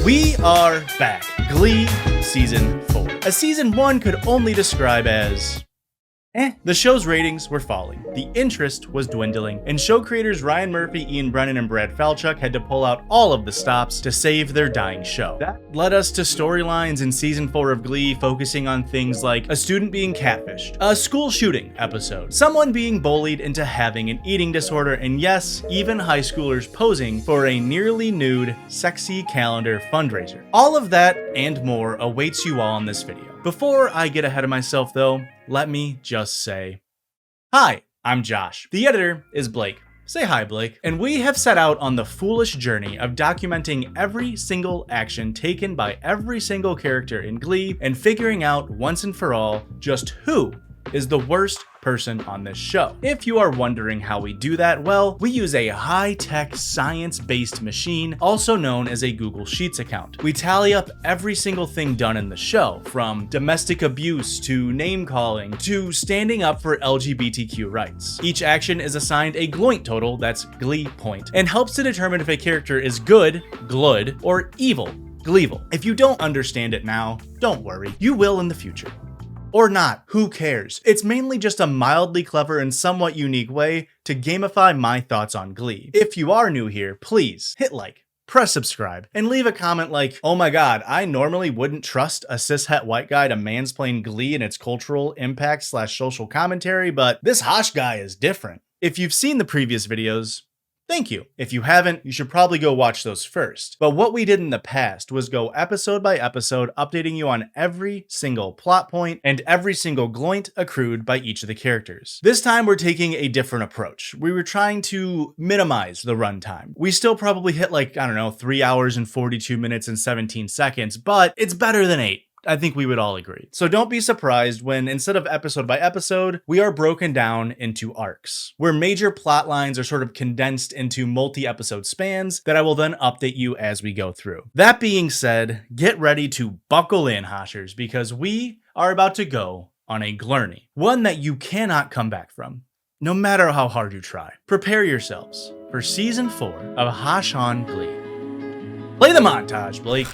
We are back. Glee Season 4. A Season 1 could only describe as The show's ratings were falling, the interest was dwindling, and show creators Ryan Murphy, Ian Brennan, and Brad Falchuk had to pull out all of the stops to save their dying show. That led us to storylines in Season 4 of Glee focusing on things like a student being catfished, a school shooting episode, someone being bullied into having an eating disorder, and yes, even high schoolers posing for a nearly nude, sexy calendar fundraiser. All of that and more awaits you all in this video. Before I get ahead of myself though, let me just say, hi, I'm Josh. The editor is Blake. Say hi, Blake. And we have set out on the foolish journey of documenting every single action taken by every single character in Glee and figuring out once and for all just who is the worst person on this show. If you are wondering how we do that, well, we use a high-tech, science-based machine, also known as a Google Sheets account. We tally up every single thing done in the show, from domestic abuse to name-calling to standing up for LGBTQ rights. Each action is assigned a gloint total, that's Glee point, and helps to determine if a character is good, glud, or evil, gleevil. If you don't understand it now, don't worry, you will in the future. Or not, who cares? It's mainly just a mildly clever and somewhat unique way to gamify my thoughts on Glee. If you are new here, please hit like, press subscribe, and leave a comment like, oh my god, I normally wouldn't trust a cishet white guy to mansplain Glee and its cultural impact / social commentary, but this Hosh guy is different. If you've seen the previous videos, thank you. If you haven't, you should probably go watch those first. But what we did in the past was go episode by episode, updating you on every single plot point and every single gloint accrued by each of the characters. This time we're taking a different approach. We were trying to minimize the runtime. We still probably hit like, 3 hours and 42 minutes and 17 seconds, but it's better than 8. I think we would all agree. So don't be surprised when, instead of episode by episode, we are broken down into arcs, where major plot lines are sort of condensed into multi-episode spans that I will then update you as we go through. That being said, get ready to buckle in, Hoshers, because we are about to go on a gurney, one that you cannot come back from, no matter how hard you try. Prepare yourselves for Season 4 of Hosh on Glee. Play the montage, Blake.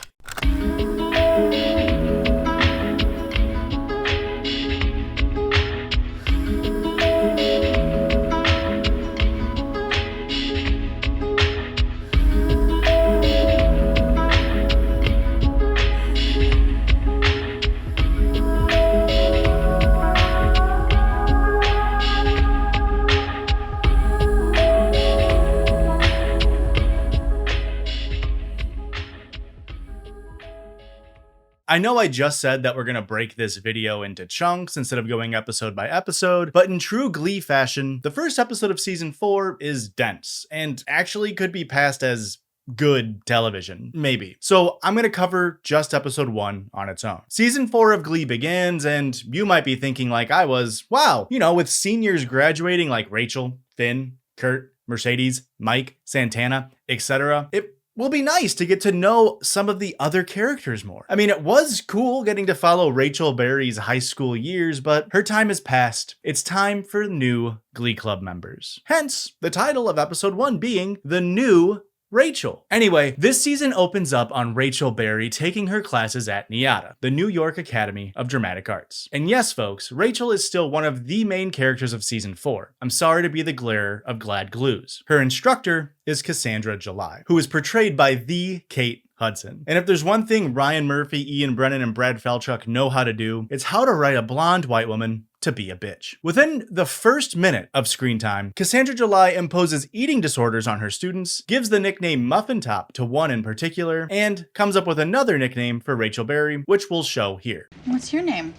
I know I just said that we're going to break this video into chunks instead of going episode by episode, but in true Glee fashion, the first episode of Season 4 is dense and actually could be passed as good television, maybe. So I'm going to cover just episode 1 on its own. Season 4 of Glee begins, and you might be thinking like I was, wow, with seniors graduating like Rachel, Finn, Kurt, Mercedes, Mike, Santana, etc. It will be nice to get to know some of the other characters more. I mean, it was cool getting to follow Rachel Berry's high school years, but her time has passed. It's time for new Glee Club members. Hence, the title of episode 1 being The New Rachel. Anyway, this season opens up on Rachel Berry taking her classes at NYADA, the New York Academy of Dramatic Arts. And yes, folks, Rachel is still one of the main characters of Season 4. I'm sorry to be the glare of glad glues. Her instructor is Cassandra July, who is portrayed by the Kate Hudson. And if there's one thing Ryan Murphy, Ian Brennan, and Brad Falchuk know how to do, it's how to write a blonde white woman to be a bitch. Within the first minute of screen time, Cassandra July imposes eating disorders on her students, gives the nickname Muffin Top to one in particular, and comes up with another nickname for Rachel Berry, which we'll show here. What's your name?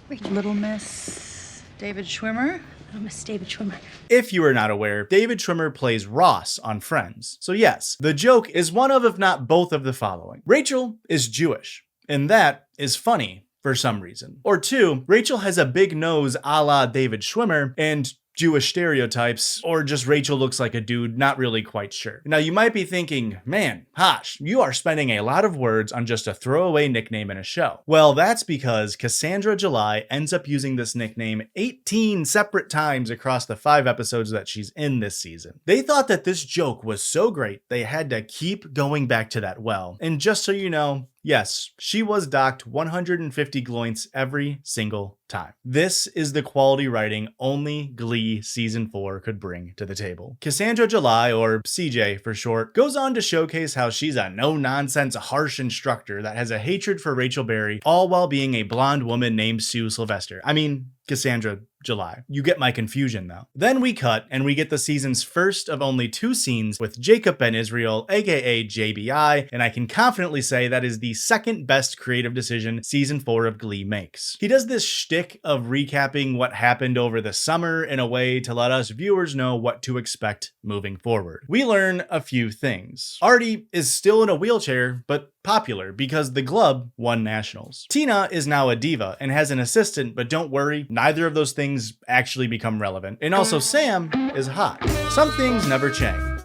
Rachel. Little Miss David Schwimmer? Little Miss David Schwimmer. If you are not aware, David Schwimmer plays Ross on Friends. So yes, the joke is one of, if not both of the following. Rachel is Jewish, and that is funny for some reason. Or 2, Rachel has a big nose a la David Schwimmer, and Jewish stereotypes, or just Rachel looks like a dude, not really quite sure. Now you might be thinking, man, Hosh, you are spending a lot of words on just a throwaway nickname in a show. Well, that's because Cassandra July ends up using this nickname 18 separate times across the 5 episodes that she's in this season. They thought that this joke was so great, they had to keep going back to that well. And just so you know, yes, she was docked 150 gloints every single time. This is the quality writing only Glee Season 4 could bring to the table. Cassandra July, or CJ for short, goes on to showcase how she's a no-nonsense, harsh instructor that has a hatred for Rachel Berry, all while being a blonde woman named Sue Sylvester. I mean, Cassandra July. You get my confusion though. Then we cut and we get the season's first of only 2 scenes with Jacob Ben Israel, aka JBI, and I can confidently say that is the second best creative decision season 4 of Glee makes. He does this shtick of recapping what happened over the summer in a way to let us viewers know what to expect moving forward. We learn a few things. Artie is still in a wheelchair, but popular because the Glub won nationals. Tina is now a diva and has an assistant, but don't worry, neither of those things actually become relevant. And also Sam is hot. Some things never change.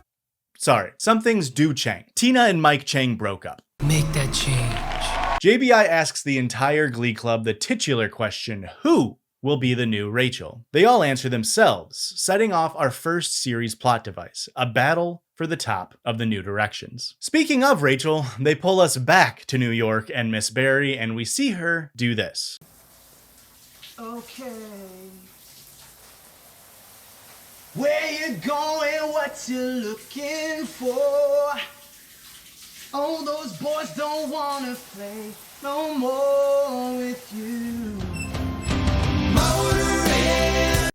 Sorry, some things do change. Tina and Mike Chang broke up. Make that change. JBI asks the entire Glee Club the titular question, who will be the new Rachel? They all answer themselves, setting off our first series plot device, a battle for the top of the New Directions. Speaking of Rachel, they pull us back to New York and Miss Berry, and we see her do this. Okay. Where you going? What you looking for? Oh, those boys don't wanna play no more with you.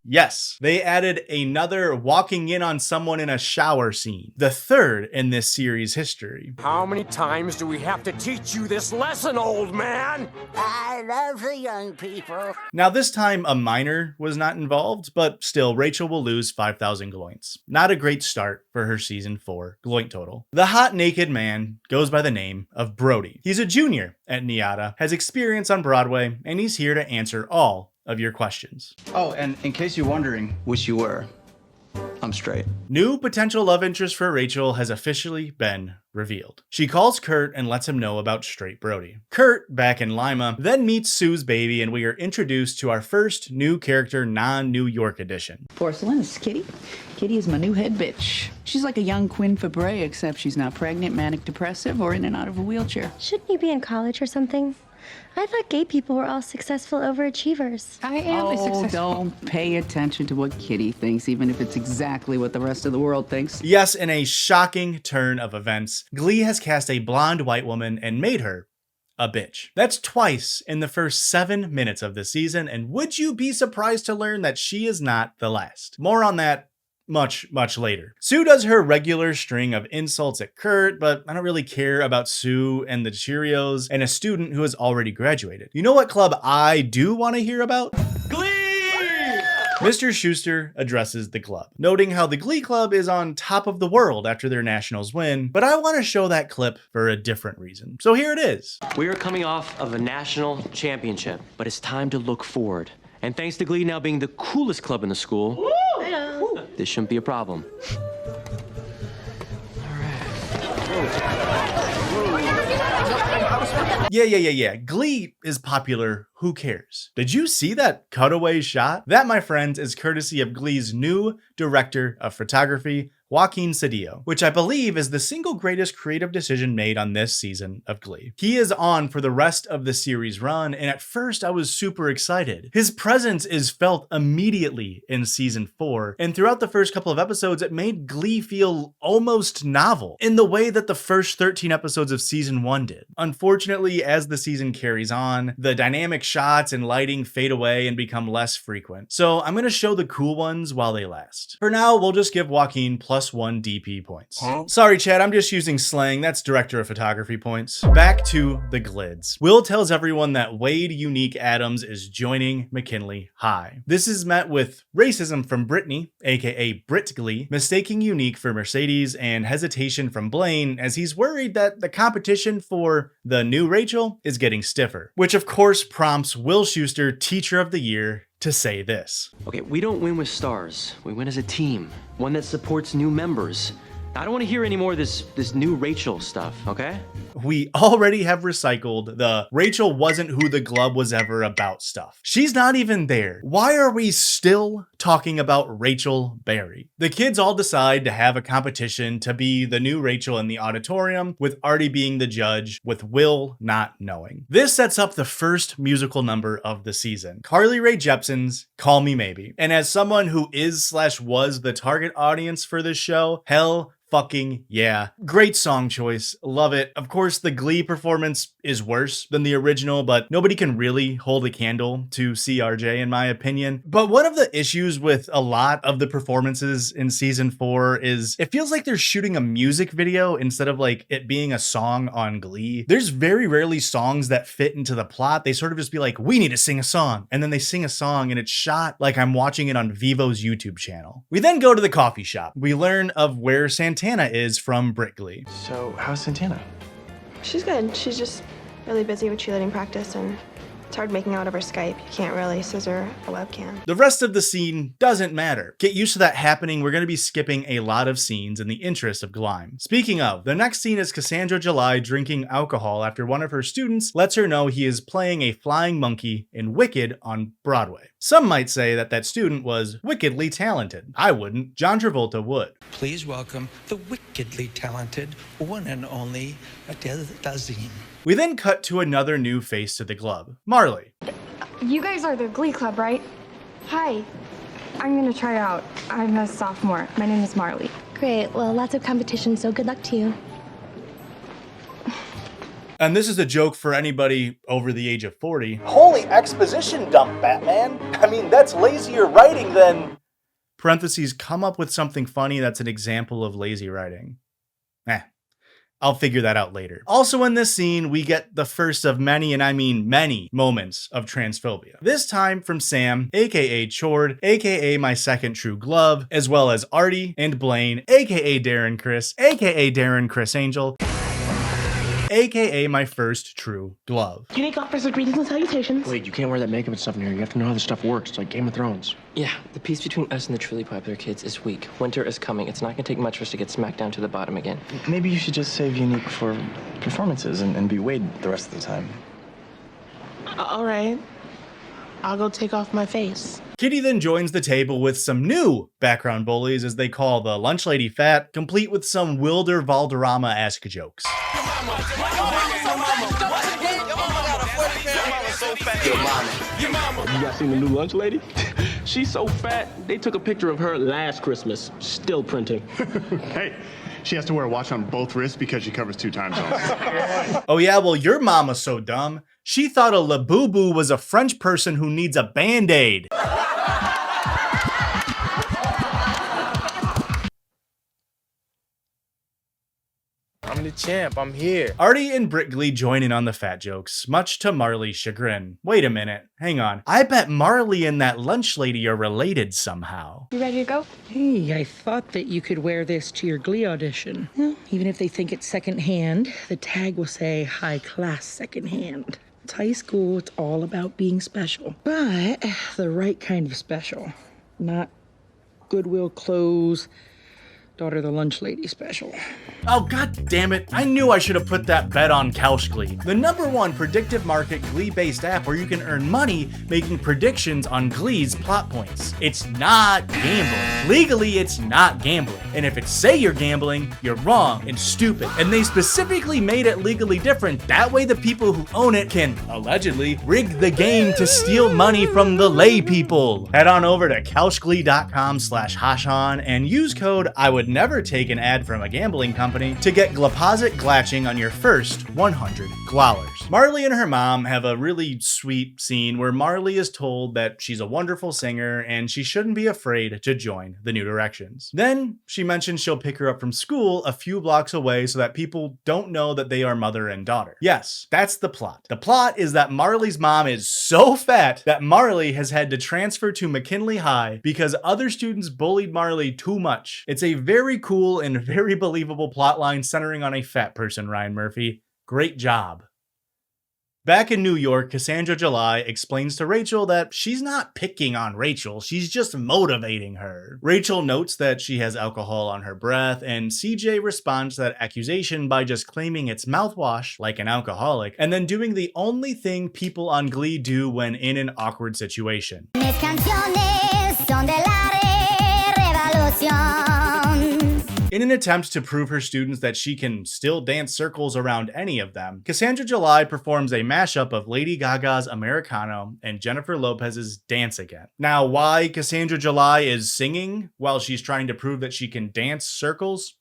Yes, they added another walking in on someone in a shower scene, the third in this series' history. How many times do we have to teach you this lesson, old man? I love the young people. Now this time a minor was not involved, but still Rachel will lose 5,000 gloints. Not a great start for her season 4 gloint total. The hot naked man goes by the name of Brody. He's a junior at NIADA, has experience on Broadway, and he's here to answer all of your questions. Oh, and in case you're wondering, which you were, I'm straight. New potential love interest for Rachel has officially been revealed. She calls Kurt and lets him know about straight Brody. Kurt, back in Lima, then meets Sue's baby, and we are introduced to our first new character non-New York edition. Porcelain is Kitty. Kitty is my new head bitch. She's like a young Quinn Fabray, except she's not pregnant, manic depressive, or in and out of a wheelchair. Shouldn't you be in college or something? I thought gay people were all successful overachievers. I am successful. Don't pay attention to what Kitty thinks, even if it's exactly what the rest of the world thinks. Yes, in a shocking turn of events, Glee has cast a blonde white woman and made her a bitch. That's twice in the first 7 minutes of the season, and would you be surprised to learn that she is not the last? More on that much later. Sue does her regular string of insults at Kurt, but I don't really care about Sue and the Cheerios and a student who has already graduated. You know what club I do want to hear about? Glee! Mr. Schuster addresses the club, noting how the Glee Club is on top of the world after their nationals win, but I want to show that clip for a different reason. So here it is. We are coming off of a national championship, but it's time to look forward. And thanks to Glee now being the coolest club in the school, this shouldn't be a problem. Yeah. Glee is popular. Who cares? Did you see that cutaway shot? That, my friends, is courtesy of Glee's new director of photography, Joaquin Cedillo, which I believe is the single greatest creative decision made on this season of Glee. He is on for the rest of the series run, and at first I was super excited. His presence is felt immediately in season 4, and throughout the first couple of episodes, it made Glee feel almost novel, in the way that the first 13 episodes of season 1 did. Unfortunately, as the season carries on, the dynamic shots and lighting fade away and become less frequent. So I'm gonna show the cool ones while they last. For now, we'll just give Joaquin +1 DP points. Sorry, Chad, I'm just using slang. That's director of photography points. Back to the Glids. Will tells everyone that Wade Unique Adams is joining McKinley High. This is met with racism from Brittany, aka Brit Glee, mistaking Unique for Mercedes, and hesitation from Blaine as he's worried that the competition for the new Rachel is getting stiffer, which of course prompts Will Schuster Teacher of the Year to say this. Okay, we don't win with stars. We win as a team, one that supports new members. I don't want to hear any more of this new Rachel stuff, okay? We already have recycled the Rachel wasn't who the glove was ever about stuff. She's not even there. Why are we still talking about Rachel Berry? The kids all decide to have a competition to be the new Rachel in the auditorium, with Artie being the judge, with Will not knowing. This sets up the first musical number of the season, Carly Rae Jepsen's Call Me Maybe. And as someone who is/was the target audience for this show, hell fucking yeah. Great song choice. Love it. Of course, the Glee performance is worse than the original, but nobody can really hold a candle to CRJ in my opinion. But one of the issues with a lot of the performances in season 4 is it feels like they're shooting a music video instead of like it being a song on Glee. There's very rarely songs that fit into the plot. They sort of just be like, we need to sing a song. And then they sing a song and it's shot like I'm watching it on Vivo's YouTube channel. We then go to the coffee shop. We learn of where Santana is from Glee. So, how's Santana? She's good. She's just really busy with cheerleading practice, and it's hard making out over Skype. You can't really scissor a webcam. The rest of the scene doesn't matter. Get used to that happening. We're going to be skipping a lot of scenes in the interest of Glime. Speaking of, the next scene is Cassandra July drinking alcohol after one of her students lets her know he is playing a flying monkey in Wicked on Broadway. Some might say that that student was wickedly talented. I wouldn't. John Travolta would. Please welcome the wickedly talented one and only Adele Dazeem. We then cut to another new face to the club, Marley. You guys are the Glee Club, right? Hi. I'm gonna try out. I'm a sophomore. My name is Marley. Great. Well, lots of competition, so good luck to you. And this is a joke for anybody over the age of 40. Holy exposition dump, Batman. I mean, that's lazier writing than... Parentheses, come up with something funny that's an example of lazy writing. I'll figure that out later. Also in this scene, we get the first of many, and I mean many, moments of transphobia. This time from Sam, aka Chord, aka my second true glove, as well as Artie and Blaine, aka Darren Chris Angel, aka my first true glove. Unique offers of greetings and salutations. Wait, you can't wear that makeup and stuff in here. You have to know how this stuff works. It's like Game of Thrones. Yeah, the peace between us and the truly popular kids is weak. Winter is coming. It's not gonna take much for us to get smacked down to the bottom again. Maybe you should just save Unique for performances and be Wade the rest of the time. All right. I'll go take off my face. Kitty then joins the table with some new background bullies as they call the lunch lady fat, complete with some Wilder Valderrama-esque jokes. You guys seen the new lunch lady? She's so fat, they took a picture of her last Christmas. Still printing. Hey, she has to wear a watch on both wrists because she covers 2 time zones. Oh yeah, well your mama's so dumb. She thought a Labubu was a French person who needs a Band-Aid. I'm the champ, I'm here. Artie and Glee join in on the fat jokes, much to Marley's chagrin. Wait a minute, hang on. I bet Marley and that lunch lady are related somehow. You ready to go? Hey, I thought that you could wear this to your Glee audition. Well, even if they think it's secondhand, the tag will say high class secondhand. It's high school, it's all about being special. But the right kind of special. Not Goodwill clothes, daughter the lunch lady special. Oh god damn it, I knew I should have put that bet on Couch Glee, the #1 predictive market Glee-based app where you can earn money making predictions on Glee's plot points. It's not gambling. Legally, it's not gambling. And if it say you're gambling, you're wrong and stupid. And they specifically made it legally different. That way the people who own it can, allegedly, rig the game to steal money from the lay people. Head on over to couchglee.com/Hashan and use code I would never take an ad from a gambling company to get Glaposit Glatching on your first 100 glowers. Marley and her mom have a really sweet scene where Marley is told that she's a wonderful singer and she shouldn't be afraid to join the New Directions. Then she mentions she'll pick her up from school a few blocks away so that people don't know that they are mother and daughter. Yes, that's the plot. The plot is that Marley's mom is so fat that Marley has had to transfer to McKinley High because other students bullied Marley too much. It's a very cool and very believable plotline centering on a fat person, Ryan Murphy. Great job. Back in New York, Cassandra July explains to Rachel that she's not picking on Rachel, she's just motivating her. Rachel notes that she has alcohol on her breath, and CJ responds to that accusation by just claiming it's mouthwash, like an alcoholic, and then doing the only thing people on Glee do when in an awkward situation. In an attempt to prove her students that she can still dance circles around any of them, Cassandra July performs a mashup of Lady Gaga's Americano and Jennifer Lopez's Dance Again. Now, why Cassandra July is singing while she's trying to prove that she can dance circles?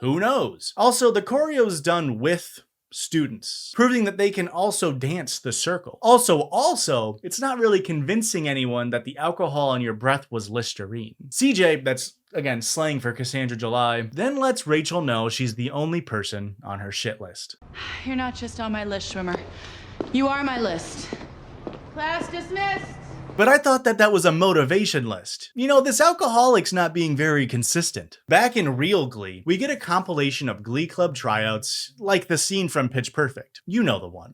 Who knows? Also, the choreo is done with students, proving that they can also dance the circle. Also, it's not really convincing anyone that the alcohol on your breath was Listerine. CJ, that's again slang for Cassandra July, then lets Rachel know she's the only person on her shit list. You're not just on my list, Schwimmer. You are my list. Class dismissed. But I thought that was a motivation list. You know, this alcoholic's not being very consistent. Back in real Glee, we get a compilation of Glee Club tryouts, like the scene from Pitch Perfect. You know the one.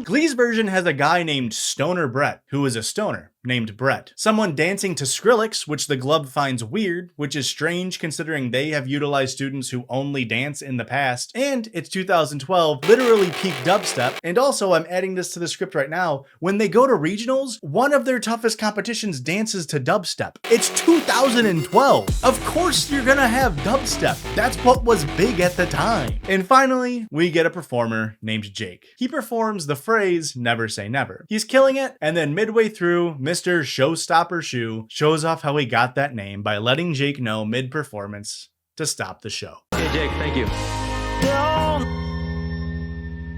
Glee's version has a guy named Stoner Brett, who is a stoner named Brett. Someone dancing to Skrillex, which the Glub finds weird, which is strange considering they have utilized students who only dance in the past, and it's 2012, literally peak dubstep. And also, I'm adding this to the script right now, when they go to regionals, one of their toughest competitions dances to dubstep. It's 2012. Of course you're gonna have dubstep. That's what was big at the time. And finally, we get a performer named Jake. He performs the phrase, never say never. He's killing it, and then midway through, Mr. Showstopper Shoe shows off how he got that name by letting Jake know mid-performance to stop the show. Hey Jake, thank you.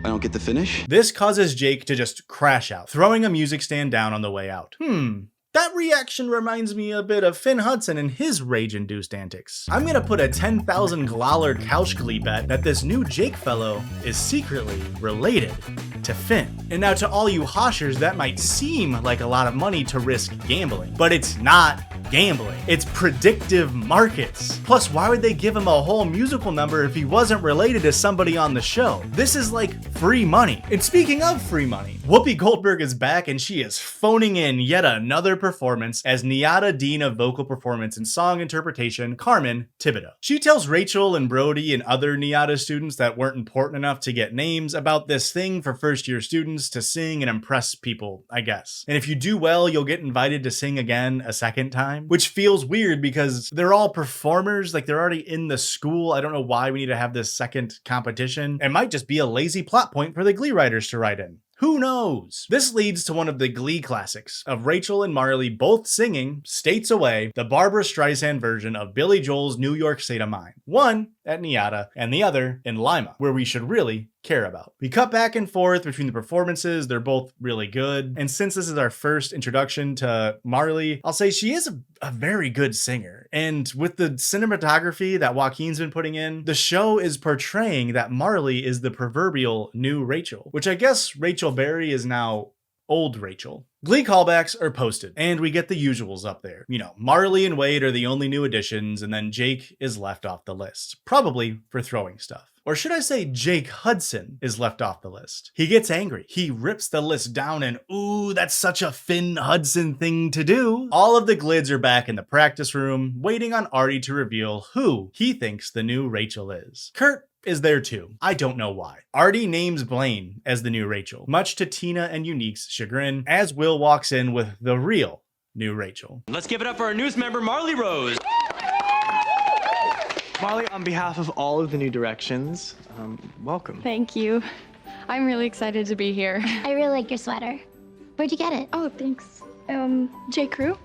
I don't get the finish? This causes Jake to just crash out, throwing a music stand down on the way out. That reaction reminds me a bit of Finn Hudson and his rage-induced antics. I'm gonna put a 10,000 $10,000 couch Glee bet that this new Jake fellow is secretly related to Finn. And now to all you hoshers, that might seem like a lot of money to risk gambling, but it's not gambling. It's predictive markets. Plus, why would they give him a whole musical number if he wasn't related to somebody on the show? This is like free money. And speaking of free money, Whoopi Goldberg is back and she is phoning in yet another performance as Nyada Dean of Vocal Performance and Song Interpretation, Carmen Thibodeau. She tells Rachel and Brody and other Nyada students that weren't important enough to get names about this thing for first-year students to sing and impress people, I guess. And if you do well, you'll get invited to sing again a second time, which feels weird because they're all performers, like they're already in the school. I don't know why we need to have this second competition. It might just be a lazy plot point for the Glee writers to write in. Who knows? This leads to one of the Glee classics of Rachel and Marley both singing, States Away, the Barbra Streisand version of Billy Joel's New York State of Mind. One at Nyada and the other in Lima, where we should really care about. We cut back and forth between the performances. They're both really good. And since this is our first introduction to Marley, I'll say she is a very good singer. And with the cinematography that Joaquin's been putting in, the show is portraying that Marley is the proverbial new Rachel, which I guess Rachel Berry is now old Rachel. Glee callbacks are posted, and we get the usuals up there. You know, Marley and Wade are the only new additions, and then Jake is left off the list, probably for throwing stuff. Or should I say Jake Hudson is left off the list. He gets angry. He rips the list down and, ooh, that's such a Finn Hudson thing to do. All of the Glids are back in the practice room, waiting on Artie to reveal who he thinks the new Rachel is. Kurt is there too. I don't know why. Artie names Blaine as the new Rachel, much to Tina and Unique's chagrin, as Will walks in with the real new Rachel. Let's give it up for our newest member, Marley Rose. Molly, on behalf of all of the New Directions, welcome. Thank you. I'm really excited to be here. I really like your sweater. Where'd you get it? Oh, thanks. J. Crew?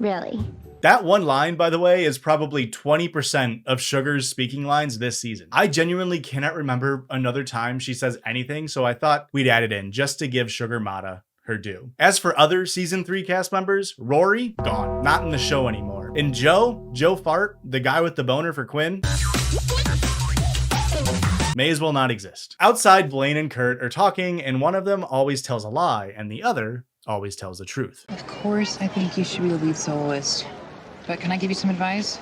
Really? That one line, by the way, is probably 20% of Sugar's speaking lines this season. I genuinely cannot remember another time she says anything, so I thought we'd add it in just to give Sugar Mata her due. As for other season 3 cast members, Rory, gone, not in the show anymore. And Joe Fart, the guy with the boner for Quinn, may as well not exist. Outside, Blaine and Kurt are talking, and one of them always tells a lie, and the other always tells the truth. Of course, I think you should be the lead soloist. But can I give you some advice?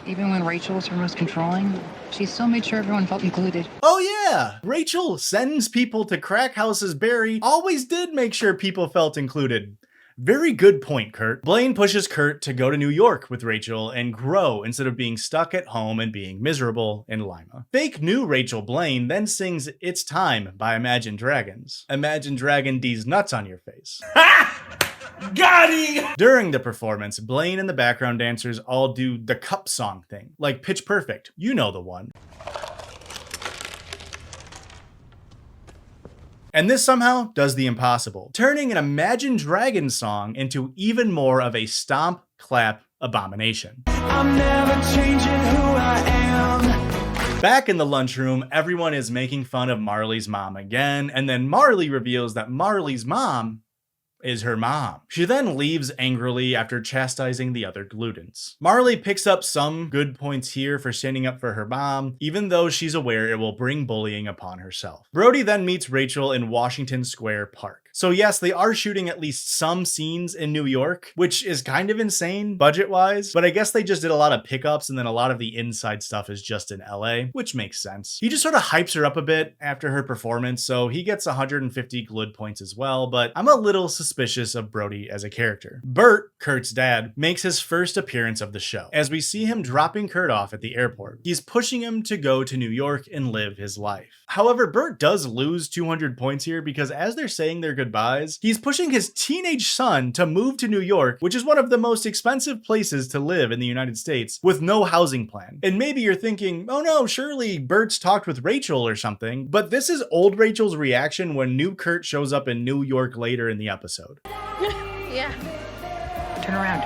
Even when Rachel was her most controlling, she still made sure everyone felt included. Oh yeah! Rachel sends people to crack houses. Barry always did make sure people felt included. Very good point, Kurt. Blaine pushes Kurt to go to New York with Rachel and grow instead of being stuck at home and being miserable in Lima. Fake new Rachel Blaine then sings It's Time by Imagine Dragons. Imagine Dragon D's nuts on your face. Got him! During the performance, Blaine and the background dancers all do the cup song thing, like Pitch Perfect. You know the one. And this somehow does the impossible, turning an Imagine Dragons song into even more of a stomp, clap abomination. I'm never changing who I am. Back in the lunchroom, everyone is making fun of Marley's mom again, and then Marley reveals that Marley's mom is her mom. She then leaves angrily after chastising the other glutens. Marley picks up some good points here for standing up for her mom, even though she's aware it will bring bullying upon herself. Brody then meets Rachel in Washington Square Park. So yes, they are shooting at least some scenes in New York, which is kind of insane budget-wise, but I guess they just did a lot of pickups and then a lot of the inside stuff is just in LA, which makes sense. He just sort of hypes her up a bit after her performance, so he gets 150 glud points as well, but I'm a little suspicious of Brody as a character. Bert, Kurt's dad, makes his first appearance of the show, as we see him dropping Kurt off at the airport. He's pushing him to go to New York and live his life. However, Bert does lose 200 points here because as they're saying their goodbyes, he's pushing his teenage son to move to New York, which is one of the most expensive places to live in the United States, with no housing plan. And maybe you're thinking, oh no, surely Bert's talked with Rachel or something, but this is old Rachel's reaction when new Kurt shows up in New York later in the episode. Yeah. Turn around.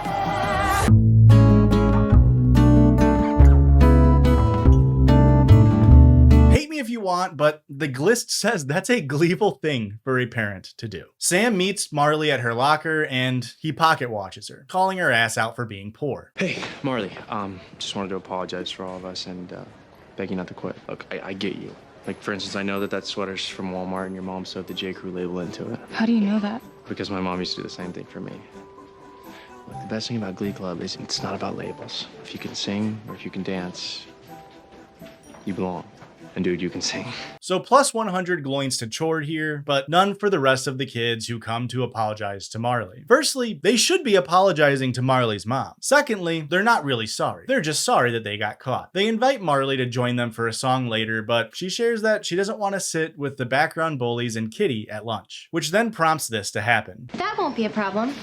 Hate me if you want, but the glist says that's a gleeful thing for a parent to do. Sam meets Marley at her locker and he pocket watches her, calling her ass out for being poor. Hey, Marley, just wanted to apologize for all of us and beg you not to quit. Look, I get you. Like, for instance, I know that sweater's from Walmart and your mom sewed the J. Crew label into it. How do you know that? Because my mom used to do the same thing for me. Look, the best thing about Glee Club is it's not about labels. If you can sing or if you can dance, you belong. And dude, you can sing. So plus 100 gloins to Chord here, but none for the rest of the kids who come to apologize to Marley. Firstly, they should be apologizing to Marley's mom. Secondly, they're not really sorry. They're just sorry that they got caught. They invite Marley to join them for a song later, but she shares that she doesn't want to sit with the background bullies and Kitty at lunch, which then prompts this to happen. That won't be a problem.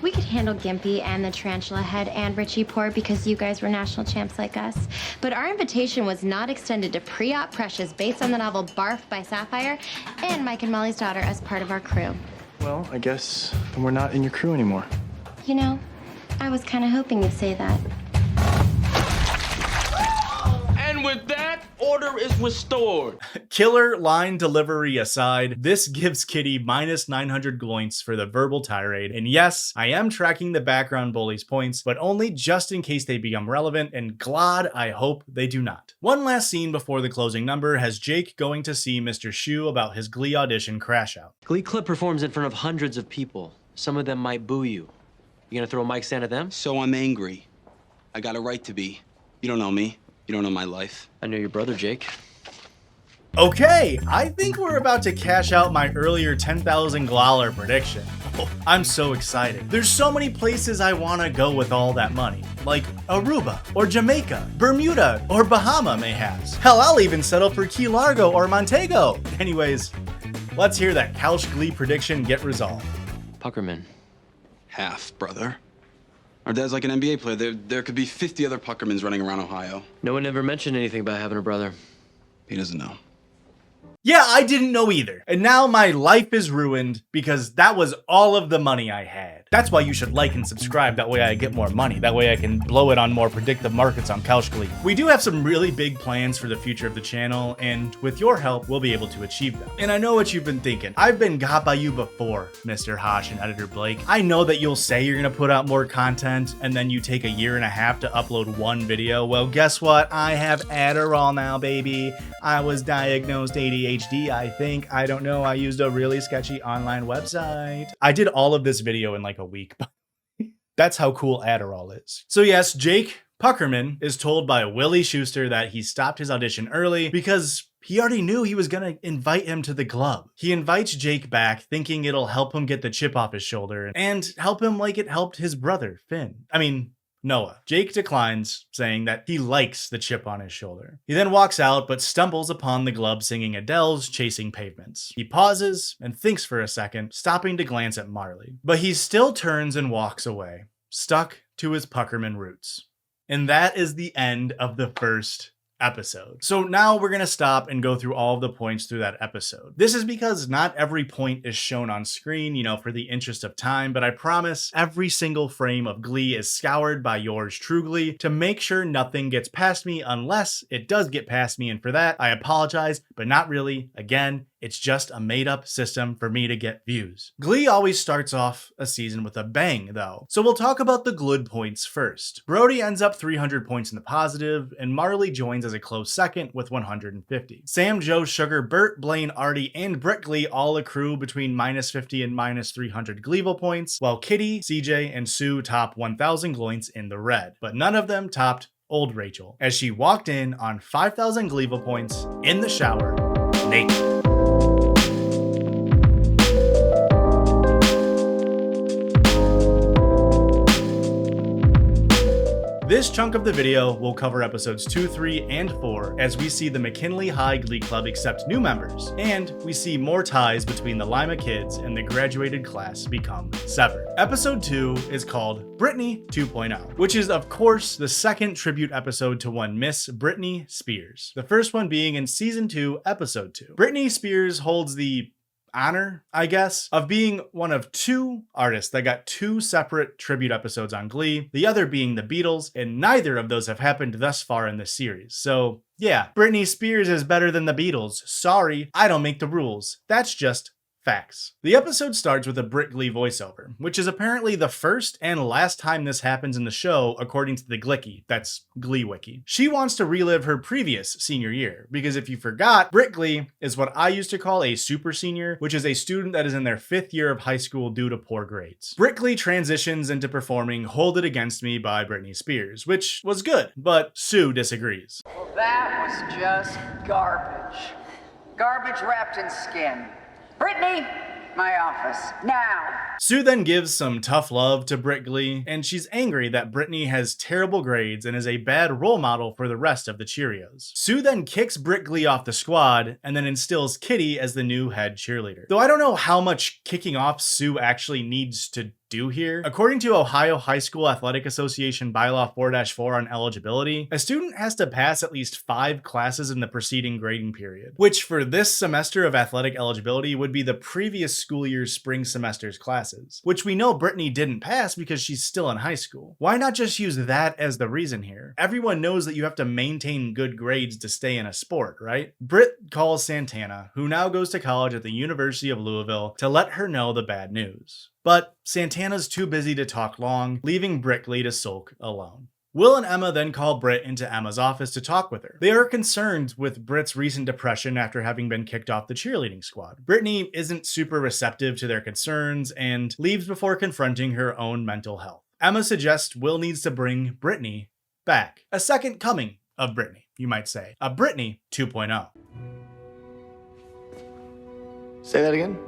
We could handle Gimpy and the Tarantula Head and Richie Poor because you guys were national champs like us. But our invitation was not extended to pre-op Precious based on the novel Barf by Sapphire and Mike and Molly's daughter as part of our crew. Well, I guess we're not in your crew anymore. You know, I was kind of hoping you'd say that. And with that, order is restored. Killer line delivery aside, this gives Kitty minus 900 gloints for the verbal tirade. And yes, I am tracking the background bullies' points, but only just in case they become relevant, and glad I hope they do not. One last scene before the closing number has Jake going to see Mr. Shu about his Glee audition crash out. Glee Club performs in front of hundreds of people. Some of them might boo you. You gonna throw a mic stand at them? So I'm angry. I got a right to be. You don't know me. You don't know my life. I know your brother, Jake. Okay, I think we're about to cash out my earlier 10,000 Glaller prediction. Oh, I'm so excited. There's so many places I want to go with all that money, like Aruba, or Jamaica, Bermuda, or Bahama mayhaps. Hell, I'll even settle for Key Largo or Montego. Anyways, let's hear that couch Glee prediction get resolved. Puckerman. Half, brother. Our dad's like an NBA player. There could be 50 other Puckermans running around Ohio. No one ever mentioned anything about having a brother. He doesn't know. Yeah, I didn't know either. And now my life is ruined because that was all of the money I had. That's why you should like and subscribe. That way I get more money. That way I can blow it on more predictive markets on Couch Glee. We do have some really big plans for the future of the channel, and with your help, we'll be able to achieve them. And I know what you've been thinking. I've been got by you before, Mr. Hosh and Editor Blake. I know that you'll say you're gonna put out more content, and then you take a year and a half to upload one video. Well, guess what? I have Adderall now, baby. I was diagnosed ADHD, I think. I don't know. I used a really sketchy online website. I did all of this video in like a week. That's how cool Adderall is. So yes, Jake, Puckerman is told by Willie Schuster that he stopped his audition early because he already knew he was gonna invite him to the club. He invites Jake back thinking it'll help him get the chip off his shoulder and help him like it helped his brother, Noah. Jake declines, saying that he likes the chip on his shoulder. He then walks out but stumbles upon the glub singing Adele's Chasing Pavements. He pauses and thinks for a second, stopping to glance at Marley. But he still turns and walks away, stuck to his Puckerman roots. And that is the end of the first episode. So now we're gonna stop and go through all of the points through that episode. This is because not every point is shown on screen, for the interest of time, but I promise every single frame of Glee is scoured by yours truly to make sure nothing gets past me unless it does get past me, and for that, I apologize, but not really. Again, it's just a made-up system for me to get views. Glee always starts off a season with a bang, though. So we'll talk about the glud points first. Brody ends up 300 points in the positive, and Marley joins as a close second with 150. Sam, Joe, Sugar, Bert, Blaine, Artie, and Brickley all accrue between -50 and -300 Gleeville points, while Kitty, CJ, and Sue top 1,000 gloints in the red. But none of them topped Old Rachel, as she walked in on 5,000 Gleeville points in the shower, naked. This chunk of the video will cover episodes 2, 3, and 4 as we see the McKinley High Glee Club accept new members, and we see more ties between the Lima kids and the graduated class become severed. Episode 2 is called Brittany 2.0, which is of course the second tribute episode to one Miss Britney Spears, the first one being in season 2, episode 2. Britney Spears holds the honor, I guess, of being one of 2 artists that got 2 separate tribute episodes on Glee, the other being the Beatles, and neither of those have happened thus far in this series. So yeah, Britney Spears is better than the Beatles. Sorry, I don't make the rules. That's just facts. The episode starts with a Brit Glee voiceover, which is apparently the first and last time this happens in the show according to the Glicky, that's Glee Wiki. She wants to relive her previous senior year, because if you forgot, Brit Glee is what I used to call a super senior, which is a student that is in their 5th year of high school due to poor grades. Brit Glee transitions into performing Hold It Against Me by Britney Spears, which was good, but Sue disagrees. Well, that was just garbage. Garbage wrapped in skin. Brittany, my office, now. Sue then gives some tough love to Brit Glee, and she's angry that Brittany has terrible grades and is a bad role model for the rest of the Cheerios. Sue then kicks Brit Glee off the squad and then instills Kitty as the new head cheerleader. Though I don't know how much kicking off Sue actually needs to do here. According to Ohio High School Athletic Association Bylaw 4-4 on eligibility, a student has to pass at least 5 classes in the preceding grading period, which for this semester of athletic eligibility would be the previous school year's spring semester's classes, which we know Brittany didn't pass because she's still in high school. Why not just use that as the reason here? Everyone knows that you have to maintain good grades to stay in a sport, right? Britt calls Santana, who now goes to college at the University of Louisville, to let her know the bad news. But Santana's too busy to talk long, leaving Brickley to sulk alone. Will and Emma then call Britt into Emma's office to talk with her. They are concerned with Britt's recent depression after having been kicked off the cheerleading squad. Brittany isn't super receptive to their concerns and leaves before confronting her own mental health. Emma suggests Will needs to bring Brittany back. A second coming of Brittany, you might say. A Brittany 2.0. Say that again?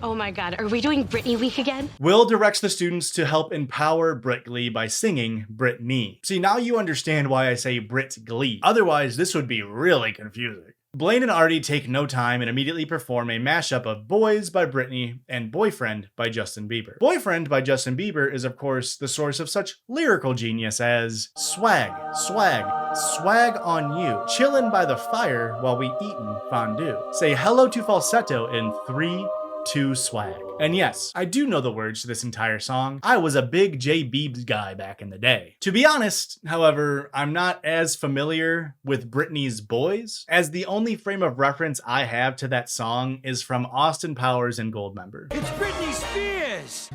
Oh my God, are we doing Britney Week again? Will directs the students to help empower Brit Glee by singing Brittany. See, now you understand why I say Brit Glee. Otherwise, this would be really confusing. Blaine and Artie take no time and immediately perform a mashup of Boys by Britney and Boyfriend by Justin Bieber. Boyfriend by Justin Bieber is of course the source of such lyrical genius as swag, swag, swag on you, chillin' by the fire while we eatin' fondue. Say hello to falsetto in 3, 2, swag. And yes, I do know the words to this entire song. I was a big J Biebs guy back in the day. To be honest, however, I'm not as familiar with Britney's Boys, as the only frame of reference I have to that song is from Austin Powers and Goldmember. It's Britney Spears!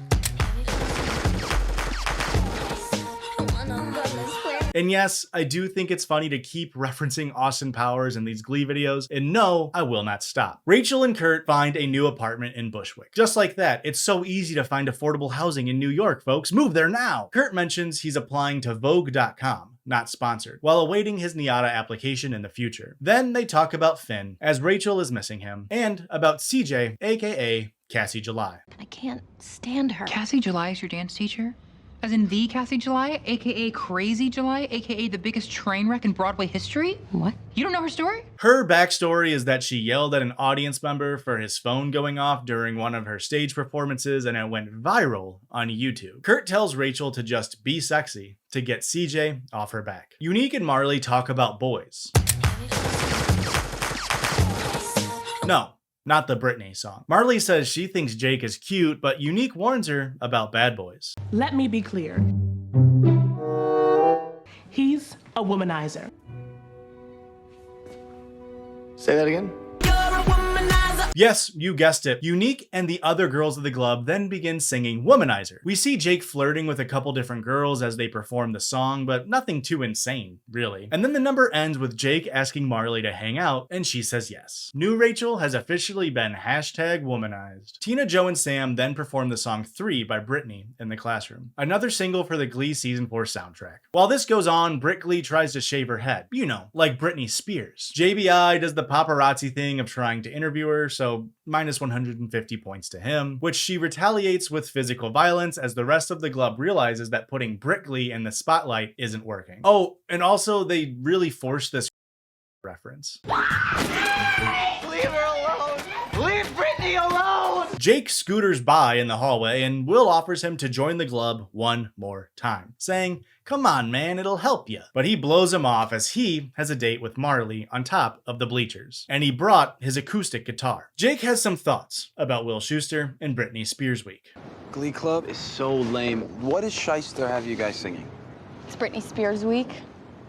And yes, I do think it's funny to keep referencing Austin Powers in these Glee videos, and no, I will not stop. Rachel and Kurt find a new apartment in Bushwick. Just like that, it's so easy to find affordable housing in New York, folks. Move there now. Kurt mentions he's applying to Vogue.com, not sponsored, while awaiting his NIADA application in the future. Then they talk about Finn, as Rachel is missing him, and about CJ, aka Cassie July. I can't stand her. Cassie July is your dance teacher? As in the Cassie July, aka Crazy July, aka the biggest train wreck in Broadway history? What? You don't know her story? Her backstory is that she yelled at an audience member for his phone going off during one of her stage performances, and it went viral on YouTube. Kurt tells Rachel to just be sexy to get CJ off her back. Unique and Marley talk about boys. No. Not the Britney song. Marley says she thinks Jake is cute, but Unique warns her about bad boys. Let me be clear. He's a womanizer. Say that again? Yes, you guessed it. Unique and the other girls of the club then begin singing Womanizer. We see Jake flirting with a couple different girls as they perform the song, but nothing too insane, really. And then the number ends with Jake asking Marley to hang out, and she says yes. New Rachel has officially been #womanized. Tina, Joe, and Sam then perform the song 3 by Britney in the classroom, another single for the Glee Season 4 soundtrack. While this goes on, Brit Glee tries to shave her head, you know, like Britney Spears. JBI does the paparazzi thing of trying to interview her, so minus 150 points to him, which she retaliates with physical violence as the rest of the club realizes that putting Brit Glee in the spotlight isn't working. Oh, and also they really forced this reference. Leave her alone! Leave Britney alone! Jake scooters by in the hallway and Will offers him to join the club one more time, saying, "Come on, man, it'll help you." But he blows him off as he has a date with Marley on top of the bleachers, and he brought his acoustic guitar. Jake has some thoughts about Will Schuester and Britney Spears Week. Glee Club is so lame. What does Shyster have you guys singing? It's Britney Spears week.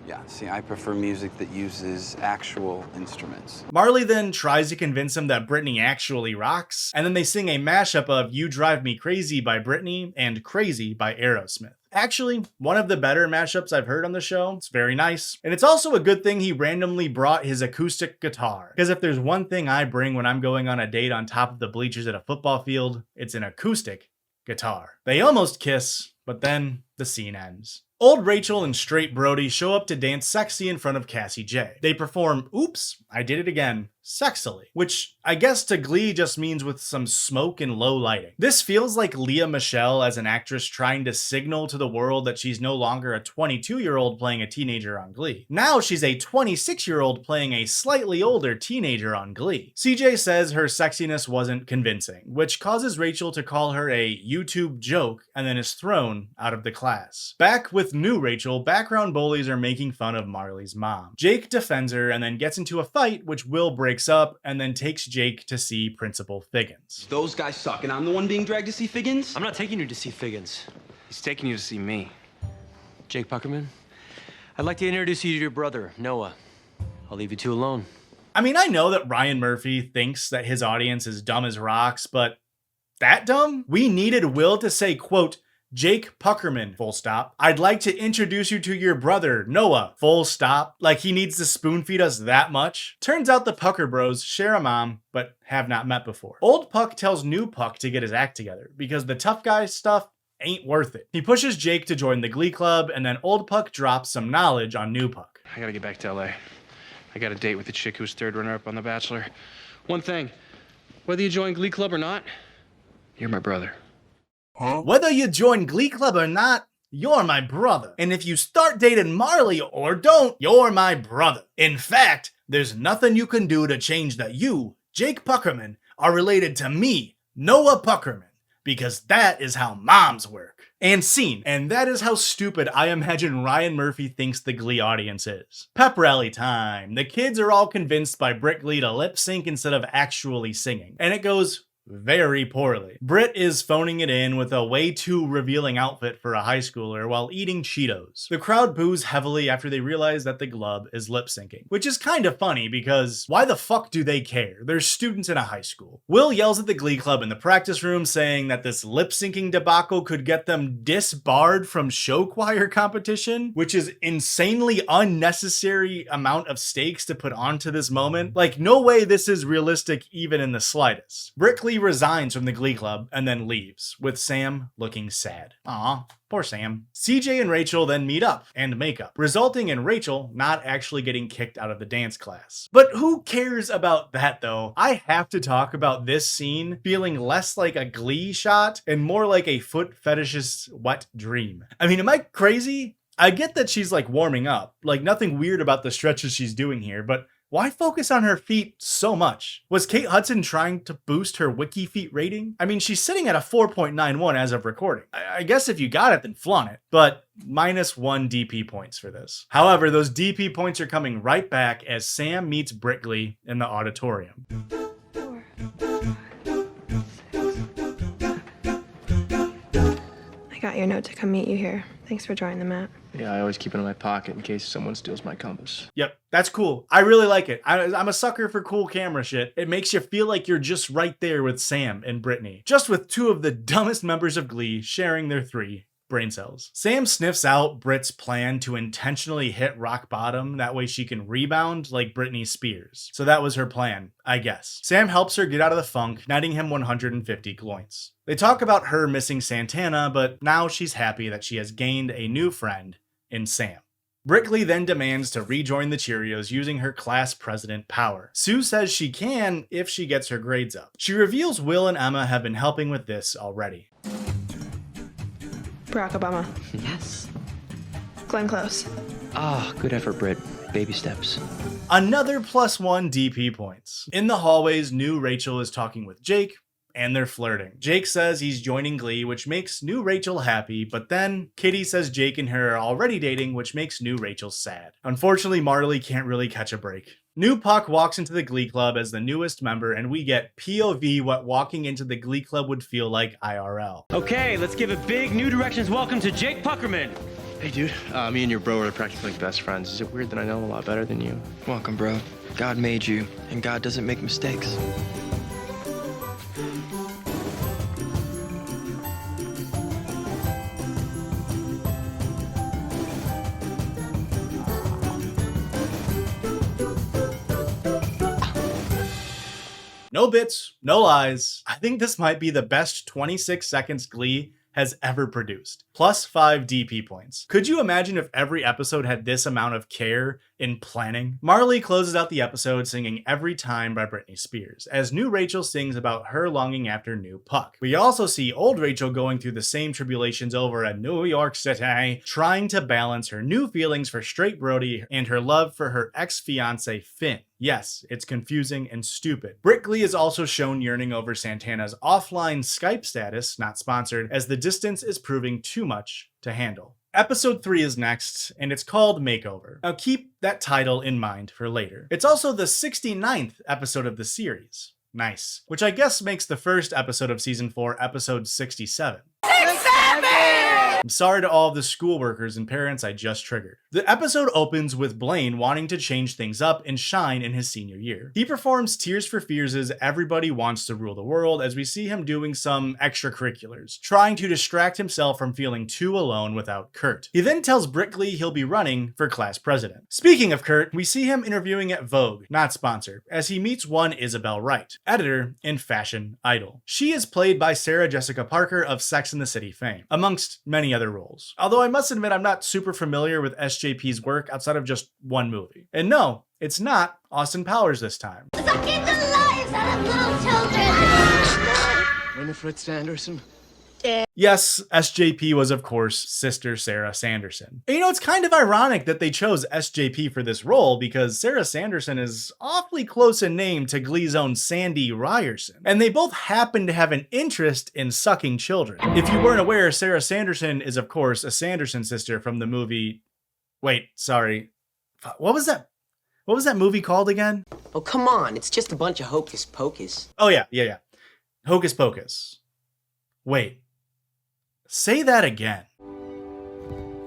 Yeah, see, I prefer music that uses actual instruments. Marley then tries to convince him that Britney actually rocks, and then they sing a mashup of You Drive Me Crazy by Britney and Crazy by Aerosmith. Actually, one of the better mashups I've heard on the show. It's very nice. And it's also a good thing he randomly brought his acoustic guitar. Because if there's one thing I bring when I'm going on a date on top of the bleachers at a football field, it's an acoustic guitar. They almost kiss, but then the scene ends. Old Rachel and Straight Brody show up to dance sexy in front of Cassie J. They perform Oops, I Did It Again sexily, which I guess to Glee just means with some smoke and low lighting. This feels like Lea Michele as an actress trying to signal to the world that she's no longer a 22-year-old playing a teenager on Glee. Now she's a 26-year-old playing a slightly older teenager on Glee. CJ says her sexiness wasn't convincing, which causes Rachel to call her a YouTube joke and then is thrown out of the class. Back with new Rachel, background bullies are making fun of Marley's mom. Jake defends her and then gets into a fight, which Will breaks up and then takes Jake to see Principal Figgins. Those guys suck, and I'm the one being dragged to see Figgins? I'm not taking you to see Figgins. He's taking you to see me. Jake Puckerman, I'd like to introduce you to your brother, Noah. I'll leave you two alone. I mean, I know that Ryan Murphy thinks that his audience is dumb as rocks, but that dumb? We needed Will to say, quote, Jake Puckerman, full stop. I'd like to introduce you to your brother, Noah, full stop. Like he needs to spoon feed us that much? Turns out the Pucker bros share a mom, but have not met before. Old Puck tells new Puck to get his act together because the tough guy stuff ain't worth it. He pushes Jake to join the Glee Club, and then Old Puck drops some knowledge on new Puck. I gotta get back to LA. I got a date with the chick who's third runner-up on The Bachelor. One thing, whether you join Glee Club or not, you're my brother. Huh? Whether you join Glee Club or not, you're my brother. And if you start dating Marley or don't, you're my brother. In fact, there's nothing you can do to change that you, Jake Puckerman, are related to me, Noah Puckerman, because that is how moms work. And scene. And that is how stupid I imagine Ryan Murphy thinks the Glee audience is. Pep rally time. The kids are all convinced by Brit Glee to lip sync instead of actually singing. And it goes very poorly. Britt is phoning it in with a way too revealing outfit for a high schooler while eating Cheetos. The crowd boos heavily after they realize that the glub is lip syncing, which is kind of funny because why the fuck do they care? They're students in a high school. Will yells at the Glee Club in the practice room saying that this lip syncing debacle could get them disbarred from show choir competition, which is insanely unnecessary amount of stakes to put onto this moment. Like, no way this is realistic even in the slightest. Brickley resigns from the Glee Club and then leaves, with Sam looking sad. Aw, poor Sam. CJ and Rachel then meet up and make up, resulting in Rachel not actually getting kicked out of the dance class. But who cares about that though? I have to talk about this scene feeling less like a Glee shot and more like a foot fetishist's wet dream. I mean, am I crazy? I get that she's like warming up, like nothing weird about the stretches she's doing here, but why focus on her feet so much? Was Kate Hudson trying to boost her wiki feet rating? I mean, she's sitting at a 4.91 as of recording. I guess if you got it, then flaunt it, but -1 DP points for this. However, those DP points are coming right back as Sam meets Brickley in the auditorium. I got your note to come meet you here. Thanks for drawing the map. Yeah, I always keep it in my pocket in case someone steals my compass. Yep, that's cool. I really like it. I'm a sucker for cool camera shit. It makes you feel like you're just right there with Sam and Brittany, just with two of the dumbest members of Glee sharing their 3 brain cells. Sam sniffs out Britt's plan to intentionally hit rock bottom, that way she can rebound like Britney Spears. So that was her plan, I guess. Sam helps her get out of the funk, netting him 150 gloins. They talk about her missing Santana, but now she's happy that she has gained a new friend in Sam. Brickley then demands to rejoin the Cheerios using her class president power. Sue says she can if she gets her grades up. She reveals Will and Emma have been helping with this already. Barack Obama. Yes. Glenn Close. Ah, good effort, Britt. Baby steps. Another +1 DP points. In the hallways, new Rachel is talking with Jake, and they're flirting. Jake says he's joining Glee, which makes new Rachel happy, but then Kitty says Jake and her are already dating, which makes new Rachel sad. Unfortunately, Marley can't really catch a break. New Puck walks into the Glee Club as the newest member, and we get POV what walking into the Glee Club would feel like IRL. Okay, let's give a big New Directions welcome to Jake Puckerman. Hey, dude. Me and your bro are practically like best friends. Is it weird that I know him a lot better than you? Welcome, bro. God made you, and God doesn't make mistakes. No bits, no lies. I think this might be the best 26 seconds Glee has ever produced. +5 DP points. Could you imagine if every episode had this amount of care in planning? Marley closes out the episode singing Every Time by Britney Spears, as new Rachel sings about her longing after new Puck. We also see old Rachel going through the same tribulations over at New York City, trying to balance her new feelings for straight Brody and her love for her ex-fiance Finn. Yes, it's confusing and stupid. Brickley is also shown yearning over Santana's offline Skype status, not sponsored, as the distance is proving too much to handle. Episode 3 is next, and it's called Makeover. Now keep that title in mind for later. It's also the 69th episode of the series. Nice. Which I guess makes the first episode of season 4 episode 67. I'm sorry to all of the school workers and parents I just triggered. The episode opens with Blaine wanting to change things up and shine in his senior year. He performs Tears for Fears' Everybody Wants to Rule the World as we see him doing some extracurriculars, trying to distract himself from feeling too alone without Kurt. He then tells Brickley he'll be running for class president. Speaking of Kurt, we see him interviewing at Vogue, not sponsored, as he meets one Isabel Wright, editor in Fashion Idol. She is played by Sarah Jessica Parker of Sex and the City fame, amongst many other roles. Although I must admit I'm not super familiar with SJP's work outside of just one movie. And no, it's not Austin Powers this time. Sucking the lives out of little children! Winifred Sanderson? Yes, SJP was of course Sister Sarah Sanderson. And you know, it's kind of ironic that they chose SJP for this role because Sarah Sanderson is awfully close in name to Glee's own Sandy Ryerson. And they both happen to have an interest in sucking children. If you weren't aware, Sarah Sanderson is of course a Sanderson sister from the movie... Wait, sorry. What was that? What was that movie called again? Oh, come on. It's just a bunch of hocus pocus. Oh yeah. Hocus pocus. Wait. Say that again.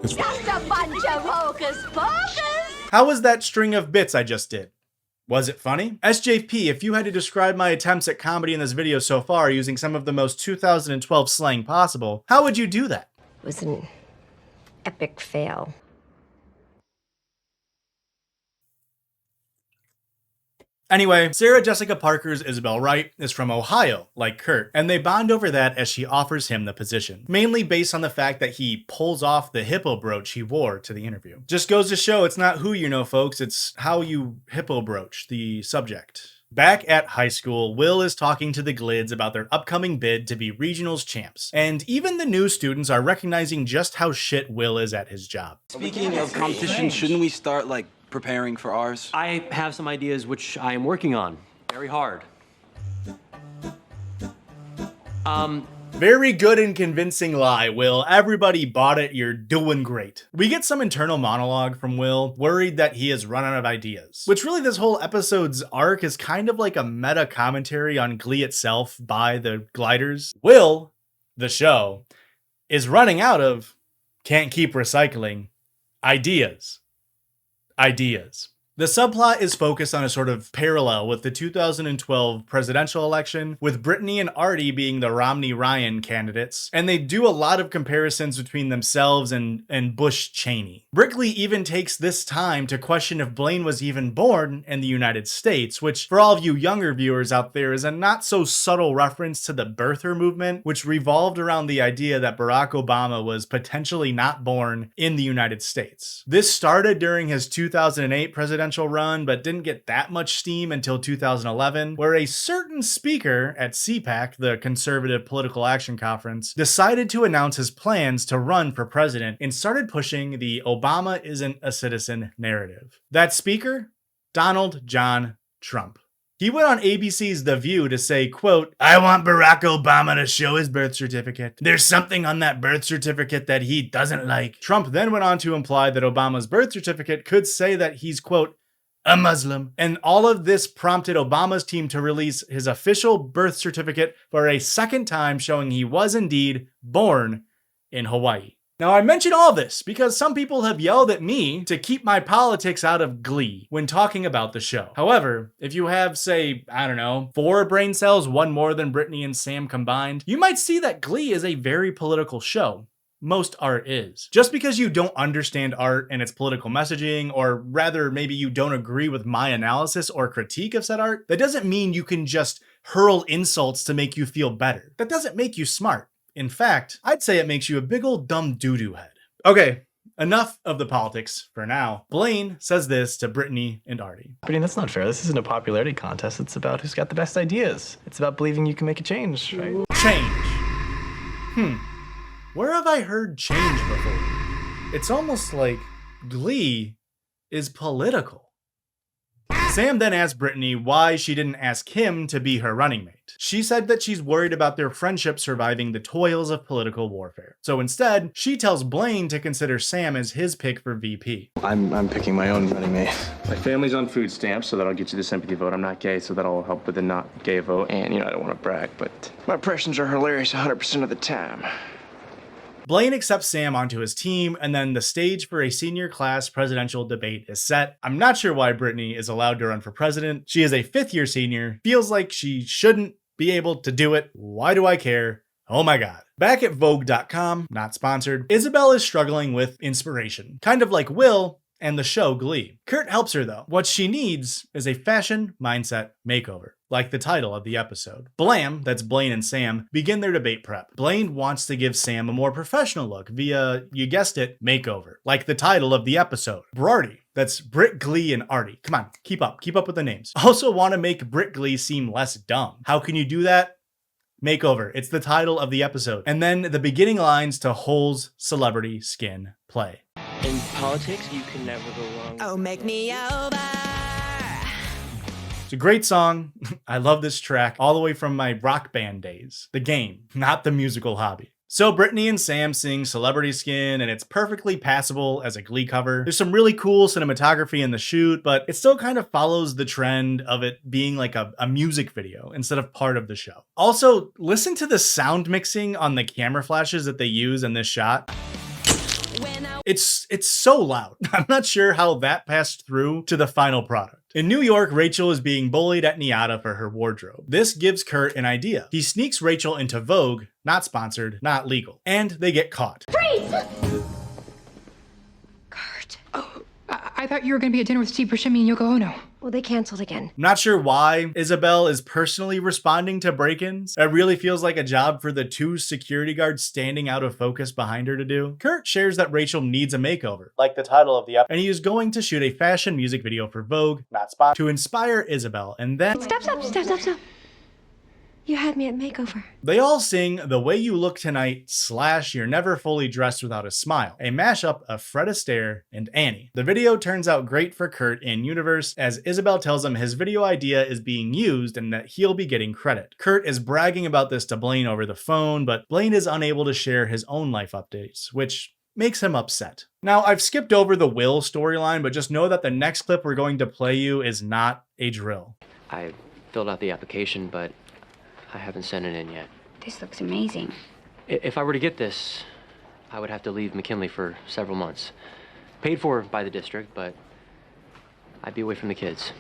Just a bunch of hocus pocus! How was that string of bits I just did? Was it funny? SJP, if you had to describe my attempts at comedy in this video so far using some of the most 2012 slang possible, how would you do that? It was an epic fail. Anyway, Sarah Jessica Parker's Isabel Wright is from Ohio, like Kurt, and they bond over that as she offers him the position, mainly based on the fact that he pulls off the hippo brooch he wore to the interview. Just goes to show it's not who you know, folks, it's how you hippo brooch the subject. Back at high school, Will is talking to the Glids about their upcoming bid to be regionals champs, and even the new students are recognizing just how shit Will is at his job. Speaking of competition, shouldn't we start, like, preparing for ours? I have some ideas which I am working on very hard. Very good and convincing lie, Will. Everybody bought it. You're doing great. We get some internal monologue from Will, worried that he has run out of ideas. Which really, this whole episode's arc is kind of like a meta commentary on Glee itself by the Gliders. Will, the show, is running out of can't keep recycling ideas. The subplot is focused on a sort of parallel with the 2012 presidential election, with Brittany and Artie being the Romney-Ryan candidates, and they do a lot of comparisons between themselves and Bush Cheney. Brickley even takes this time to question if Blaine was even born in the United States, which for all of you younger viewers out there is a not so subtle reference to the birther movement, which revolved around the idea that Barack Obama was potentially not born in the United States. This started during his 2008 presidential run, but didn't get that much steam until 2011, where a certain speaker at CPAC, the Conservative Political Action Conference, decided to announce his plans to run for president and started pushing the Obama isn't a citizen narrative. That speaker? Donald John Trump. He went on ABC's The View to say, quote, "I want Barack Obama to show his birth certificate. There's something on that birth certificate that he doesn't like." Trump then went on to imply that Obama's birth certificate could say that he's, quote, "a Muslim." And all of this prompted Obama's team to release his official birth certificate for a second time, showing he was indeed born in Hawaii. Now, I mention all this because some people have yelled at me to keep my politics out of Glee when talking about the show. However, if you have, say, I don't know, 4 brain cells, one more than Brittany and Sam combined, you might see that Glee is a very political show. Most art is. Just because you don't understand art and its political messaging, or rather maybe you don't agree with my analysis or critique of said art, that doesn't mean you can just hurl insults to make you feel better. That doesn't make you smart. In fact, I'd say it makes you a big old dumb doo-doo head. Okay, enough of the politics for now. Blaine says this to Brittany and Artie. Brittany, that's not fair. This isn't a popularity contest. It's about who's got the best ideas. It's about believing you can make a change, right? Change. Where have I heard change before? It's almost like Glee is political. Sam then asked Brittany why she didn't ask him to be her running mate. She said that she's worried about their friendship surviving the toils of political warfare. So instead, she tells Blaine to consider Sam as his pick for VP. I'm picking my own running mate. My family's on food stamps, so that'll get you the sympathy vote. I'm not gay, so that'll help with the not gay vote. And, I don't want to brag, but my impressions are hilarious 100% of the time. Blaine accepts Sam onto his team, and then the stage for a senior class presidential debate is set. I'm not sure why Brittany is allowed to run for president. She is a 5th-year senior, feels like she shouldn't be able to do it. Why do I care? Oh my god. Back at Vogue.com, not sponsored, Isabel is struggling with inspiration, kind of like Will and the show Glee. Kurt helps her though. What she needs is a fashion mindset makeover, like the title of the episode. Blam, that's Blaine and Sam, begin their debate prep. Blaine wants to give Sam a more professional look via, you guessed it, makeover, like the title of the episode. Brarty, that's Britt, Glee, and Artie. Come on, keep up with the names. Also want to make Britt Glee seem less dumb. How can you do that? Makeover. It's the title of the episode. And then the beginning lines to Hole's celebrity skin play. In politics, you can never go wrong. Oh, make me over. It's a great song. I love this track all the way from my rock band days. The game, not the musical hobby. So Brittany and Sam sing Celebrity Skin, and it's perfectly passable as a Glee cover. There's some really cool cinematography in the shoot, but it still kind of follows the trend of it being like a music video instead of part of the show. Also, listen to the sound mixing on the camera flashes that they use in this shot. It's so loud. I'm not sure how that passed through to the final product. In New York, Rachel is being bullied at NIADA for her wardrobe. This gives Kurt an idea. He sneaks Rachel into Vogue, not sponsored, not legal, and they get caught. Freeze! I thought you were going to be at dinner with Steve Buscemi and Yoko Ono. Well, they canceled again. I'm not sure why Isabel is personally responding to break-ins. It really feels like a job for the 2 security guards standing out of focus behind her to do. Kurt shares that Rachel needs a makeover, like the title of the episode, and he is going to shoot a fashion music video for Vogue, not Spot, to inspire Isabel, and then... Stop. You had me at makeover. They all sing The Way You Look Tonight / You're Never Fully Dressed Without a Smile, a mashup of Fred Astaire and Annie. The video turns out great for Kurt in universe, as Isabel tells him his video idea is being used and that he'll be getting credit. Kurt is bragging about this to Blaine over the phone, but Blaine is unable to share his own life updates, which makes him upset. Now, I've skipped over the Will storyline, but just know that the next clip we're going to play you is not a drill. I filled out the application, but I haven't sent it in yet. This looks amazing. If I were to get this, I would have to leave McKinley for several months. Paid for by the district, but I'd be away from the kids.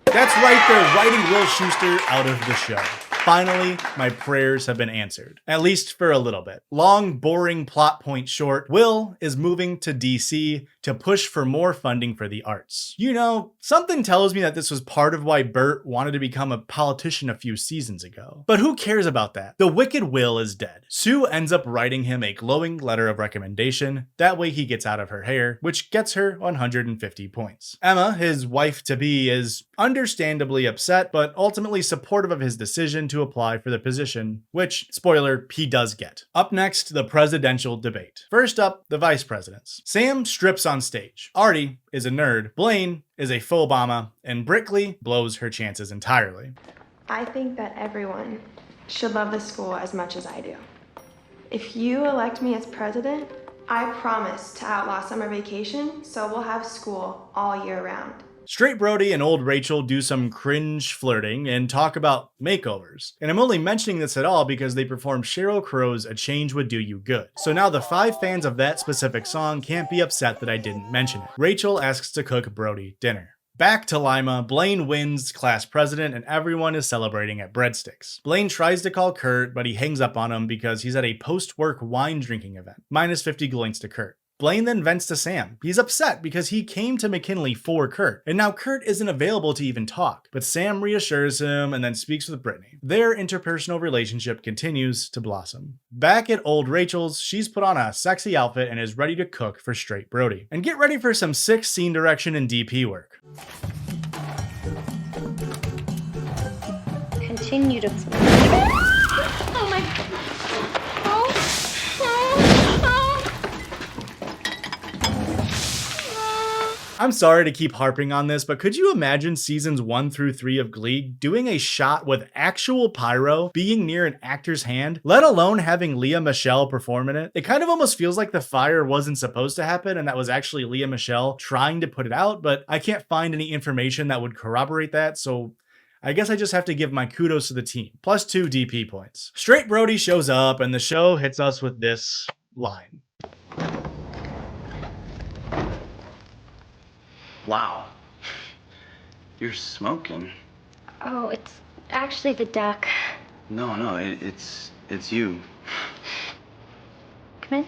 That's right, they're writing Will Schuester out of the show. Finally, my prayers have been answered. At least for a little bit. Long, boring plot point short, Will is moving to DC to push for more funding for the arts. You know, something tells me that this was part of why Bert wanted to become a politician a few seasons ago. But who cares about that? The wicked Will is dead. Sue ends up writing him a glowing letter of recommendation. That way he gets out of her hair, which gets her 150 points. Emma, his wife-to-be, is understandably upset, but ultimately supportive of his decision to apply for the position, which, spoiler, he does get. Up next, the presidential debate. First up, the vice presidents. Sam strips on stage. Artie is a nerd. Blaine is a faux Obama, and Brickley blows her chances entirely. I think that everyone should love this school as much as I do. If you elect me as president, I promise to outlaw summer vacation, so we'll have school all year round. Straight Brody and old Rachel do some cringe flirting and talk about makeovers. And I'm only mentioning this at all because they perform Sheryl Crow's A Change Would Do You Good. So now the 5 fans of that specific song can't be upset that I didn't mention it. Rachel asks to cook Brody dinner. Back to Lima, Blaine wins class president and everyone is celebrating at Breadsticks. Blaine tries to call Kurt, but he hangs up on him because he's at a post-work wine drinking event. Minus 50 gloints to Kurt. Blaine then vents to Sam. He's upset because he came to McKinley for Kurt, and now Kurt isn't available to even talk. But Sam reassures him and then speaks with Brittany. Their interpersonal relationship continues to blossom. Back at old Rachel's, she's put on a sexy outfit and is ready to cook for Straight Brody. And get ready for some sick scene direction and DP work. Continue to... Oh my God. I'm sorry to keep harping on this, but could you imagine seasons 1 through 3 of Glee doing a shot with actual pyro being near an actor's hand, let alone having Lea Michele perform in it? It kind of almost feels like the fire wasn't supposed to happen and that was actually Lea Michele trying to put it out, but I can't find any information that would corroborate that, so I guess I just have to give my kudos to the team. Plus 2 DP points. Straight Brody shows up and the show hits us with this line. Wow. You're smoking. Oh, it's actually the duck. No, it's you. Come in.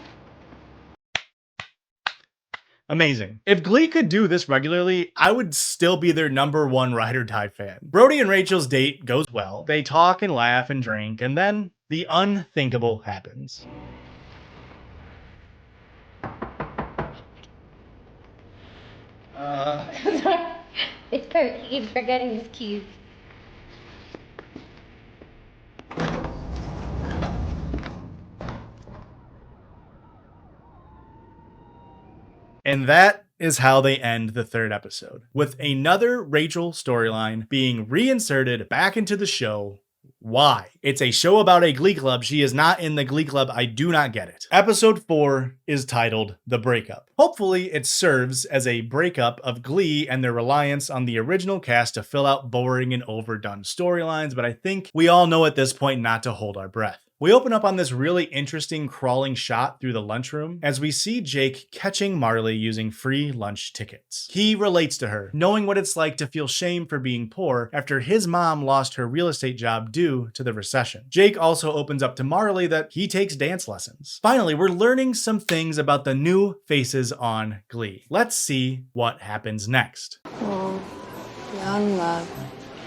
Amazing. If Glee could do this regularly, I would still be their #1 ride or die fan. Brody and Rachel's date goes well. They talk and laugh and drink, and then the unthinkable happens. It's Kurt. He keeps forgetting his keys. And that is how they end the 3rd episode, with another Rachel storyline being reinserted back into the show Why? It's a show about a Glee Club. She is not in the Glee Club. I do not get it. Episode 4 is titled The Breakup. Hopefully it serves as a breakup of Glee and their reliance on the original cast to fill out boring and overdone storylines, but I think we all know at this point not to hold our breath. We open up on this really interesting crawling shot through the lunchroom as we see Jake catching Marley using free lunch tickets. He relates to her, knowing what it's like to feel shame for being poor after his mom lost her real estate job due to the recession. Jake also opens up to Marley that he takes dance lessons. Finally, we're learning some things about the new faces on Glee. Let's see what happens next. Oh, young love.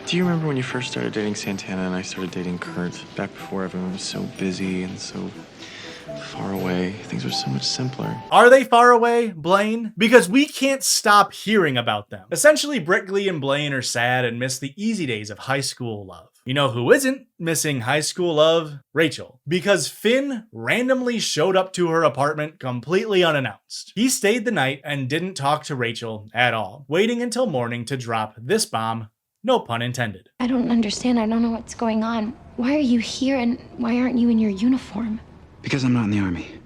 Do you remember when you first started dating Santana and I started dating Kurt? Back before everyone was so busy and so far away. Things were so much simpler. Are they far away, Blaine? Because we can't stop hearing about them. Essentially, Glee and Blaine are sad and miss the easy days of high school love. You know who isn't missing high school love? Rachel. Because Finn randomly showed up to her apartment completely unannounced. He stayed the night and didn't talk to Rachel at all, waiting until morning to drop this bomb. No pun intended. I don't understand. I don't know what's going on. Why are you here and why aren't you in your uniform? Because I'm not in the army.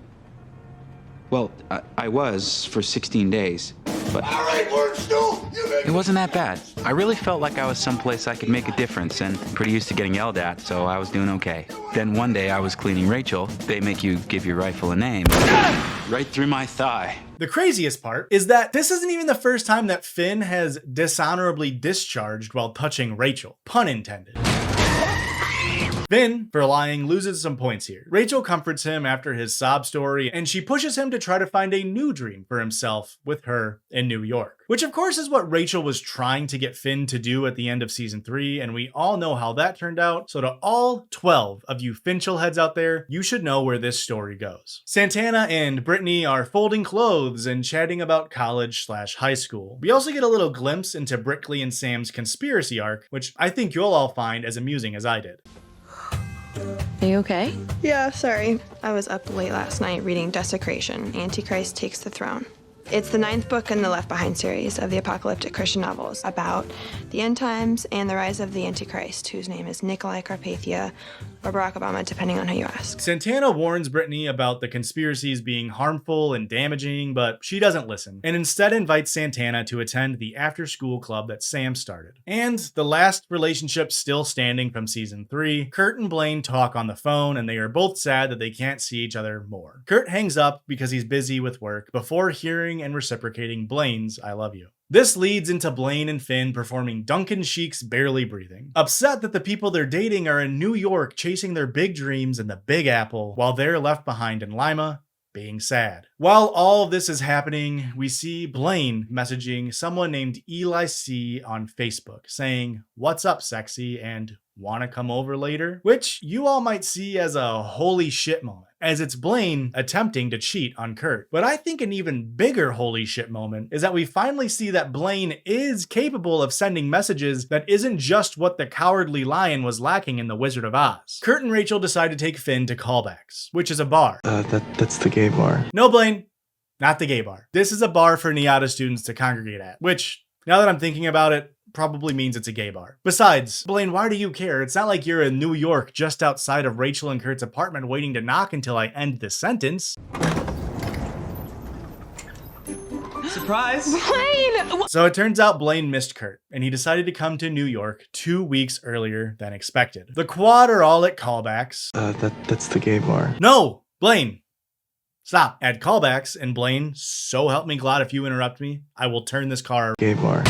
Well, I was for 16 days, but all right, it wasn't that bad. I really felt like I was someplace I could make a difference and I'm pretty used to getting yelled at, so I was doing okay. Then one day I was cleaning Rachel. They make you give your rifle a name. Right through my thigh. The craziest part is that this isn't even the first time that Finn has dishonorably discharged while touching Rachel. Pun intended. Finn, for lying, loses some points here. Rachel comforts him after his sob story, and she pushes him to try to find a new dream for himself with her in New York. Which of course is what Rachel was trying to get Finn to do at the end of season 3, and we all know how that turned out. So to all 12 of you Finchel heads out there, you should know where this story goes. Santana and Brittany are folding clothes and chatting about college/high school. We also get a little glimpse into Brickley and Sam's conspiracy arc, which I think you'll all find as amusing as I did. Are you okay? Yeah, sorry. I was up late last night reading Desecration, Antichrist Takes the Throne. It's the 9th book in the Left Behind series of the apocalyptic Christian novels about the end times and the rise of the Antichrist, whose name is Nikolai Carpathia or Barack Obama, depending on who you ask. Santana warns Brittany about the conspiracies being harmful and damaging, but she doesn't listen, and instead invites Santana to attend the after-school club that Sam started. And the last relationship still standing from season 3, Kurt and Blaine talk on the phone, and they are both sad that they can't see each other more. Kurt hangs up because he's busy with work before hearing and reciprocating Blaine's I love you. This leads into Blaine and Finn performing Duncan Sheik's Barely Breathing, upset that the people they're dating are in New York chasing their big dreams in the Big Apple while they're left behind in Lima, being sad. While all of this is happening, we see Blaine messaging someone named Eli C on Facebook saying, "What's up, sexy?" and "Wanna come over later?" Which you all might see as a holy shit moment, as it's Blaine attempting to cheat on Kurt. But I think an even bigger holy shit moment is that we finally see that Blaine is capable of sending messages that isn't just what the Cowardly Lion was lacking in The Wizard of Oz. Kurt and Rachel decide to take Finn to Callbacks, which is a bar. That's the gay bar. No, Blaine, not the gay bar. This is a bar for NIADA students to congregate at, which, now that I'm thinking about it, probably means it's a gay bar. Besides, Blaine, why do you care? It's not like you're in New York just outside of Rachel and Kurt's apartment waiting to knock until I end this sentence. Surprise! Blaine! So it turns out Blaine missed Kurt, and he decided to come to New York 2 weeks earlier than expected. The quad are all at Callbacks. That's the gay bar. No! Blaine! Stop. At Callbacks, and Blaine, so help me God if you interrupt me, I will turn this car. Gay bar.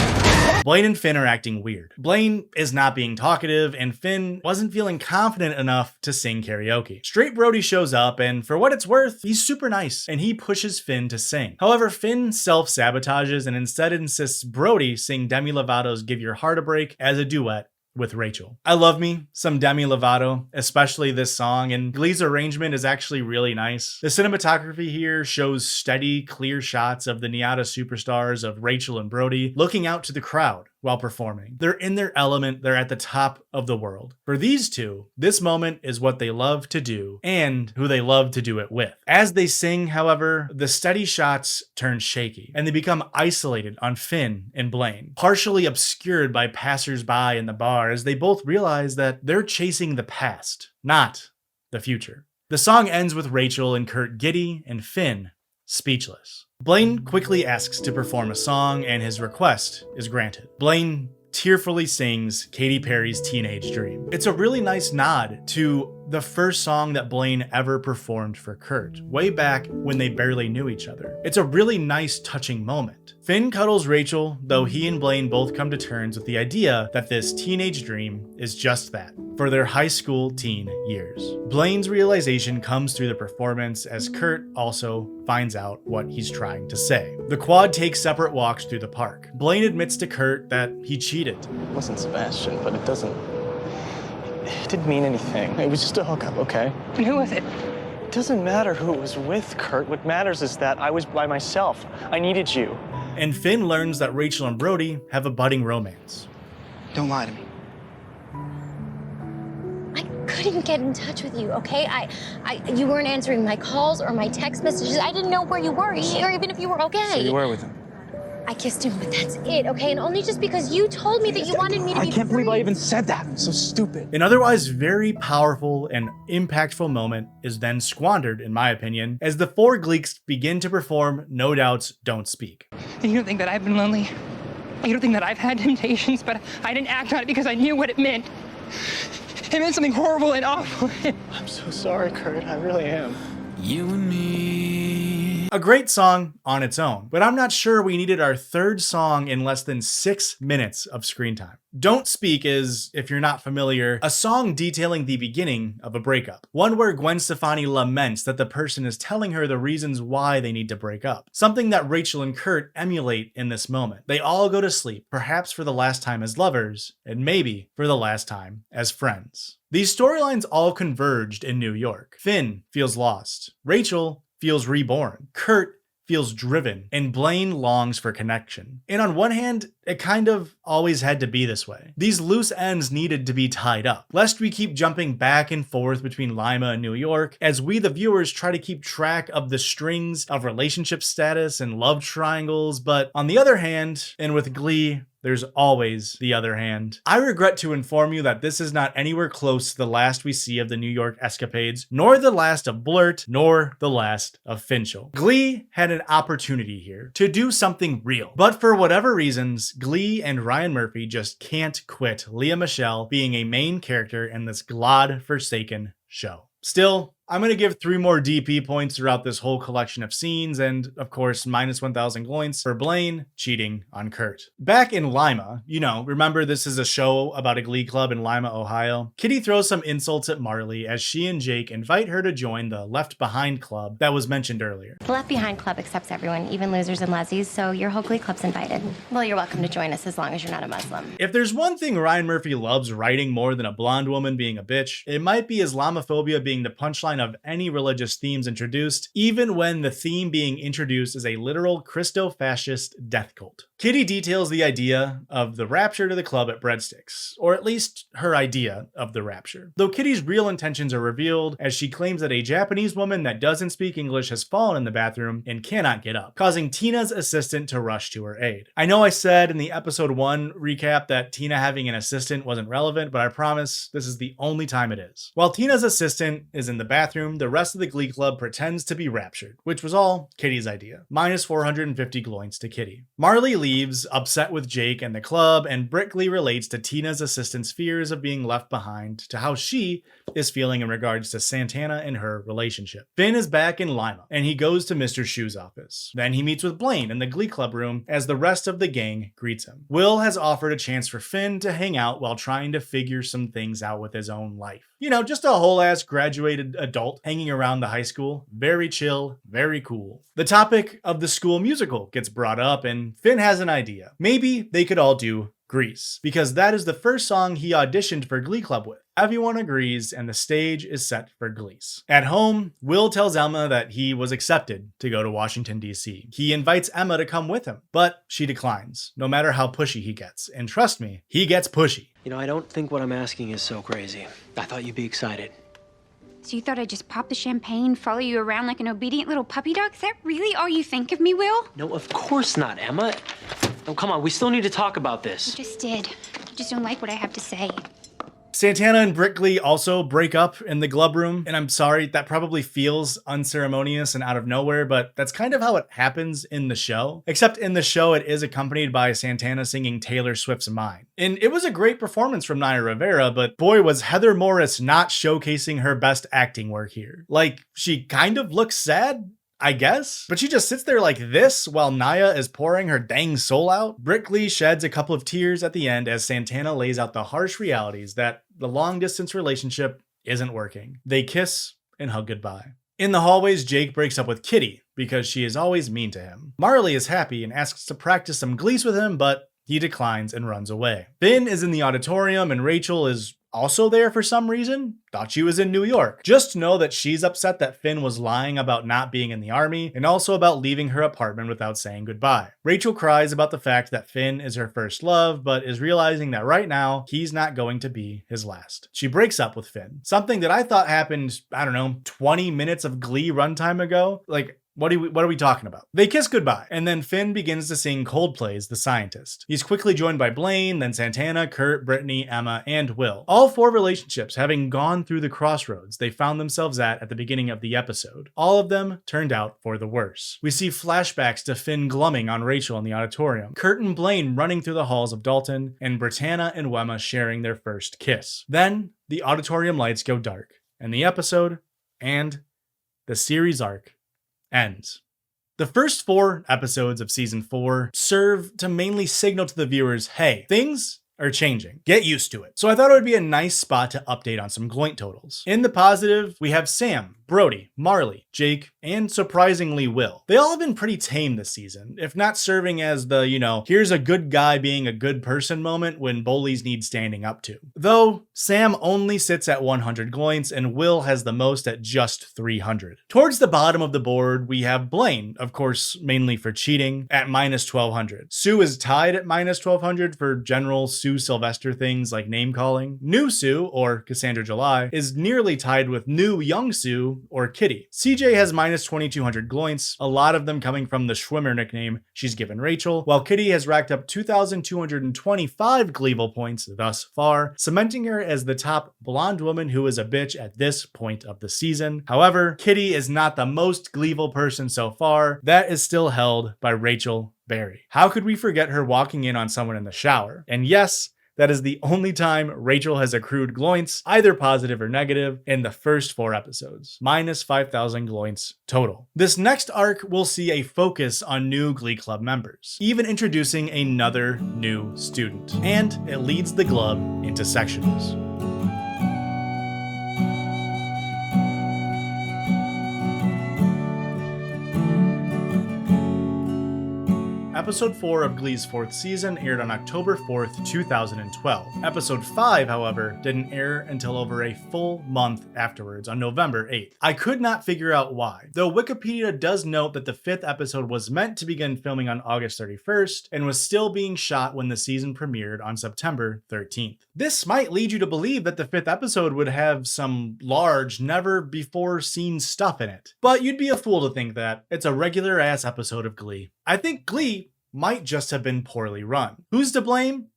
Blaine and Finn are acting weird. Blaine is not being talkative, and Finn wasn't feeling confident enough to sing karaoke. Straight Brody shows up, and for what it's worth, he's super nice, and he pushes Finn to sing. However, Finn self-sabotages and instead insists Brody sing Demi Lovato's Give Your Heart a Break as a duet with Rachel. I love me some Demi Lovato, especially this song, and Glee's arrangement is actually really nice. The cinematography here shows steady, clear shots of the NIADA superstars of Rachel and Brody looking out to the crowd while performing. They're in their element, they're at the top of the world. For these two, this moment is what they love to do and who they love to do it with. As they sing, however, the steady shots turn shaky and they become isolated on Finn and Blaine, partially obscured by passersby in the bar car as they both realize that they're chasing the past, not the future. The song ends with Rachel and Kurt giddy and Finn speechless. Blaine quickly asks to perform a song and his request is granted. Blaine tearfully sings Katy Perry's Teenage Dream. It's a really nice nod to the first song that Blaine ever performed for Kurt, way back when they barely knew each other. It's a really nice, touching moment. Finn cuddles Rachel, though he and Blaine both come to terms with the idea that this teenage dream is just that, for their high school teen years. Blaine's realization comes through the performance as Kurt also finds out what he's trying to say. The quad takes separate walks through the park. Blaine admits to Kurt that he cheated. It wasn't Sebastian, but it didn't mean anything. It was just a hookup, okay? And who was it? It doesn't matter who it was with, Kurt. What matters is that I was by myself. I needed you. And Finn learns that Rachel and Brody have a budding romance. Don't lie to me. I couldn't get in touch with you, okay? You weren't answering my calls or my text messages. I didn't know where you were, or even if you were okay. So you were with him? I kissed him, but that's it, okay? And only just because you told me that you wanted me to be I can't believe I even said that. I'm so stupid. An otherwise very powerful and impactful moment is then squandered, in my opinion, as the four Gleeks begin to perform No Doubt's Don't Speak. And you don't think that I've been lonely? You don't think that I've had temptations, but I didn't act on it because I knew what it meant. It meant something horrible and awful. I'm so sorry, Kurt. I really am. You and me. A great song on its own, but I'm not sure we needed our third song in less than 6 minutes of screen time. Don't Speak is, if you're not familiar, a song detailing the beginning of a breakup. One where Gwen Stefani laments that the person is telling her the reasons why they need to break up. Something that Rachel and Kurt emulate in this moment. They all go to sleep, perhaps for the last time as lovers, and maybe for the last time as friends. These storylines all converged in New York. Finn feels lost. Rachel feels reborn. Kurt feels driven, and Blaine longs for connection. And on one hand, it kind of always had to be this way. These loose ends needed to be tied up, lest we keep jumping back and forth between Lima and New York, as we the viewers try to keep track of the strings of relationship status and love triangles. But on the other hand, and with Glee, there's always the other hand. I regret to inform you that this is not anywhere close to the last we see of the New York escapades, nor the last of Blurt, nor the last of Finchel. Glee had an opportunity here to do something real, but for whatever reasons, Glee and Ryan Murphy just can't quit Lea Michele being a main character in this God-forsaken show. Still, I'm going to give 3 more DP points throughout this whole collection of scenes, and of course, minus 1,000 points for Blaine cheating on Kurt. Back in Lima, remember this is a show about a Glee club in Lima, Ohio? Kitty throws some insults at Marley as she and Jake invite her to join the Left Behind club that was mentioned earlier. The Left Behind Club accepts everyone, even losers and lezzies, so your whole Glee club's invited. Well, you're welcome to join us as long as you're not a Muslim. If there's one thing Ryan Murphy loves writing more than a blonde woman being a bitch, it might be Islamophobia being the punchline of any religious themes introduced, even when the theme being introduced is a literal Christo-fascist death cult. Kitty details the idea of the rapture to the club at Breadsticks, or at least her idea of the rapture. Though Kitty's real intentions are revealed as she claims that a Japanese woman that doesn't speak English has fallen in the bathroom and cannot get up, causing Tina's assistant to rush to her aid. I know I said in the episode 1 recap that Tina having an assistant wasn't relevant, but I promise this is the only time it is. While Tina's assistant is in the bathroom, the rest of the Glee Club pretends to be raptured, which was all Kitty's idea. Minus 450 gloins to Kitty. Marley leaves, upset with Jake and the club, and Brickley relates to Tina's assistant's fears of being left behind to how she is feeling in regards to Santana and her relationship. Finn is back in Lima, and he goes to Mr. Shu's office. Then he meets with Blaine in the Glee Club room as the rest of the gang greets him. Will has offered a chance for Finn to hang out while trying to figure some things out with his own life. Just a whole-ass graduated adult hanging around the high school. Very chill, very cool. The topic of the school musical gets brought up, and Finn has an idea. Maybe they could all do Grease, because that is the first song he auditioned for Glee Club with. Everyone agrees, and the stage is set for Glease. At home, Will tells Emma that he was accepted to go to Washington, D.C. He invites Emma to come with him, but she declines, no matter how pushy he gets. And trust me, he gets pushy. I don't think what I'm asking is so crazy. I thought you'd be excited. So you thought I'd just pop the champagne, follow you around like an obedient little puppy dog? Is that really all you think of me, Will? No, of course not, Emma. Oh, come on, we still need to talk about this. You just did. You just don't like what I have to say. Santana and Brickley also break up in the glove room, and I'm sorry, that probably feels unceremonious and out of nowhere, but that's kind of how it happens in the show. Except in the show, it is accompanied by Santana singing Taylor Swift's Mine. And it was a great performance from Naya Rivera, but boy, was Heather Morris not showcasing her best acting work here. Like, she kind of looks sad, I guess, but she just sits there like this while Naya is pouring her dang soul out. Brickley sheds a couple of tears at the end as Santana lays out the harsh realities that the long distance relationship isn't working. They kiss and hug goodbye. In the hallways, Jake breaks up with Kitty because she is always mean to him. Marley is happy and asks to practice some Glease with him, but he declines and runs away. Finn is in the auditorium and Rachel is also there for some reason. Thought she was in New York. Just know that she's upset that Finn was lying about not being in the army and also about leaving her apartment without saying goodbye. Rachel cries about the fact that Finn is her first love, but is realizing that right now he's not going to be his last. She breaks up with Finn. Something that I thought happened, 20 minutes of Glee runtime ago. Like, what are we talking about? They kiss goodbye, and then Finn begins to sing Coldplay's The Scientist. He's quickly joined by Blaine, then Santana, Kurt, Brittany, Emma, and Will. All 4 relationships having gone through the crossroads they found themselves at the beginning of the episode. All of them turned out for the worse. We see flashbacks to Finn glumming on Rachel in the auditorium, Kurt and Blaine running through the halls of Dalton, and Britannia and Wemma sharing their first kiss. Then, the auditorium lights go dark, and the episode, and the series arc, ends. The first 4 episodes of season 4 serve to mainly signal to the viewers, hey, things are changing. Get used to it. So I thought it would be a nice spot to update on some Gloint totals. In the positive, we have Sam, Brody, Marley, Jake, and surprisingly Will. They all have been pretty tame this season, if not serving as the, here's a good guy being a good person moment when bullies need standing up to. Though, Sam only sits at 100 Gloints and Will has the most at just 300. Towards the bottom of the board, we have Blaine, of course, mainly for cheating, at minus 1200. Sue is tied at minus 1200 for general Sue Sylvester things like name calling. New Sue, or Cassandra July, is nearly tied with new young Sue, or Kitty. CJ has minus 2200 Gloints, a lot of them coming from the Schwimmer nickname she's given Rachel, while Kitty has racked up 2,225 Gleeville points thus far, cementing her as the top blonde woman who is a bitch at this point of the season. However, Kitty is not the most Gleeville person so far. That is still held by Rachel Berry. How could we forget her walking in on someone in the shower? And yes, that is the only time Rachel has accrued Gloints, either positive or negative, in the first 4 episodes. Minus 5,000 Gloints total. This next arc will see a focus on new Glee Club members, even introducing another new student. And it leads the club into sectionals. Episode 4 of Glee's 4th season aired on October 4th, 2012. Episode 5, however, didn't air until over a full month afterwards, on November 8th. I could not figure out why, though Wikipedia does note that the 5th episode was meant to begin filming on August 31st and was still being shot when the season premiered on September 13th. This might lead you to believe that the 5th episode would have some large, never-before-seen stuff in it, but you'd be a fool to think that. It's a regular-ass episode of Glee. I think Glee might just have been poorly run. Who's to blame?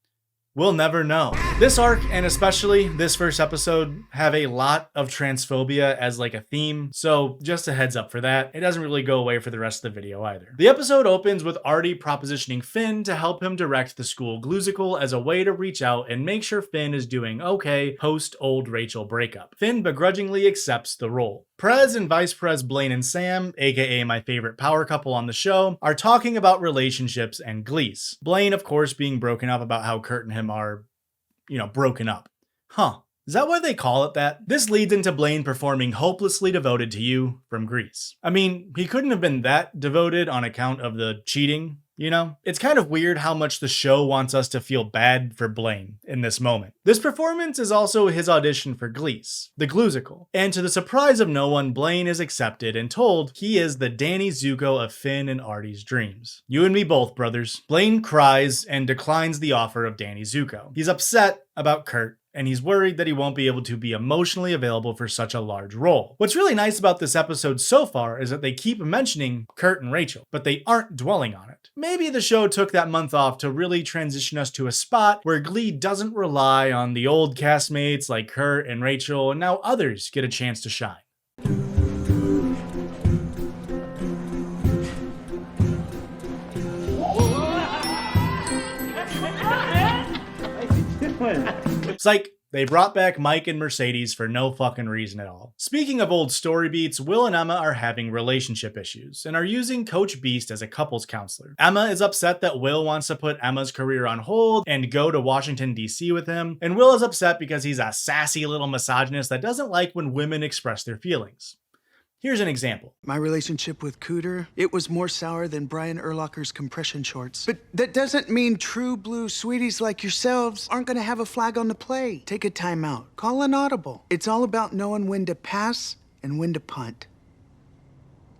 We'll never know. This arc, and especially this first episode, have a lot of transphobia as like a theme, so just a heads up for that. It doesn't really go away for the rest of the video either. The episode opens with Artie propositioning Finn to help him direct the school Gluesicle as a way to reach out and make sure Finn is doing okay post-old Rachel breakup. Finn begrudgingly accepts the role. Prez and Vice Prez Blaine and Sam, aka my favorite power couple on the show, are talking about relationships and Glease. Blaine, of course, being broken up about how Kurt and him are, broken up. Huh. Is that why they call it that? This leads into Blaine performing Hopelessly Devoted to You from Grease. I mean, he couldn't have been that devoted on account of the cheating, It's kind of weird how much the show wants us to feel bad for Blaine in this moment. This performance is also his audition for Glease, the Gluesicle. And to the surprise of no one, Blaine is accepted and told he is the Danny Zuko of Finn and Artie's dreams. You and me both, brothers. Blaine cries and declines the offer of Danny Zuko. He's upset about Kurt and he's worried that he won't be able to be emotionally available for such a large role. What's really nice about this episode so far is that they keep mentioning Kurt and Rachel, but they aren't dwelling on it. Maybe the show took that month off to really transition us to a spot where Glee doesn't rely on the old castmates like Kurt and Rachel, and now others get a chance to shine. Psych. They brought back Mike and Mercedes for no fucking reason at all. Speaking of old story beats, Will and Emma are having relationship issues and are using Coach Beast as a couples counselor. Emma is upset that Will wants to put Emma's career on hold and go to Washington, D.C. with him, and Will is upset because he's a sassy little misogynist that doesn't like when women express their feelings. Here's an example. My relationship with Cooter, it was more sour than Brian Urlacher's compression shorts. But that doesn't mean true blue sweeties like yourselves aren't gonna have a flag on the play. Take a timeout. Call an audible. It's all about knowing when to pass and when to punt.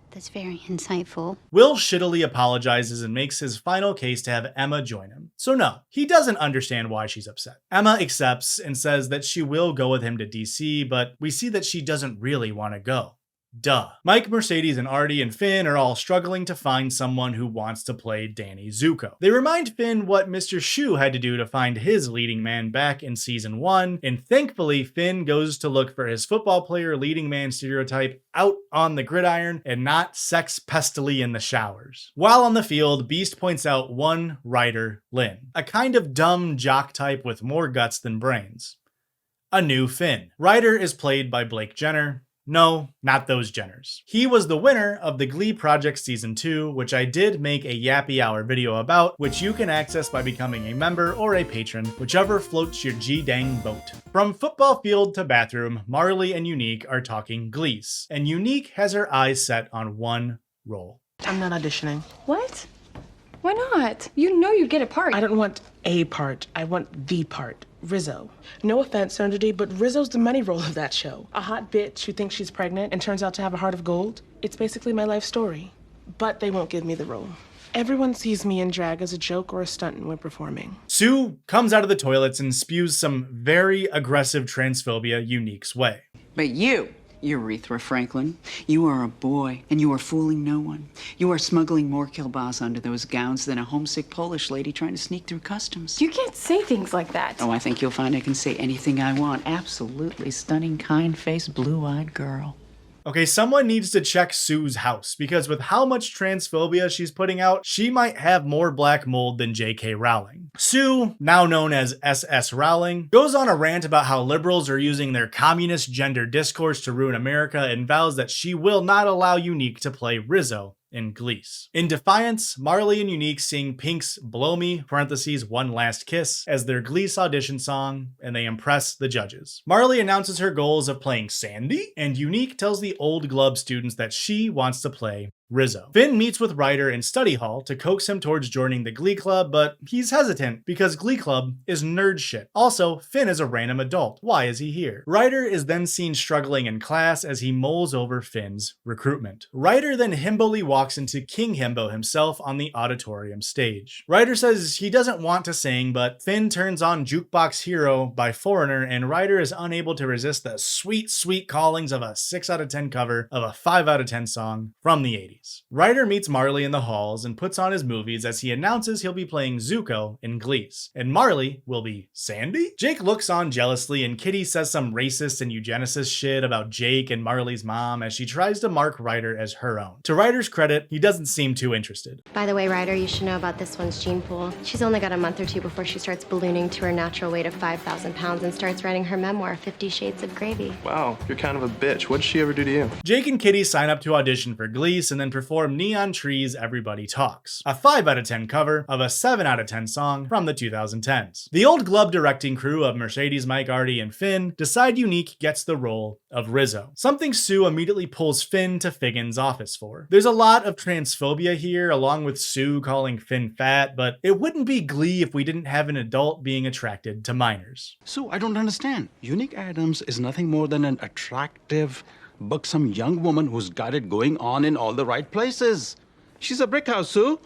That's very insightful. Will shittily apologizes and makes his final case to have Emma join him. So no, he doesn't understand why she's upset. Emma accepts and says that she will go with him to DC, but we see that she doesn't really want to go. Duh. Mike, Mercedes, and Artie and Finn are all struggling to find someone who wants to play Danny Zuko. They remind Finn what Mr. Shu had to do to find his leading man back in season 1, and thankfully Finn goes to look for his football player leading man stereotype out on the gridiron and not sex pestily in the showers. While on the field, Beast points out one Ryder, Lynn, a kind of dumb jock type with more guts than brains. A new Finn. Ryder is played by Blake Jenner. No, not those Jenners. He was the winner of the Glee Project Season 2, which I did make a Yappy Hour video about, which you can access by becoming a member or a patron, whichever floats your G-dang boat. From football field to bathroom, Marley and Unique are talking Glease, and Unique has her eyes set on one role. I'm not auditioning. What? Why not? You know you get a part. I don't want a part. I want the part. Rizzo. No offense, Sunderdee, but Rizzo's the money role of that show. A hot bitch who thinks she's pregnant and turns out to have a heart of gold. It's basically my life story. But they won't give me the role. Everyone sees me in drag as a joke or a stunt when performing. Sue comes out of the toilets and spews some very aggressive transphobia Unique's way. But you, Urethra Franklin, you are a boy, and you are fooling no one. You are smuggling more kielbasa under those gowns than a homesick Polish lady trying to sneak through customs. You can't say things like that. Oh, I think you'll find I can say anything I want. Absolutely stunning, kind-faced, blue-eyed girl. Okay, someone needs to check Sue's house, because with how much transphobia she's putting out, she might have more black mold than J.K. Rowling. Sue, now known as S.S. Rowling, goes on a rant about how liberals are using their communist gender discourse to ruin America and vows that she will not allow Unique to play Rizzo in Glease. In defiance, Marley and Unique sing Pink's Blow Me, parentheses, One Last Kiss, as their Glease audition song, and they impress the judges. Marley announces her goals of playing Sandy, and Unique tells the Old Glove students that she wants to play Rizzo. Finn meets with Ryder in study hall to coax him towards joining the Glee Club, but he's hesitant because Glee Club is nerd shit. Also, Finn is a random adult. Why is he here? Ryder is then seen struggling in class as he mulls over Finn's recruitment. Ryder then himbily walks into King Himbo himself on the auditorium stage. Ryder says he doesn't want to sing, but Finn turns on Jukebox Hero by Foreigner, and Ryder is unable to resist the sweet, sweet callings of a 6 out of 10 cover of a 5 out of 10 song from the 80s. Ryder meets Marley in the halls and puts on his movies as he announces he'll be playing Zuko in Glease, and Marley will be Sandy? Jake looks on jealously, and Kitty says some racist and eugenicist shit about Jake and Marley's mom as she tries to mark Ryder as her own. To Ryder's credit, he doesn't seem too interested. By the way, Ryder, you should know about this one's gene pool. She's only got a month or two before she starts ballooning to her natural weight of 5,000 pounds and starts writing her memoir, 50 Shades of Gravy. Wow, you're kind of a bitch. What did she ever do to you? Jake and Kitty sign up to audition for Glease and then perform Neon Trees Everybody Talks, a 5 out of 10 cover of a 7 out of 10 song from the 2010s. The Old Glove directing crew of Mercedes, Mike, Artie, and Finn decide Unique gets the role of Rizzo, something Sue immediately pulls Finn to Figgins' office for. There's a lot of transphobia here, along with Sue calling Finn fat, but it wouldn't be Glee if we didn't have an adult being attracted to minors. Sue, I don't understand. Unique Adams is nothing more than an attractive, buxom young woman who's got it going on in all the right places. She's a brick house, Sue.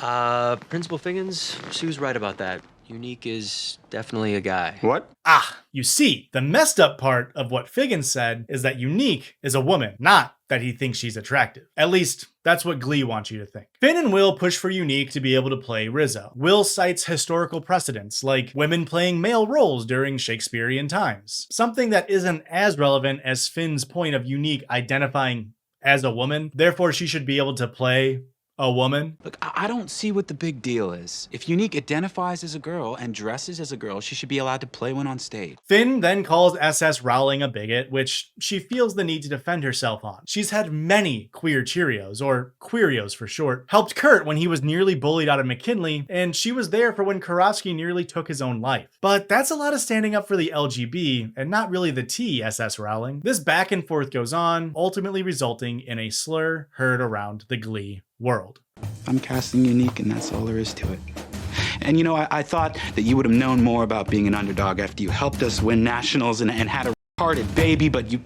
Principal Figgins, Sue's right about that. Unique is definitely a guy. What? You see, the messed up part of what Figgins said is that Unique is a woman, not that he thinks she's attractive. At least, that's what Glee wants you to think. Finn and Will push for Unique to be able to play Rizzo. Will cites historical precedents, like women playing male roles during Shakespearean times. Something that isn't as relevant as Finn's point of Unique identifying as a woman, therefore she should be able to play a woman. Look, I don't see what the big deal is. If Unique identifies as a girl and dresses as a girl, she should be allowed to play one on stage. Finn then calls SS Rowling a bigot, which she feels the need to defend herself on. She's had many queer Cheerios, or Queerios for short, helped Kurt when he was nearly bullied out of McKinley, and she was there for when Karofsky nearly took his own life. But that's a lot of standing up for the LGB, and not really the T, SS Rowling. This back and forth goes on, ultimately resulting in a slur heard around the Glee world. I'm casting Unique, and that's all there is to it. And you know, I thought that you would have known more about being an underdog after you helped us win nationals and had a retarded baby, but you...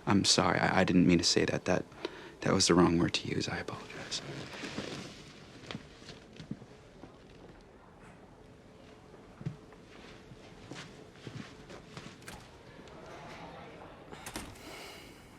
I'm sorry, I didn't mean to say that. That was the wrong word to use. I apologize.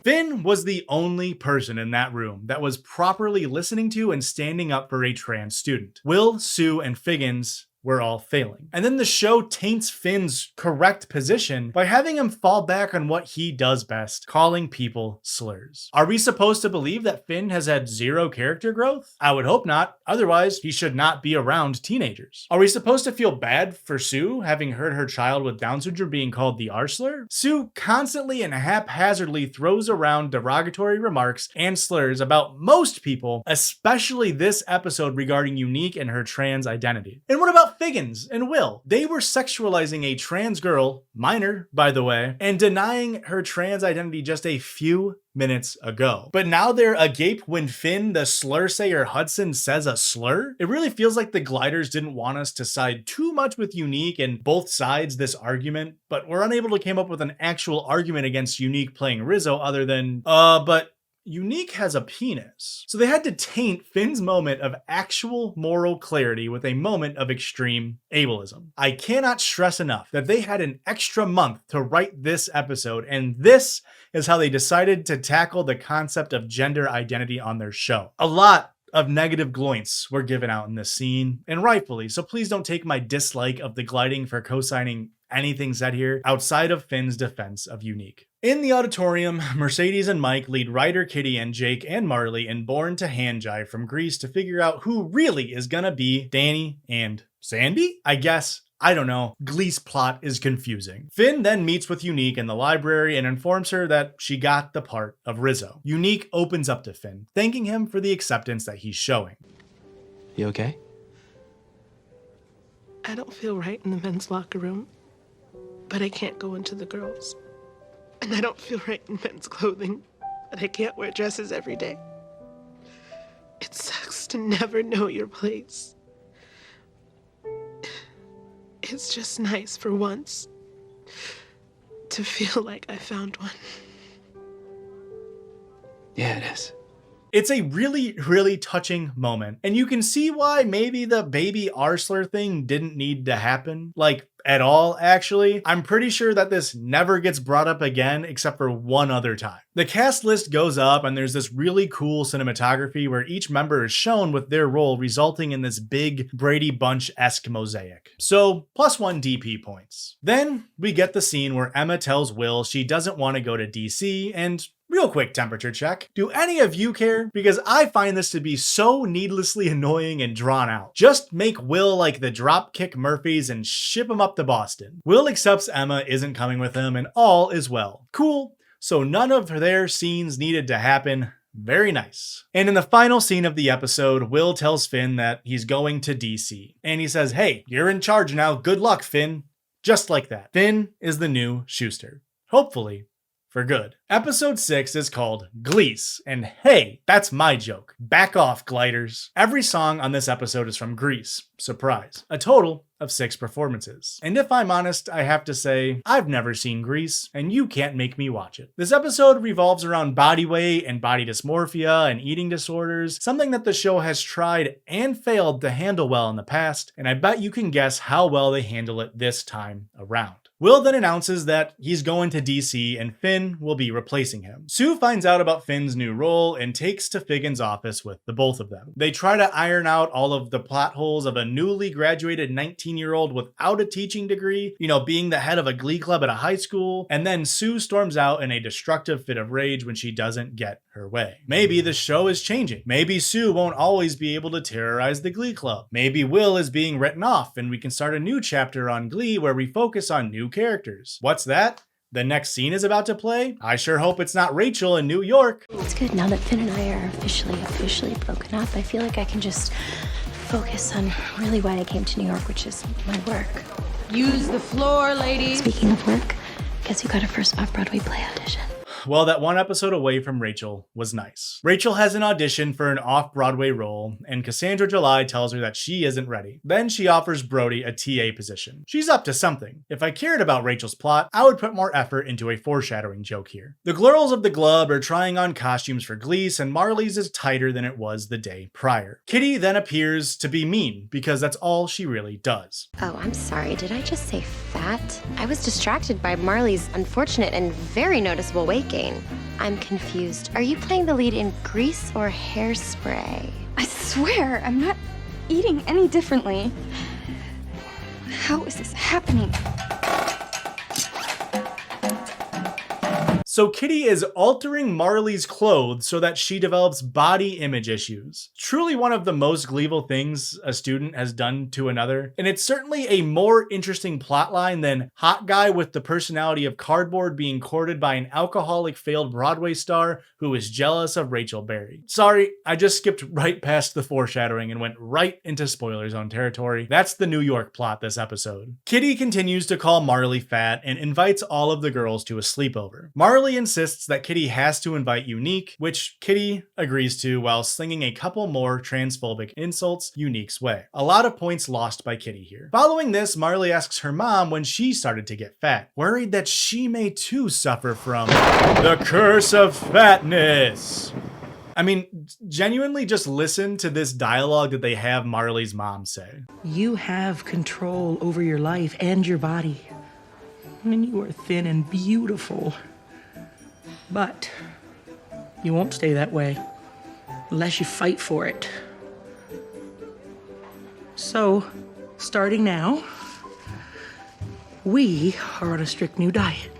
Finn was the only person in that room that was properly listening to and standing up for a trans student. Will, Sue, and Figgins were all failing. And then the show taints Finn's correct position by having him fall back on what he does best, calling people slurs. Are we supposed to believe that Finn has had zero character growth? I would hope not. Otherwise, he should not be around teenagers. Are we supposed to feel bad for Sue, having heard her child with Down syndrome being called the R slur? Sue constantly and haphazardly throws around derogatory remarks and slurs about most people, especially this episode regarding Unique and her trans identity. And what about Figgins and Will? They were sexualizing a trans girl, minor by the way, and denying her trans identity just a few minutes ago. But now they're agape when Finn, the slur sayer Hudson, says a slur? It really feels like the Gliders didn't want us to side too much with Unique and both sides this argument, but we're unable to come up with an actual argument against Unique playing Rizzo other than, but Unique has a penis. So they had to taint Finn's moment of actual moral clarity with a moment of extreme ableism. I cannot stress enough that they had an extra month to write this episode, and this is how they decided to tackle the concept of gender identity on their show. A lot of negative gloints were given out in this scene, and rightfully, so please don't take my dislike of the gliding for co-signing anything said here outside of Finn's defense of Unique. In the auditorium, Mercedes and Mike lead Ryder, Kitty, and Jake and Marley in Born to Handjive from Grease to figure out who really is gonna be Danny and Sandy? I guess. I don't know. Glease plot is confusing. Finn then meets with Unique in the library and informs her that she got the part of Rizzo. Unique opens up to Finn, thanking him for the acceptance that he's showing. You okay? I don't feel right in the men's locker room, but I can't go into the girls'. And I don't feel right in men's clothing, but I can't wear dresses every day. It sucks to never know your place. It's just nice for once to feel like I found one. Yeah, it is. It's a really, really touching moment. And you can see why maybe the baby Arsler thing didn't need to happen. Like, at all, actually. I'm pretty sure that this never gets brought up again except for one other time. The cast list goes up and there's this really cool cinematography where each member is shown with their role, resulting in this big Brady Bunch-esque mosaic. So, +1 DP points. Then we get the scene where Emma tells Will she doesn't want to go to DC, and real quick temperature check. Do any of you care? Because I find this to be so needlessly annoying and drawn out. Just make Will like the Dropkick Murphys and ship him up to Boston. Will accepts Emma isn't coming with him and all is well. Cool. So none of their scenes needed to happen. Very nice. And in the final scene of the episode, Will tells Finn that he's going to DC. And he says, hey, you're in charge now. Good luck, Finn. Just like that. Finn is the new Schuster. Hopefully. For good. Episode 6 is called Glease, and hey, that's my joke. Back off, gliders. Every song on this episode is from Grease. Surprise. A total of 6 performances. And if I'm honest, I have to say, I've never seen Grease, and you can't make me watch it. This episode revolves around body weight and body dysmorphia and eating disorders, something that the show has tried and failed to handle well in the past, and I bet you can guess how well they handle it this time around. Will then announces that he's going to DC and Finn will be replacing him. Sue finds out about Finn's new role and takes to Figgins' office with the both of them. They try to iron out all of the plot holes of a newly graduated 19-year-old without a teaching degree, being the head of a Glee club at a high school, and then Sue storms out in a destructive fit of rage when she doesn't get her way. Maybe the show is changing. Maybe Sue won't always be able to terrorize the Glee club. Maybe Will is being written off and we can start a new chapter on Glee where we focus on new characters. What's that? The next scene is about to play? I sure hope it's not Rachel in New York. It's good now that Finn and I are officially broken up. I feel like I can just focus on really why I came to New York, which is my work. Use the floor, ladies. Speaking of work, guess who got her first off-Broadway play audition? Well, that one episode away from Rachel was nice. Rachel has an audition for an off-Broadway role, and Cassandra July tells her that she isn't ready. Then she offers Brody a TA position. She's up to something. If I cared about Rachel's plot, I would put more effort into a foreshadowing joke here. The girls of the Glub are trying on costumes for Glease, and Marley's is tighter than it was the day prior. Kitty then appears to be mean, because that's all she really does. Oh, I'm sorry. Did I just say fat? I was distracted by Marley's unfortunate and very noticeable weight gain. I'm confused. Are you playing the lead in Grease or Hairspray? I swear, I'm not eating any differently. How is this happening? So Kitty is altering Marley's clothes so that she develops body image issues. Truly one of the most gleeful things a student has done to another. And it's certainly a more interesting plotline than hot guy with the personality of cardboard being courted by an alcoholic failed Broadway star who is jealous of Rachel Berry. Sorry, I just skipped right past the foreshadowing and went right into spoiler zone territory. That's the New York plot this episode. Kitty continues to call Marley fat and invites all of the girls to a sleepover. Marley insists that Kitty has to invite Unique, which Kitty agrees to while slinging a couple more transphobic insults Unique's way. A lot of points lost by Kitty here. Following this, Marley asks her mom when she started to get fat, worried that she may too suffer from the curse of fatness. I mean, genuinely just listen to this dialogue that they have Marley's mom say. You have control over your life and your body. And you are thin and beautiful. But you won't stay that way unless you fight for it. So, starting now, we are on a strict new diet.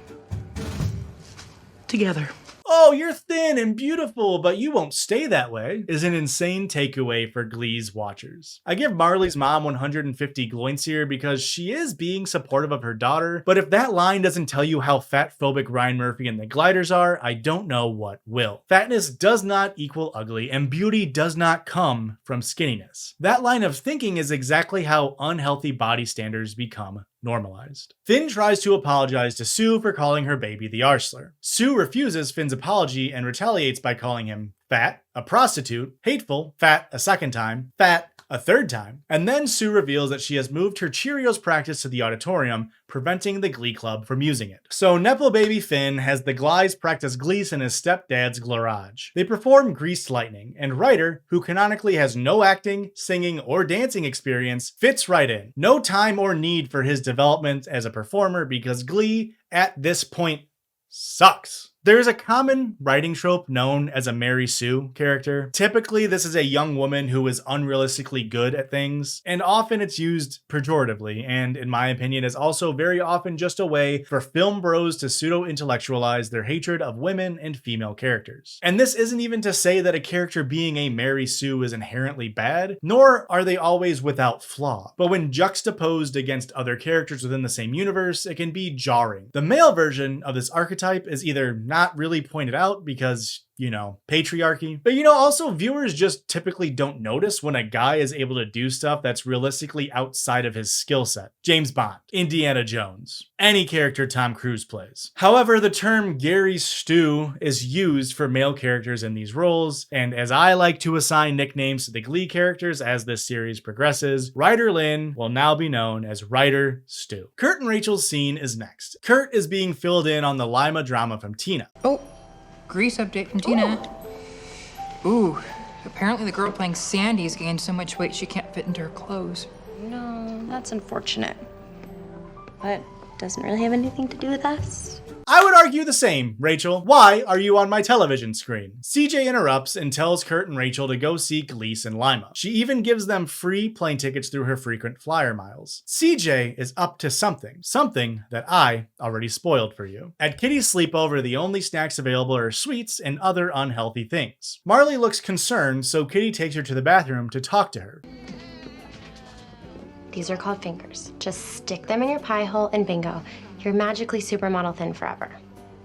Together. Oh, you're thin and beautiful, but you won't stay that way, is an insane takeaway for Glee's watchers. I give Marley's mom 150 gloints here because she is being supportive of her daughter, but if that line doesn't tell you how fat-phobic Ryan Murphy and the Gliders are, I don't know what will. Fatness does not equal ugly, and beauty does not come from skinniness. That line of thinking is exactly how unhealthy body standards become normalized. Finn tries to apologize to Sue for calling her baby the Arsler. Sue refuses Finn's apology and retaliates by calling him fat, a prostitute, hateful, fat a second time, fat a third time, and then Sue reveals that she has moved her Cheerios practice to the auditorium, preventing the Glee Club from using it. So Nepo baby Finn has the Glies practice Glease in his stepdad's garage. They perform Greased Lightning, and Ryder, who canonically has no acting, singing, or dancing experience, fits right in. No time or need for his development as a performer because Glee, at this point, sucks. There is a common writing trope known as a Mary Sue character. Typically, this is a young woman who is unrealistically good at things, and often it's used pejoratively, and in my opinion is also very often just a way for film bros to pseudo-intellectualize their hatred of women and female characters. And this isn't even to say that a character being a Mary Sue is inherently bad, nor are they always without flaw. But when juxtaposed against other characters within the same universe, it can be jarring. The male version of this archetype is either not really pointed out because you know, patriarchy. But you know, also viewers just typically don't notice when a guy is able to do stuff that's realistically outside of his skill set. James Bond, Indiana Jones, any character Tom Cruise plays. However, the term Gary Stu is used for male characters in these roles, and as I like to assign nicknames to the Glee characters as this series progresses, Ryder Lynn will now be known as Ryder Stu. Kurt and Rachel's scene is next. Kurt is being filled in on the Lima drama from Tina. Oh, Grease update from Tina. Ooh, apparently the girl playing Sandy's gained so much weight she can't fit into her clothes. No, that's unfortunate. But doesn't really have anything to do with us. I would argue the same, Rachel. Why are you on my television screen? CJ interrupts and tells Kurt and Rachel to go see Glease and Lima. She even gives them free plane tickets through her frequent flyer miles. CJ is up to something that I already spoiled for you. At Kitty's sleepover, the only snacks available are sweets and other unhealthy things. Marley looks concerned, so Kitty takes her to the bathroom to talk to her. These are called fingers. Just stick them in your pie hole and bingo. You're magically supermodel thin forever.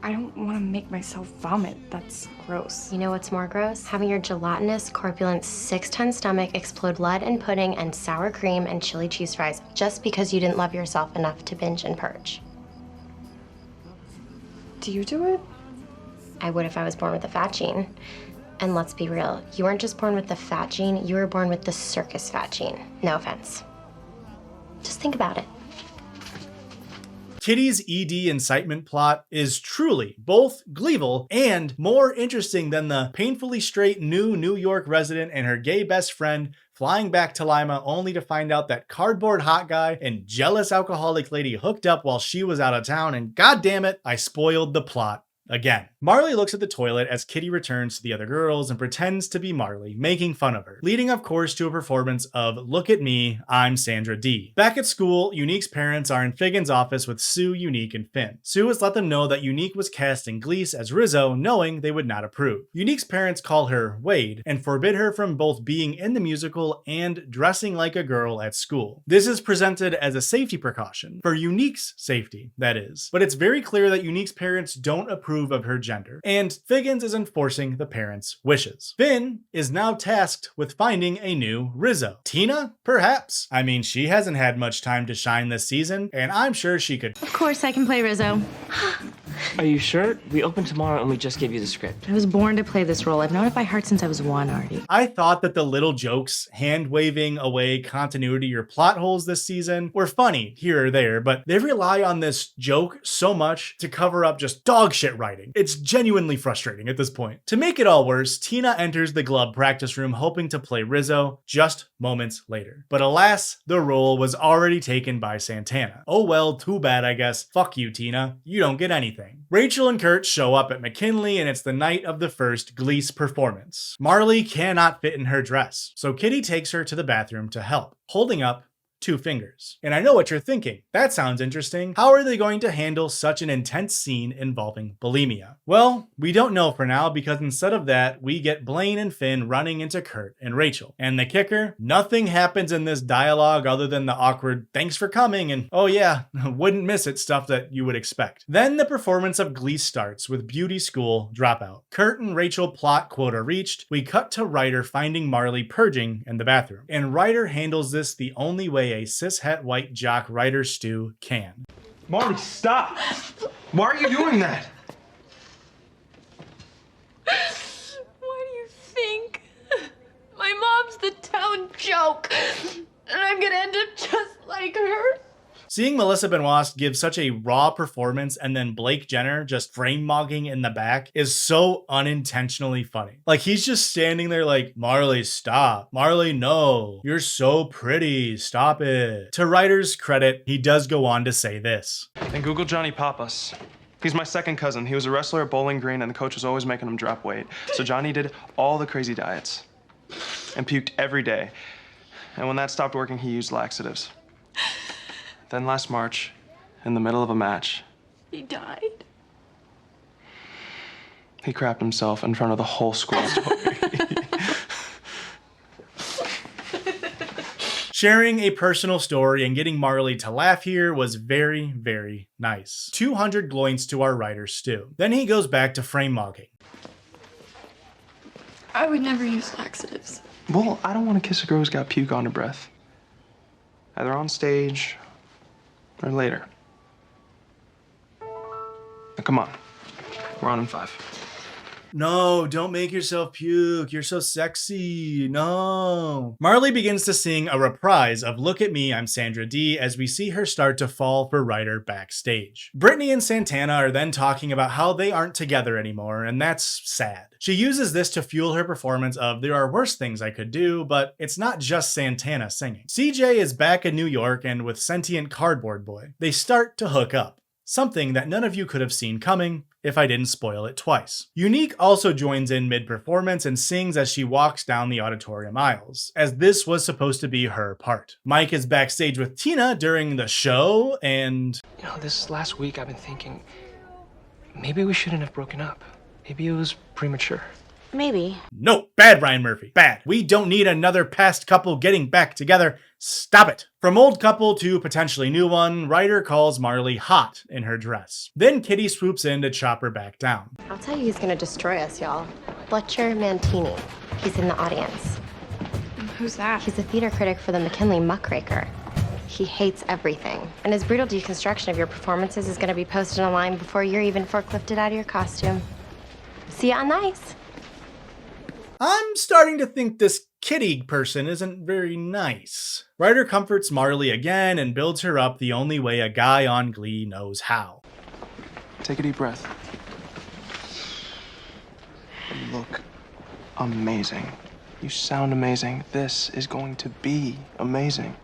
I don't want to make myself vomit. That's gross. You know what's more gross? Having your gelatinous, corpulent 6-ton stomach explode blood and pudding and sour cream and chili cheese fries just because you didn't love yourself enough to binge and purge. Do you do it? I would if I was born with a fat gene. And let's be real, you weren't just born with the fat gene, you were born with the circus fat gene. No offense. Just think about it. Kitty's ED incitement plot is truly both gleeful and more interesting than the painfully straight new New York resident and her gay best friend flying back to Lima only to find out that cardboard hot guy and jealous alcoholic lady hooked up while she was out of town, and god damn it, I spoiled the plot again. Marley looks at the toilet as Kitty returns to the other girls and pretends to be Marley, making fun of her, leading of course to a performance of Look at Me, I'm Sandra D. Back at school, Unique's parents are in Figgins' office with Sue, Unique, and Finn. Sue has let them know that Unique was cast in Glease as Rizzo, knowing they would not approve. Unique's parents call her Wade and forbid her from both being in the musical and dressing like a girl at school. This is presented as a safety precaution, for Unique's safety, that is. But it's very clear that Unique's parents don't approve of her gender, and Figgins is enforcing the parents' wishes. Finn is now tasked with finding a new Rizzo. Tina? Perhaps. I mean, she hasn't had much time to shine this season, and I'm sure she could. Of course I can play Rizzo. Are you sure? We open tomorrow and we just gave you the script. I was born to play this role. I've known it by heart since I was 1, Artie. I thought that the little jokes, hand-waving away continuity or plot holes this season, were funny here or there, but they rely on this joke so much to cover up just dog shit writing. It's genuinely frustrating at this point. To make it all worse, Tina enters the glove practice room hoping to play Rizzo just moments later. But alas, the role was already taken by Santana. Oh well, too bad I guess. Fuck you, Tina. You don't get anything. Rachel and Kurt show up at McKinley and it's the night of the first Glease performance. Marley cannot fit in her dress, so Kitty takes her to the bathroom to help, holding up 2 fingers. And I know what you're thinking. That sounds interesting. How are they going to handle such an intense scene involving bulimia? Well, we don't know for now because instead of that, we get Blaine and Finn running into Kurt and Rachel. And the kicker, nothing happens in this dialogue other than the awkward thanks for coming and oh yeah, wouldn't miss it stuff that you would expect. Then the performance of Glee starts with beauty school dropout. Kurt and Rachel plot quota reached. We cut to Ryder finding Marley purging in the bathroom. And Ryder handles this the only way a cishet white jock Ryder Stu can. Marley, stop! Why are you doing that? What do you think? My mom's the town joke, and I'm gonna end up just like her. Seeing Melissa Benoist give such a raw performance and then Blake Jenner just frame mogging in the back is so unintentionally funny. Like he's just standing there like, Marley, stop. Marley, no. You're so pretty. Stop it. To Ryder's credit, he does go on to say this. And Google Johnny Papas. He's my second cousin. He was a wrestler at Bowling Green and the coach was always making him drop weight. So Johnny did all the crazy diets and puked every day. And when that stopped working, he used laxatives. Then last March, in the middle of a match, He died. he crapped himself in front of the whole school. Sharing a personal story and getting Marley to laugh here was very, very nice. 200 gloins to our Ryder Stu. Then he goes back to frame mogging. I would never use laxatives. Well, I don't want to kiss a girl who's got puke on her breath. Either on stage or later. Now, come on. We're on in 5. No, don't make yourself puke. You're so sexy. No. Marley begins to sing a reprise of Look at Me, I'm Sandra Dee as we see her start to fall for Ryder backstage. Brittany and Santana are then talking about how they aren't together anymore, and that's sad. She uses this to fuel her performance of There Are Worse Things I Could Do, but it's not just Santana singing. CJ is back in New York and with sentient cardboard boy. They start to hook up. Something that none of you could have seen coming if I didn't spoil it twice. Unique also joins in mid-performance and sings as she walks down the auditorium aisles, as this was supposed to be her part. Mike is backstage with Tina during the show, and... You know, this last week I've been thinking, maybe we shouldn't have broken up. Maybe it was premature. Maybe. No, bad Ryan Murphy, bad. We don't need another past couple getting back together. Stop it. From old couple to potentially new one, Ryder calls Marley hot in her dress. Then Kitty swoops in to chop her back down. I'll tell you who's gonna destroy us, y'all. Fletcher Mantini. He's in the audience. Who's that? He's a theater critic for the McKinley Muckraker. He hates everything. And his brutal deconstruction of your performances is gonna be posted online before you're even forklifted out of your costume. See ya on the ice. I'm starting to think this Kitty person isn't very nice. Ryder comforts Marley again and builds her up the only way a guy on Glee knows how. Take a deep breath. You look amazing. You sound amazing. This is going to be amazing.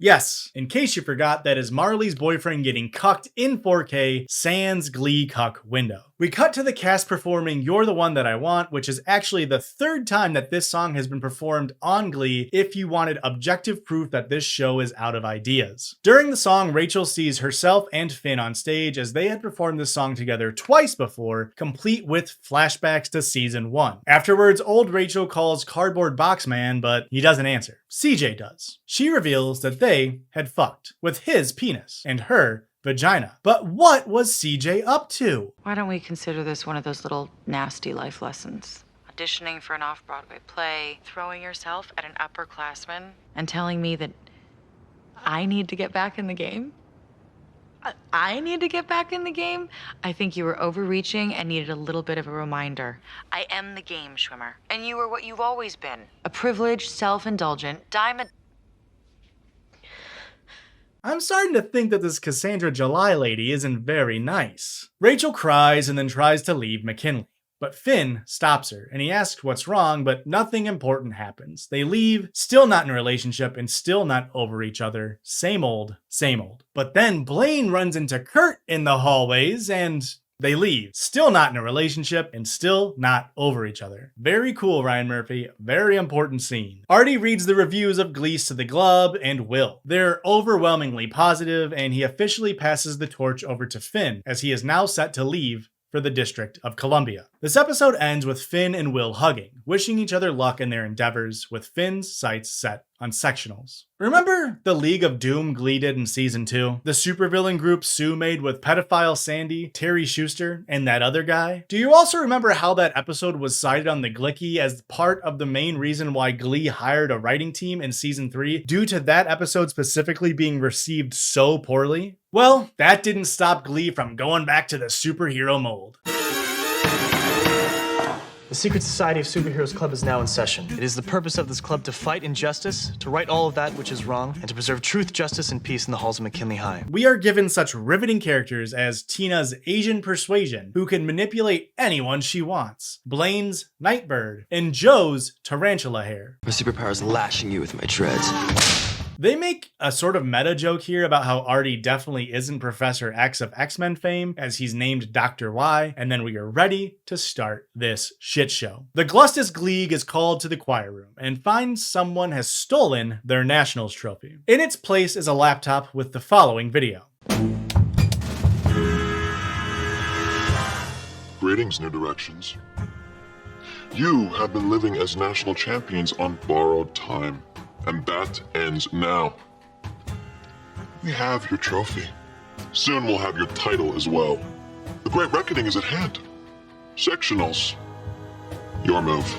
Yes, in case you forgot, that is Marley's boyfriend getting cucked in 4K sans Glee cuck window. We cut to the cast performing You're the One That I Want, which is actually the 3rd time that this song has been performed on Glee if you wanted objective proof that this show is out of ideas. During the song, Rachel sees herself and Finn on stage as they had performed this song together twice before, complete with flashbacks to season 1. Afterwards, old Rachel calls Cardboard Box Man, but he doesn't answer. CJ does. She reveals that they had fucked with his penis and her vagina. But what was CJ up to? Why don't we consider this one of those little nasty life lessons? Auditioning for an off-Broadway play, throwing yourself at an upperclassman, and telling me that I need to get back in the game? I need to get back in the game? I think you were overreaching and needed a little bit of a reminder. I am the game, Schwimmer, and you are what you've always been. A privileged, self-indulgent, diamond... I'm starting to think that this Cassandra July lady isn't very nice. Rachel cries and then tries to leave McKinley. But Finn stops her, and he asks what's wrong, but nothing important happens. They leave, still not in a relationship, and still not over each other. Same old, same old. But then Blaine runs into Kurt in the hallways, and they leave. Still not in a relationship, and still not over each other. Very cool, Ryan Murphy. Very important scene. Artie reads the reviews of Glease to the Glub and Will. They're overwhelmingly positive, and he officially passes the torch over to Finn, as he is now set to leave for the District of Columbia. This episode ends with Finn and Will hugging, wishing each other luck in their endeavors, with Finn's sights set on Sectionals. Remember the League of Doom Glee did in season 2? The supervillain group Sue made with pedophile Sandy, Terry Schuster, and that other guy? Do you also remember how that episode was cited on the Glicky as part of the main reason why Glee hired a writing team in season 3 due to that episode specifically being received so poorly? Well, that didn't stop Glee from going back to the superhero mold. The Secret Society of Superheroes Club is now in session. It is the purpose of this club to fight injustice, to right all of that which is wrong, and to preserve truth, justice, and peace in the halls of McKinley High. We are given such riveting characters as Tina's Asian Persuasion, who can manipulate anyone she wants, Blaine's Nightbird, and Joe's Tarantula Hair. My superpower is lashing you with my treads. They make a sort of meta joke here about how Artie definitely isn't Professor X of X-Men fame, as he's named Dr. Y, and then we are ready to start this shit show. The Glustus Gleague is called to the choir room and finds someone has stolen their Nationals trophy. In its place is a laptop with the following video. Greetings, New Directions. You have been living as national champions on borrowed time, and that ends now. We have your trophy. Soon we'll have your title as well. The great reckoning is at hand. Sectionals. Your move.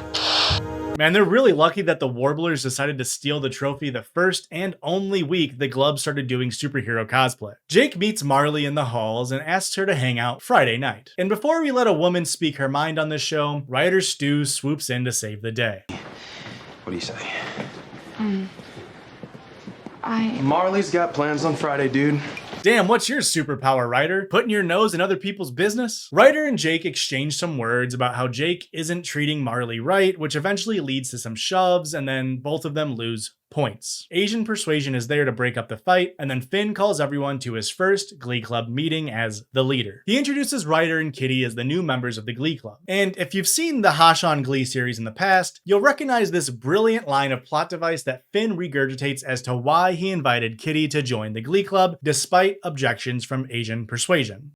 Man, they're really lucky that the Warblers decided to steal the trophy the first and only week the club started doing superhero cosplay. Jake meets Marley in the halls and asks her to hang out Friday night. And before we let a woman speak her mind on this show, Ryder Stu swoops in to save the day. What do you say? Marley's got plans on Friday, dude. Damn, what's your superpower, Ryder? Putting your nose in other people's business? Ryder and Jake exchange some words about how Jake isn't treating Marley right, which eventually leads to some shoves, and then both of them lose points. Asian Persuasion is there to break up the fight, and then Finn calls everyone to his first Glee Club meeting as the leader. He introduces Ryder and Kitty as the new members of the Glee Club. And if you've seen the Hash on Glee series in the past, you'll recognize this brilliant line of plot device that Finn regurgitates as to why he invited Kitty to join the Glee Club, despite objections from Asian Persuasion.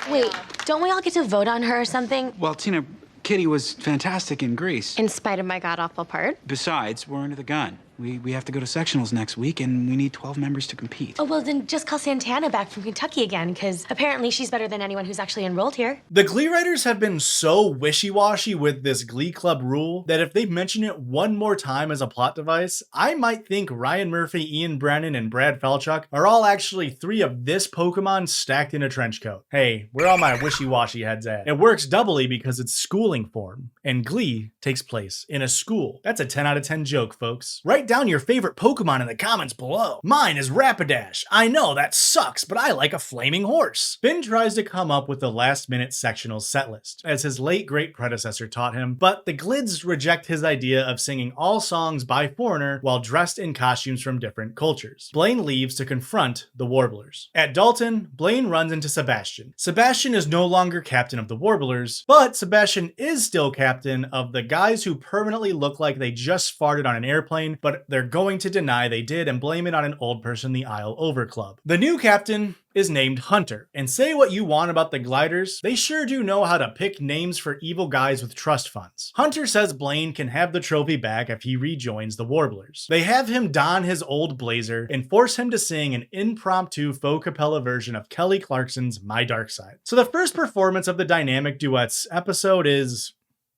Wait, don't we all get to vote on her or something? Well, Tina, Kitty was fantastic in Grease. In spite of my god-awful part? Besides, we're under the gun. We have to go to sectionals next week, and we need 12 members to compete. Oh, well, then just call Santana back from Kentucky again, because apparently she's better than anyone who's actually enrolled here. The Glee writers have been so wishy-washy with this Glee Club rule that if they mention it one more time as a plot device, I might think Ryan Murphy, Ian Brennan, and Brad Falchuk are all actually 3 of this Pokemon stacked in a trench coat. Hey, where all my wishy-washy heads at? It works doubly because it's schooling form, and Glee takes place in a school. That's a 10 out of 10 joke, folks. Write down your favorite Pokemon in the comments below. Mine is Rapidash. I know that sucks, but I like a flaming horse. Finn tries to come up with the last-minute sectional set list, as his late great predecessor taught him, but the Glids reject his idea of singing all songs by Foreigner while dressed in costumes from different cultures. Blaine leaves to confront the Warblers. At Dalton, Blaine runs into Sebastian. Sebastian is no longer captain of the Warblers, but Sebastian is still captain of the guys who permanently look like they just farted on an airplane, but they're going to deny they did and blame it on an old person the aisle over club. The new captain is named Hunter, and say what you want about the Gliders, they sure do know how to pick names for evil guys with trust funds. Hunter says Blaine can have the trophy back if he rejoins the Warblers. They have him don his old blazer and force him to sing an impromptu faux cappella version of Kelly Clarkson's My Dark Side. So the first performance of the Dynamic Duets episode is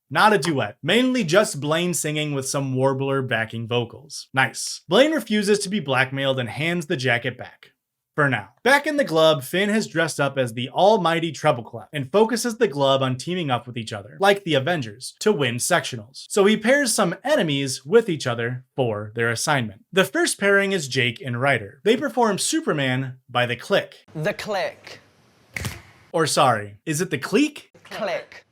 not a duet, mainly just Blaine singing with some Warbler backing vocals. Nice. Blaine refuses to be blackmailed and hands the jacket back. For now. Back in the Glub, Finn has dressed up as the almighty Treble Clef and focuses the Glub on teaming up with each other, like the Avengers, to win sectionals. So he pairs some enemies with each other for their assignment. The first pairing is Jake and Ryder. They perform Superman by The Click. The Click. Or sorry, is it The Clique? Click.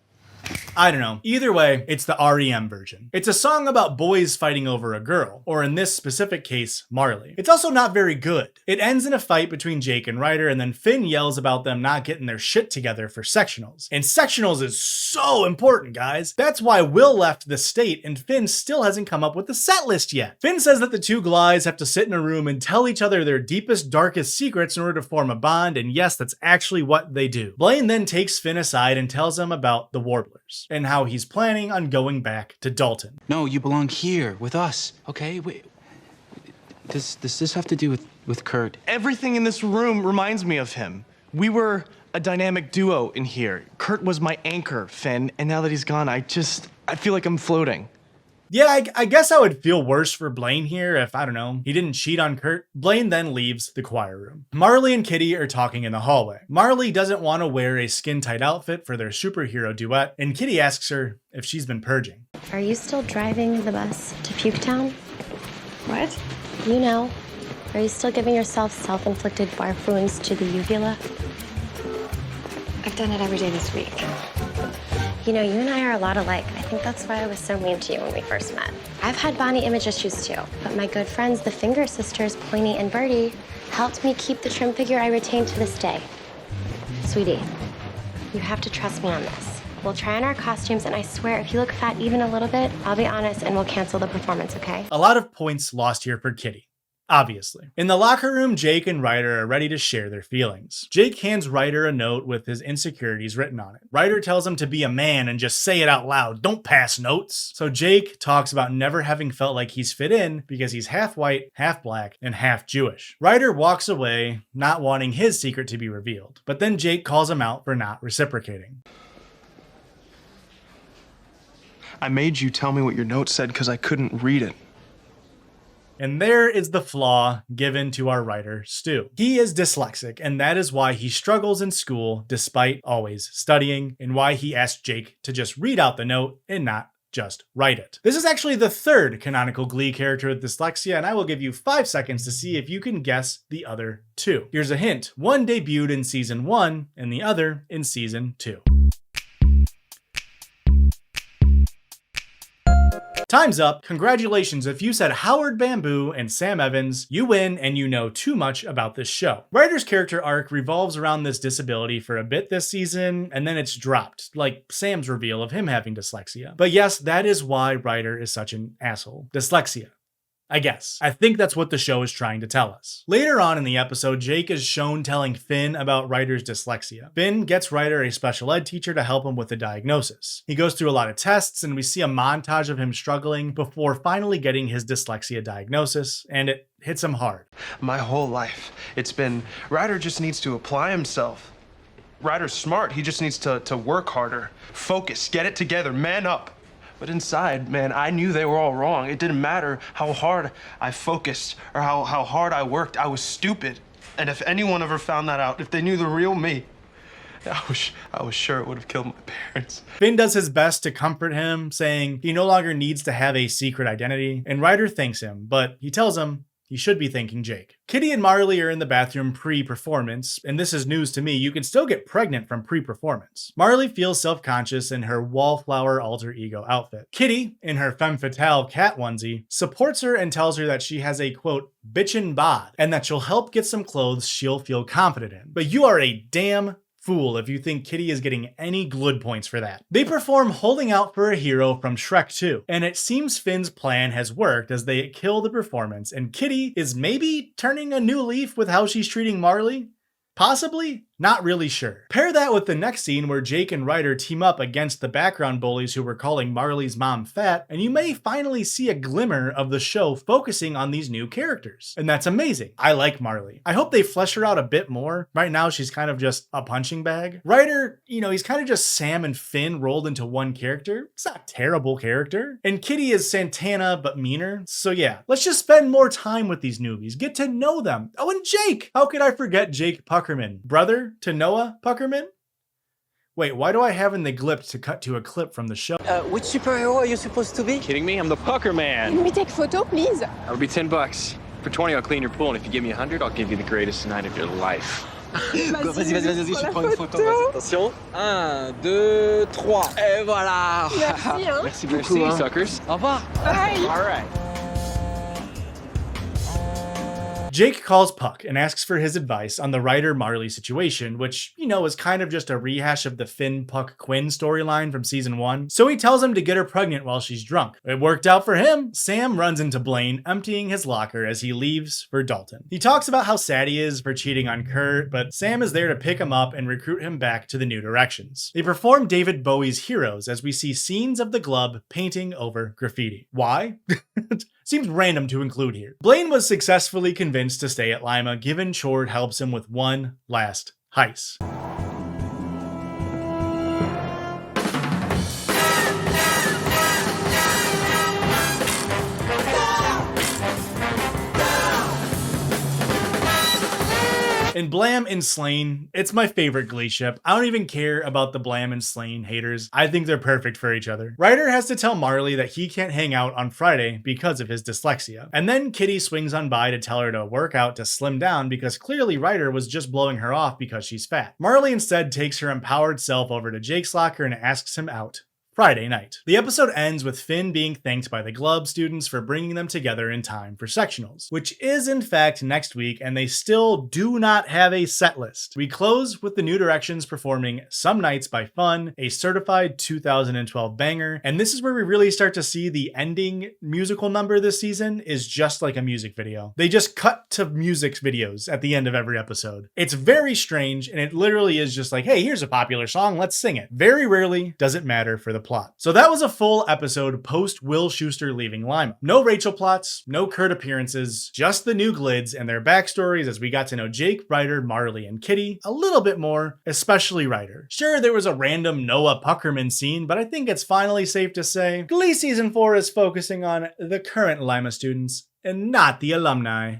I don't know. Either way, it's the REM version. It's a song about boys fighting over a girl, or in this specific case, Marley. It's also not very good. It ends in a fight between Jake and Ryder, and then Finn yells about them not getting their shit together for sectionals. And sectionals is so important, guys. That's why Will left the state, and Finn still hasn't come up with the set list yet. Finn says that the two Glies have to sit in a room and tell each other their deepest, darkest secrets in order to form a bond, and yes, that's actually what they do. Blaine then takes Finn aside and tells him about the Warblers and how he's planning on going back to Dalton. No, you belong here with us, okay? Wait, does this have to do with Kurt? Everything in this room reminds me of him. We were a dynamic duo in here. Kurt was my anchor, Finn, and now that he's gone, I feel like I'm floating. Yeah, I guess I would feel worse for Blaine here if, I don't know, he didn't cheat on Kurt. Blaine then leaves the choir room. Marley and Kitty are talking in the hallway. Marley doesn't want to wear a skin-tight outfit for their superhero duet, and Kitty asks her if she's been purging. Are you still driving the bus to Puketown? What? You know. Are you still giving yourself self-inflicted barf wounds to the uvula? I've done it every day this week. You know, you and I are a lot alike. I think that's why I was so mean to you when we first met. I've had body image issues too, but my good friends, the Finger Sisters, Pointy and Birdie, helped me keep the trim figure I retain to this day. Sweetie, you have to trust me on this. We'll try on our costumes, and I swear if you look fat even a little bit, I'll be honest and we'll cancel the performance, okay? A lot of points lost here for Kitty. obviously. In the locker room, Jake and Ryder are ready to share their feelings. Jake hands Ryder a note with his insecurities written on it. Ryder tells him to be a man and just say it out loud, don't pass notes. So Jake talks about never having felt like he's fit in because he's half white, half black, and half Jewish. Ryder walks away, not wanting his secret to be revealed. But then Jake calls him out for not reciprocating. I made you tell me what your note said because I couldn't read it. And there is the flaw given to our writer, Stu. He is dyslexic, and that is why he struggles in school despite always studying, and why he asked Jake to just read out the note and not just write it. This is actually the third canonical Glee character with dyslexia, and I will give you 5 seconds to see if you can guess the other two. Here's a hint. One debuted in season 1, and the other in season 2. Time's up. Congratulations. If you said Howard Bamboo and Sam Evans, you win and you know too much about this show. Ryder's character arc revolves around this disability for a bit this season, and then it's dropped, like Sam's reveal of him having dyslexia. But yes, that is why Ryder is such an asshole. Dyslexia. I guess. I think that's what the show is trying to tell us. Later on in the episode, Jake is shown telling Finn about Ryder's dyslexia. Finn gets Ryder a special ed teacher to help him with the diagnosis. He goes through a lot of tests, and we see a montage of him struggling before finally getting his dyslexia diagnosis, and it hits him hard. My whole life, it's been, Ryder just needs to apply himself. Ryder's smart, he just needs to work harder, focus, get it together, man up. But inside, man, I knew they were all wrong. It didn't matter how hard I focused or how hard I worked. I was stupid. And if anyone ever found that out, if they knew the real me, I was sure it would have killed my parents. Finn does his best to comfort him, saying he no longer needs to have a secret identity, and Ryder thanks him, but he tells him he should be thanking Jake. Kitty and Marley are in the bathroom pre-performance, and this is news to me. You can still get pregnant from pre-performance. Marley feels self-conscious in her wallflower alter ego outfit. Kitty, in her femme fatale cat onesie, supports her and tells her that she has a, quote, bitchin' bod, and that she'll help get some clothes she'll feel confident in. But you are a damn fool if you think Kitty is getting any GLUD points for that. They perform Holding Out for a Hero from Shrek 2, and it seems Finn's plan has worked as they kill the performance, and Kitty is maybe turning a new leaf with how she's treating Marley? Possibly? Not really sure. Pair that with the next scene where Jake and Ryder team up against the background bullies who were calling Marley's mom fat, and you may finally see a glimmer of the show focusing on these new characters. And that's amazing. I like Marley. I hope they flesh her out a bit more. Right now, she's kind of just a punching bag. Ryder, he's kind of just Sam and Finn rolled into one character. It's not a terrible character. And Kitty is Santana, but meaner. So yeah, let's just spend more time with these newbies. Get to know them. Oh, and Jake! How could I forget Jake Puckerman? Brother to Noah Puckerman? Wait, why do I have in the gl-eep to cut to a clip from the show? Which superhero are you supposed to be? Kidding me? I'm the Pucker Man. Can we take photo, please? That would be $10. For 20, I'll clean your pool, and if you give me 100, I'll give you the greatest night of your life. Vas-y, je prends une photo. Attention. 1, 2, 3. Et voilà. Merci, hein. Merci beaucoup, suckers. Au revoir. Bye. All right. Jake calls Puck and asks for his advice on the Ryder-Marley situation, which, is kind of just a rehash of the Finn-Puck-Quinn storyline from season 1. So he tells him to get her pregnant while she's drunk. It worked out for him. Sam runs into Blaine, emptying his locker as he leaves for Dalton. He talks about how sad he is for cheating on Kurt, but Sam is there to pick him up and recruit him back to the new directions. They perform David Bowie's Heroes as we see scenes of the Glub painting over graffiti. Why? Seems random to include here. Blaine was successfully convinced to stay at Lima, given Chord helps him with one last heist. In Blam and Slain, it's my favorite Glee ship. I don't even care about the Blam and Slain haters. I think they're perfect for each other. Ryder has to tell Marley that he can't hang out on Friday because of his dyslexia. And then Kitty swings on by to tell her to work out to slim down because clearly Ryder was just blowing her off because she's fat. Marley instead takes her empowered self over to Jake's locker and asks him out Friday night. The episode ends with Finn being thanked by the Glub students for bringing them together in time for sectionals, which is in fact next week, and they still do not have a set list. We close with the New Directions performing Some Nights by Fun, a certified 2012 banger, and this is where we really start to see the ending musical number this season is just like a music video. They just cut to music videos at the end of every episode. It's very strange, and it literally is just like, hey, here's a popular song, let's sing it. Very rarely does it matter for the plot. So that was a full episode post Will Schuester leaving Lima. No Rachel plots, no Kurt appearances, just the new Glids and their backstories as we got to know Jake, Ryder, Marley, and Kitty a little bit more, especially Ryder. Sure, there was a random Noah Puckerman scene, but I think it's finally safe to say Glee Season 4 is focusing on the current Lima students and not the alumni.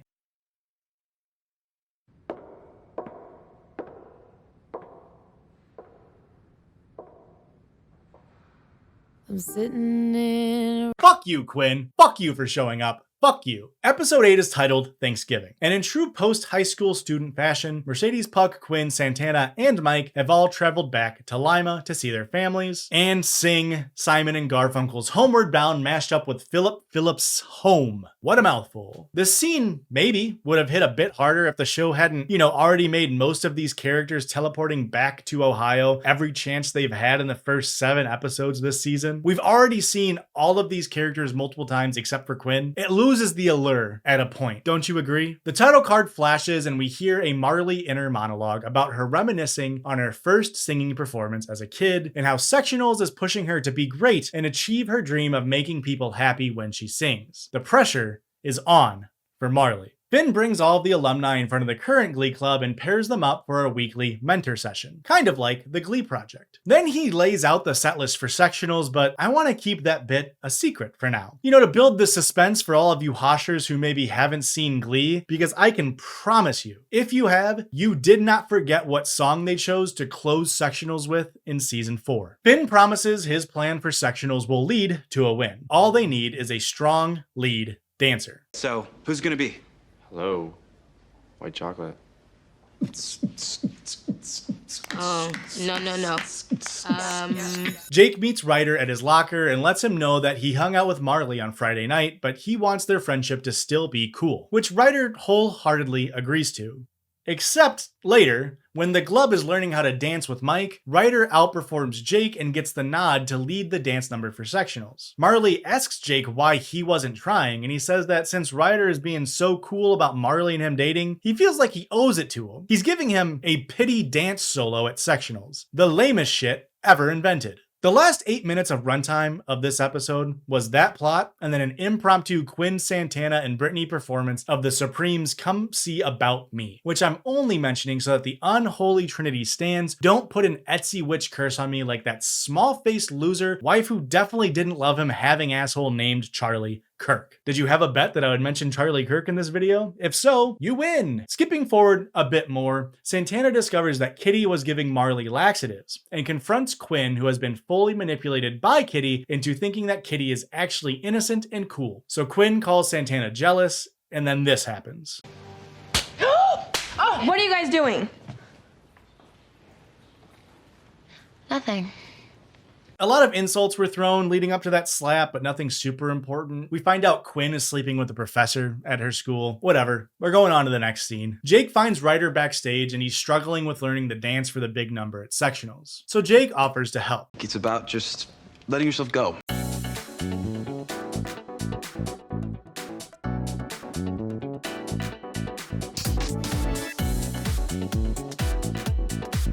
I'm sitting in. Fuck you, Quinn. Fuck you for showing up. Fuck you. Episode 8 is titled Thanksgiving, and in true post-high school student fashion, Mercedes, Puck, Quinn, Santana, and Mike have all traveled back to Lima to see their families and sing Simon and Garfunkel's Homeward Bound mashed up with Philip Phillips' Home. What a mouthful. This scene maybe would have hit a bit harder if the show hadn't, already made most of these characters teleporting back to Ohio every chance they've had in the first 7 episodes this season. We've already seen all of these characters multiple times except for Quinn. It loses the allure at a point, don't you agree? The title card flashes and we hear a Marley inner monologue about her reminiscing on her first singing performance as a kid and how Sectionals is pushing her to be great and achieve her dream of making people happy when she sings. The pressure is on for Marley. Finn brings all of the alumni in front of the current Glee Club and pairs them up for a weekly mentor session, kind of like the Glee Project. Then he lays out the set list for sectionals, but I want to keep that bit a secret for now. To build the suspense for all of you Hoshers who maybe haven't seen Glee, because I can promise you, if you have, you did not forget what song they chose to close sectionals with in season 4. Finn promises his plan for sectionals will lead to a win. All they need is a strong lead dancer. So, who's gonna be? Hello. White chocolate. Oh, no. Jake meets Ryder at his locker and lets him know that he hung out with Marley on Friday night, but he wants their friendship to still be cool, which Ryder wholeheartedly agrees to. Except later, when the Glub is learning how to dance with Mike, Ryder outperforms Jake and gets the nod to lead the dance number for sectionals. Marley asks Jake why he wasn't trying, and he says that since Ryder is being so cool about Marley and him dating, he feels like he owes it to him. He's giving him a pity dance solo at sectionals, the lamest shit ever invented. The last 8 minutes of runtime of this episode was that plot, and then an impromptu Quinn, Santana, and Brittany performance of the Supremes' Come See About Me, which I'm only mentioning so that the unholy trinity stands don't put an Etsy witch curse on me like that small-faced loser wife who definitely didn't love him having asshole named Charlie Kirk. Did you have a bet that I would mention Charlie Kirk in this video? If so, you win! Skipping forward a bit more, Santana discovers that Kitty was giving Marley laxatives and confronts Quinn, who has been fully manipulated by Kitty into thinking that Kitty is actually innocent and cool. So Quinn calls Santana jealous, and then this happens. Oh, what are you guys doing? Nothing. A lot of insults were thrown leading up to that slap, but nothing super important. We find out Quinn is sleeping with the professor at her school. Whatever. We're going on to the next scene. Jake finds Ryder backstage and he's struggling with learning the dance for the big number at sectionals. So Jake offers to help. It's about just letting yourself go.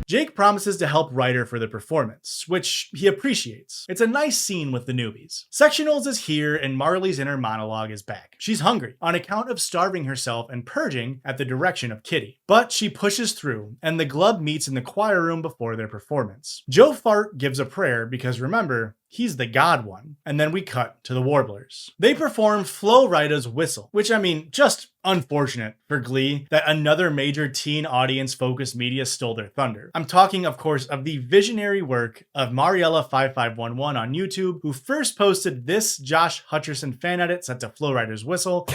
Jake promises to help Ryder for the performance, which he appreciates. It's a nice scene with the newbies. Sectionals is here and Marley's inner monologue is back. She's hungry on account of starving herself and purging at the direction of Kitty. But she pushes through and the Glub meets in the choir room before their performance. Joe Fart gives a prayer because remember, he's the god one. And then we cut to the Warblers. They perform Flo Rida's Whistle, which just unfortunate for Glee that another major teen audience focused media stole their thunder. I'm talking, of course, of the visionary work of Mariella5511 on YouTube, who first posted this Josh Hutcherson fan edit set to Flo Rida's Whistle.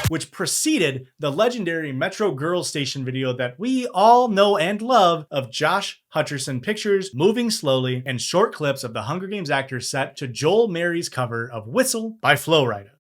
which preceded the legendary Metro Girls Station video that we all know and love of Josh Hutcherson pictures moving slowly and short clips of the Hunger Games actors set to Joel Mary's cover of Whistle by Flo Rida.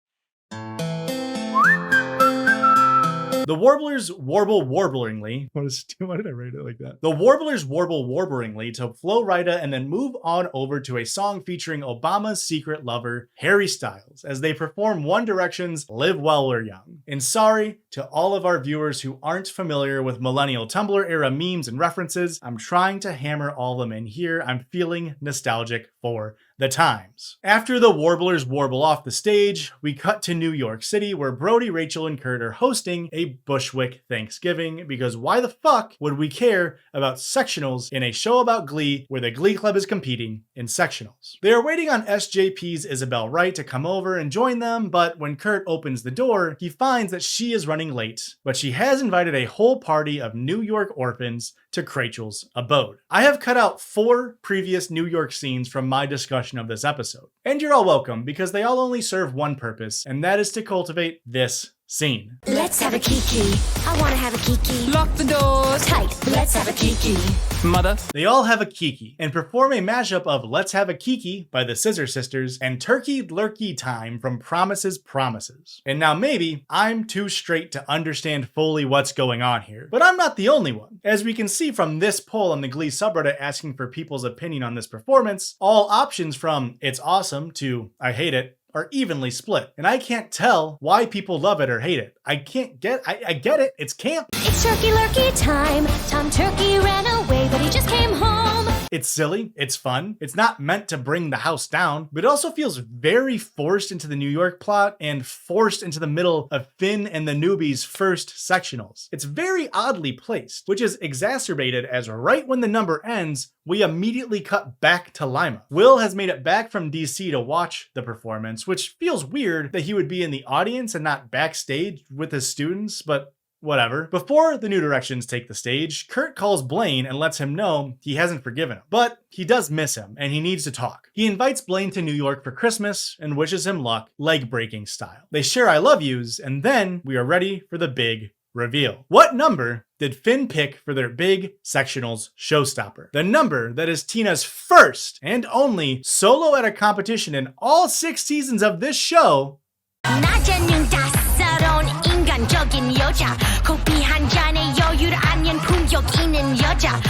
The warblers warble warbleringly. Why did I write it like that? The warblers warble warbleringly to Flo Rida and then move on over to a song featuring Obama's secret lover, Harry Styles, as they perform One Direction's Live While We're Young. And sorry to all of our viewers who aren't familiar with millennial Tumblr era memes and references, I'm trying to hammer all of them in here. I'm feeling nostalgic for the times. After the warblers warble off the stage, we cut to New York City where Brody, Rachel, and Kurt are hosting a Bushwick Thanksgiving, because why the fuck would we care about sectionals in a show about Glee where the Glee Club is competing in sectionals? They are waiting on SJP's Isabel Wright to come over and join them, but when Kurt opens the door, he finds that she is running late, but she has invited a whole party of New York orphans to Krachel's abode. I have cut out 4 previous New York scenes from my discussion of this episode, and you're all welcome because they all only serve one purpose, and that is to cultivate this scene. Let's have a kiki. I wanna have a kiki. Lock the doors. Tight. Let's have a kiki. Mother. They all have a kiki and perform a mashup of Let's Have a Kiki by the Scissor Sisters and Turkey Lurkey Time from Promises Promises. And now maybe I'm too straight to understand fully what's going on here, but I'm not the only one. As we can see from this poll on the Glee subreddit asking for people's opinion on this performance, all options from it's awesome to I hate it are evenly split. And I can't tell why people love it or hate it. I get it, it's camp. It's turkey lurkey time. Tom Turkey ran away, but he just came home. It's silly, it's fun, it's not meant to bring the house down, but it also feels very forced into the New York plot and forced into the middle of Finn and the newbies' first sectionals. It's very oddly placed, which is exacerbated as right when the number ends, we immediately cut back to Lima. Will has made it back from DC to watch the performance, which feels weird that he would be in the audience and not backstage with his students, but whatever. Before the New Directions take the stage, Kurt calls Blaine and lets him know he hasn't forgiven him, but he does miss him and he needs to talk. He invites Blaine to New York for Christmas and wishes him luck, leg-breaking style. They share I love yous, and then we are ready for the big reveal. What number did Finn pick for their big sectionals showstopper? The number that is Tina's first and only solo at a competition in all 6 seasons of this show.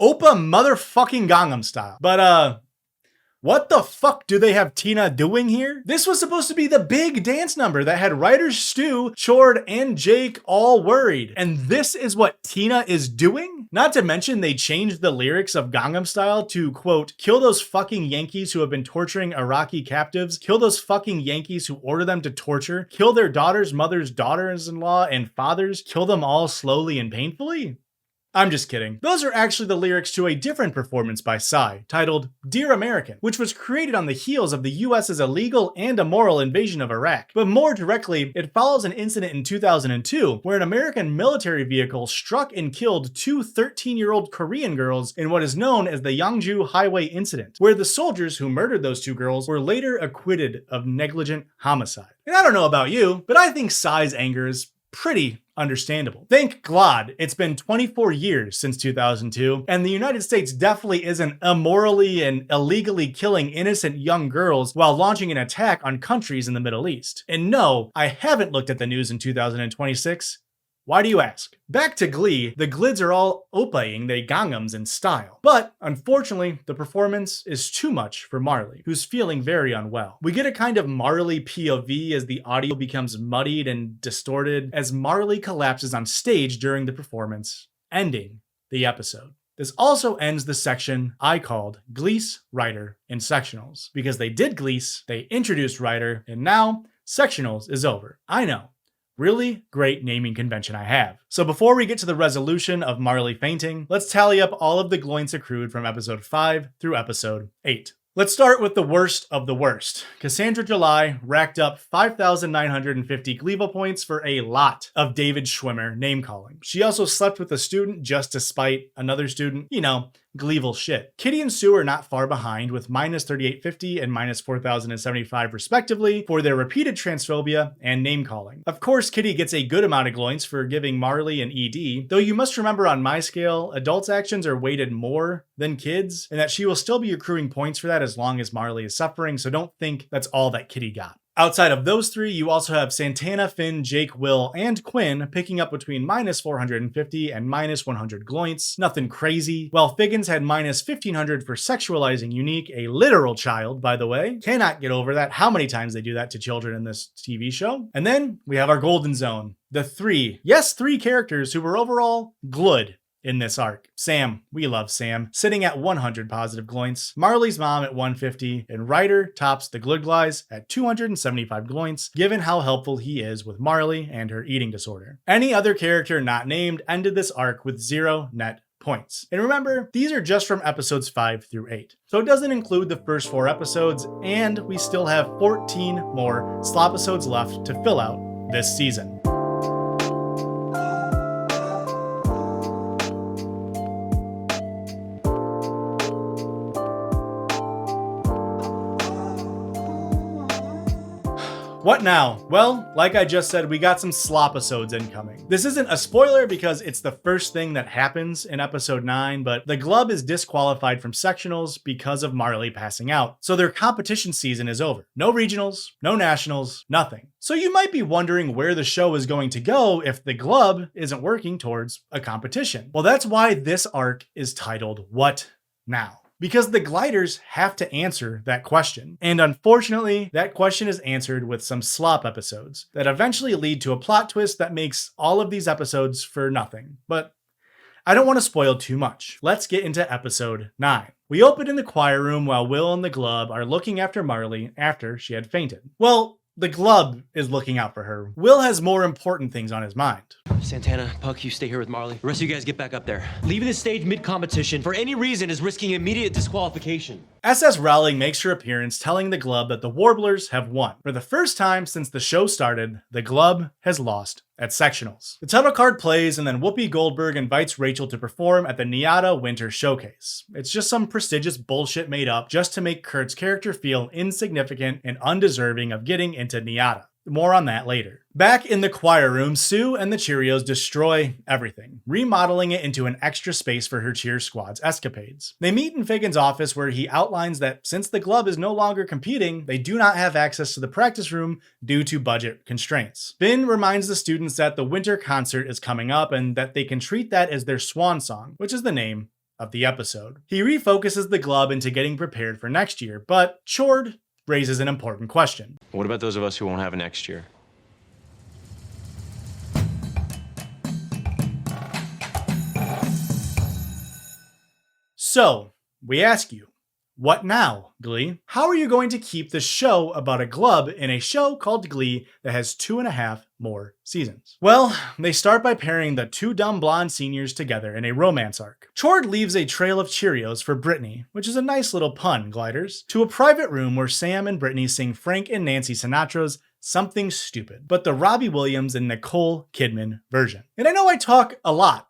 Oppa motherfucking Gangnam Style. But what the fuck do they have Tina doing here? This was supposed to be the big dance number that had Ryder, Stu, Chord, and Jake all worried. And this is what Tina is doing? Not to mention they changed the lyrics of Gangnam Style to, quote, kill those fucking Yankees who have been torturing Iraqi captives, kill those fucking Yankees who order them to torture, kill their daughters, mothers, daughters-in-law, and fathers, kill them all slowly and painfully? I'm just kidding. Those are actually the lyrics to a different performance by Psy, titled Dear American, which was created on the heels of the US's illegal and immoral invasion of Iraq. But more directly, it follows an incident in 2002 where an American military vehicle struck and killed 2 13-year-old Korean girls in what is known as the Yangju Highway Incident, where the soldiers who murdered those 2 girls were later acquitted of negligent homicide. And I don't know about you, but I think Psy's anger is pretty understandable. Thank God it's been 24 years since 2002, and the United States definitely isn't immorally and illegally killing innocent young girls while launching an attack on countries in the Middle East. And no, I haven't looked at the news in 2026. Why do you ask? Back to Glee, the Glids are all oppa-ing they Gangnams in style. But, unfortunately, the performance is too much for Marley, who's feeling very unwell. We get a kind of Marley POV as the audio becomes muddied and distorted as Marley collapses on stage during the performance, ending the episode. This also ends the section I called Glease, Ryder, and Sectionals. Because they did Glease, they introduced Ryder, and now Sectionals is over. I know. Really great naming convention I have. So before we get to the resolution of Marley fainting, let's tally up all of the gloints accrued from episode 5 through episode 8. Let's start with the worst of the worst. Cassandra July racked up 5,950 Gleeville points for a lot of David Schwimmer name calling. She also slept with a student just to spite another student. You know, Gleeville shit. Kitty and Sue are not far behind with minus 3850 and minus 4075 respectively for their repeated transphobia and name calling. Of course, Kitty gets a good amount of gloints for giving Marley an ED, though you must remember on my scale, adults' actions are weighted more than kids, and that she will still be accruing points for that as long as Marley is suffering, so don't think that's all that Kitty got. Outside of those three, you also have Santana, Finn, Jake, Will, and Quinn picking up between minus 450 and minus 100 gloints. Nothing crazy. While Figgins had minus 1500 for sexualizing Unique, a literal child, by the way. Cannot get over that. How many times they do that to children in this TV show. And then we have our golden zone. The three characters who were overall good in this arc. Sam, we love Sam, sitting at 100 positive gloints, Marley's mom at 150, and Ryder tops the Glugglies at 275 gloints, given how helpful he is with Marley and her eating disorder. Any other character not named ended this arc with 0 net points. And remember, these are just from episodes 5 through 8. So it doesn't include the first 4 episodes, and we still have 14 more slopisodes left to fill out this season. What now? Well, like I just said, we got some slopisodes incoming. This isn't a spoiler because it's the first thing that happens in episode 9, but the Glub is disqualified from sectionals because of Marley passing out. So their competition season is over. No regionals, no nationals, nothing. So you might be wondering where the show is going to go if the Glub isn't working towards a competition. Well, that's why this arc is titled What Now? Because the gliders have to answer that question. And unfortunately, that question is answered with some slop episodes that eventually lead to a plot twist that makes all of these episodes for nothing. But I don't want to spoil too much. Let's get into episode 9. We open in the choir room while Will and the Glub are looking after Marley after she had fainted. Well, the Glub is looking out for her. Will has more important things on his mind. Santana, Puck, you stay here with Marley. The rest of you guys get back up there. Leaving the stage mid-competition for any reason is risking immediate disqualification. SS Rowling makes her appearance telling the Glub that the Warblers have won. For the first time since the show started, the Glub has lost at sectionals. The title card plays and then Whoopi Goldberg invites Rachel to perform at the NYADA Winter Showcase. It's just some prestigious bullshit made up just to make Kurt's character feel insignificant and undeserving of getting into NYADA. More on that later. Back in the choir room, Sue and the Cheerios destroy everything, remodeling it into an extra space for her cheer squad's escapades. They meet in Figgins' office where he outlines that since the Glub is no longer competing, they do not have access to the practice room due to budget constraints. Finn reminds the students that the winter concert is coming up and that they can treat that as their swan song, which is the name of the episode. He refocuses the Glub into getting prepared for next year, but Chord raises an important question. What about those of us who won't have it next year? So, we ask you, what now, Glee? How are you going to keep the show about a Glub in a show called Glee that has 2.5 more seasons? Well, they start by pairing the two dumb blonde seniors together in a romance arc. Chord leaves a trail of Cheerios for Brittany, which is a nice little pun, gliders, to a private room where Sam and Brittany sing Frank and Nancy Sinatra's Something Stupid, but the Robbie Williams and Nicole Kidman version. And I know I talk a lot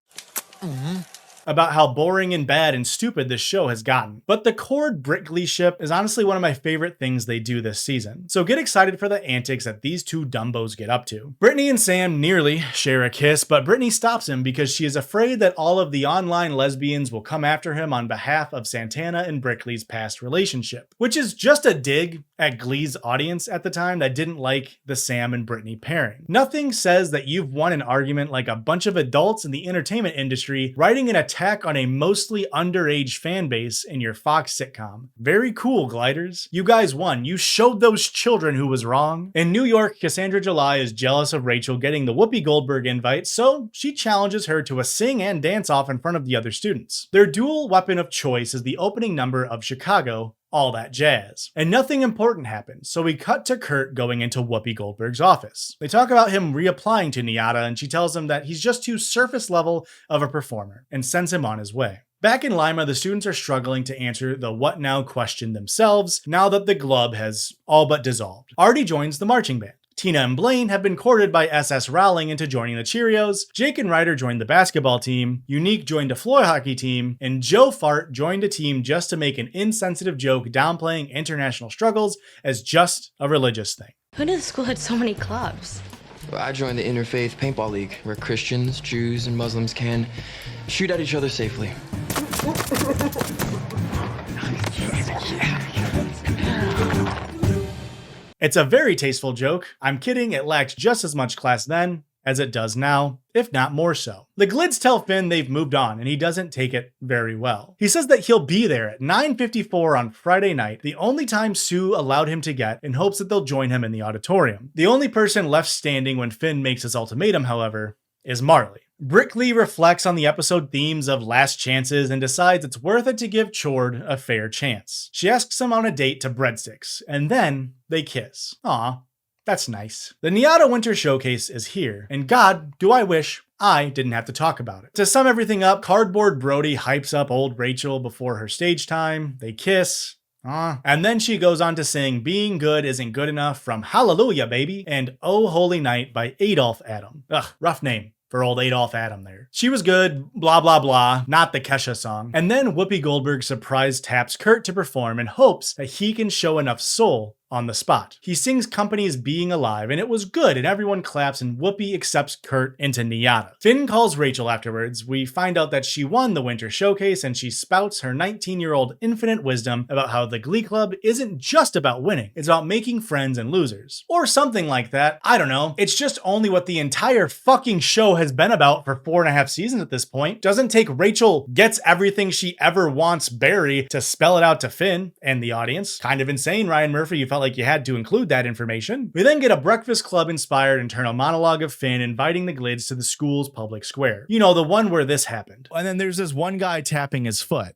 about how boring and bad and stupid this show has gotten, but the Chord Brit Glee ship is honestly one of my favorite things they do this season. So get excited for the antics that these two dumbos get up to. Brittany and Sam nearly share a kiss, but Brittany stops him because she is afraid that all of the online lesbians will come after him on behalf of Santana and Brickley's past relationship, which is just a dig at Glee's audience at the time that didn't like the Sam and Brittany pairing. Nothing says that you've won an argument like a bunch of adults in the entertainment industry writing an attack on a mostly underage fan base in your Fox sitcom. Very cool, gliders. You guys won. You showed those children who was wrong. In New York, Cassandra July is jealous of Rachel getting the Whoopi Goldberg invite, so she challenges her to a sing and dance off in front of the other students. Their dual weapon of choice is the opening number of Chicago, All That Jazz. And nothing important happens, so we cut to Kurt going into Whoopi Goldberg's office. They talk about him reapplying to NYADA, and she tells him that he's just too surface level of a performer, and sends him on his way. Back in Lima, the students are struggling to answer the what now question themselves now that the Glub has all but dissolved. Artie joins the marching band. Tina and Blaine have been courted by SS Rowling into joining the Cheerios, Jake and Ryder joined the basketball team, Unique joined a floor hockey team, and Joe Fart joined a team just to make an insensitive joke downplaying international struggles as just a religious thing. Who knew the school had so many clubs? I joined the Interfaith Paintball League, where Christians, Jews, and Muslims can shoot at each other safely. It's a very tasteful joke. I'm kidding, it lacked just as much class then as it does now, if not more so. The Glids tell Finn they've moved on, and he doesn't take it very well. He says that he'll be there at 9:54 on Friday night, the only time Sue allowed him to get, in hopes that they'll join him in the auditorium. The only person left standing when Finn makes his ultimatum, however, is Marley. Brickley reflects on the episode themes of last chances and decides it's worth it to give Chord a fair chance. She asks him on a date to Breadsticks, and then they kiss. Aw, that's nice. The NYADA Winter Showcase is here, and God, do I wish I didn't have to talk about it. To sum everything up, Cardboard Brody hypes up old Rachel before her stage time, they kiss, and then she goes on to sing Being Good Isn't Good Enough from Hallelujah Baby and Oh Holy Night by Adolph Adam. Ugh, rough name for old Adolph Adam there. She was good, blah blah blah, not the Kesha song. And then Whoopi Goldberg surprise taps Kurt to perform in hopes that he can show enough soul on the spot. He sings Company's Being Alive, and it was good, and everyone claps, and Whoopi accepts Kurt into NYADA. Finn calls Rachel afterwards. We find out that she won the Winter Showcase, and she spouts her 19-year-old infinite wisdom about how the Glee Club isn't just about winning, it's about making friends and losers. Or something like that. I don't know. It's just only what the entire fucking show has been about for 4.5 seasons at this point. Doesn't take Rachel gets everything she ever wants Barry to spell it out to Finn and the audience. Kind of insane, Ryan Murphy. You felt like you had to include that information. We then get a Breakfast Club inspired internal monologue of Finn inviting the Glids to the school's public square. You know, the one where this happened. And then there's this one guy tapping his foot.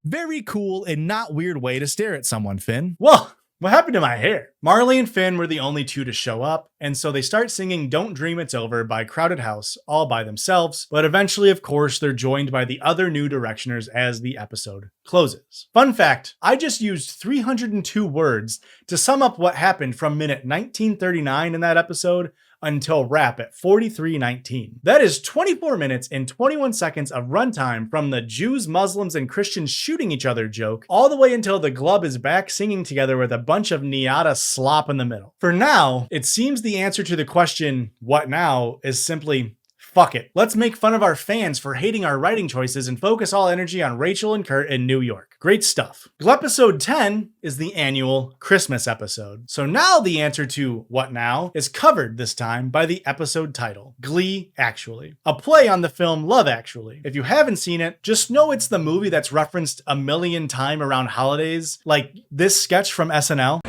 Very cool and not weird way to stare at someone, Finn. Whoa! What happened to my hair? Marley and Finn were the only two to show up, and so they start singing Don't Dream It's Over by Crowded House all by themselves, but eventually, of course, they're joined by the other New Directioners as the episode closes. Fun fact, I just used 302 words to sum up what happened from minute 1939 in that episode until wrap at 43:19. That is 24 minutes and 21 seconds of runtime from the Jews, Muslims, and Christians shooting each other joke all the way until the Glub is back singing together with a bunch of NYADA slop in the middle. For now, it seems the answer to the question, what now, is simply fuck it. Let's make fun of our fans for hating our writing choices and focus all energy on Rachel and Kurt in New York. Great stuff. Episode 10 is the annual Christmas episode. So now the answer to what now is covered this time by the episode title, Glee Actually, a play on the film Love Actually. If you haven't seen it, just know it's the movie that's referenced a million times around holidays, like this sketch from SNL.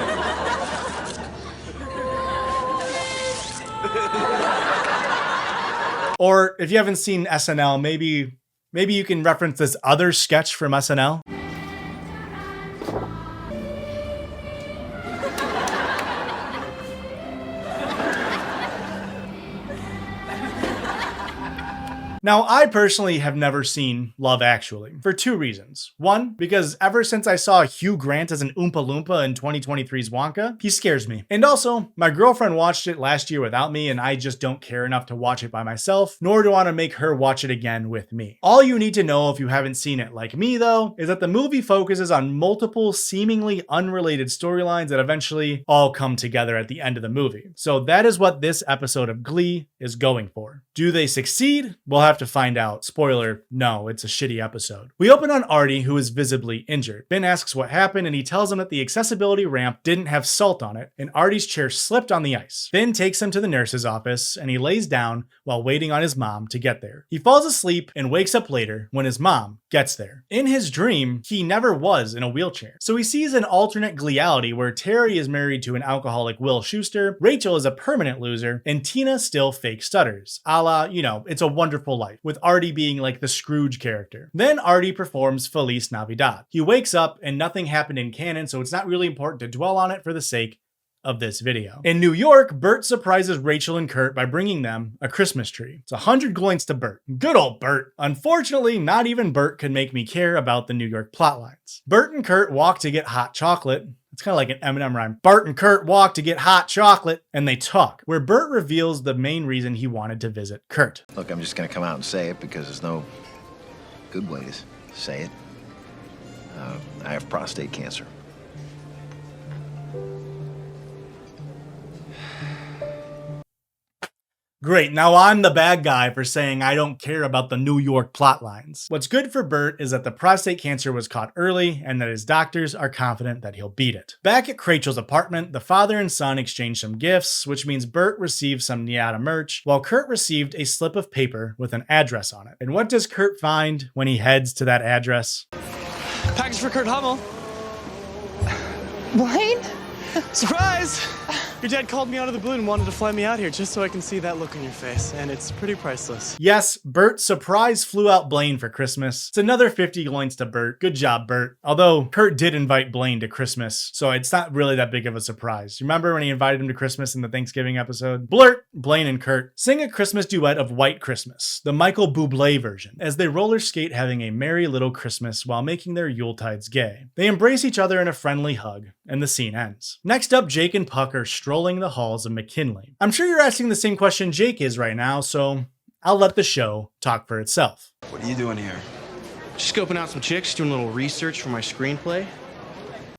Or if you haven't seen SNL, maybe you can reference this other sketch from SNL. Now, I personally have never seen Love Actually for two reasons. One, because ever since I saw Hugh Grant as an Oompa Loompa in 2023's Wonka, he scares me. And also, my girlfriend watched it last year without me, and I just don't care enough to watch it by myself, nor do I want to make her watch it again with me. All you need to know if you haven't seen it like me, though, is that the movie focuses on multiple seemingly unrelated storylines that eventually all come together at the end of the movie. So that is what this episode of Glee is going for. Do they succeed? We'll have to find out. Spoiler, no, it's a shitty episode. We open on Artie, who is visibly injured. Ben asks what happened, and he tells him that the accessibility ramp didn't have salt on it, and Artie's chair slipped on the ice. Ben takes him to the nurse's office, and he lays down while waiting on his mom to get there. He falls asleep and wakes up later when his mom gets there. In his dream, he never was in a wheelchair. So he sees an alternate Gleality where Terry is married to an alcoholic Will Schuester, Rachel is a permanent loser, and Tina still fake stutters. A la, you know, It's a Wonderful Life, with Artie being like the Scrooge character. Then Artie performs Feliz Navidad. He wakes up and nothing happened in canon, so it's not really important to dwell on it for the sake of this video. In New York, Bert surprises Rachel and Kurt by bringing them a Christmas tree. It's 100 gloins to Bert. Good old Bert. Unfortunately, not even Bert could make me care about the New York plotlines. Bert and Kurt walk to get hot chocolate. It's kind of like an Eminem rhyme. Bart and Kurt walk to get hot chocolate, and they talk, where Bert reveals the main reason he wanted to visit Kurt. Look, I'm just gonna come out and say it because there's no good way to say it. I have prostate cancer. Great, now I'm the bad guy for saying I don't care about the New York plot lines. What's good for Bert is that the prostate cancer was caught early and that his doctors are confident that he'll beat it. Back at Rachel's apartment, the father and son exchange some gifts, which means Bert received some Niata merch, while Kurt received a slip of paper with an address on it. And what does Kurt find when he heads to that address? Package for Kurt Hummel. Blaine? Surprise! Your dad called me out of the blue and wanted to fly me out here just so I can see that look on your face, and it's pretty priceless. Yes, Bert surprise flew out Blaine for Christmas. It's another 50 gloins to Bert. Good job, Bert. Although Kurt did invite Blaine to Christmas, so it's not really that big of a surprise. Remember when he invited him to Christmas in the Thanksgiving episode? Blurt, Blaine and Kurt sing a Christmas duet of White Christmas, the Michael Bublé version, as they roller skate having a merry little Christmas while making their Yuletides gay. They embrace each other in a friendly hug, and the scene ends. Next up, Jake and Puck are strolling the halls of McKinley. I'm sure you're asking the same question Jake is right now, so I'll let the show talk for itself. What are you doing here? Just scoping out some chicks, doing a little research for my screenplay.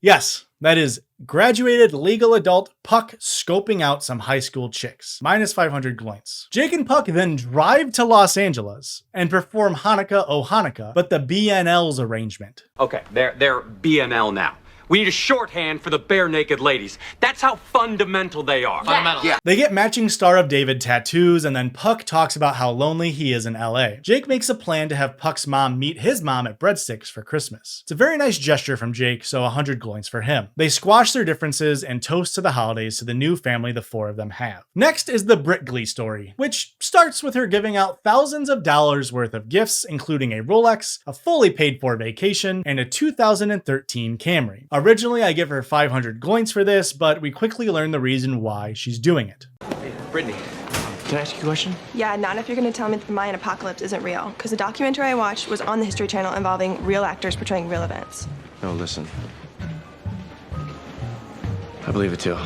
Yes, that is graduated legal adult Puck scoping out some high school chicks. Minus 500 gloins. Jake and Puck then drive to Los Angeles and perform Hanukkah Oh Hanukkah, but the BNL's arrangement. Okay, they're BNL now. We need a shorthand for the bare naked ladies. That's how fundamental they are. Fundamental. Yeah. They get matching Star of David tattoos, and then Puck talks about how lonely he is in LA. Jake makes a plan to have Puck's mom meet his mom at Breadsticks for Christmas. It's a very nice gesture from Jake, so 100 gloins for him. They squash their differences and toast to the holidays to the new family the four of them have. Next is the Brit Glee story, which starts with her giving out thousands of dollars worth of gifts, including a Rolex, a fully paid for vacation, and a 2013 Camry. Originally, I give her 500 gloins for this, but we quickly learn the reason why she's doing it. Hey, Brittany, can I ask you a question? Yeah, not if you're gonna tell me that the Mayan apocalypse isn't real, because the documentary I watched was on the History Channel involving real actors portraying real events. No, listen. I believe it too.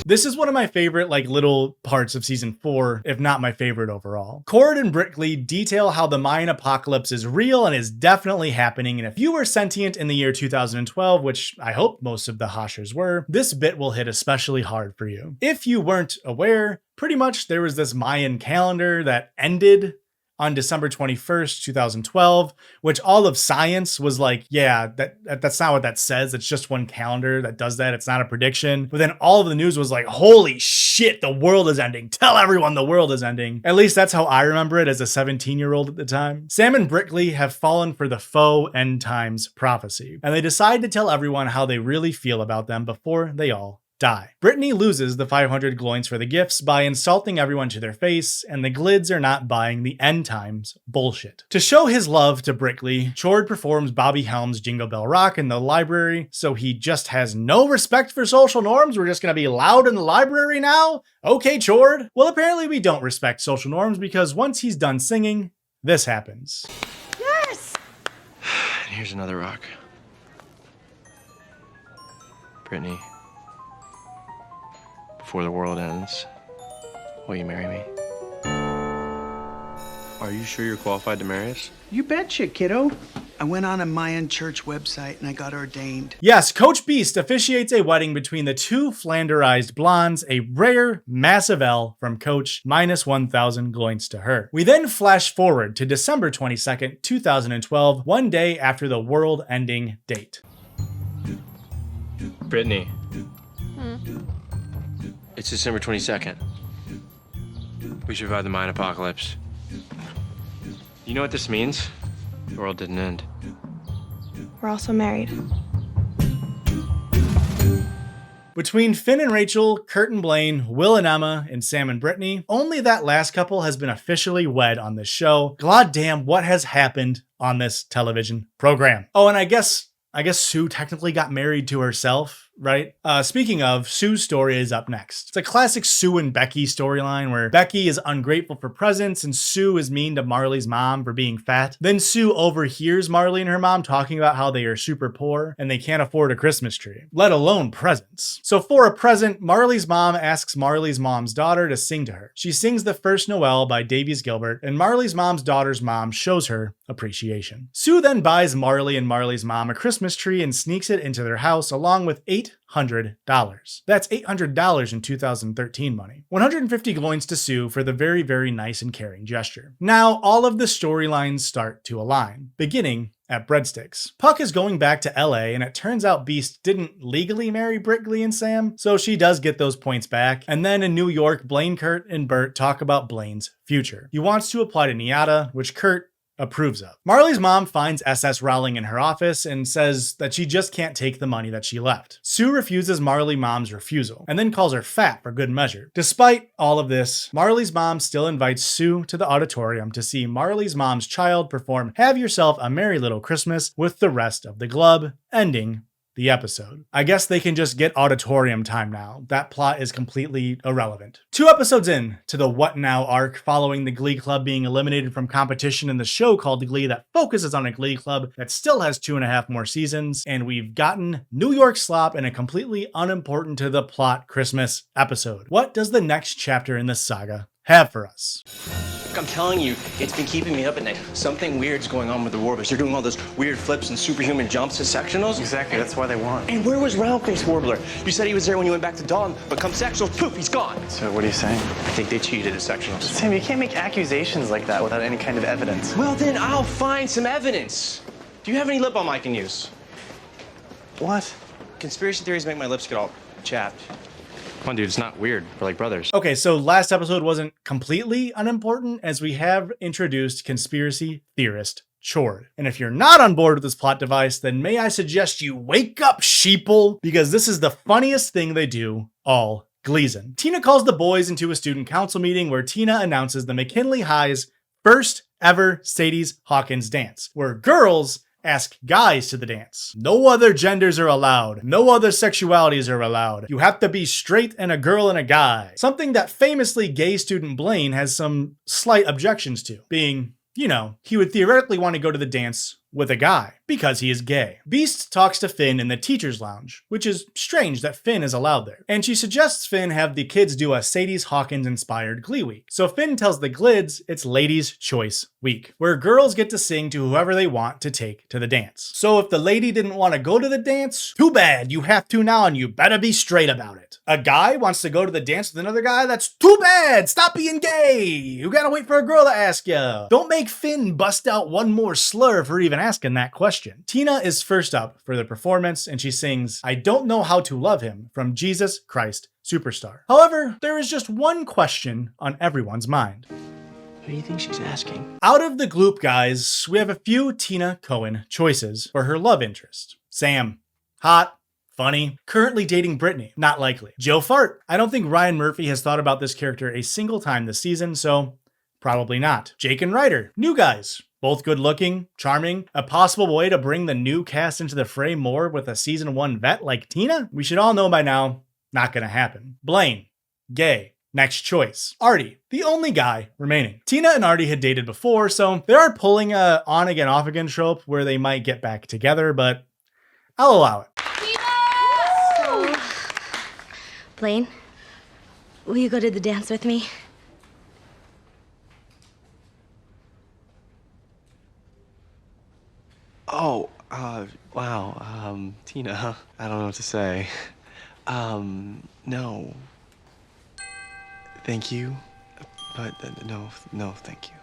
This is one of my favorite little parts of season 4, if not my favorite overall. Cord and Brit Glee detail how the Mayan apocalypse is real and is definitely happening, and if you were sentient in the year 2012, which I hope most of the Hoshers were, this bit will hit especially hard for you. If you weren't aware, pretty much there was this Mayan calendar that ended on December 21st, 2012, which all of science was like, yeah, that's not what that says. It's just one calendar that does that. It's not a prediction. But then all of the news was like, holy shit, the world is ending. Tell everyone the world is ending. At least that's how I remember it as a 17-year-old at the time. Sam and Brit Glee have fallen for the faux end times prophecy, and they decide to tell everyone how they really feel about them before they all die. Brittany loses the 500 gloins for the gifts by insulting everyone to their face, and the Glids are not buying the end times bullshit. To show his love to Brit Glee, Chord performs Bobby Helms' Jingle Bell Rock in the library, so he just has no respect for social norms. We're just gonna be loud in the library now? Okay, Chord. Well, apparently we don't respect social norms, because once he's done singing, this happens. Yes! Here's another rock. Brittany. Before the world ends, will you marry me? Are you sure you're qualified to marry us? You betcha, kiddo. I went on a Mayan church website and I got ordained. Yes, Coach Beast officiates a wedding between the two Flanderized blondes, a rare, massive L from Coach, minus 1,000 gloins to her. We then flash forward to December 22nd, 2012, one day after the world-ending date. Brittany. It's December 22nd. We survived the Mayan apocalypse. You know what this means? The world didn't end. We're also married. Between Finn and Rachel, Kurt and Blaine, Will and Emma, and Sam and Brittany, only that last couple has been officially wed on this show. God damn, what has happened on this television program? Oh, and I guess Sue technically got married to herself right? Speaking of, Sue's story is up next. It's a classic Sue and Becky storyline where Becky is ungrateful for presents and Sue is mean to Marley's mom for being fat. Then Sue overhears Marley and her mom talking about how they are super poor and they can't afford a Christmas tree, let alone presents. So for a present, Marley's mom asks Marley's mom's daughter to sing to her. She sings The First Noel by Davies Gilbert, and Marley's mom's daughter's mom shows her appreciation. Sue then buys Marley and Marley's mom a Christmas tree and sneaks it into their house along with $800. That's $800 in 2013 money. 150 gloins to Sue for the very, very nice and caring gesture. Now, all of the storylines start to align, beginning at Breadsticks. Puck is going back to LA, and it turns out Beast didn't legally marry Britt, Glee, and Sam, so she does get those points back. And then in New York, Blaine, Kurt, and Bert talk about Blaine's future. He wants to apply to NIADA, which Kurt approves of. Marley's mom finds SS Rowling in her office and says that she just can't take the money that she left. Sue refuses Marley mom's refusal and then calls her fat for good measure. Despite all of this, Marley's mom still invites Sue to the auditorium to see Marley's mom's child perform Have Yourself a Merry Little Christmas with the rest of the Glub, ending the episode. I guess they can just get auditorium time now. That plot is completely irrelevant. 2 episodes in to the What Now arc, following the Glee Club being eliminated from competition in the show called Glee that focuses on a Glee Club that still has 2.5 more seasons, and we've gotten New York slop and a completely unimportant to the plot Christmas episode. What does the next chapter in this saga have for us? I'm telling you, it's been keeping me up at night. Something weird's going on with the Warblers. They're doing all those weird flips and superhuman jumps at sectionals. Exactly, that's why they won. And where was Round-Face Warbler? You said he was there when you went back to Dawn, but come sectionals, poof, he's gone. So what are you saying? I think they cheated at sectionals. Sam, you can't make accusations like that without any kind of evidence. Well, then I'll find some evidence. Do you have any lip balm I can use? What? Conspiracy theories make my lips get all chapped. Come on, dude, it's not weird. We're like brothers. Okay, so last episode wasn't completely unimportant as we have introduced conspiracy theorist Chord. And if you're not on board with this plot device, then may I suggest you wake up, sheeple, because this is the funniest thing they do all Gleason. Tina calls the boys into a student council meeting where Tina announces the McKinley High's first ever Sadie's Hawkins dance, where girls ask guys to the dance. No other genders are allowed. No other sexualities are allowed. You have to be straight and a girl and a guy. Something that famously gay student Blaine has some slight objections to, being, you know, he would theoretically want to go to the dance with a guy because he is gay. Beast talks to Finn in the teacher's lounge, which is strange that Finn is allowed there. And she suggests Finn have the kids do a Sadie's Hawkins inspired Glee week. So Finn tells the Glids it's Ladies' Choice Week, where girls get to sing to whoever they want to take to the dance. So if the lady didn't want to go to the dance, too bad, you have to now and you better be straight about it. A guy wants to go to the dance with another guy, that's too bad, stop being gay. You gotta wait for a girl to ask you. Don't make Finn bust out one more slur for even asking that question. Tina is first up for the performance and she sings I Don't Know How to Love Him from Jesus Christ Superstar. However, there is just one question on everyone's mind. What do you think she's asking? Out of the Gloop guys, we have a few Tina Cohen choices for her love interest. Sam, hot, funny, currently dating Brittany, not likely. Joe Fart, I don't think Ryan Murphy has thought about this character a single time this season, so probably not. Jake and Ryder, new guys. Both good looking, charming, a possible way to bring the new cast into the fray more with a season 1 vet like Tina? We should all know by now, not gonna happen. Blaine, gay, next choice. Artie, the only guy remaining. Tina and Artie had dated before, so they are pulling a on again, off again trope where they might get back together, but I'll allow it. So, Blaine, will you go to the dance with me? Oh, wow, Tina, I don't know what to say. No. Thank you, but no, thank you.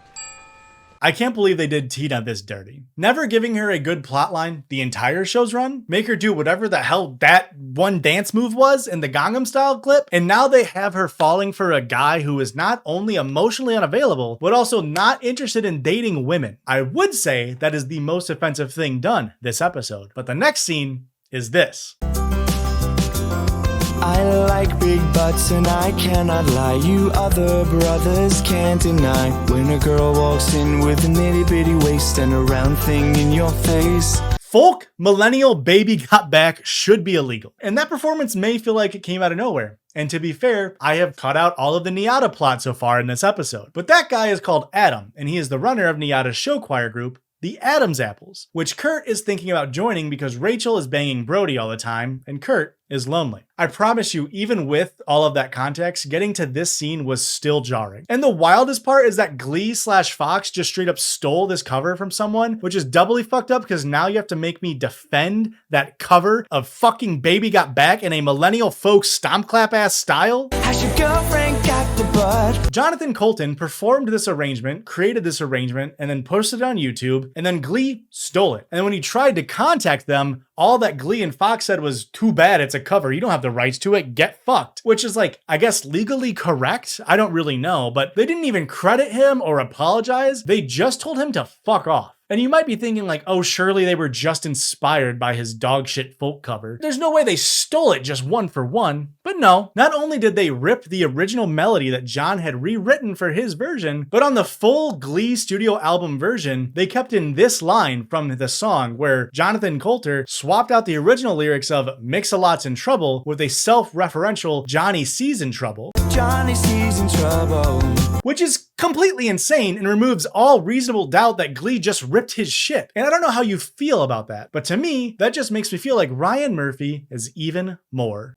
I can't believe they did Tina this dirty. Never giving her a good plotline the entire show's run, make her do whatever the hell that one dance move was in the Gangnam Style clip, and now they have her falling for a guy who is not only emotionally unavailable, but also not interested in dating women. I would say that is the most offensive thing done this episode, but the next scene is this. I like big butts and I cannot lie. You other brothers can't deny when a girl walks in with an itty bitty waist and a round thing in your face. Folk millennial baby got back should be illegal. And that performance may feel like it came out of nowhere. And to be fair, I have cut out all of the Niata plot so far in this episode. But that guy is called Adam, and he is the runner of Niata's show choir group, the Adams Apples, which Kurt is thinking about joining because Rachel is banging Brody all the time, and Kurt is lonely. I promise you, even with all of that context, getting to this scene was still jarring. And the wildest part is that Glee/Fox just straight up stole this cover from someone, which is doubly fucked up because now you have to make me defend that cover of fucking Baby Got Back in a millennial folk stomp clap ass style. Has your girlfriend got the butt? Jonathan Coulton performed this arrangement, created this arrangement, and then posted it on YouTube, and then Glee stole it. And when he tried to contact them, all that Glee and Fox said was, too bad it's a cover, you don't have the rights to it, get fucked. Which is like, I guess legally correct? I don't really know, but they didn't even credit him or apologize. They just told him to fuck off. And you might be thinking like, oh, surely they were just inspired by his dogshit folk cover. There's no way they stole it just one for one. But no, not only did they rip the original melody that John had rewritten for his version, but on the full Glee studio album version, they kept in this line from the song where Jonathan Coulter swapped out the original lyrics of Mix-a-Lot's in Trouble with a self-referential Johnny C's in Trouble. Johnny C's in Trouble. Which is completely insane and removes all reasonable doubt that Glee just ripped his shit. And I don't know how you feel about that, but to me, that just makes me feel like Ryan Murphy is even more.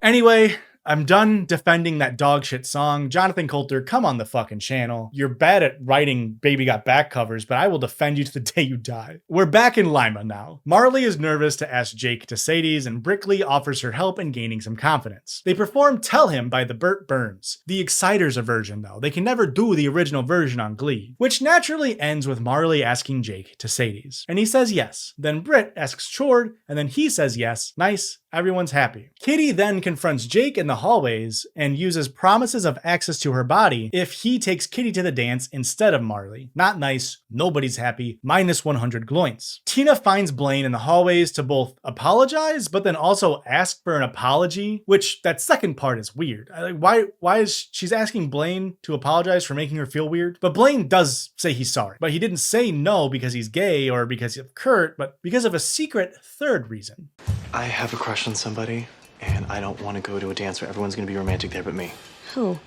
Anyway, I'm done defending that dog shit song. Jonathan Coulter, come on the fucking channel. You're bad at writing Baby Got Back covers, but I will defend you to the day you die. We're back in Lima now. Marley is nervous to ask Jake to Sadie's, and Brickley offers her help in gaining some confidence. They perform Tell Him by the Burt Burns. The Exciters version though. They can never do the original version on Glee, which naturally ends with Marley asking Jake to Sadie's. And he says yes. Then Britt asks Chord, and then he says yes. Nice. Everyone's happy. Kitty then confronts Jake in the hallways and uses promises of access to her body if he takes Kitty to the dance instead of Marley. Not nice. Nobody's happy. Minus 100 gloints. Tina finds Blaine in the hallways to both apologize, but then also ask for an apology, which that second part is weird. Why is she's asking Blaine to apologize for making her feel weird? But Blaine does say he's sorry, but he didn't say no because he's gay or because of Kurt, but because of a secret third reason. I have a crush on somebody, and I don't want to go to a dance where everyone's going to be romantic there but me. Who?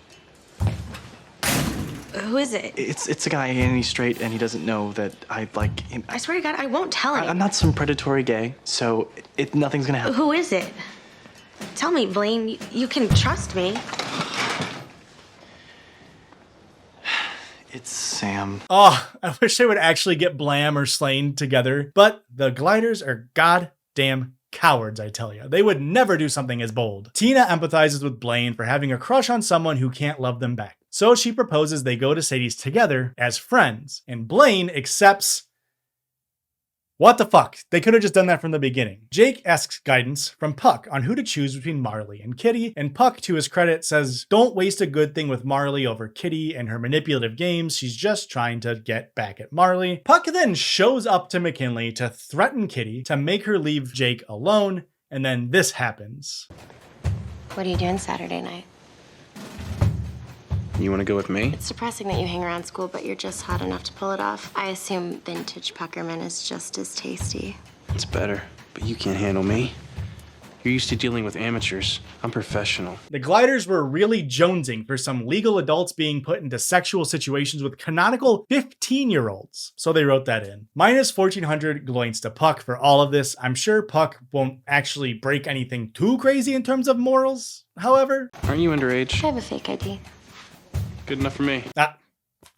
Who is it? It's a guy, and he's straight, and he doesn't know that I like him. I swear to God, I won't tell him. I'm not some predatory gay, so nothing's going to happen. Who is it? Tell me, Blaine. You can trust me. It's Sam. Oh, I wish they would actually get Blam or Slain together, but the Gliders are goddamn cowards, I tell you. They would never do something as bold. Tina empathizes with Blaine for having a crush on someone who can't love them back. So she proposes they go to Sadie's together as friends, and Blaine accepts. What the fuck? They could have just done that from the beginning. Jake asks guidance from Puck on who to choose between Marley and Kitty, and Puck, to his credit, says, don't waste a good thing with Marley over Kitty and her manipulative games. She's just trying to get back at Marley. Puck then shows up to McKinley to threaten Kitty to make her leave Jake alone, and then this happens. What are you doing Saturday night? You want to go with me? It's depressing that you hang around school, but you're just hot enough to pull it off. I assume vintage Puckerman is just as tasty. It's better, but you can't handle me. You're used to dealing with amateurs. I'm professional. The Gliders were really jonesing for some legal adults being put into sexual situations with canonical 15-year-olds. So they wrote that in. Minus 1,400 gloints to Puck for all of this. I'm sure Puck won't actually break anything too crazy in terms of morals, however. Aren't you underage? I have a fake ID. Good enough for me.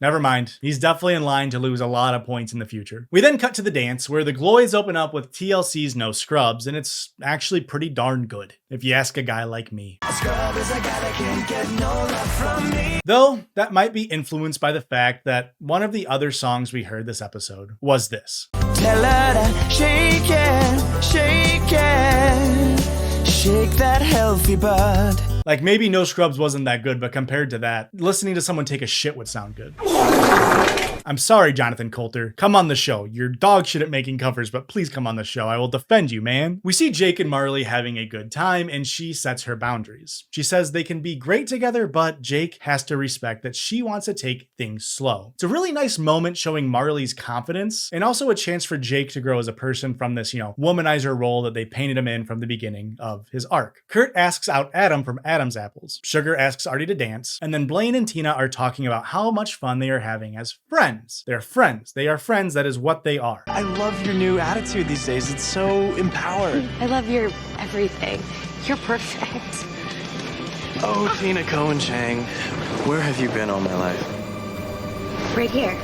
Never mind. He's definitely in line to lose a lot of points in the future. We then cut to the dance where the Gloys open up with TLC's No Scrubs, and it's actually pretty darn good, if you ask a guy like me. Though, that might be influenced by the fact that one of the other songs we heard this episode was this. Tell her to shake it, shake it, shake that healthy butt. Like, maybe No Scrubs wasn't that good, but compared to that, listening to someone take a shit would sound good. I'm sorry, Jonathan Coulter. Come on the show. You're dog shit at making covers, but please come on the show. I will defend you, man. We see Jake and Marley having a good time, and she sets her boundaries. She says they can be great together, but Jake has to respect that she wants to take things slow. It's a really nice moment showing Marley's confidence, and also a chance for Jake to grow as a person from this, womanizer role that they painted him in from the beginning of his arc. Kurt asks out Adam from Adam's Apples. Sugar asks Artie to dance, and then Blaine and Tina are talking about how much fun they are having as friends. They're friends. They are friends. That is what they are. I love your new attitude these days. It's so empowered. I love your everything. You're perfect. Oh, Tina Cohen Chang, where have you been all my life? Right here.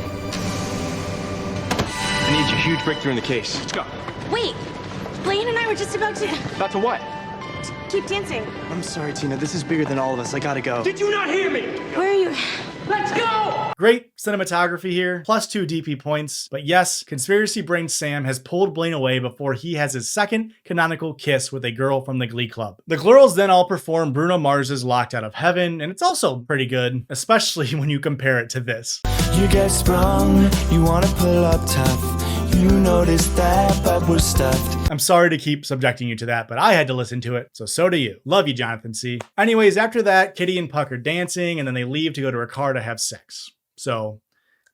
I need your huge breakthrough in the case. Let's go. Wait, Blaine and I were just about to About to what? keep dancing. I'm sorry, Tina. This is bigger than all of us. I gotta go. Did you not hear me? Where are you? Let's go! Great cinematography here, +2 DP points. But yes, conspiracy brain Sam has pulled Blaine away before he has his second canonical kiss with a girl from the Glee Club. The girls then all perform Bruno Mars's Locked Out of Heaven, and it's also pretty good, especially when you compare it to this. You get sprung, you wanna pull up tough. You noticed that, but we're stuffed. I'm sorry to keep subjecting you to that, but I had to listen to it, so do you. Love you, Jonathan C. Anyways, after that, Kitty and Puck are dancing, and then they leave to go to her car to have sex. So,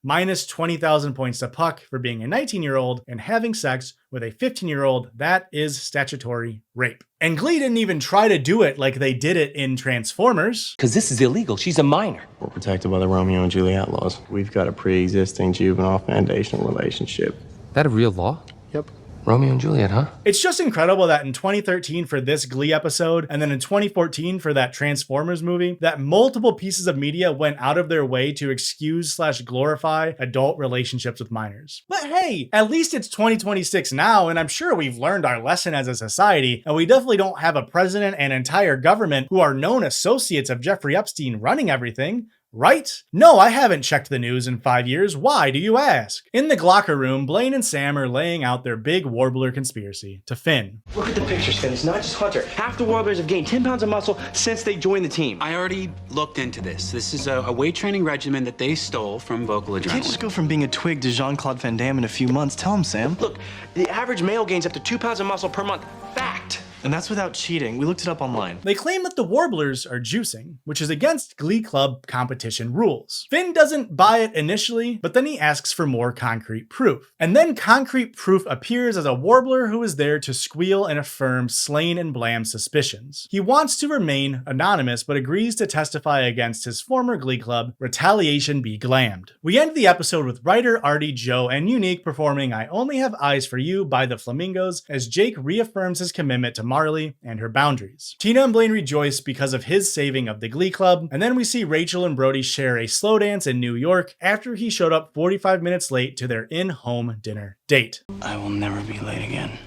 minus 20,000 points to Puck for being a 19-year-old and having sex with a 15-year-old. That is statutory rape. And Glee didn't even try to do it like they did it in Transformers. Because this is illegal. She's a minor. We're protected by the Romeo and Juliet laws. We've got a pre-existing juvenile foundational relationship. That a real law? Yep. Romeo and Juliet, huh? It's just incredible that in 2013 for this Glee episode, and then in 2014 for that Transformers movie, that multiple pieces of media went out of their way to excuse/glorify adult relationships with minors. But hey, at least it's 2026 now, and I'm sure we've learned our lesson as a society, and we definitely don't have a president and entire government who are known associates of Jeffrey Epstein running everything. Right? No, I haven't checked the news in 5 years. Why, do you ask? In the Glocker room, Blaine and Sam are laying out their big Warbler conspiracy to Finn. Look at the pictures, Finn. It's not just Hunter. Half the Warblers have gained 10 pounds of muscle since they joined the team. I already looked into this. This is a weight training regimen that they stole from Vocal Adrenaline. You can't just go from being a twig to Jean-Claude Van Damme in a few months. Tell him, Sam. Look, the average male gains up to 2 pounds of muscle per month. Fact. And that's without cheating. We looked it up online. They claim that the Warblers are juicing, which is against Glee Club competition rules. Finn doesn't buy it initially, but then he asks for more concrete proof. And then concrete proof appears as a Warbler who is there to squeal and affirm Slain and Blam's suspicions. He wants to remain anonymous, but agrees to testify against his former Glee Club, Retaliation Be Glammed. We end the episode with Ryder, Artie, Joe, and Unique performing I Only Have Eyes for You by the Flamingos as Jake reaffirms his commitment to Marley and her boundaries. Tina and Blaine rejoice because of his saving of the Glee Club, and then we see Rachel and Brody share a slow dance in New York after he showed up 45 minutes late to their in-home dinner date. I will never be late again.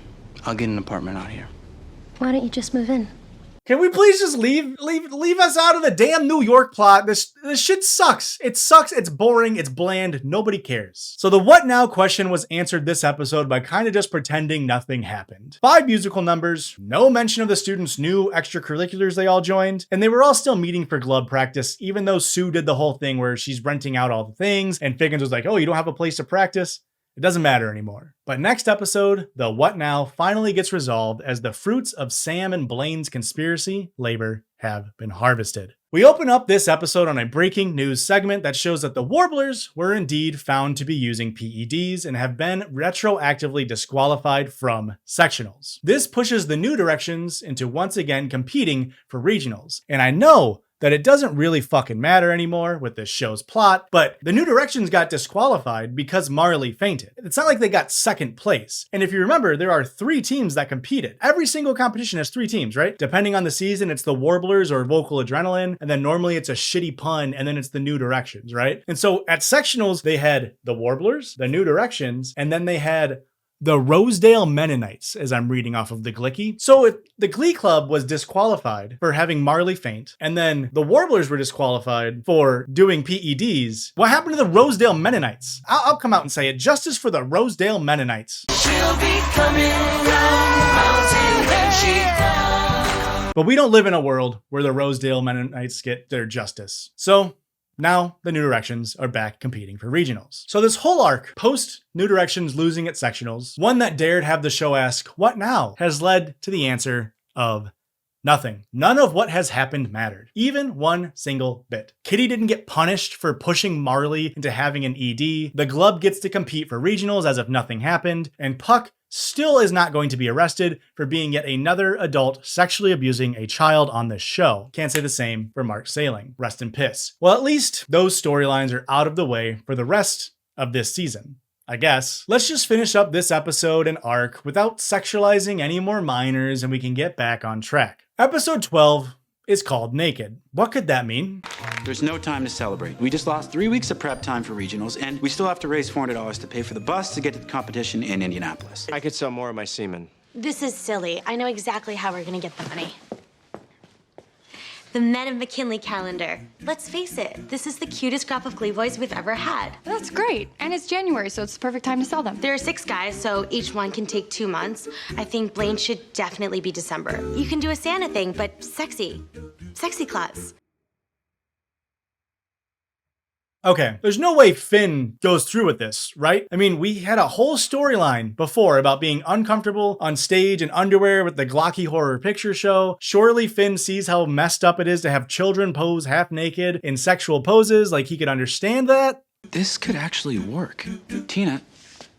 I'll get an apartment out here. Why don't you just move in? Can we please just leave us out of the damn New York plot? This shit sucks. It sucks, it's boring, it's bland, nobody cares. So the what now question was answered this episode by kind of just pretending nothing happened. 5 musical numbers, no mention of the students' new extracurriculars they all joined, and they were all still meeting for glove practice, even though Sue did the whole thing where she's renting out all the things, and Figgins was like, oh, you don't have a place to practice? It doesn't matter anymore. But next episode, the what now finally gets resolved as the fruits of Sam and Blaine's conspiracy labor have been harvested. We open up this episode on a breaking news segment that shows that the Warblers were indeed found to be using PEDs and have been retroactively disqualified from sectionals. This pushes the New Directions into once again competing for regionals. And I know that it doesn't really fucking matter anymore with this show's plot, but the New Directions got disqualified because Marley fainted. It's not like they got second place. And if you remember, there are 3 teams that competed. Every single competition has 3 teams, right? Depending on the season, it's the Warblers or Vocal Adrenaline, and then normally it's a shitty pun, and then it's the New Directions, right? And so at sectionals, they had the Warblers, the New Directions, and then they had the Rosedale Mennonites, as I'm reading off of the Glicky. So if the Glee Club was disqualified for having Marley faint, and then the Warblers were disqualified for doing PEDs, what happened to the Rosedale Mennonites? I'll come out and say it. Justice for the Rosedale Mennonites. She'll be coming round the mountain when she comes. But we don't live in a world where the Rosedale Mennonites get their justice. So Now, the New Directions are back competing for regionals. So this whole arc, post New Directions losing at sectionals, one that dared have the show ask, what now, has led to the answer of nothing. None of what has happened mattered, even one single bit. Kitty didn't get punished for pushing Marley into having an ED, the Glub gets to compete for regionals as if nothing happened, and Puck still is not going to be arrested for being yet another adult sexually abusing a child on this show. Can't say the same for Mark Sailing. Rest in piss. Well, at least those storylines are out of the way for the rest of this season, I guess. Let's just finish up this episode and arc without sexualizing any more minors and we can get back on track. Episode 12 is called Naked. What could that mean? There's no time to celebrate. We just lost 3 weeks of prep time for regionals, and we still have to raise $400 to pay for the bus to get to the competition in Indianapolis. I could sell more of my semen. This is silly. I know exactly how we're gonna get the money. The Men of McKinley calendar. Let's face it, this is the cutest crop of Glee boys we've ever had. That's great. And it's January, so it's the perfect time to sell them. There are 6 guys, so each one can take 2 months. I think Blaine should definitely be December. You can do a Santa thing, but sexy. Sexy claws. Okay, there's no way Finn goes through with this, right? I mean, we had a whole storyline before about being uncomfortable on stage in underwear with the Glocky Horror Picture Show. Surely Finn sees how messed up it is to have children pose half naked in sexual poses, like he could understand that. This could actually work. Tina,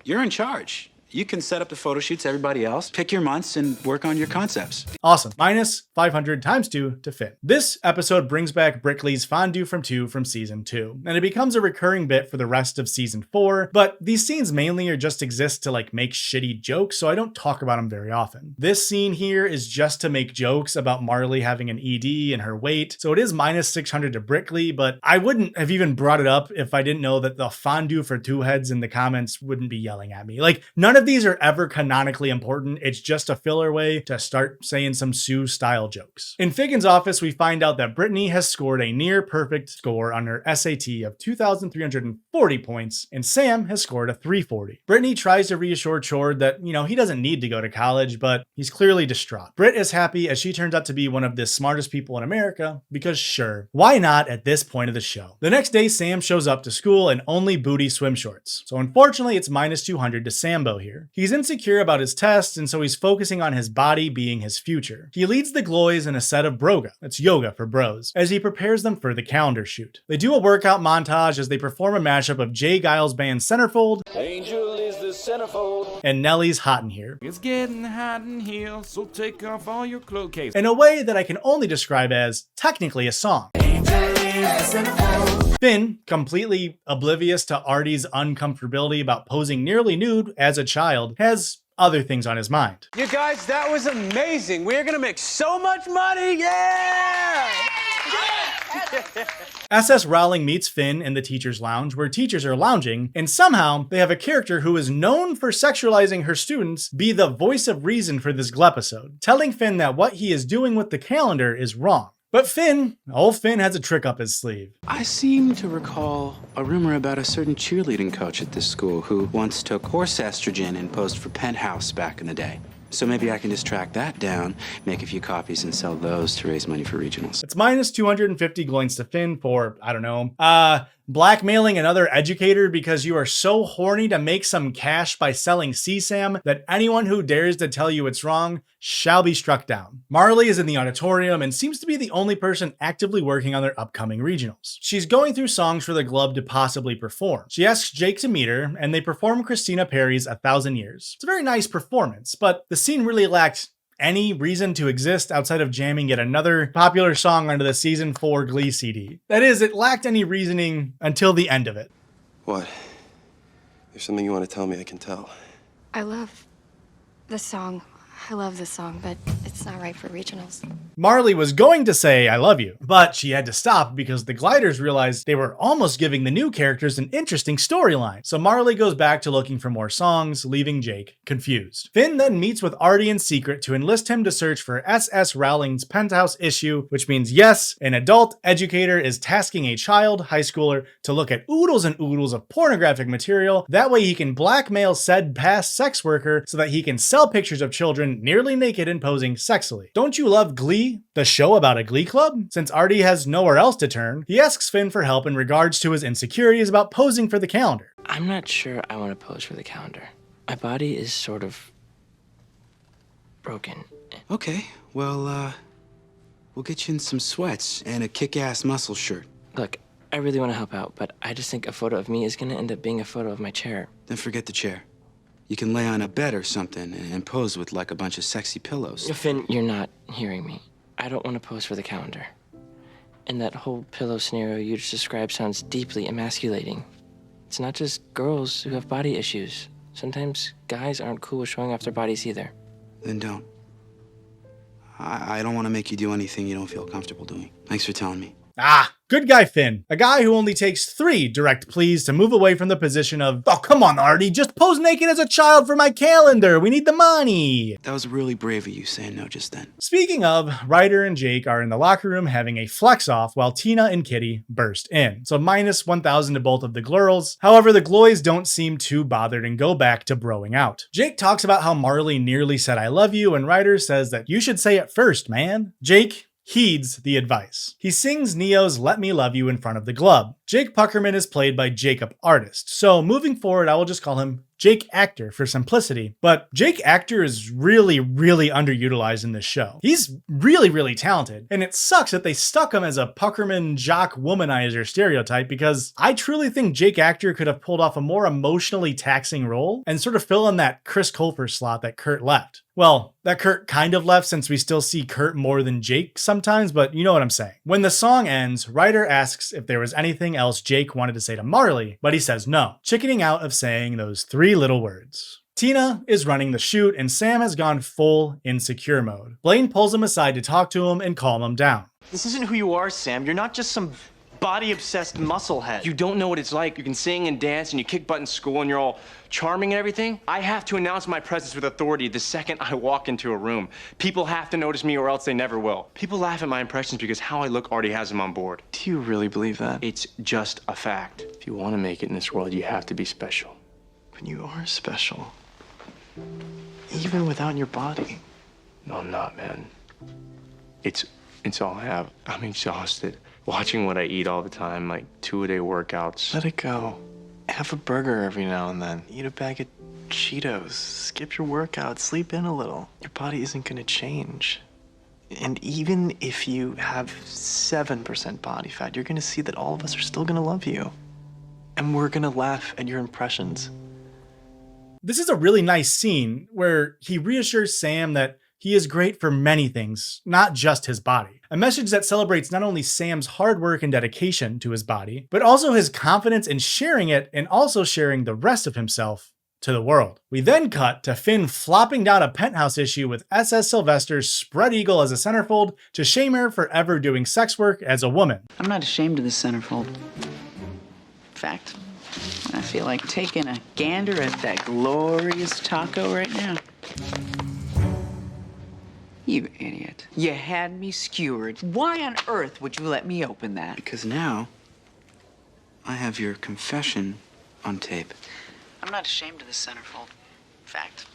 you're in charge. You can set up the photo shoots, everybody else, pick your months, and work on your concepts. Awesome. Minus 500 times 2 to Finn. This episode brings back Brickley's fondue from 2 from season 2, and it becomes a recurring bit for the rest of season 4, but these scenes mainly are just exist to like make shitty jokes, so I don't talk about them very often. This scene here is just to make jokes about Marley having an ED and her weight, so it is minus 600 to Brickley, but I wouldn't have even brought it up if I didn't know that the fondue for 2 heads in the comments wouldn't be yelling at me. Like, none of these are ever canonically important. It's just a filler way to start saying some Sue-style jokes. In Figgins' office, we find out that Brittany has scored a near-perfect score on her SAT of 2,340 points, and Sam has scored a 340. Brittany tries to reassure Chord that, he doesn't need to go to college, but he's clearly distraught. Britt is happy as she turns out to be one of the smartest people in America, because sure, why not at this point of the show? The next day, Sam shows up to school in only booty swim shorts. So unfortunately, it's minus 200 to Sambo here. He's insecure about his tests, and so he's focusing on his body being his future. He leads the Gloys in a set of broga, that's yoga for bros, as he prepares them for the calendar shoot. They do a workout montage as they perform a mashup of Jay Giles' band Centerfold, Angel is the centerfold, and Nelly's Hot in Here. It's getting hot in here, so take off all your clothes. In a way that I can only describe as technically a song. Finn, completely oblivious to Artie's uncomfortability about posing nearly nude as a child, has other things on his mind. You guys, that was amazing. We're gonna make so much money, yeah! SS Rowling meets Finn in the teacher's lounge where teachers are lounging, and somehow they have a character who is known for sexualizing her students be the voice of reason for this glepisode, telling Finn that what he is doing with the calendar is wrong. But Finn has a trick up his sleeve. I seem to recall a rumor about a certain cheerleading coach at this school who once took horse estrogen and posed for Penthouse back in the day. So maybe I can just track that down, make a few copies, and sell those to raise money for regionals. It's minus 250 gloins to Finn for, I don't know, blackmailing another educator because you are so horny to make some cash by selling CSAM that anyone who dares to tell you it's wrong shall be struck down. Marley is in the auditorium and seems to be the only person actively working on their upcoming regionals. She's going through songs for the Glub to possibly perform. She asks Jake to meet her, and they perform Christina Perri's 1,000 Years. It's a very nice performance, but the scene really lacked any reason to exist outside of jamming yet another popular song onto the season 4 Glee CD. That is, it lacked any reasoning until the end of it. What? There's something you want to tell me, I can tell. I love this song. I love this song, but it's not right for regionals. Marley was going to say, I love you, but she had to stop because the gliders realized they were almost giving the new characters an interesting storyline. So Marley goes back to looking for more songs, leaving Jake confused. Finn then meets with Artie in secret to enlist him to search for SS Rowling's Penthouse issue, which means yes, an adult educator is tasking a child high schooler to look at oodles and oodles of pornographic material. That way he can blackmail said past sex worker so that he can sell pictures of children nearly naked and posing sexily. Don't you love Glee, the show about a glee club? Since Artie has nowhere else to turn, he asks Finn for help in regards to his insecurities about posing for the calendar. I'm not sure I want to pose for the calendar. My body is sort of broken. Okay, well, we'll get you in some sweats and a kick-ass muscle shirt. Look, I really want to help out, but I just think a photo of me is going to end up being a photo of my chair. Then forget the chair. You can lay on a bed or something and pose with like a bunch of sexy pillows. Finn, you're not hearing me. I don't want to pose for the calendar. And that whole pillow scenario you just described sounds deeply emasculating. It's not just girls who have body issues. Sometimes guys aren't cool with showing off their bodies either. Then don't. I don't want to make you do anything you don't feel comfortable doing. Thanks for telling me. Ah, good guy Finn. A guy who only takes 3 direct pleas to move away from the position of, oh, come on, Artie, just pose naked as a child for my calendar. We need the money. That was really brave of you saying no just then. Speaking of, Ryder and Jake are in the locker room having a flex off while Tina and Kitty burst in. So minus 1,000 to both of the glurls. However, the gloys don't seem too bothered and go back to broing out. Jake talks about how Marley nearly said I love you, and Ryder says that you should say it first, man. Jake heeds the advice. He sings Neo's Let Me Love You in front of the glub. Jake Puckerman is played by Jacob Artist, so moving forward I will just call him Jake Actor for simplicity. But Jake Actor is really underutilized in this show. He's really talented, and it sucks that they stuck him as a Puckerman jock womanizer stereotype, because I truly think Jake Actor could have pulled off a more emotionally taxing role and sort of fill in that Chris Colfer slot that Kurt left. Well, that Kurt kind of left, since we still see Kurt more than Jake sometimes, but you know what I'm saying. When the song ends, Ryder asks if there was anything else Jake wanted to say to Marley, but he says no, chickening out of saying those 3 little words. Tina is running the shoot, and Sam has gone full insecure mode. Blaine pulls him aside to talk to him and calm him down. This isn't who you are, Sam. You're not just some body-obsessed musclehead. You don't know what it's like. You can sing and dance and you kick butt in school and you're all charming and everything. I have to announce my presence with authority the second I walk into a room. People have to notice me or else they never will. People laugh at my impressions because how I look already has them on board. Do you really believe that? It's just a fact. If you want to make it in this world, you have to be special. But you are special. Even without your body. No, I'm not, man. It's all I have. I'm exhausted. Watching what I eat all the time, like 2-a-day workouts. Let it go. Have a burger every now and then. Eat a bag of Cheetos. Skip your workout. Sleep in a little. Your body isn't going to change. And even if you have 7% body fat, you're going to see that all of us are still going to love you. And we're going to laugh at your impressions. This is a really nice scene where he reassures Sam that he is great for many things, not just his body. A message that celebrates not only Sam's hard work and dedication to his body, but also his confidence in sharing it and also sharing the rest of himself to the world. We then cut to Finn flopping down a Penthouse issue with SS Sylvester's spread eagle as a centerfold to shame her for ever doing sex work as a woman. I'm not ashamed of the centerfold. In fact, I feel like taking a gander at that glorious taco right now. You idiot. You had me skewered. Why on earth would you let me open that? Because now I have your confession on tape. I'm not ashamed of the centerfold. In fact,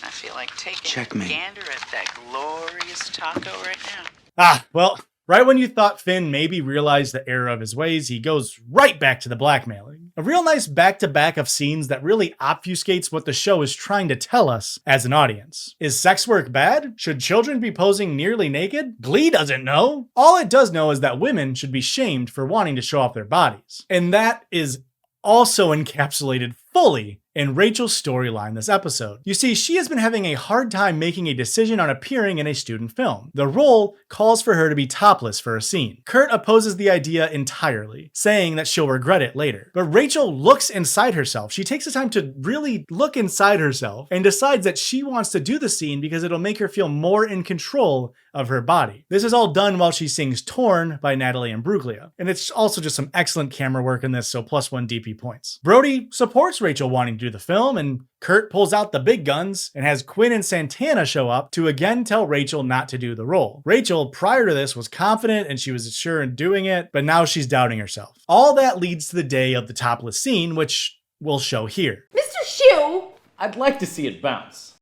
I feel like taking Checkmate. a gander at that glorious taco right now. Ah, well, right when you thought Finn maybe realized the error of his ways, he goes right back to the blackmailing. A real nice back-to-back of scenes that really obfuscates what the show is trying to tell us as an audience. Is sex work bad? Should children be posing nearly naked? Glee doesn't know. All it does know is that women should be shamed for wanting to show off their bodies. And that is also encapsulated fully in Rachel's storyline this episode. You see, she has been having a hard time making a decision on appearing in a student film. The role calls for her to be topless for a scene. Kurt opposes the idea entirely, saying that she'll regret it later. But Rachel looks inside herself. She takes the time to really look inside herself and decides that she wants to do the scene because it'll make her feel more in control of her body. This is all done while she sings Torn by Natalie Imbruglia. And it's also just some excellent camera work in this, so +1 DP points. Brody supports Rachel wanting to do the film, and Kurt pulls out the big guns and has Quinn and Santana show up to again tell Rachel not to do the role. Rachel, prior to this, was confident and she was sure in doing it, but now she's doubting herself. All that leads to the day of the topless scene, which we'll show here. Mr. Shue! I'd like to see it bounce.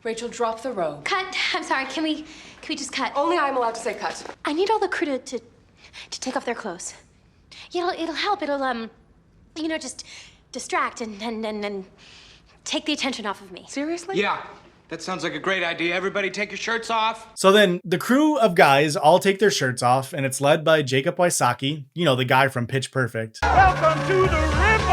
Rachel, drop the robe. Cut. I'm sorry. Can we just cut? Only I'm allowed to say cut. I need all the crew to take off their clothes. It'll help. It'll just distract and take the attention off of me. Seriously? Yeah. That sounds like a great idea. Everybody take your shirts off. So then the crew of guys all take their shirts off, and it's led by Jacob Wysocki, the guy from Pitch Perfect. Welcome to the river!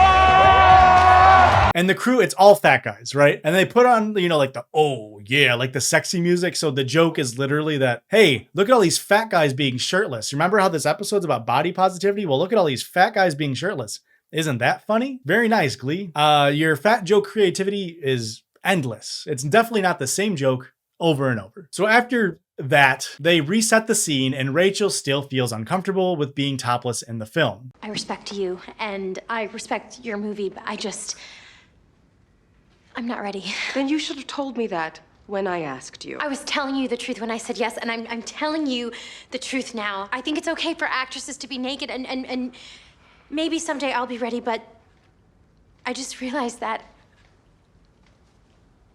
And the crew, it's all fat guys, right? And they put on, like the sexy music. So the joke is literally that, hey, look at all these fat guys being shirtless. Remember how this episode's about body positivity? Well, look at all these fat guys being shirtless. Isn't that funny? Very nice, Glee. Your fat joke creativity is endless. It's definitely not the same joke over and over. So after that, they reset the scene, and Rachel still feels uncomfortable with being topless in the film. I respect you, and I respect your movie, but I'm not ready. Then you should have told me that when I asked you. I was telling you the truth when I said yes, and I'm telling you the truth now. I think it's okay for actresses to be naked, and maybe someday I'll be ready, but I just realized that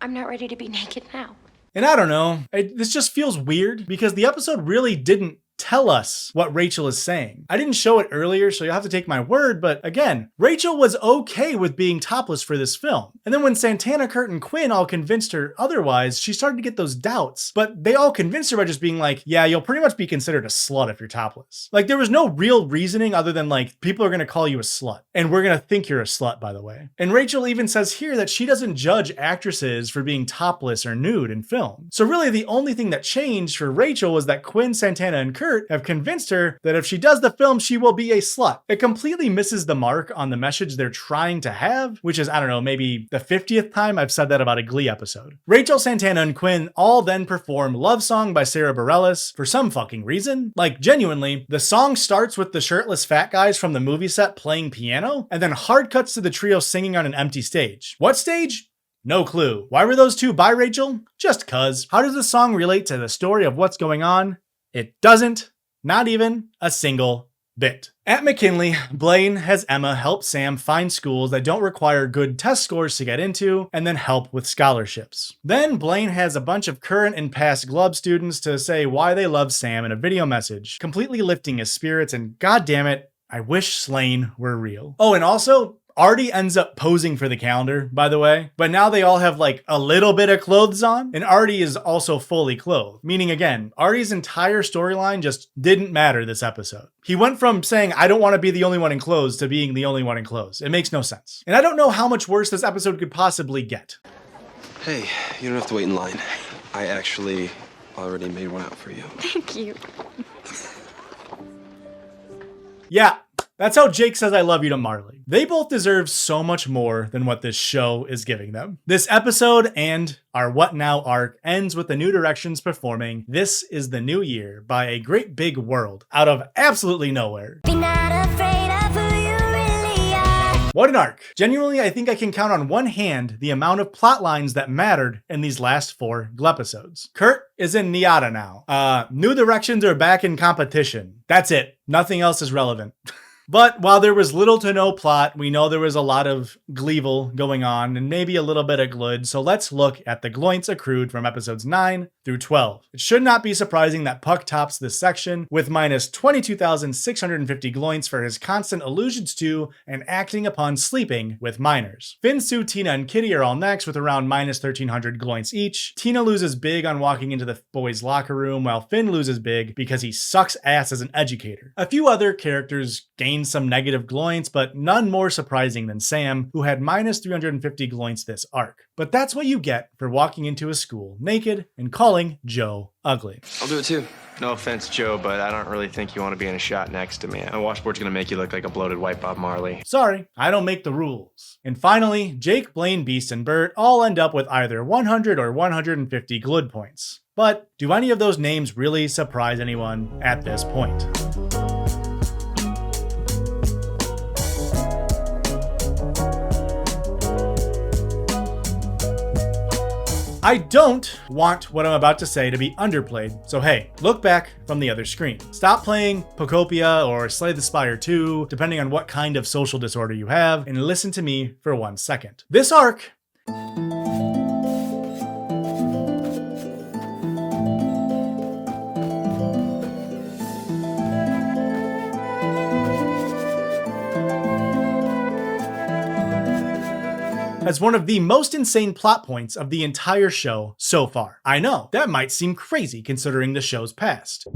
I'm not ready to be naked now. And I don't know, this just feels weird because the episode really didn't tell us what Rachel is saying. I didn't show it earlier, so you'll have to take my word, but again, Rachel was okay with being topless for this film. And then when Santana, Kurt, and Quinn all convinced her otherwise, she started to get those doubts, but they all convinced her by just being like, yeah, you'll pretty much be considered a slut if you're topless. Like, there was no real reasoning other than like, people are gonna call you a slut, and we're gonna think you're a slut, by the way. And Rachel even says here that she doesn't judge actresses for being topless or nude in film. So really the only thing that changed for Rachel was that Quinn, Santana, and Kurt have convinced her that if she does the film, she will be a slut. It completely misses the mark on the message they're trying to have, which is, I don't know, maybe the 50th time I've said that about a Glee episode. Rachel, Santana, and Quinn all then perform Love Song by Sarah Bareilles for some fucking reason. Like, genuinely, the song starts with the shirtless fat guys from the movie set playing piano, and then hard cuts to the trio singing on an empty stage. What stage? No clue. Why were those two by Rachel? Just cuz. How does the song relate to the story of what's going on? It doesn't. Not even a single bit. At McKinley, Blaine has Emma help Sam find schools that don't require good test scores to get into, and then help with scholarships. Then Blaine has a bunch of current and past Glub students to say why they love Sam in a video message, completely lifting his spirits, and goddammit, I wish Slaine were real. Oh, and also, Artie ends up posing for the calendar, by the way, but now they all have like a little bit of clothes on, and Artie is also fully clothed. Meaning again, Artie's entire storyline just didn't matter this episode. He went from saying, I don't want to be the only one in clothes to being the only one in clothes. It makes no sense. And I don't know how much worse this episode could possibly get. Hey, you don't have to wait in line. I actually already made one out for you. Thank you. Yeah. That's how Jake says I love you to Marley. They both deserve so much more than what this show is giving them. This episode and our What Now arc ends with the New Directions performing This Is the New Year by A Great Big World out of absolutely nowhere. Be not afraid of who you really are. What an arc. Genuinely, I think I can count on one hand the amount of plot lines that mattered in these last 4 episodes. Kurt is in Niata now. New Directions are back in competition. That's it. Nothing else is relevant. But while there was little to no plot, we know there was a lot of Gleevil going on and maybe a little bit of Glud, so let's look at the gloints accrued from episodes 9 through 12. It should not be surprising that Puck tops this section with minus 22,650 gloints for his constant allusions to and acting upon sleeping with minors. Finn, Sue, Tina, and Kitty are all next with around minus 1,300 gloints each. Tina loses big on walking into the boys' locker room, while Finn loses big because he sucks ass as an educator. A few other characters gain some negative gloints, but none more surprising than Sam, who had minus 350 gloints this arc. But that's what you get for walking into a school naked and calling Joe ugly. I'll do it too. No offense, Joe, but I don't really think you want to be in a shot next to me. A washboard's gonna make you look like a bloated white Bob Marley. Sorry, I don't make the rules. And finally, Jake, Blaine, Beast, and Bert all end up with either 100 or 150 Glud points. But do any of those names really surprise anyone at this point? I don't want what I'm about to say to be underplayed, so hey, look back from the other screen. Stop playing Pocopia or Slay the Spire 2, depending on what kind of social disorder you have, and listen to me for 1 second. This arc as one of the most insane plot points of the entire show so far. I know, that might seem crazy considering the show's past.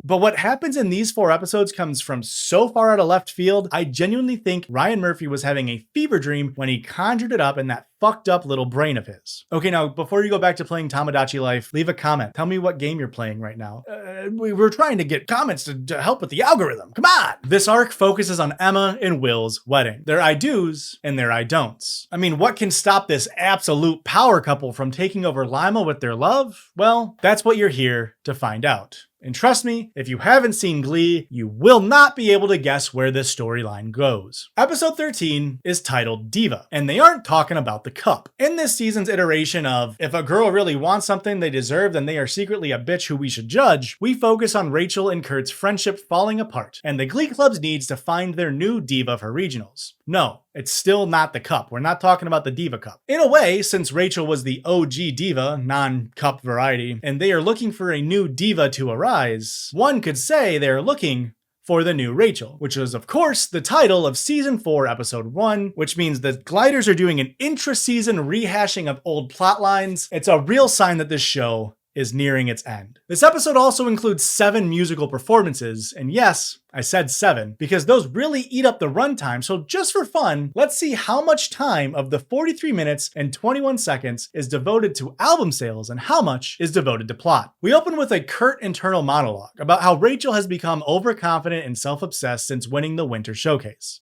But what happens in these 4 episodes comes from so far out of left field, I genuinely think Ryan Murphy was having a fever dream when he conjured it up in that fucked up little brain of his. Okay, now before you go back to playing Tomodachi Life, leave a comment. Tell me what game you're playing right now. We were trying to get comments to help with the algorithm. Come on! This arc focuses on Emma and Will's wedding. Their I do's and their I don'ts. I mean, what can stop this absolute power couple from taking over Lima with their love? Well, that's what you're here to find out. And trust me, if you haven't seen Glee, you will not be able to guess where this storyline goes. Episode 13 is titled Diva, and they aren't talking about the cup. In this season's iteration of, if a girl really wants something they deserve, then they are secretly a bitch who we should judge, we focus on Rachel and Kurt's friendship falling apart, and the Glee Club's needs to find their new diva for regionals. No, it's still not the cup. We're not talking about the Diva Cup. In a way, since Rachel was the OG diva, non-cup variety, and they are looking for a new diva to arise, one could say they're looking for the new Rachel, which is of course the title of season 4, episode 1, which means the Gliders are doing an intra-season rehashing of old plot lines. It's a real sign that this show is nearing its end. This episode also includes 7 musical performances, and yes, I said 7, because those really eat up the runtime, so just for fun, let's see how much time of the 43 minutes and 21 seconds is devoted to album sales and how much is devoted to plot. We open with a Kurt internal monologue about how Rachel has become overconfident and self-obsessed since winning the Winter Showcase.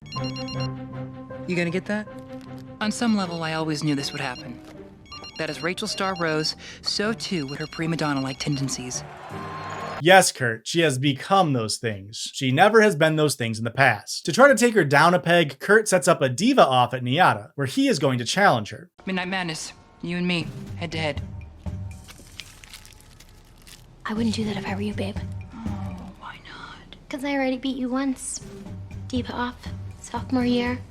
You gonna get that? On some level, I always knew this would happen. That as Rachel's star rose, so too would her prima donna-like tendencies. Yes, Kurt, she has become those things. She never has been those things in the past. To try to take her down a peg, Kurt sets up a diva off at Niata, where he is going to challenge her. Midnight Madness, you and me, head to head. I wouldn't do that if I were you, babe. Oh, why not? Because I already beat you once. Diva off, sophomore year.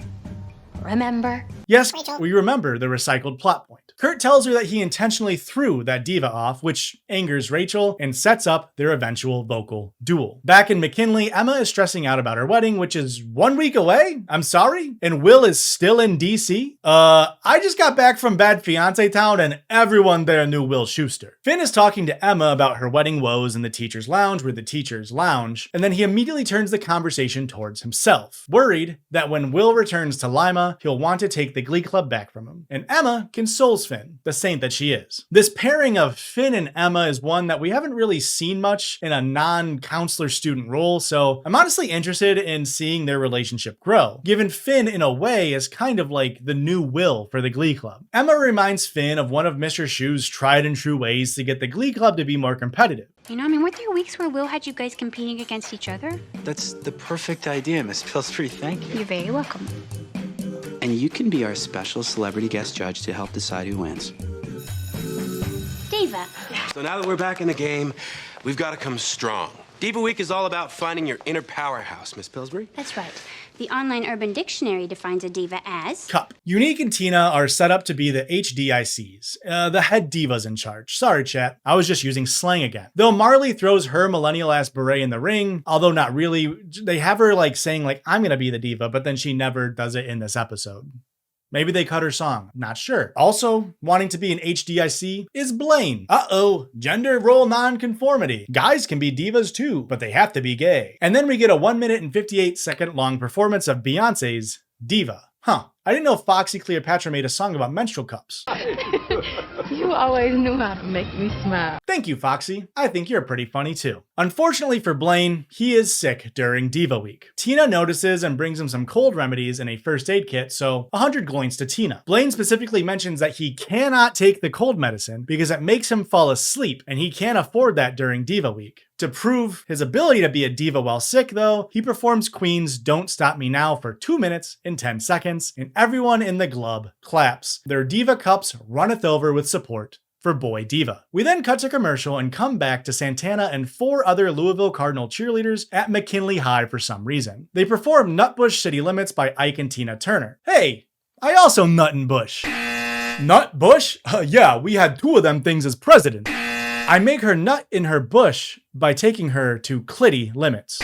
Remember? Yes, we remember the recycled plot point. Kurt tells her that he intentionally threw that diva off, which angers Rachel and sets up their eventual vocal duel. Back in McKinley, Emma is stressing out about her wedding, which is 1 week away? I'm sorry? And Will is still in DC? I just got back from Bad Fiancé Town and everyone there knew Will Schuster. Finn is talking to Emma about her wedding woes in the teacher's lounge where the teachers lounge, and then he immediately turns the conversation towards himself, worried that when Will returns to Lima, he'll want to take the Glee Club back from him. And Emma consoles Finn, the saint that she is. This pairing of Finn and Emma is one that we haven't really seen much in a non-counselor student role, so I'm honestly interested in seeing their relationship grow, given Finn in a way is kind of like the new Will for the Glee Club. Emma reminds Finn of one of Mr. Schu's tried and true ways to get the Glee Club to be more competitive. You know, I mean, weren't there weeks where Will had you guys competing against each other? That's the perfect idea, Miss Pillsbury. Thank you. You're very welcome. And you can be our special celebrity guest judge to help decide who wins. Diva. So now that we're back in the game, we've got to come strong. Diva Week is all about finding your inner powerhouse, Miss Pillsbury. That's right. The online Urban Dictionary defines a diva as... Cup. Unique and Tina are set up to be the HDICs, the head divas in charge. Sorry, chat. I was just using slang again. Though Marley throws her millennial-ass beret in the ring, although not really, they have her like saying like, I'm gonna be the diva, but then she never does it in this episode. Maybe they cut her song, not sure. Also, wanting to be an HDIC is Blaine. Uh-oh, gender role non-conformity. Guys can be divas too, but they have to be gay. And then we get a 1 minute and 58 second long performance of Beyonce's Diva. Huh, I didn't know Foxy Cleopatra made a song about menstrual cups. You always knew how to make me smile. Thank you, Foxy. I think you're pretty funny too. Unfortunately for Blaine, he is sick during Diva Week. Tina notices and brings him some cold remedies in a first aid kit, so 100 gloins to Tina. Blaine specifically mentions that he cannot take the cold medicine because it makes him fall asleep, and he can't afford that during Diva Week. To prove his ability to be a diva while sick, though, he performs Queen's Don't Stop Me Now for 2 minutes and 10 seconds, and everyone in the club claps. Their diva cups runneth over with support for Boy Diva. We then cut to commercial and come back to Santana and 4 other Louisville Cardinal cheerleaders at McKinley High for some reason. They perform Nutbush City Limits by Ike and Tina Turner. Hey, I also nut in bush. Nut bush? Yeah, we had 2 of them things as president. I make her nut in her bush by taking her to Clitty Limits.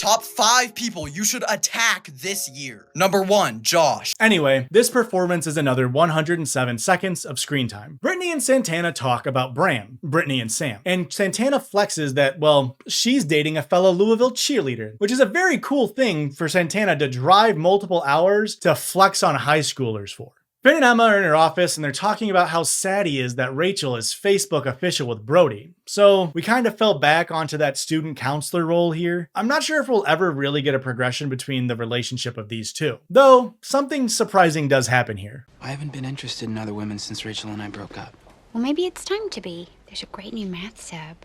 Top 5 people you should attack this year. Number 1, Josh. Anyway, this performance is another 107 seconds of screen time. Brittany and Santana talk about Bram, Brittany and Sam, and Santana flexes that, well, she's dating a fellow Louisville cheerleader, which is a very cool thing for Santana to drive multiple hours to flex on high schoolers for. Finn and Emma are in her office and they're talking about how sad he is that Rachel is Facebook official with Brody. So we kind of fell back onto that student counselor role here. I'm not sure if we'll ever really get a progression between the relationship of these two. Though, something surprising does happen here. I haven't been interested in other women since Rachel and I broke up. Well, maybe it's time to be. There's a great new math sub.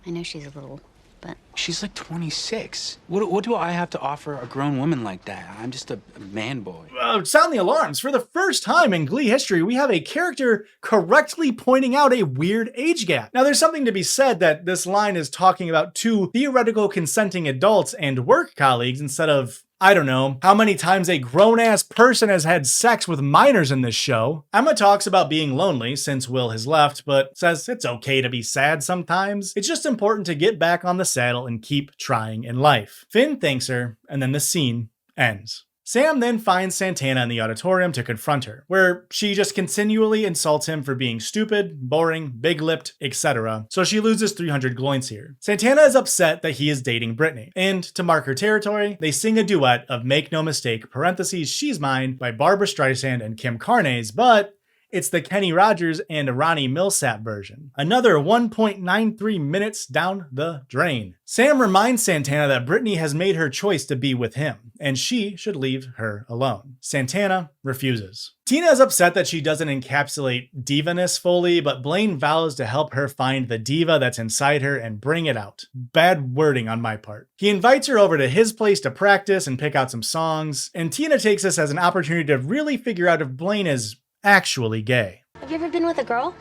I know she's a little, but... She's like 26. What do I have to offer a grown woman like that? I'm just a man boy. Sound the alarms. For the first time in Glee history, we have a character correctly pointing out a weird age gap. Now, there's something to be said that this line is talking about two theoretical consenting adults and work colleagues instead of, I don't know, how many times a grown-ass person has had sex with minors in this show. Emma talks about being lonely since Will has left, but says it's okay to be sad sometimes. It's just important to get back on the saddle and keep trying in life. Finn thanks her, and then the scene ends. Sam then finds Santana in the auditorium to confront her, where she just continually insults him for being stupid, boring, big-lipped, etc. So she loses 300 gloins here. Santana is upset that he is dating Brittany, and to mark her territory, they sing a duet of Make No Mistake, parentheses, She's Mine by Barbra Streisand and Kim Carnes, but it's the Kenny Rogers and Ronnie Millsap version. Another 1.93 minutes down the drain. Sam reminds Santana that Brittany has made her choice to be with him, and she should leave her alone. Santana refuses. Tina is upset that she doesn't encapsulate diva-ness fully, but Blaine vows to help her find the diva that's inside her and bring it out. Bad wording on my part. He invites her over to his place to practice and pick out some songs, and Tina takes this as an opportunity to really figure out if Blaine is actually gay. Have you ever been with a girl?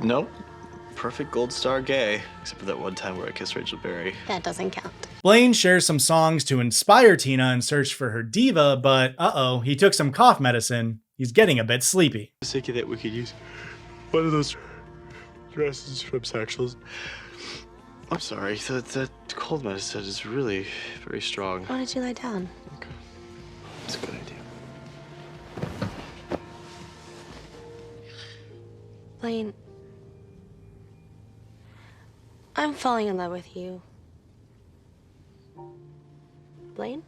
Nope. Perfect gold star gay, except for that one time where I kissed Rachel Berry. That doesn't count. Blaine shares some songs to inspire Tina in search for her diva, but uh-oh, he took some cough medicine. He's getting a bit sleepy. I was thinking that we could use one of those dresses from Sectionals. I'm sorry, that cold medicine is really very strong. Why don't you lie down? Okay. That's a good idea. Blaine, I'm falling in love with you. Blaine?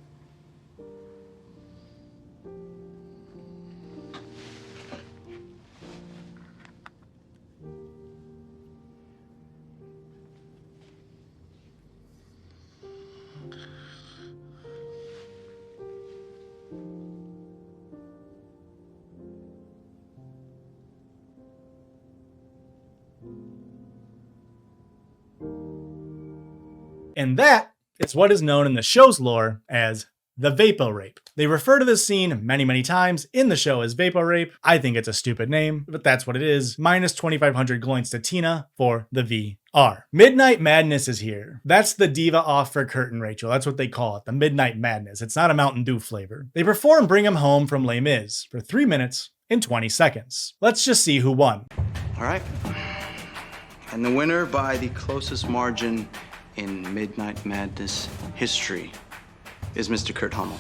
And that is what is known in the show's lore as the Vapo Rape. They refer to this scene many, many times in the show as Vapo Rape. I think it's a stupid name, but that's what it is. Minus 2,500 gloins to Tina for the VR. Midnight Madness is here. That's the diva off for Kurt and Rachel. That's what they call it, the Midnight Madness. It's not a Mountain Dew flavor. They perform Bring 'Em Home from Les Mis for 3 minutes and 20 seconds. Let's just see who won. All right. And the winner by the closest margin in Midnight Madness history is Mr. Kurt Hummel.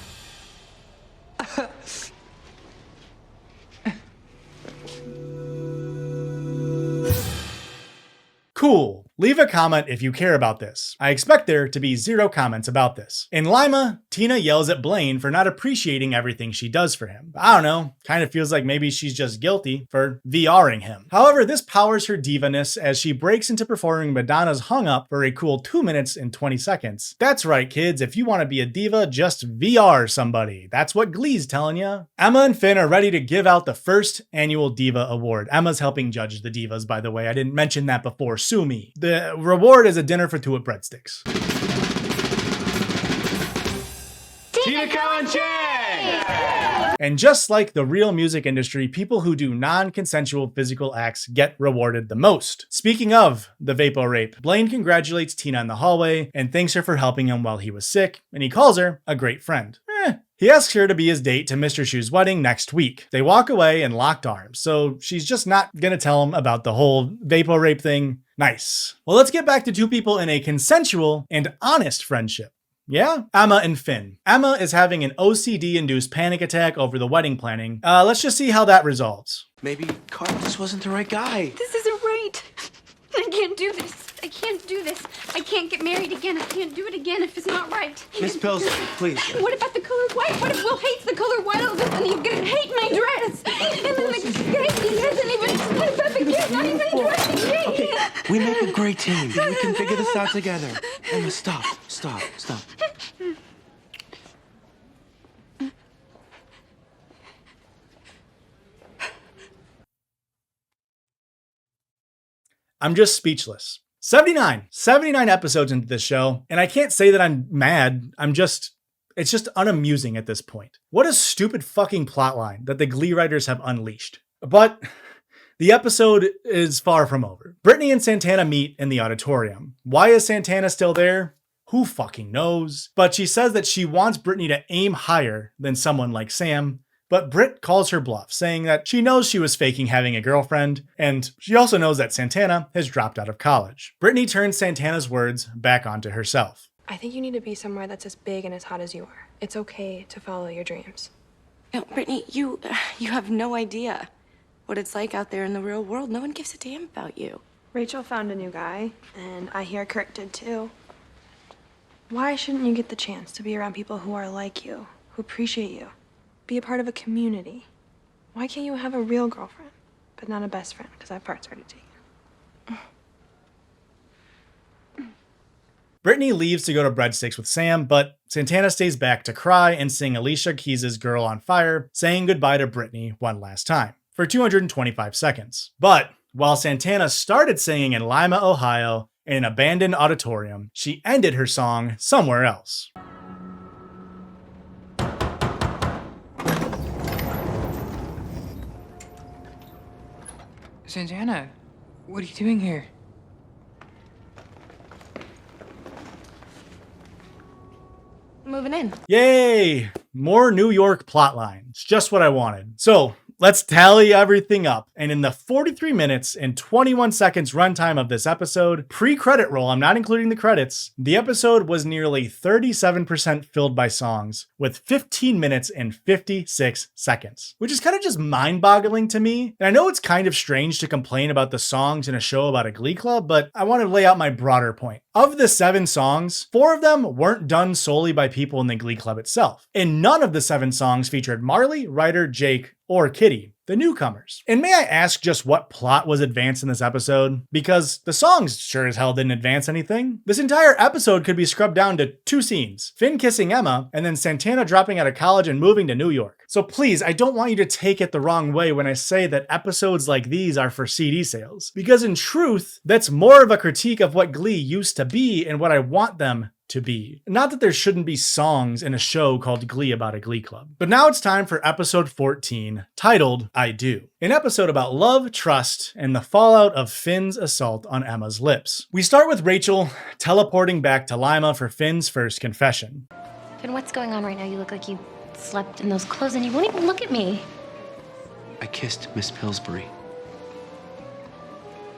Cool. Leave a comment if you care about this. I expect there to be 0 comments about this. In Lima, Tina yells at Blaine for not appreciating everything she does for him. I don't know, kind of feels like maybe she's just guilty for VRing him. However, this powers her diva-ness as she breaks into performing Madonna's Hung Up for a cool 2 minutes and 20 seconds. That's right, kids, if you want to be a diva, just VR somebody. That's what Glee's telling ya. Emma and Finn are ready to give out the first annual Diva Award. Emma's helping judge the divas, by the way. I didn't mention that before, sue me. The reward is a dinner for 2 at Breadsticks. Tina Kalanche! And just like the real music industry, people who do non-consensual physical acts get rewarded the most. Speaking of the Vapo Rape, Blaine congratulates Tina in the hallway and thanks her for helping him while he was sick, and he calls her a great friend. He asks her to be his date to Mr. Shu's wedding next week. They walk away in locked arms, so she's just not gonna tell him about the whole Vapo Rape thing. Nice. Well, let's get back to 2 people in a consensual and honest friendship. Yeah? Emma and Finn. Emma is having an OCD-induced panic attack over the wedding planning. Let's just see how that resolves. Maybe Carl just wasn't the right guy. This isn't right. I can't do this. I can't do this. I can't get married again. I can't do it again if it's not right. Miss Pillsbury, please. What about the color white? What if Will hates the color white all of a sudden? He's gonna hate my dress. And then the cake, he hasn't even put up a gift, not even dressed the cake. We make a great team. We can figure this out together. Emma, stop. I'm just speechless. 79 episodes into this show, and I can't say that I'm mad. It's just unamusing at this point. What a stupid fucking plotline that the Glee writers have unleashed. But the episode is far from over. Brittany and Santana meet in the auditorium. Why is Santana still there? Who fucking knows? But she says that she wants Brittany to aim higher than someone like Sam. But Britt calls her bluff, saying that she knows she was faking having a girlfriend, and she also knows that Santana has dropped out of college. Brittany turns Santana's words back onto herself. I think you need to be somewhere that's as big and as hot as you are. It's okay to follow your dreams. No, Brittany, you have no idea what it's like out there in the real world. No one gives a damn about you. Rachel found a new guy, and I hear Kurt did too. Why shouldn't you get the chance to be around people who are like you, who appreciate you? Be a part of a community. Why can't you have a real girlfriend, but not a best friend? Because that part's already taken. Brittany leaves to go to Breadsticks with Sam, but Santana stays back to cry and sing Alicia Keys' Girl on Fire, saying goodbye to Brittany one last time, for 225 seconds. But while Santana started singing in Lima, Ohio, in an abandoned auditorium, she ended her song somewhere else. Santana, what are you doing here? Moving in. Yay! More New York plotlines. Just what I wanted. So, let's tally everything up. And in the 43 minutes and 21 seconds runtime of this episode, pre-credit roll, I'm not including the credits, the episode was nearly 37% filled by songs, with 15 minutes and 56 seconds, which is kind of just mind-boggling to me. And I know it's kind of strange to complain about the songs in a show about a Glee club, but I want to lay out my broader point. Of the 7 songs, 4 of them weren't done solely by people in the Glee club itself, and none of the 7 songs featured Marley, Ryder, Jake, or Kitty, the newcomers. And may I ask just what plot was advanced in this episode? Because the songs sure as hell didn't advance anything. This entire episode could be scrubbed down to 2 scenes: Finn kissing Emma, and then Santana dropping out of college and moving to New York. So please, I don't want you to take it the wrong way when I say that episodes like these are for CD sales. Because in truth, that's more of a critique of what Glee used to be and what I want them to be. Not that there shouldn't be songs in a show called Glee about a Glee club. But now it's time for episode 14, titled I Do. An episode about love, trust, and the fallout of Finn's assault on Emma's lips. We start with Rachel teleporting back to Lima for Finn's first confession. Finn, what's going on right now? You look like you slept in those clothes and you won't even look at me. I kissed Miss Pillsbury.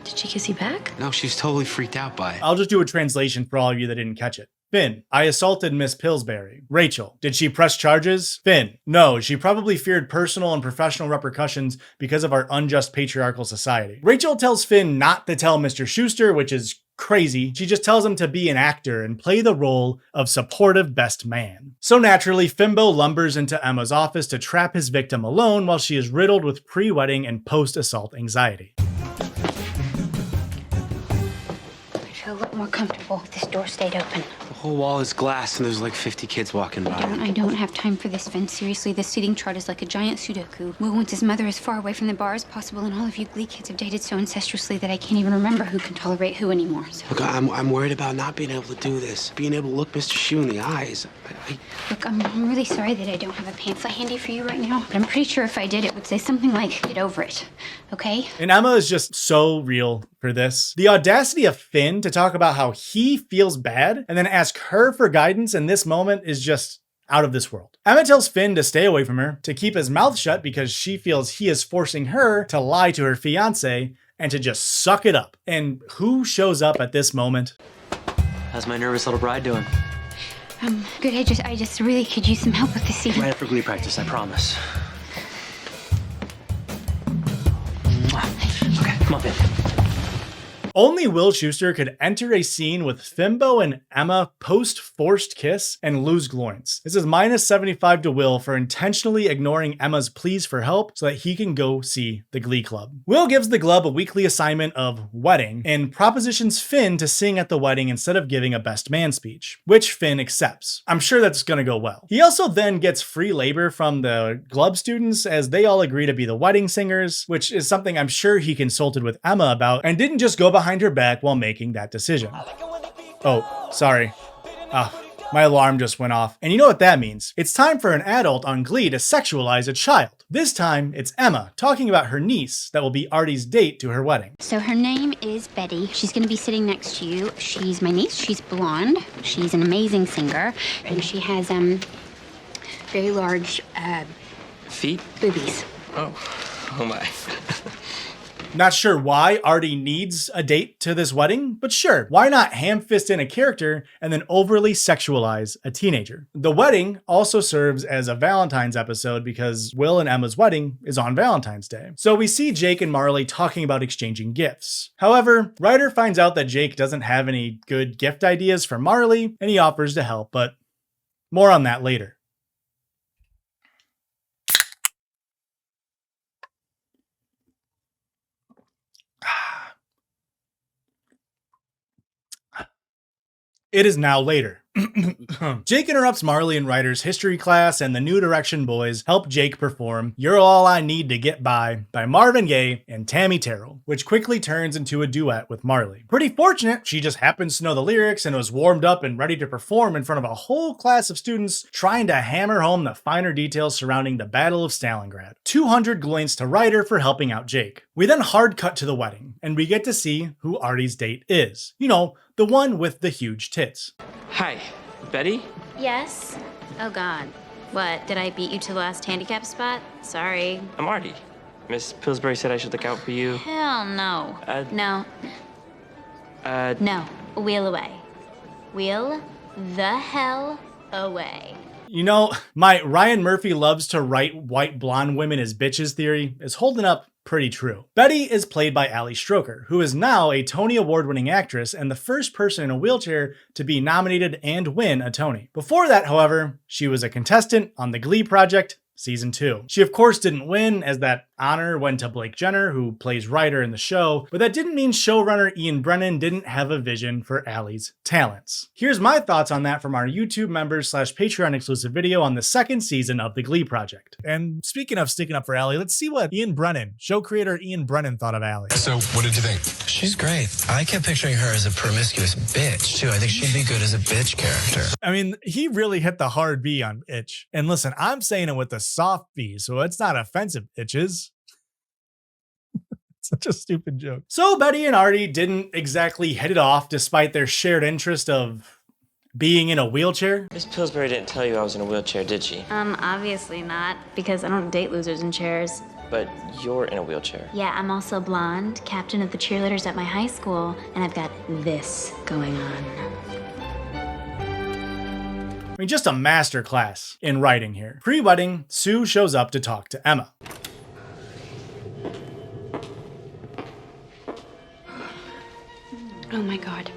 Did she kiss you back? No, she's totally freaked out by it. I'll just do a translation for all of you that didn't catch it. Finn, I assaulted Miss Pillsbury. Rachel, did she press charges? Finn, no, she probably feared personal and professional repercussions because of our unjust patriarchal society. Rachel tells Finn not to tell Mr. Schuster, which is crazy. She just tells him to be an actor and play the role of supportive best man. So naturally, Fimbo lumbers into Emma's office to trap his victim alone while she is riddled with pre-wedding and post-assault anxiety. I feel a lot more comfortable if this door stayed open. The whole wall is glass and there's like 50 kids walking by. I don't have time for this, Finn. Seriously, this seating chart is like a giant Sudoku. Will wants his mother as far away from the bar as possible, and all of you Glee kids have dated so ancestrally that I can't even remember who can tolerate who anymore. So. Look, I'm worried about not being able to do this. Being able to look Mr. Shue in the eyes. Look, I'm really sorry that I don't have a pamphlet handy for you right now, but I'm pretty sure if I did, it would say something like, get over it, okay? And Emma is just so real for this. The audacity of Finn to talk about how he feels bad and then ask her for guidance in this moment is just out of this world. Emma tells Finn to stay away from her, to keep his mouth shut because she feels he is forcing her to lie to her fiance and to just suck it up. And who shows up at this moment? How's my nervous little bride doing? Good, I just really could use some help with this scene. Right after Glee practice, I promise. Okay, come on, babe. Only Will Schuester could enter a scene with Fimbo and Emma post-forced kiss and lose gloins. This is minus 75 to Will for intentionally ignoring Emma's pleas for help so that he can go see the Glee Club. Will gives the Glub a weekly assignment of wedding and propositions Finn to sing at the wedding instead of giving a best man speech, which Finn accepts. I'm sure that's gonna go well. He also then gets free labor from the Glub students as they all agree to be the wedding singers, which is something I'm sure he consulted with Emma about and didn't just go behind her back while making that decision. Oh, sorry. My alarm just went off. And you know what that means. It's time for an adult on Glee to sexualize a child. This time, it's Emma talking about her niece that will be Artie's date to her wedding. So her name is Betty. She's gonna be sitting next to you. She's my niece. She's blonde. She's an amazing singer. And she has, very large, Feet? boobies. Oh my. Not sure why Artie needs a date to this wedding, but sure, why not ham-fist in a character and then overly sexualize a teenager? The wedding also serves as a Valentine's episode because Will and Emma's wedding is on Valentine's Day. So we see Jake and Marley talking about exchanging gifts. However, Ryder finds out that Jake doesn't have any good gift ideas for Marley, and he offers to help, but more on that later. It is now later. Jake interrupts Marley and Ryder's history class, and the New Direction boys help Jake perform You're All I Need to Get By Marvin Gaye and Tammy Terrell, which quickly turns into a duet with Marley. Pretty fortunate, she just happens to know the lyrics and was warmed up and ready to perform in front of a whole class of students trying to hammer home the finer details surrounding the Battle of Stalingrad. 200 gloins to Ryder for helping out Jake. We then hard cut to the wedding, and we get to see who Artie's date is. You know, the one with the huge tits. Hi, Betty? Yes? Oh God. What, did I beat you to the last handicap spot? Sorry. I'm Artie. Miss Pillsbury said I should look out for you. Hell no. No. No. Wheel away. Wheel the hell away. You know, my Ryan Murphy loves to write white blonde women as bitches theory is holding up pretty true. Betty is played by Ali Stroker, who is now a Tony Award-winning actress and the first person in a wheelchair to be nominated and win a Tony. Before that, however, she was a contestant on the Glee Project Season 2. She of course didn't win, as that honor went to Blake Jenner, who plays Ryder in the show, but that didn't mean showrunner Ian Brennan didn't have a vision for Allie's talents. Here's my thoughts on that from our YouTube members / Patreon exclusive video on the second season of the Glee Project. And speaking of sticking up for Allie, let's see what Ian Brennan, show creator Ian Brennan, thought of Allie. So what did you think? She's great. I kept picturing her as a promiscuous bitch too. I think she'd be good as a bitch character. I mean, he really hit the hard B on itch. And listen, I'm saying it with the soft B, so it's not offensive, itches. Such a stupid joke. So Betty and Artie didn't exactly hit it off despite their shared interest of being in a wheelchair. Miss Pillsbury didn't tell you I was in a wheelchair, did she? Obviously not, because I don't date losers in chairs. But you're in a wheelchair. Yeah, I'm also blonde, captain of the cheerleaders at my high school, and I've got this going on. I mean, just a master class in writing here. Pre-wedding, Sue shows up to talk to Emma. Oh my God.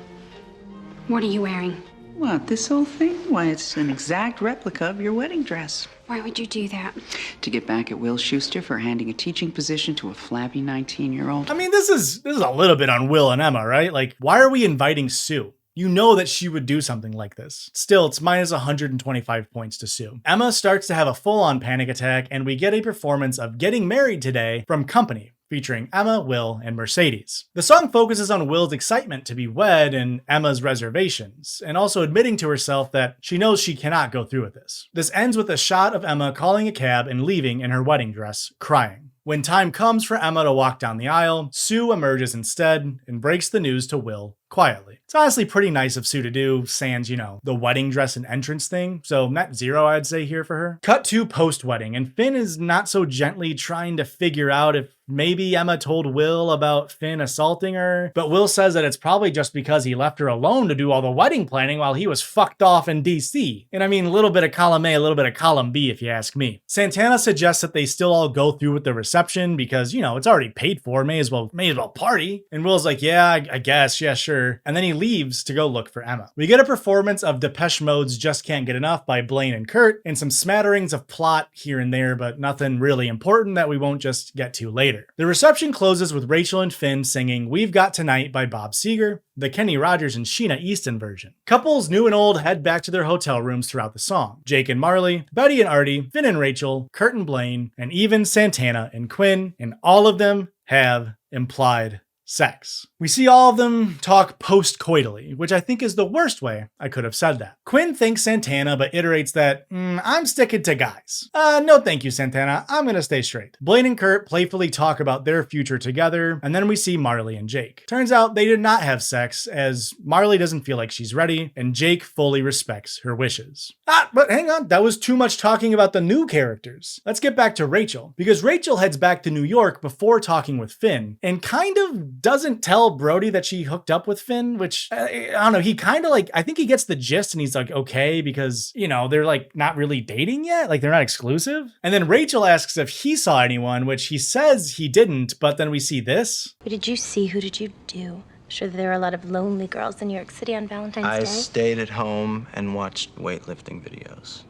What are you wearing? What, this whole thing? Why, it's an exact replica of your wedding dress. Why would you do that? To get back at Will Schuester for handing a teaching position to a flabby 19-year-old. I mean, this is a little bit on Will and Emma, right? Like, why are we inviting Sue? You know that she would do something like this. Still, it's minus 125 points to Sue. Emma starts to have a full-on panic attack, and we get a performance of Getting Married Today from Company, featuring Emma, Will, and Mercedes. The song focuses on Will's excitement to be wed and Emma's reservations, and also admitting to herself that she knows she cannot go through with this. This ends with a shot of Emma calling a cab and leaving in her wedding dress, crying. When time comes for Emma to walk down the aisle, Sue emerges instead and breaks the news to Will quietly. It's honestly pretty nice of Sue to do, sans, you know, the wedding dress and entrance thing, so net 0 I'd say here for her. Cut to post-wedding, and Finn is not so gently trying to figure out if maybe Emma told Will about Finn assaulting her, but Will says that it's probably just because he left her alone to do all the wedding planning while he was fucked off in DC. And I mean, a little bit of column A, a little bit of column B, if you ask me. Santana suggests that they still all go through with the reception because, you know, it's already paid for, may as well party. And Will's like, yeah, I guess, yeah, sure. And then he leaves to go look for Emma. We get a performance of Depeche Mode's Just Can't Get Enough by Blaine and Kurt, and some smatterings of plot here and there, but nothing really important that we won't just get to later. The reception closes with Rachel and Finn singing We've Got Tonight by Bob Seger, the Kenny Rogers and Sheena Easton version. Couples new and old head back to their hotel rooms throughout the song. Jake and Marley, Betty and Artie, Finn and Rachel, Kurt and Blaine, and even Santana and Quinn, and all of them have implied sex. We see all of them talk post-coitally, which I think is the worst way I could have said that. Quinn thanks Santana, but iterates that, I'm sticking to guys. No thank you, Santana. I'm gonna stay straight. Blaine and Kurt playfully talk about their future together, and then we see Marley and Jake. Turns out they did not have sex, as Marley doesn't feel like she's ready, and Jake fully respects her wishes. But hang on, that was too much talking about the new characters. Let's get back to Rachel, because Rachel heads back to New York before talking with Finn, and kind of doesn't tell Brody that she hooked up with Finn, which, I don't know, he kind of like, I think he gets the gist and he's like, okay, because, you know, they're like not really dating yet, like they're not exclusive. And then Rachel asks if he saw anyone, which he says he didn't, but then we see this. Who did you see? Who did you do? Sure that there are a lot of lonely girls in New York City on Valentine's Day. I stayed at home and watched weightlifting videos.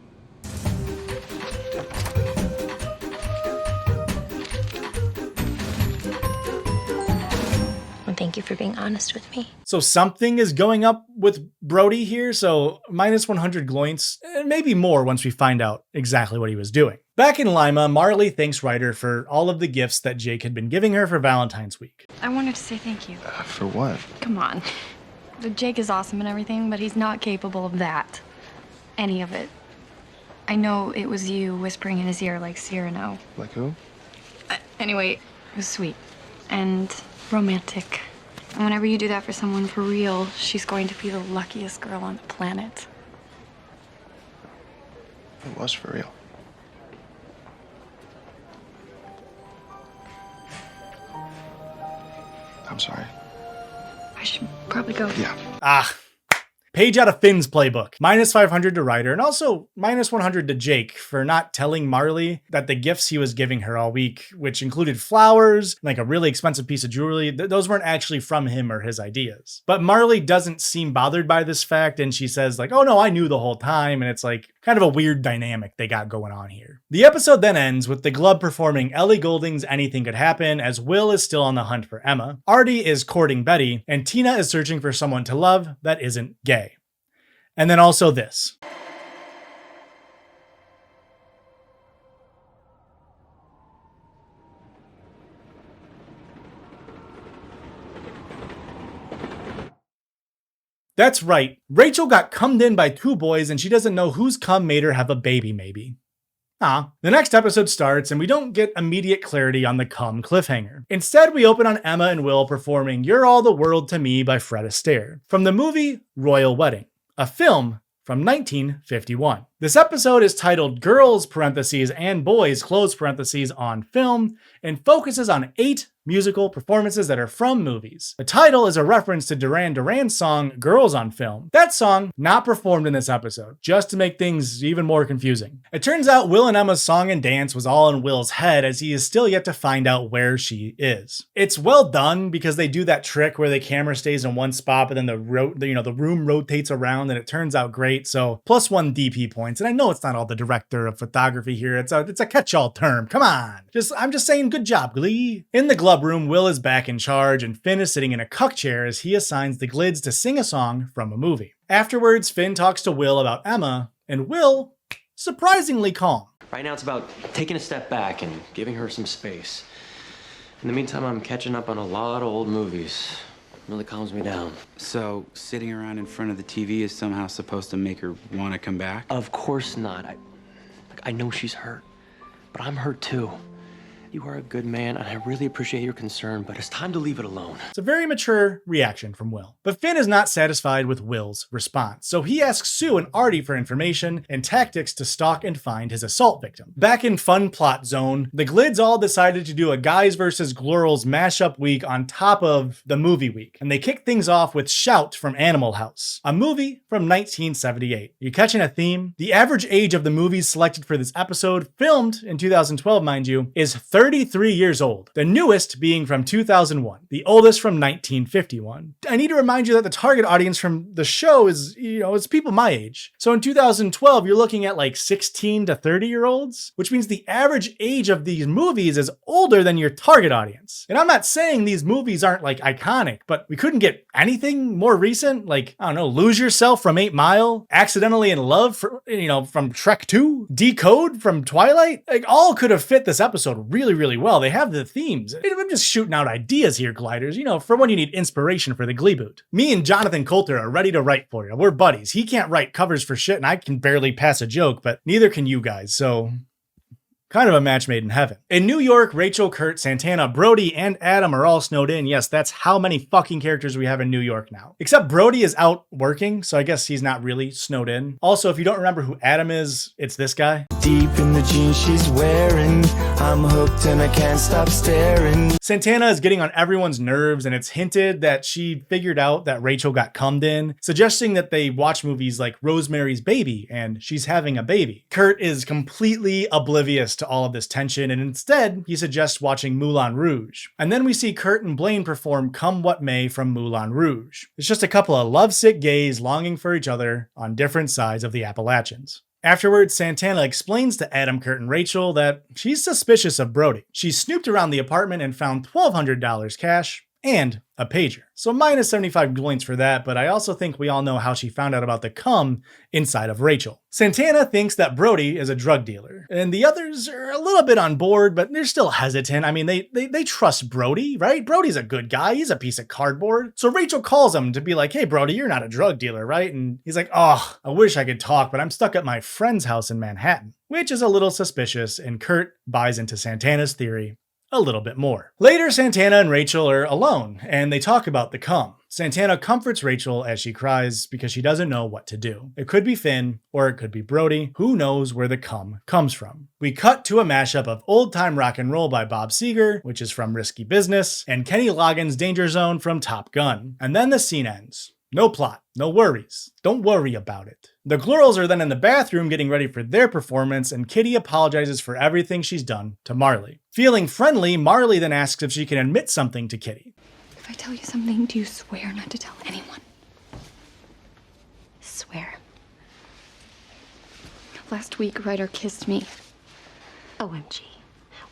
Thank you for being honest with me. So something is going up with Brody here, so minus 100 gloints, and maybe more once we find out exactly what he was doing. Back in Lima, Marley thanks Ryder for all of the gifts that Jake had been giving her for Valentine's week. I wanted to say thank you. For what? Come on. Jake is awesome and everything, but he's not capable of that. Any of it. I know it was you whispering in his ear like Cyrano. Like who? Anyway, it was sweet and romantic. And whenever you do that for someone for real, she's going to be the luckiest girl on the planet. It was for real. I'm sorry. I should probably go. Yeah. Page out of Finn's playbook. Minus 500 to Ryder, and also minus 100 to Jake for not telling Marley that the gifts he was giving her all week, which included flowers, like a really expensive piece of jewelry, those weren't actually from him or his ideas. But Marley doesn't seem bothered by this fact, and she says like, oh no, I knew the whole time, and it's like kind of a weird dynamic they got going on here. The episode then ends with the Glub performing Ellie Goulding's Anything Could Happen, as Will is still on the hunt for Emma, Artie is courting Betty, and Tina is searching for someone to love that isn't gay. And then also this. That's right, Rachel got cummed in by 2 boys and she doesn't know whose cum made her have a baby maybe. The next episode starts and we don't get immediate clarity on the cum cliffhanger. Instead, we open on Emma and Will performing You're All the World to Me by Fred Astaire from the movie Royal Wedding, a film from 1951. This episode is titled Girls parentheses and Boys close parentheses on Film and focuses on 8 musical performances that are from movies. The title is a reference to Duran Duran's song Girls on Film. That song not performed in this episode, just to make things even more confusing. It turns out Will and Emma's song and dance was all in Will's head, as he is still yet to find out where she is. It's well done because they do that trick where the camera stays in one spot but then the room rotates around, and it turns out great. So +1 DP points. And I know it's not all the director of photography here. It's a catch-all term. Come on. I'm just saying good job, Glee. In the Glub room, Will is back in charge and Finn is sitting in a cuck chair as he assigns the Glids to sing a song from a movie. Afterwards, Finn talks to Will about Emma, and Will, surprisingly calm. Right now it's about taking a step back and giving her some space. In the meantime, I'm catching up on a lot of old movies. It really calms me down. So, sitting around in front of the TV is somehow supposed to make her want to come back? Of course not. I know she's hurt, but I'm hurt too. You are a good man, and I really appreciate your concern, but it's time to leave it alone. It's a very mature reaction from Will. But Finn is not satisfied with Will's response, so he asks Sue and Artie for information and tactics to stalk and find his assault victim. Back in Fun Plot Zone, the Glids all decided to do a Guys vs. Glorals mashup week on top of the movie week, and they kicked things off with Shout from Animal House, a movie from 1978. You catching a theme? The average age of the movies selected for this episode, filmed in 2012 mind you, is 33 years old, the newest being from 2001, the oldest from 1951. I need to remind you that the target audience from the show is, it's people my age. So in 2012, you're looking at like 16 to 30-year-olds, which means the average age of these movies is older than your target audience. And I'm not saying these movies aren't like iconic, but we couldn't get anything more recent, like, I don't know, Lose Yourself from 8 Mile, Accidentally in Love from Shrek 2, Decode from Twilight. Like, all could have fit this episode really well. They have the themes. I'm just shooting out ideas here, Gliders, for when you need inspiration for the Glee boot. Me and Jonathan Coulter are ready to write for you. We're buddies. He can't write covers for shit, and I can barely pass a joke, but neither can you guys, so kind of a match made in heaven. In New York, Rachel, Kurt, Santana, Brody, and Adam are all snowed in. Yes, that's how many fucking characters we have in New York now. Except Brody is out working, so I guess he's not really snowed in. Also, if you don't remember who Adam is, it's this guy. Deep in the jeans she's wearing, I'm hooked and I can't stop staring. Santana is getting on everyone's nerves, and it's hinted that she figured out that Rachel got cummed in, suggesting that they watch movies like Rosemary's Baby and She's Having a Baby. Kurt is completely oblivious to all of this tension, and instead he suggests watching Moulin Rouge. And then we see Kurt and Blaine perform Come What May from Moulin Rouge. It's just a couple of lovesick gays longing for each other on different sides of the Appalachians. Afterwards, Santana explains to Adam, Kurt, and Rachel that she's suspicious of Brody. She snooped around the apartment and found $1,200 cash and a pager. So minus 75 points for that, but I also think we all know how she found out about the cum inside of Rachel. Santana thinks that Brody is a drug dealer, and the others are a little bit on board, but they're still hesitant. I mean, they trust Brody, right? Brody's a good guy. He's a piece of cardboard. So Rachel calls him to be like, hey, Brody, you're not a drug dealer, right? And he's like, oh, I wish I could talk, but I'm stuck at my friend's house in Manhattan, which is a little suspicious, and Kurt buys into Santana's theory a little bit more. Later, Santana and Rachel are alone, and they talk about the cum. Santana comforts Rachel as she cries because she doesn't know what to do. It could be Finn, or it could be Brody. Who knows where the cum comes from? We cut to a mashup of Old Time Rock and Roll by Bob Seger, which is from Risky Business, and Kenny Loggins' Danger Zone from Top Gun. And then the scene ends. No plot, no worries. Don't worry about it. The Glorals are then in the bathroom getting ready for their performance, and Kitty apologizes for everything she's done to Marley. Feeling friendly, Marley then asks if she can admit something to Kitty. If I tell you something, do you swear not to tell anyone? Swear. Last week, Ryder kissed me. OMG.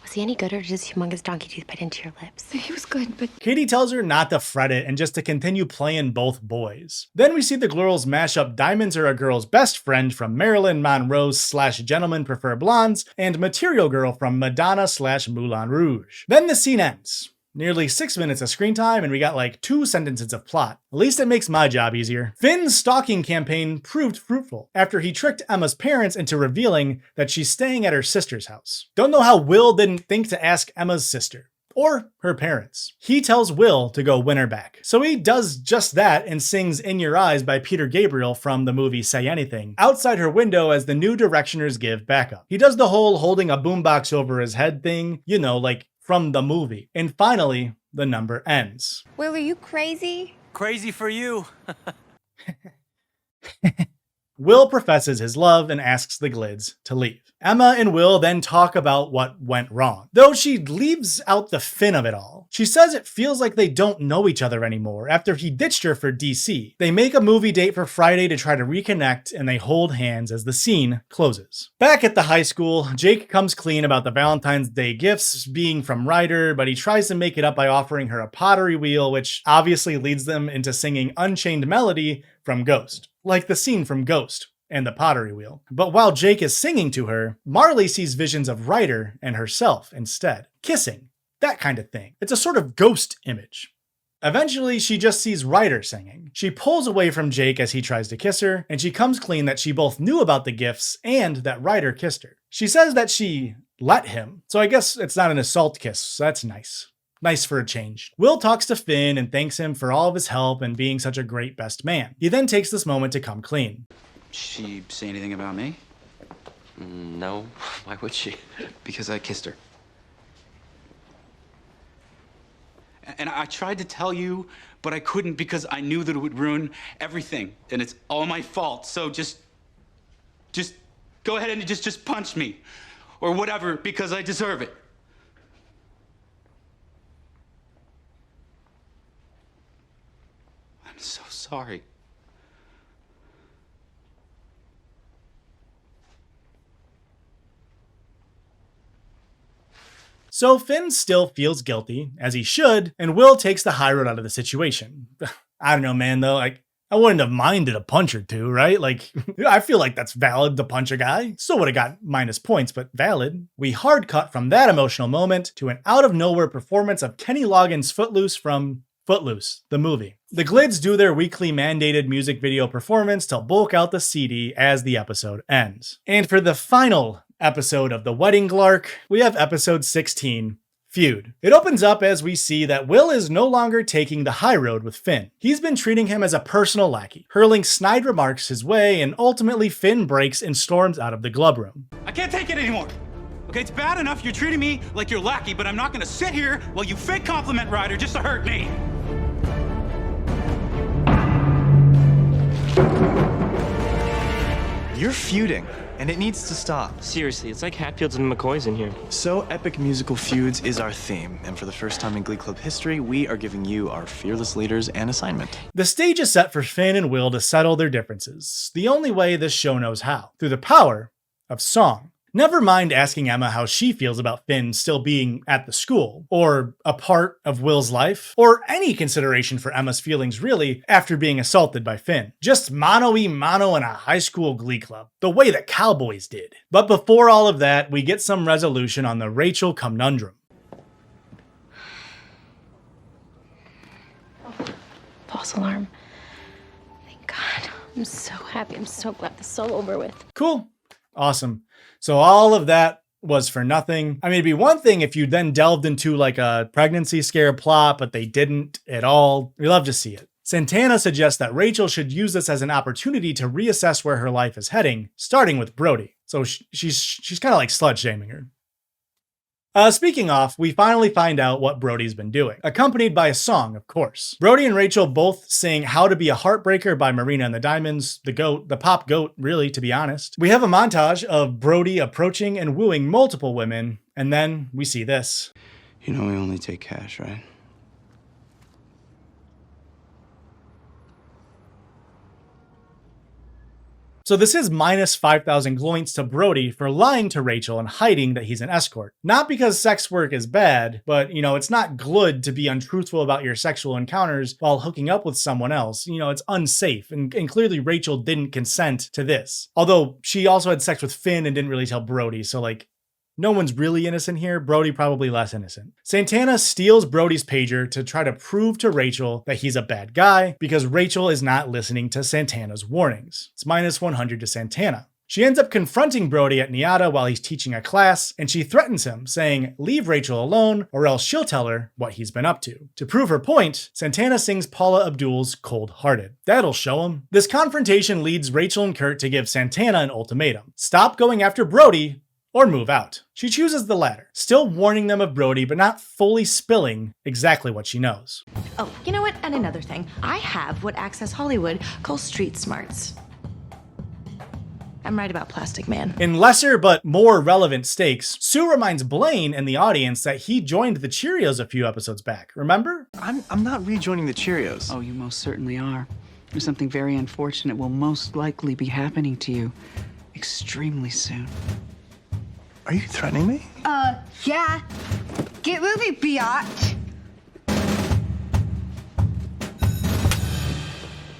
Was he any good, or did his humongous donkey tooth bite into your lips? He was good, but Katie tells her not to fret it and just to continue playing both boys. Then we see the Glorals mash up Diamonds Are a Girl's Best Friend from Marilyn Monroe's / Gentlemen Prefer Blondes and Material Girl from Madonna / Moulin Rouge. Then the scene ends. Nearly 6 minutes of screen time, and we got like 2 sentences of plot. At least it makes my job easier. Finn's stalking campaign proved fruitful after he tricked Emma's parents into revealing that she's staying at her sister's house. Don't know how Will didn't think to ask Emma's sister. Or her parents. He tells Will to go win her back. So he does just that and sings In Your Eyes by Peter Gabriel from the movie Say Anything outside her window as the New Directioners give backup. He does the whole holding a boombox over his head thing, like from the movie. And finally, the number ends. Will, are you crazy? Crazy for you. Will professes his love and asks the Glids to leave. Emma and Will then talk about what went wrong, though she leaves out the Finn of it all. She says it feels like they don't know each other anymore after he ditched her for DC. They make a movie date for Friday to try to reconnect, and they hold hands as the scene closes. Back at the high school, Jake comes clean about the Valentine's Day gifts being from Ryder, but he tries to make it up by offering her a pottery wheel, which obviously leads them into singing Unchained Melody from Ghost, like the scene from Ghost and the pottery wheel. But while Jake is singing to her, Marley sees visions of Ryder and herself instead. Kissing, that kind of thing. It's a sort of ghost image. Eventually, she just sees Ryder singing. She pulls away from Jake as he tries to kiss her, and she comes clean that she both knew about the gifts and that Ryder kissed her. She says that she let him. So I guess it's not an assault kiss, so that's nice. Nice for a change. Will talks to Finn and thanks him for all of his help and being such a great best man. He then takes this moment to come clean. She say anything about me? No. Why would she? Because I kissed her. And I tried to tell you, but I couldn't because I knew that it would ruin everything. And it's all my fault. So just go ahead and just punch me. Or whatever, because I deserve it. I'm so sorry. So Finn still feels guilty, as he should, and Will takes the high road out of the situation. I don't know, man, though, I wouldn't have minded a punch or two, right? I feel like that's valid to punch a guy. Still would have got minus points, but valid. We hard cut from that emotional moment to an out-of-nowhere performance of Kenny Loggins' Footloose from Footloose, the movie. The Glids do their weekly mandated music video performance to bulk out the CD as the episode ends. And for the final episode of The Wedding Glark, we have episode 16, Feud. It opens up as we see that Will is no longer taking the high road with Finn. He's been treating him as a personal lackey, hurling snide remarks his way, and ultimately Finn breaks and storms out of the glove room. I can't take it anymore. Okay, it's bad enough you're treating me like you're lackey, but I'm not gonna sit here while you fake compliment Ryder just to hurt me. You're feuding, and it needs to stop. Seriously, it's like Hatfields and McCoys in here. So epic musical feuds is our theme, and for the first time in Glee Club history, we are giving you our fearless leaders an assignment. The stage is set for Finn and Will to settle their differences, the only way this show knows how, through the power of song. Never mind asking Emma how she feels about Finn still being at the school, or a part of Will's life, or any consideration for Emma's feelings really after being assaulted by Finn. Just mano-y-mano in a high school Glee club, the way the Cowboys did. But before all of that, we get some resolution on the Rachel conundrum. False alarm. Thank God. I'm so happy. I'm so glad this is all over with. Cool. Awesome. So all of that was for nothing. I mean, it'd be one thing if you then delved into like a pregnancy scare plot, but they didn't at all. We love to see it. Santana suggests that Rachel should use this as an opportunity to reassess where her life is heading, starting with Brody. So she's kind of like slut shaming her. Speaking off, we finally find out what Brody's been doing, accompanied by a song, of course. Brody and Rachel both sing How to Be a Heartbreaker by Marina and the Diamonds, the goat, the pop goat, really, to be honest. We have a montage of Brody approaching and wooing multiple women, and then we see this. You know we only take cash, right? So this is minus 5,000 gloints to Brody for lying to Rachel and hiding that he's an escort. Not because sex work is bad, but, it's not good to be untruthful about your sexual encounters while hooking up with someone else. It's unsafe, and clearly Rachel didn't consent to this. Although she also had sex with Finn and didn't really tell Brody, so no one's really innocent here. Brody probably less innocent. Santana steals Brody's pager to try to prove to Rachel that he's a bad guy because Rachel is not listening to Santana's warnings. It's minus 100 to Santana. She ends up confronting Brody at NIADA while he's teaching a class, and she threatens him, saying, "Leave Rachel alone, or else she'll tell her what he's been up to." To prove her point, Santana sings Paula Abdul's Cold Hearted. That'll show him. This confrontation leads Rachel and Kurt to give Santana an ultimatum. Stop going after Brody, or move out. She chooses the latter, still warning them of Brody, but not fully spilling exactly what she knows. Oh, you know what? And another thing. I have what Access Hollywood calls street smarts. I'm right about Plastic Man. In lesser but more relevant stakes, Sue reminds Blaine and the audience that he joined the Cheerios a few episodes back, remember? I'm not rejoining the Cheerios. Oh, you most certainly are. There's something very unfortunate will most likely be happening to you extremely soon. Are you threatening me? Yeah. Get moving, biatch.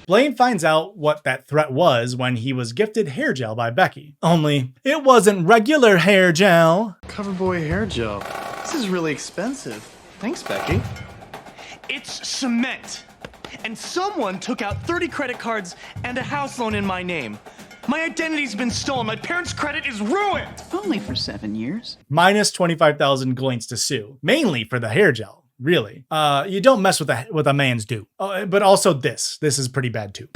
Blaine finds out what that threat was when he was gifted hair gel by Becky. Only, it wasn't regular hair gel. Coverboy hair gel. This is really expensive. Thanks, Becky. It's cement. And someone took out 30 credit cards and a house loan in my name. My identity's been stolen. My parents' credit is ruined. Only for 7 years. Minus 25,000 glints to sue, mainly for the hair gel. Really. You don't mess with a man's due. But also this. This is pretty bad too.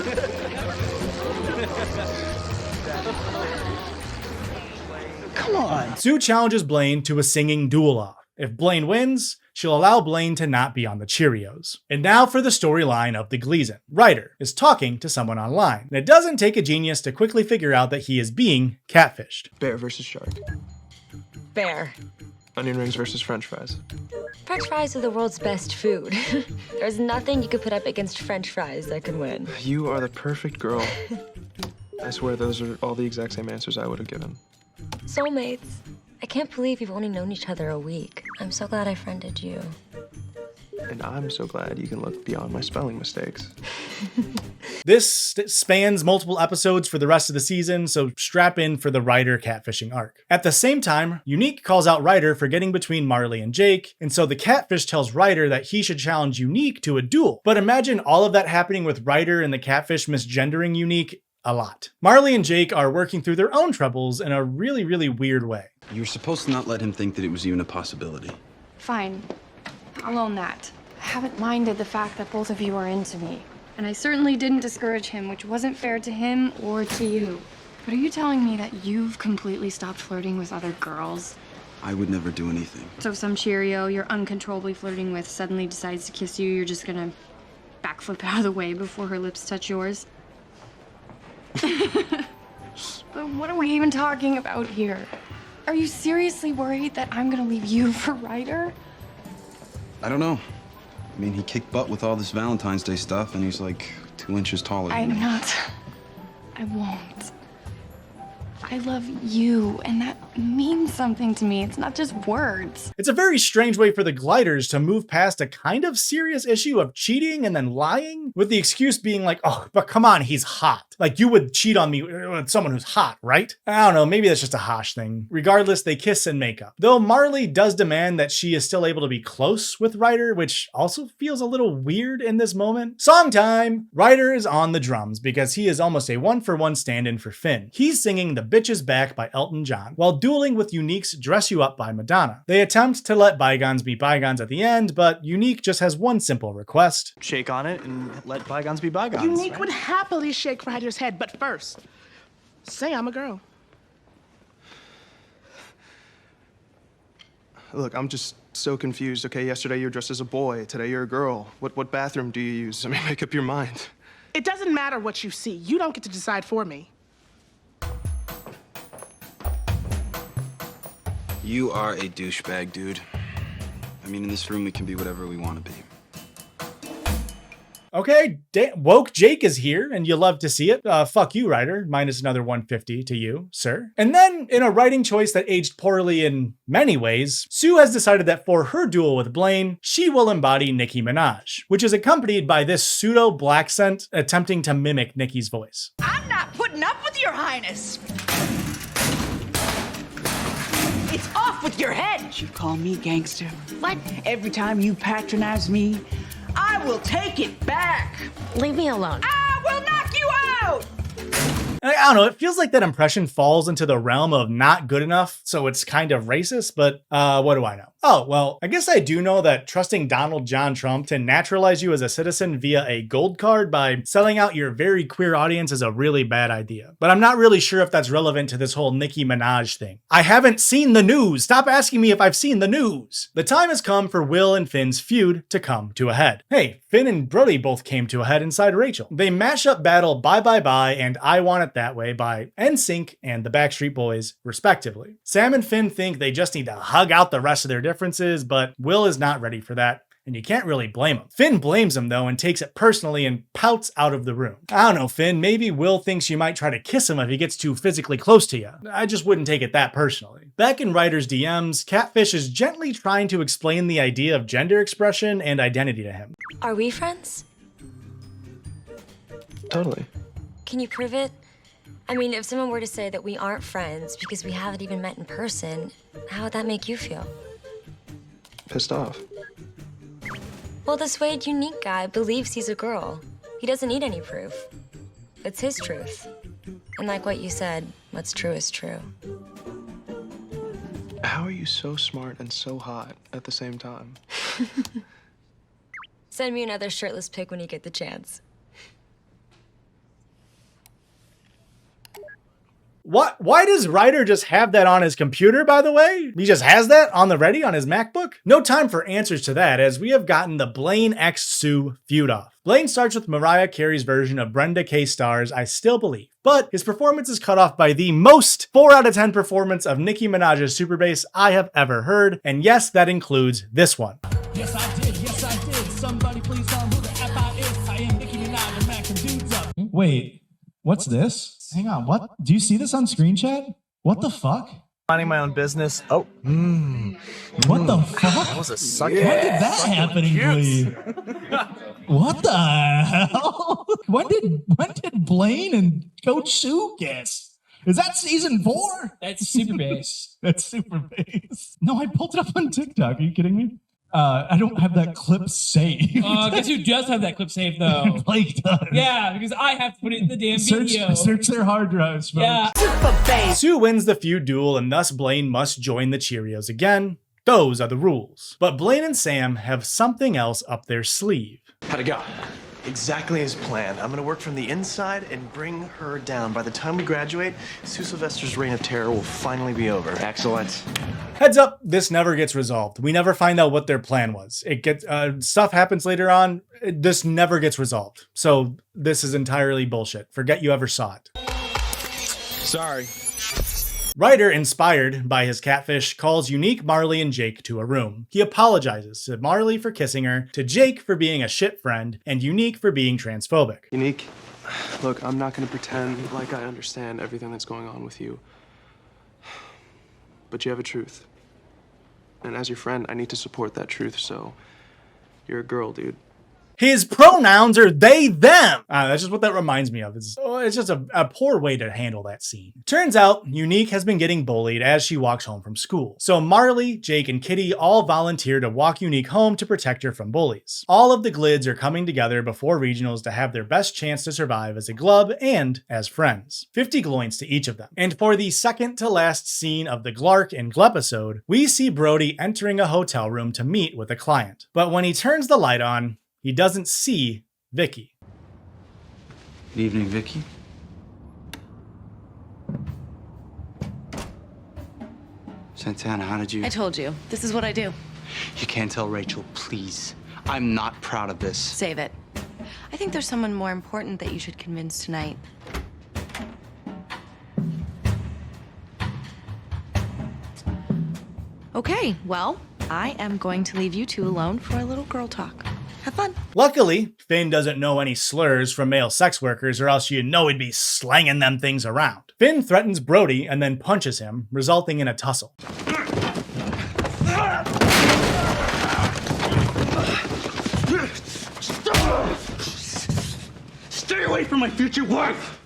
Come on. Sue challenges Blaine to a singing duel-off. If Blaine wins, she'll allow Blaine to not be on the Cheerios. And now for the storyline of the Gleason. Ryder is talking to someone online, and it doesn't take a genius to quickly figure out that he is being catfished. Bear versus shark. Bear. Onion rings versus French fries. French fries are the world's best food. There's nothing you could put up against French fries that could win. You are the perfect girl. I swear those are all the exact same answers I would have given. Soulmates. I can't believe you've only known each other a week. I'm so glad I friended you. And I'm so glad you can look beyond my spelling mistakes. This spans multiple episodes for the rest of the season, so strap in for the Ryder catfishing arc. At the same time, Unique calls out Ryder for getting between Marley and Jake, and so the catfish tells Ryder that he should challenge Unique to a duel. But imagine all of that happening with Ryder and the catfish misgendering Unique a lot. Marley and Jake are working through their own troubles in a really, really weird way. You were supposed to not let him think that it was even a possibility. Fine. I'll own that. I haven't minded the fact that both of you are into me. And I certainly didn't discourage him, which wasn't fair to him or to you. But are you telling me that you've completely stopped flirting with other girls? I would never do anything. So if some Cheerio you're uncontrollably flirting with suddenly decides to kiss you, you're just gonna backflip out of the way before her lips touch yours? But what are we even talking about here? Are you seriously worried that I'm gonna leave you for Ryder? I don't know. I mean, he kicked butt with all this Valentine's Day stuff, and he's like 2 inches taller than me. I'm not. I won't. I love you, and that means something to me. It's not just words. It's a very strange way for the Gliders to move past a kind of serious issue of cheating and then lying, with the excuse being like, oh, but come on, he's hot. Like, you would cheat on me with someone who's hot, right? I don't know, maybe that's just a Hosh thing. Regardless, they kiss and make up. Though Marley does demand that she is still able to be close with Ryder, which also feels a little weird in this moment. Song time! Ryder is on the drums because he is almost a one-for-one stand-in for Finn. He's singing The Bitches Back by Elton John, while dueling with Unique's Dress You Up by Madonna. They attempt to let bygones be bygones at the end, but Unique just has one simple request. Shake on it and let bygones be bygones. Unique right? would happily shake Ryder's head, but first, say I'm a girl. Look, I'm just so confused. Okay, yesterday you were dressed as a boy. Today you're a girl. What bathroom do you use? I mean, make up your mind. It doesn't matter what you see. You don't get to decide for me. You are a douchebag, dude. I mean, in this room, we can be whatever we want to be. Okay, woke Jake is here, and you love to see it. Fuck you, Ryder. Minus another 150 to you, sir. And then, in a writing choice that aged poorly in many ways, Sue has decided that for her duel with Blaine, she will embody Nicki Minaj, which is accompanied by this pseudo-black scent attempting to mimic Nicki's voice. I'm not putting up with your highness. It's off with your head. You call me gangster? What? Every time you patronize me, I will take it back. Leave me alone. I will knock you out. I don't know, it feels like that impression falls into the realm of not good enough, so it's kind of racist, but what do I know? Oh, well, I guess I do know that trusting Donald John Trump to naturalize you as a citizen via a gold card by selling out your very queer audience is a really bad idea. But I'm not really sure if that's relevant to this whole Nicki Minaj thing. I haven't seen the news! Stop asking me if I've seen the news! The time has come for Will and Finn's feud to come to a head. Hey, Finn and Brody both came to a head inside Rachel. They mash up battle Bye Bye Bye and I Want It That Way by NSYNC and the Backstreet Boys, respectively. Sam and Finn think they just need to hug out the rest of their differences, but Will is not ready for that, and you can't really blame him. Finn blames him though and takes it personally and pouts out of the room. I don't know, Finn, maybe Will thinks you might try to kiss him if he gets too physically close to you. I just wouldn't take it that personally. Back in Ryder's DMs, Catfish is gently trying to explain the idea of gender expression and identity to him. Are we friends? Totally. Can you prove it? I mean, if someone were to say that we aren't friends because we haven't even met in person, how would that make you feel? Pissed off. Well, this Wade Unique guy believes he's a girl. He doesn't need any proof. It's his truth. And like what you said, what's true is true. How are you so smart and so hot at the same time? Send me another shirtless pic when you get the chance. What? Why does Ryder just have that on his computer, by the way? He just has that on the ready on his MacBook? No time for answers to that, as we have gotten the Blaine x Sue feud off. Blaine starts with Mariah Carey's version of Brenda K. Starr's I Still Believe, but his performance is cut off by the most 4 out of 10 performance of Nicki Minaj's super bass I have ever heard, and yes, that includes this one. Yes, I did. Yes, I did. Somebody please tell me who the F I is. I am Nicki Minaj and Mac and dudes up. Wait, what's this? Hang on, what? Do you see this on screen chat? What the fuck? Minding my own business. Oh. What the fuck? That was a suck. When did that happen in Glee? What the hell? When did Blaine and Coach Sue kiss? Is that season 4? That's super bass. That's super bass. No, I pulled it up on TikTok. Are you kidding me? I don't have that clip saved. Guess who does have that clip saved though? Blake does. Yeah, because I have to put it in the damn video. Search their hard drives, folks. Yeah. Sue wins the feud duel, and thus Blaine must join the Cheerios again. Those are the rules. But Blaine and Sam have something else up their sleeve. How'd it go? Exactly as planned. I'm gonna work from the inside and bring her down. By the time we graduate, Sue Sylvester's reign of terror will finally be over. Excellent. Heads up, this never gets resolved. We never find out what their plan was. It gets stuff happens later on. This never gets resolved. So this is entirely bullshit. Forget you ever saw it. Sorry. Ryder, inspired by his catfish, calls Unique, Marley, and Jake to a room. He apologizes to Marley for kissing her, to Jake for being a shit friend, and Unique for being transphobic. Unique, look, I'm not gonna pretend like I understand everything that's going on with you. But you have a truth. And as your friend, I need to support that truth, so you're a girl, dude. His pronouns are they, them. That's just what that reminds me of. It's just a poor way to handle that scene. Turns out, Unique has been getting bullied as she walks home from school. So Marley, Jake, and Kitty all volunteer to walk Unique home to protect her from bullies. All of the Glids are coming together before regionals to have their best chance to survive as a glub and as friends. 50 gloins to each of them. And for the second to last scene of the Glark and Glepisode, we see Brody entering a hotel room to meet with a client. But when he turns the light on, he doesn't see Vicky. Good evening, Vicky. Santana, how did you... I told you. This is what I do. You can't tell Rachel, please. I'm not proud of this. Save it. I think there's someone more important that you should convince tonight. Okay, well, I am going to leave you two alone for a little girl talk. Have fun. Luckily, Finn doesn't know any slurs from male sex workers, or else you know he'd be slanging them things around. Finn threatens Brody and then punches him, resulting in a tussle. Stay away from my future wife!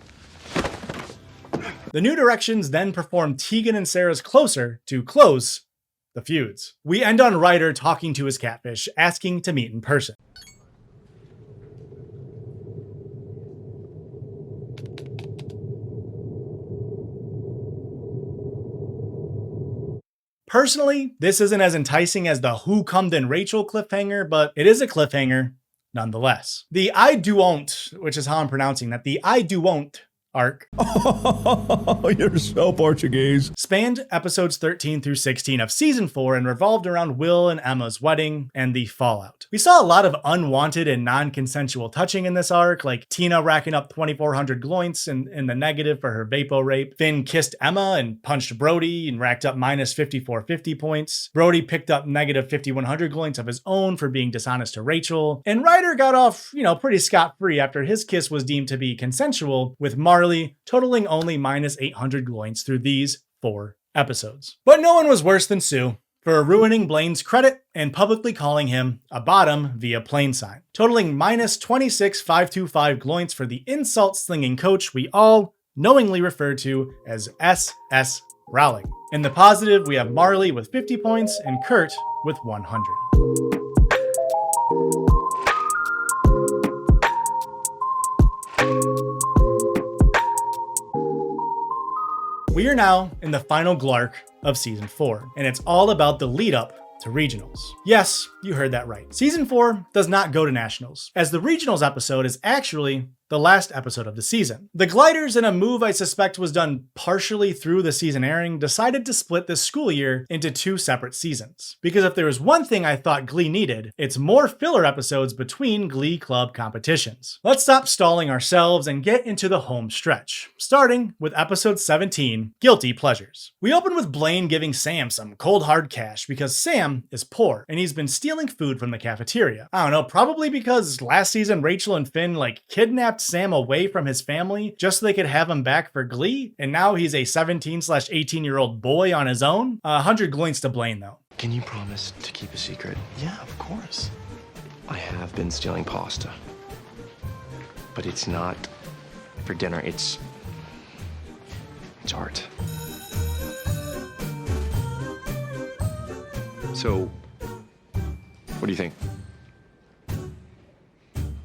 The New Directions then perform Tegan and Sarah's Closer to close the feuds. We end on Ryder talking to his catfish, asking to meet in person. Personally, this isn't as enticing as the Who Comed and Rachel cliffhanger, but it is a cliffhanger nonetheless. The I Do Won't, which is how I'm pronouncing that, the I Do Won't arc. Oh, you're so Portuguese. Spanned episodes 13 through 16 of season 4 and revolved around Will and Emma's wedding and the fallout. We saw a lot of unwanted and non-consensual touching in this arc, like Tina racking up 2,400 gloints in the negative for her Vapo rape. Finn kissed Emma and punched Brody and racked up minus 5,450 points. Brody picked up negative 5,100 gloints of his own for being dishonest to Rachel. And Ryder got off, pretty scot-free after his kiss was deemed to be consensual, with Marley totaling only minus 800 gloints through these 4 episodes. But no one was worse than Sue for ruining Blaine's credit and publicly calling him a bottom via plain sign, totaling minus 26,525 gloints for the insult-slinging coach we all knowingly refer to as SS Rowling. In the positive, we have Marley with 50 points and Kurt with 100. We are now in the final glark of season 4, and it's all about the lead up to regionals. Yes, you heard that right. Season 4 does not go to nationals, as the regionals episode is actually the last episode of the season. The Gliders, in a move I suspect was done partially through the season airing, decided to split this school year into 2 separate seasons. Because if there was one thing I thought Glee needed, it's more filler episodes between Glee Club competitions. Let's stop stalling ourselves and get into the home stretch, starting with episode 17, Guilty Pleasures. We open with Blaine giving Sam some cold hard cash because Sam is poor and he's been stealing food from the cafeteria. I don't know, probably because last season Rachel and Finn kidnapped Sam away from his family just so they could have him back for Glee, and now he's a 17/18-year-old boy on his own. 100 gloins to Blaine though. Can you promise to keep a secret? Yeah, of course. I have been stealing pasta. But it's not for dinner, it's art. So, what do you think?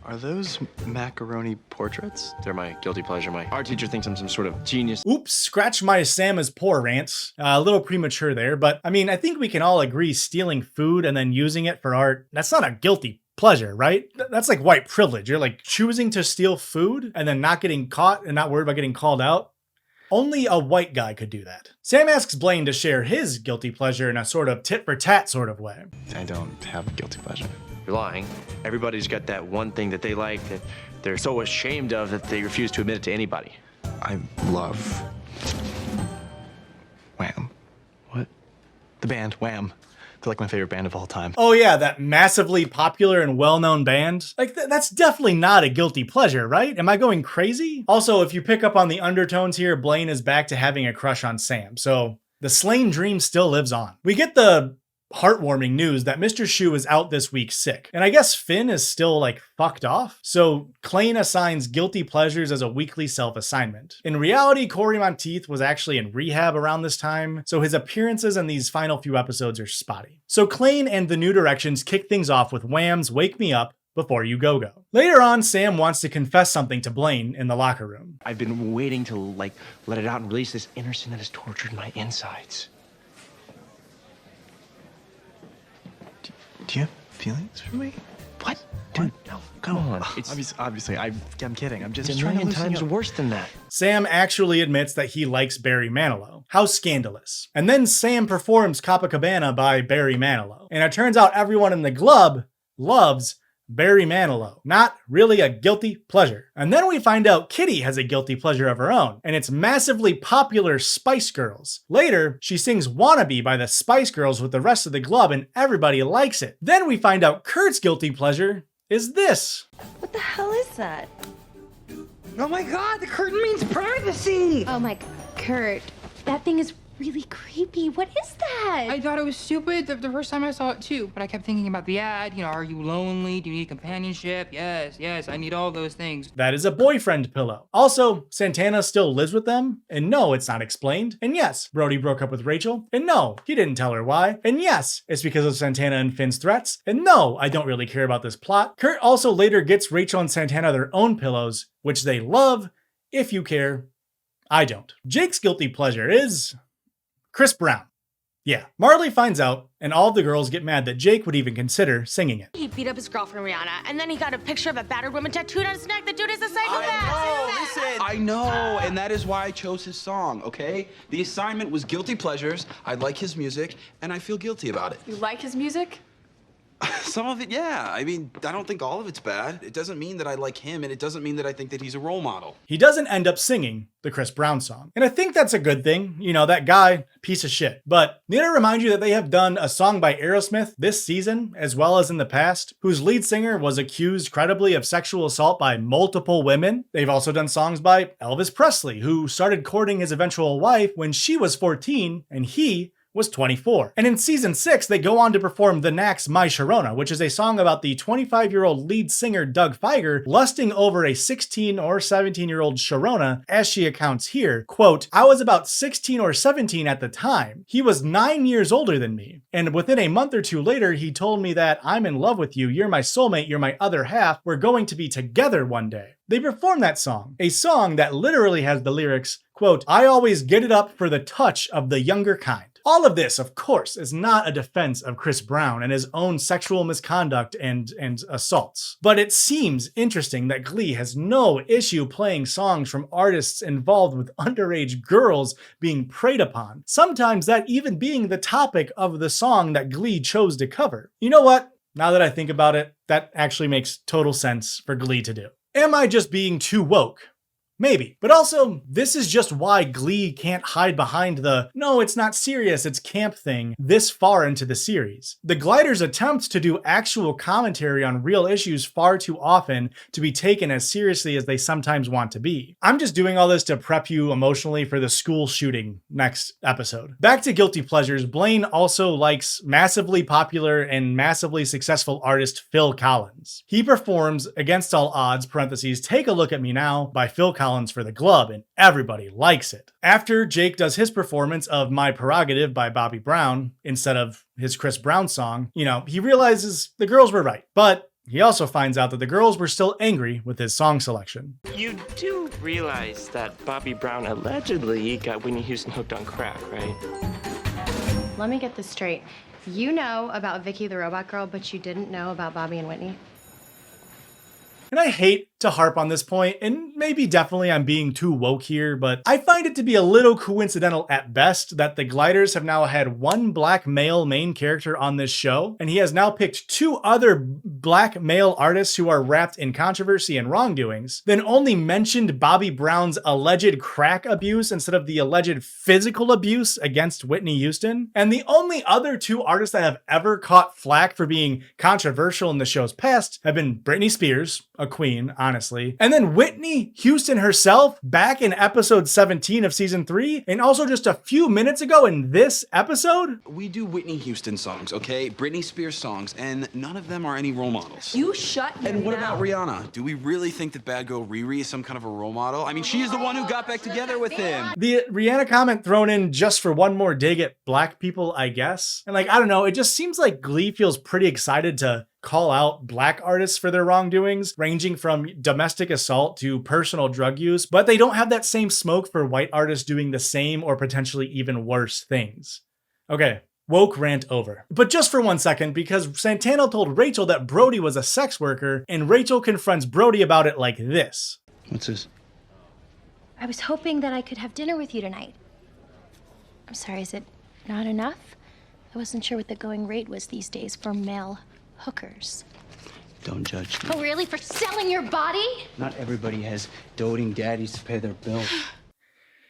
Are those macaroni portraits? They're my guilty pleasure. My art teacher thinks I'm some sort of genius. Oops, scratch my Sam is poor rants. A little premature there, but I mean, I think we can all agree stealing food and then using it for art, that's not a guilty pleasure, right? That's like white privilege. You're choosing to steal food and then not getting caught and not worried about getting called out. Only a white guy could do that. Sam asks Blaine to share his guilty pleasure in a sort of tit for tat sort of way. I don't have a guilty pleasure. You're lying. Everybody's got that one thing that they like that they're so ashamed of that they refuse to admit it to anybody. I love Wham. What? The band, Wham. They're my favorite band of all time. Oh yeah, that massively popular and well-known band. That's definitely not a guilty pleasure, right? Am I going crazy? Also, if you pick up on the undertones here, Blaine is back to having a crush on Sam, so the slain dream still lives on. We get the heartwarming news that Mr. Shu is out this week sick. And I guess Finn is still fucked off. So Klaine assigns guilty pleasures as a weekly self-assignment. In reality, Corey Monteith was actually in rehab around this time, so his appearances in these final few episodes are spotty. So Klaine and the New Directions kick things off with Wham's Wake Me Up Before You Go Go. Later on, Sam wants to confess something to Blaine in the locker room. I've been waiting to let it out and release this inner sin that has tortured my insides. Do you have feelings for me? What? Dude, no, come on. It's obviously, I'm kidding. I'm just a trying to million loosen times you up. worse than that. Sam actually admits that he likes Barry Manilow. How scandalous. And then Sam performs Copacabana by Barry Manilow. And it turns out everyone in the club loves Barry Manilow. Not really a guilty pleasure. And then we find out Kitty has a guilty pleasure of her own, and it's massively popular Spice Girls. Later, she sings Wannabe by the Spice Girls with the rest of the club, and everybody likes it. Then we find out Kurt's guilty pleasure is this. What the hell is that? Oh my god, the curtain means privacy! Oh my, Kurt, that thing is really creepy. What is that? I thought it was stupid the first time I saw it too, but I kept thinking about the ad. Are you lonely? Do you need companionship? Yes, I need all those things. That is a boyfriend pillow. Also, Santana still lives with them, and no, it's not explained. And yes, Brody broke up with Rachel, and no, he didn't tell her why. And yes, it's because of Santana and Finn's threats. And no, I don't really care about this plot. Kurt also later gets Rachel and Santana their own pillows, which they love. If you care, I don't. Jake's guilty pleasure is Chris Brown. Yeah, Marley finds out, and all of the girls get mad that Jake would even consider singing it. He beat up his girlfriend Rihanna, and then he got a picture of a battered woman tattooed on his neck. The dude is a psychopath. I know, and that is why I chose his song, okay? The assignment was guilty pleasures. I like his music, and I feel guilty about it. You like his music? Some of it, yeah. I mean, I don't think all of it's bad. It doesn't mean that I like him, and it doesn't mean that I think that he's a role model. He doesn't end up singing the Chris Brown song. And I think that's a good thing. That guy, piece of shit. But need to remind you that they have done a song by Aerosmith this season, as well as in the past, whose lead singer was accused credibly of sexual assault by multiple women. They've also done songs by Elvis Presley, who started courting his eventual wife when she was 14, and he was 24. And in season 6, they go on to perform The Knack's My Sharona, which is a song about the 25-year-old lead singer Doug Fieger lusting over a 16 or 17-year-old Sharona, as she accounts here. Quote, I was about 16 or 17 at the time. He was 9 years older than me. And within a month or two later, he told me that I'm in love with you, you're my soulmate, you're my other half, we're going to be together one day. They perform that song, a song that literally has the lyrics, quote, "I always get it up for the touch of the younger kind." All of this, of course, is not a defense of Chris Brown and his own sexual misconduct and assaults. But it seems interesting that Glee has no issue playing songs from artists involved with underage girls being preyed upon, sometimes that even being the topic of the song that Glee chose to cover. You know what? Now that I think about it, that actually makes total sense for Glee to do. Am I just being too woke? Maybe. But also, this is just why Glee can't hide behind the "no, it's not serious, it's camp" thing this far into the series. The Gliders attempt to do actual commentary on real issues far too often to be taken as seriously as they sometimes want to be. I'm just doing all this to prep you emotionally for the school shooting next episode. Back to Guilty Pleasures, Blaine also likes massively popular and massively successful artist Phil Collins. He performs Against All Odds, parentheses, Take a Look at Me Now by Phil Collins for the Glove, and everybody likes it. After Jake does his performance of My Prerogative by Bobby Brown instead of his Chris Brown song, he realizes the girls were right, but he also finds out that the girls were still angry with his song selection. You do realize that Bobby Brown allegedly got Whitney Houston hooked on crack, right? Let me get this straight. You know about Vicky the Robot Girl, but you didn't know about Bobby and Whitney? And I hate to harp on this point, and maybe definitely I'm being too woke here, but I find it to be a little coincidental at best that the Gliders have now had one black male main character on this show, and he has now picked two other black male artists who are wrapped in controversy and wrongdoings, then only mentioned Bobby Brown's alleged crack abuse instead of the alleged physical abuse against Whitney Houston. And the only other two artists that have ever caught flack for being controversial in the show's past have been Britney Spears, a queen, honestly, and then Whitney Houston herself back in episode 17 of season 3, and also just a few minutes ago in this episode. We do Whitney Houston songs, okay? Britney Spears songs, and none of them are any role models. You shut your And what mouth. about Rihanna? Do we really think that bad girl Riri is some kind of a role model? I mean, she is the one who got back together with him. The Rihanna comment thrown in just for one more dig at black people, I guess. And I don't know, it just seems like Glee feels pretty excited to call out black artists for their wrongdoings, ranging from domestic assault to personal drug use, but they don't have that same smoke for white artists doing the same or potentially even worse things. Okay, woke rant over. But just for 1 second, because Santana told Rachel that Brody was a sex worker, and Rachel confronts Brody about it like this. What's this? I was hoping that I could have dinner with you tonight. I'm sorry, is it not enough? I wasn't sure what the going rate was these days for male hookers. Don't judge me. Oh, really? For selling your body? Not everybody has doting daddies to pay their bills.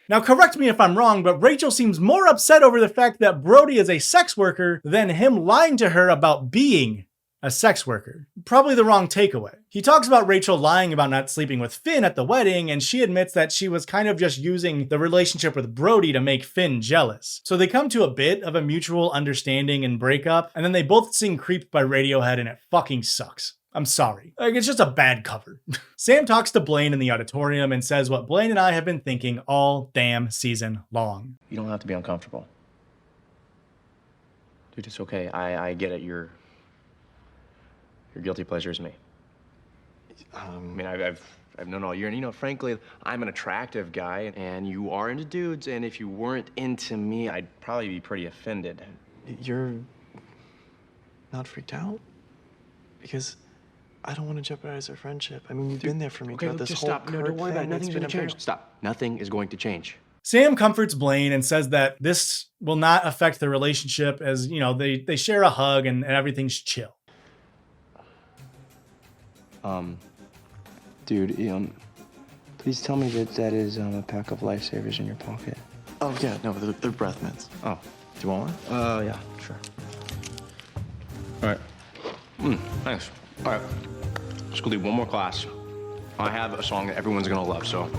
Now, correct me if I'm wrong, but Rachel seems more upset over the fact that Brody is a sex worker than him lying to her about being a sex worker. Probably the wrong takeaway. He talks about Rachel lying about not sleeping with Finn at the wedding, and she admits that she was kind of just using the relationship with Brody to make Finn jealous. So they come to a bit of a mutual understanding and breakup, and then they both sing Creep by Radiohead, and it fucking sucks. I'm sorry. It's just a bad cover. Sam talks to Blaine in the auditorium and says what Blaine and I have been thinking all damn season long. You don't have to be uncomfortable. Dude, it's okay. I get it. Your guilty pleasure is me. I mean, I've known all year, and frankly, I'm an attractive guy, and you are into dudes, and if you weren't into me, I'd probably be pretty offended. You're not freaked out? Because I don't want to jeopardize our friendship. I mean, you've been there for me throughout this just whole stop. No, don't worry about it. Nothing's gonna change. imperative. Stop. Nothing is going to change. Sam comforts Blaine and says that this will not affect the relationship as, they share a hug and everything's chill. Dude, please tell me that is a pack of lifesavers in your pocket. Oh, yeah, no, they're breath mints. Oh, do you want one? Yeah, sure. All right. Thanks. All right. Let's go do one more class. I have a song that everyone's gonna love, so.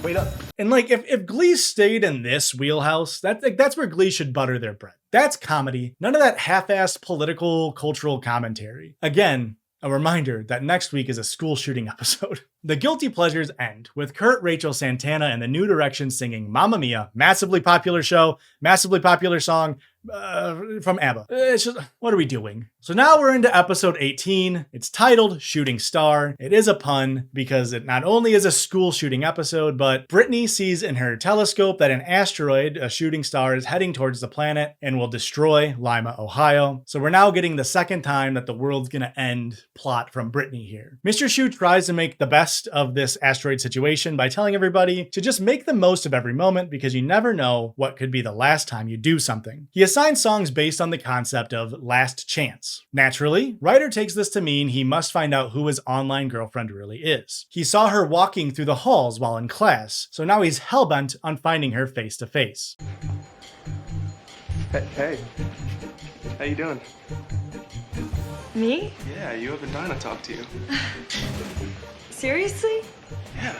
Wait up. And if Glee stayed in this wheelhouse, that's where Glee should butter their bread. That's comedy. None of that half-assed political, cultural commentary. Again, a reminder that next week is a school shooting episode. The Guilty Pleasures end with Kurt, Rachel, Santana, and the New Directions singing Mamma Mia, massively popular show, massively popular song, from ABBA. It's just, what are we doing? So now we're into episode 18. It's titled Shooting Star. It is a pun because it not only is a school shooting episode, but Brittany sees in her telescope that an asteroid, a shooting star, is heading towards the planet and will destroy Lima, Ohio. So we're now getting the second time that the world's gonna end plot from Brittany here. Mr. Shu tries to make the best of this asteroid situation by telling everybody to just make the most of every moment because you never know what could be the last time you do something. He assigns songs based on the concept of last chance. Naturally, Ryder takes this to mean he must find out who his online girlfriend really is. He saw her walking through the halls while in class, so now he's hellbent on finding her face to face. Hey, how you doing? Me? Yeah, you have been dying to talk to you. Seriously? Yeah,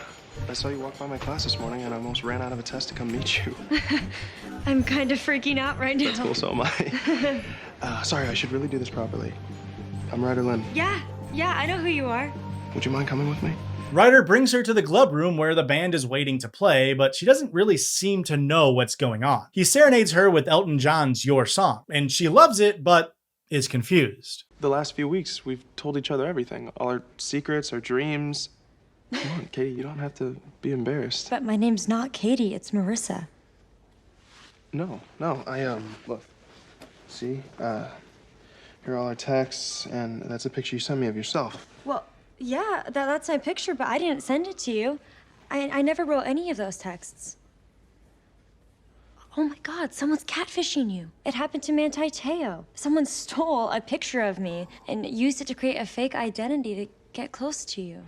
I saw you walk by my class this morning and I almost ran out of a test to come meet you. I'm kind of freaking out right now. That's cool, so am I. Sorry, I should really do this properly. I'm Ryder Lynn. Yeah, I know who you are. Would you mind coming with me? Ryder brings her to the club room where the band is waiting to play, but she doesn't really seem to know what's going on. He serenades her with Elton John's Your Song, and she loves it, but is confused. The last few weeks, we've told each other everything. All our secrets, our dreams. Come on, Katie, you don't have to be embarrassed. But my name's not Katie, it's Marissa. No, look. See, here are all our texts, and that's a picture you sent me of yourself. Well, yeah, that's my picture, but I didn't send it to you. I never wrote any of those texts. Oh my God, someone's catfishing you. It happened to Manti Te'o. Someone stole a picture of me and used it to create a fake identity to get close to you.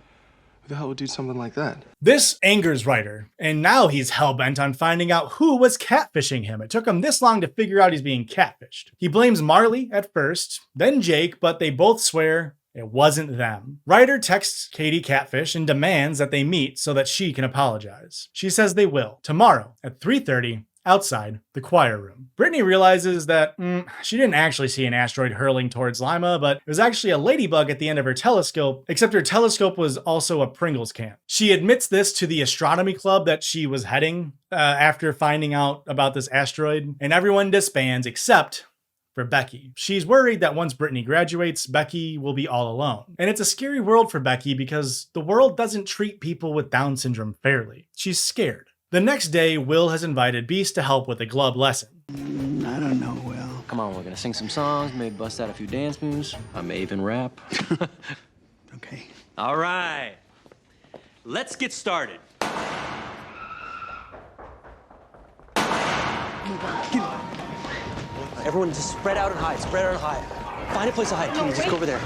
Who the hell would do something like that? This angers Ryder, and now he's hellbent on finding out who was catfishing him. It took him this long to figure out he's being catfished. He blames Marley at first, then Jake, but they both swear it wasn't them. Ryder texts Katie catfish and demands that they meet so that she can apologize. She says they will, tomorrow at 3:30, outside the choir room. Brittany realizes that she didn't actually see an asteroid hurling towards Lima, but it was actually a ladybug at the end of her telescope, except her telescope was also a Pringles can. She admits this to the astronomy club that she was heading after finding out about this asteroid, and everyone disbands except for Becky. She's worried that once Brittany graduates, Becky will be all alone. And it's a scary world for Becky because the world doesn't treat people with Down syndrome fairly. She's scared. The next day, Will has invited Beast to help with a glove lesson. I don't know, Will. Come on, we're gonna sing some songs, maybe bust out a few dance moves. I may even rap. Okay. All right. Let's get started. Everyone just spread out and hide, spread out and hide. Find a place to hide, Katie, just go over there.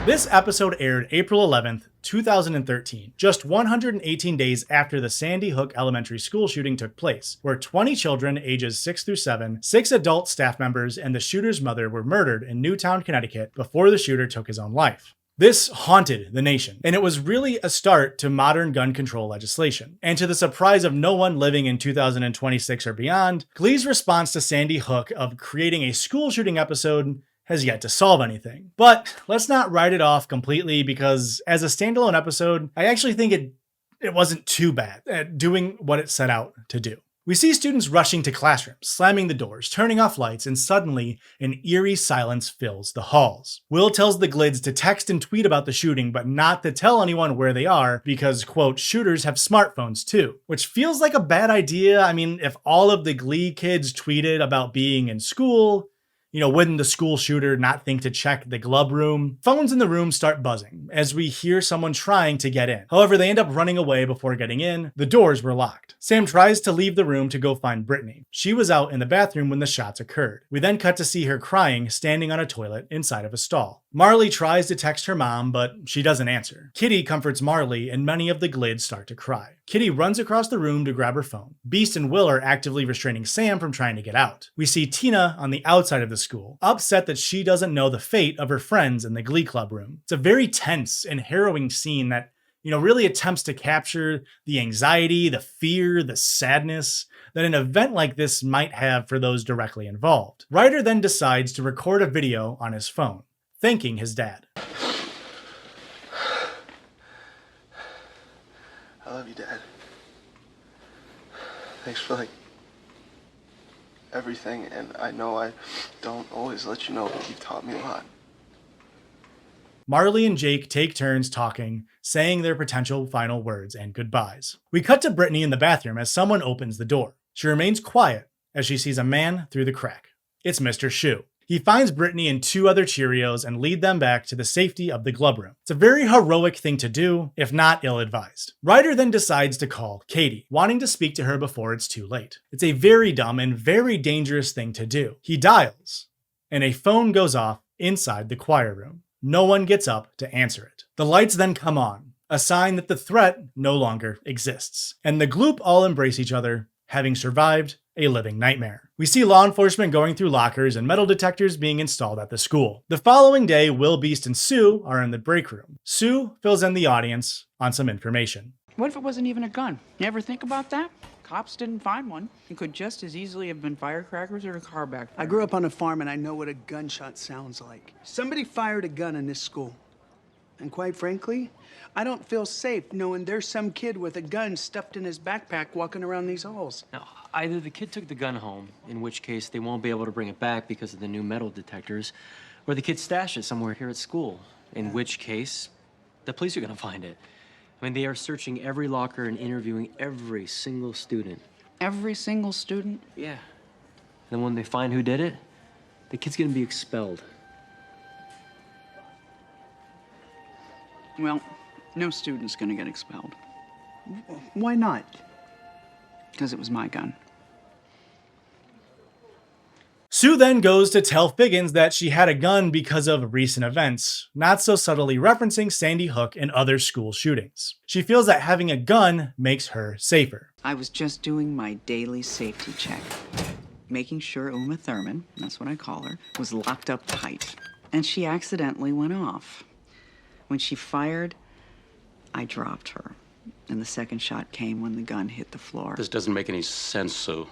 This episode aired April 11th, 2013, just 118 days after the Sandy Hook Elementary School shooting took place, where 20 children ages 6 through 7, 6 adult staff members, and the shooter's mother were murdered in Newtown, Connecticut before the shooter took his own life. This haunted the nation, and it was really a start to modern gun control legislation. And to the surprise of no one living in 2026 or beyond, Glee's response to Sandy Hook of creating a school shooting episode has yet to solve anything. But let's not write it off completely because as a standalone episode, I actually think it wasn't too bad at doing what it set out to do. We see students rushing to classrooms, slamming the doors, turning off lights, and suddenly an eerie silence fills the halls. Will tells the Glids to text and tweet about the shooting, but not to tell anyone where they are because, quote, shooters have smartphones too, which feels like a bad idea. I mean, if all of the Glee kids tweeted about being in school, wouldn't the school shooter not think to check the glove room? Phones in the room start buzzing as we hear someone trying to get in. However, they end up running away before getting in. The doors were locked. Sam tries to leave the room to go find Brittany. She was out in the bathroom when the shots occurred. We then cut to see her crying, standing on a toilet inside of a stall. Marley tries to text her mom, but she doesn't answer. Kitty comforts Marley, and many of the Glids start to cry. Kitty runs across the room to grab her phone. Beast and Will are actively restraining Sam from trying to get out. We see Tina on the outside of the school, upset that she doesn't know the fate of her friends in the Glee Club room. It's a very tense and harrowing scene that, really attempts to capture the anxiety, the fear, the sadness that an event like this might have for those directly involved. Ryder then decides to record a video on his phone, thanking his dad. love you, Dad. Thanks for, like, everything, and I know I don't always let you know, but you've taught me a lot. Marley and Jake take turns talking, saying their potential final words and goodbyes. We cut to Brittany in the bathroom as someone opens the door. She remains quiet as she sees a man through the crack. It's Mr. Shu. He finds Brittany and 2 other Cheerios and lead them back to the safety of the glove room. It's a very heroic thing to do, if not ill-advised. Ryder then decides to call Katie, wanting to speak to her before it's too late. It's a very dumb and very dangerous thing to do. He dials, and a phone goes off inside the choir room. No one gets up to answer it. The lights then come on, a sign that the threat no longer exists. And the gl-eep all embrace each other, having survived a living nightmare. We see law enforcement going through lockers and metal detectors being installed at the school. The following day, Will, Beast, and Sue are in the break room. Sue fills in the audience on some information. What if it wasn't even a gun? You ever think about that? Cops didn't find one. It could just as easily have been firecrackers or a car back there. I grew up on a farm and I know what a gunshot sounds like. Somebody fired a gun in this school. And quite frankly, I don't feel safe knowing there's some kid with a gun stuffed in his backpack walking around these halls. Now, either the kid took the gun home, in which case they won't be able to bring it back because of the new metal detectors, or the kid stashed it somewhere here at school, in which case the police are gonna find it. I mean, they are searching every locker and interviewing every single student. Every single student? Yeah. And then when they find who did it, the kid's gonna be expelled. Well, no student's gonna get expelled. Why not? Because it was my gun. Sue then goes to tell Figgins that she had a gun because of recent events, not so subtly referencing Sandy Hook and other school shootings. She feels that having a gun makes her safer. I was just doing my daily safety check, making sure Uma Thurman, that's what I call her, was locked up tight. And she accidentally went off. When she fired, I dropped her. And the second shot came when the gun hit the floor. This doesn't make any sense, Sue.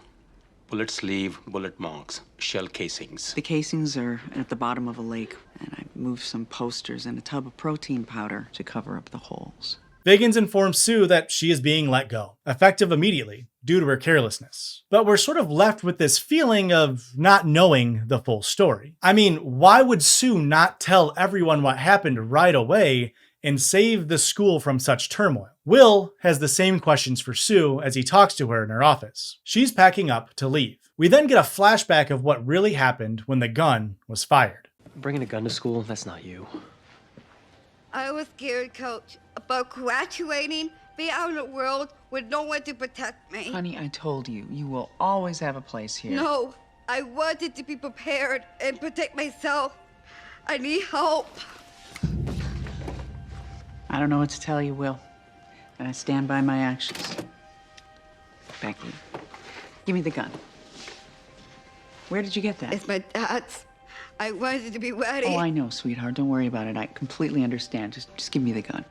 Bullets leave bullet marks, shell casings. The casings are at the bottom of a lake, and I moved some posters and a tub of protein powder to cover up the holes. Figgins informs Sue that she is being let go, effective immediately, due to her carelessness. But we're sort of left with this feeling of not knowing the full story. I mean, why would Sue not tell everyone what happened right away and save the school from such turmoil? Will has the same questions for Sue as he talks to her in her office. She's packing up to leave. We then get a flashback of what really happened when the gun was fired. Bringing a gun to school, that's not you. I was scared, Coach, about graduating, being out in the world with no one to protect me. Honey, I told you, you will always have a place here. No, I wanted to be prepared and protect myself. I need help. I don't know what to tell you, Will, but I stand by my actions. Becky, give me the gun. Where did you get that? It's my dad's. I wanted to be ready. Oh, I know, sweetheart. Don't worry about it. I completely understand. Just give me the gun.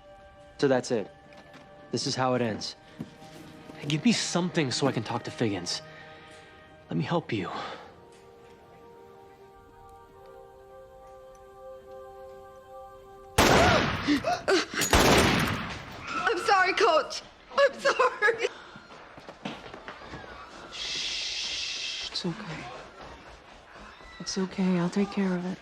So that's it. This is how it ends. Give me something so I can talk to Figgins. Let me help you. I'm sorry, Coach. I'm sorry. Shh, it's okay. It's okay. I'll take care of it.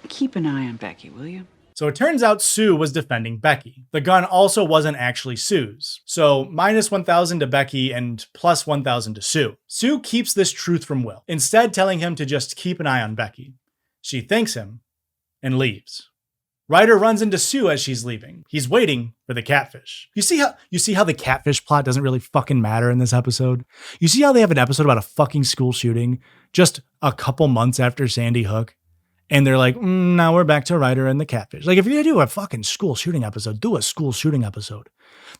Keep an eye on Becky, will you? So it turns out Sue was defending Becky. The gun also wasn't actually Sue's. So minus 1,000 to Becky and plus 1,000 to Sue. Sue keeps this truth from Will, instead telling him to just keep an eye on Becky. She thanks him and leaves. Ryder runs into Sue as she's leaving. He's waiting for the catfish. You see how the catfish plot doesn't really fucking matter in this episode? You see how they have an episode about a fucking school shooting just a couple months after Sandy Hook? And they're like, now we're back to Ryder and the catfish. Like, if you're gonna do a fucking school shooting episode, do a school shooting episode.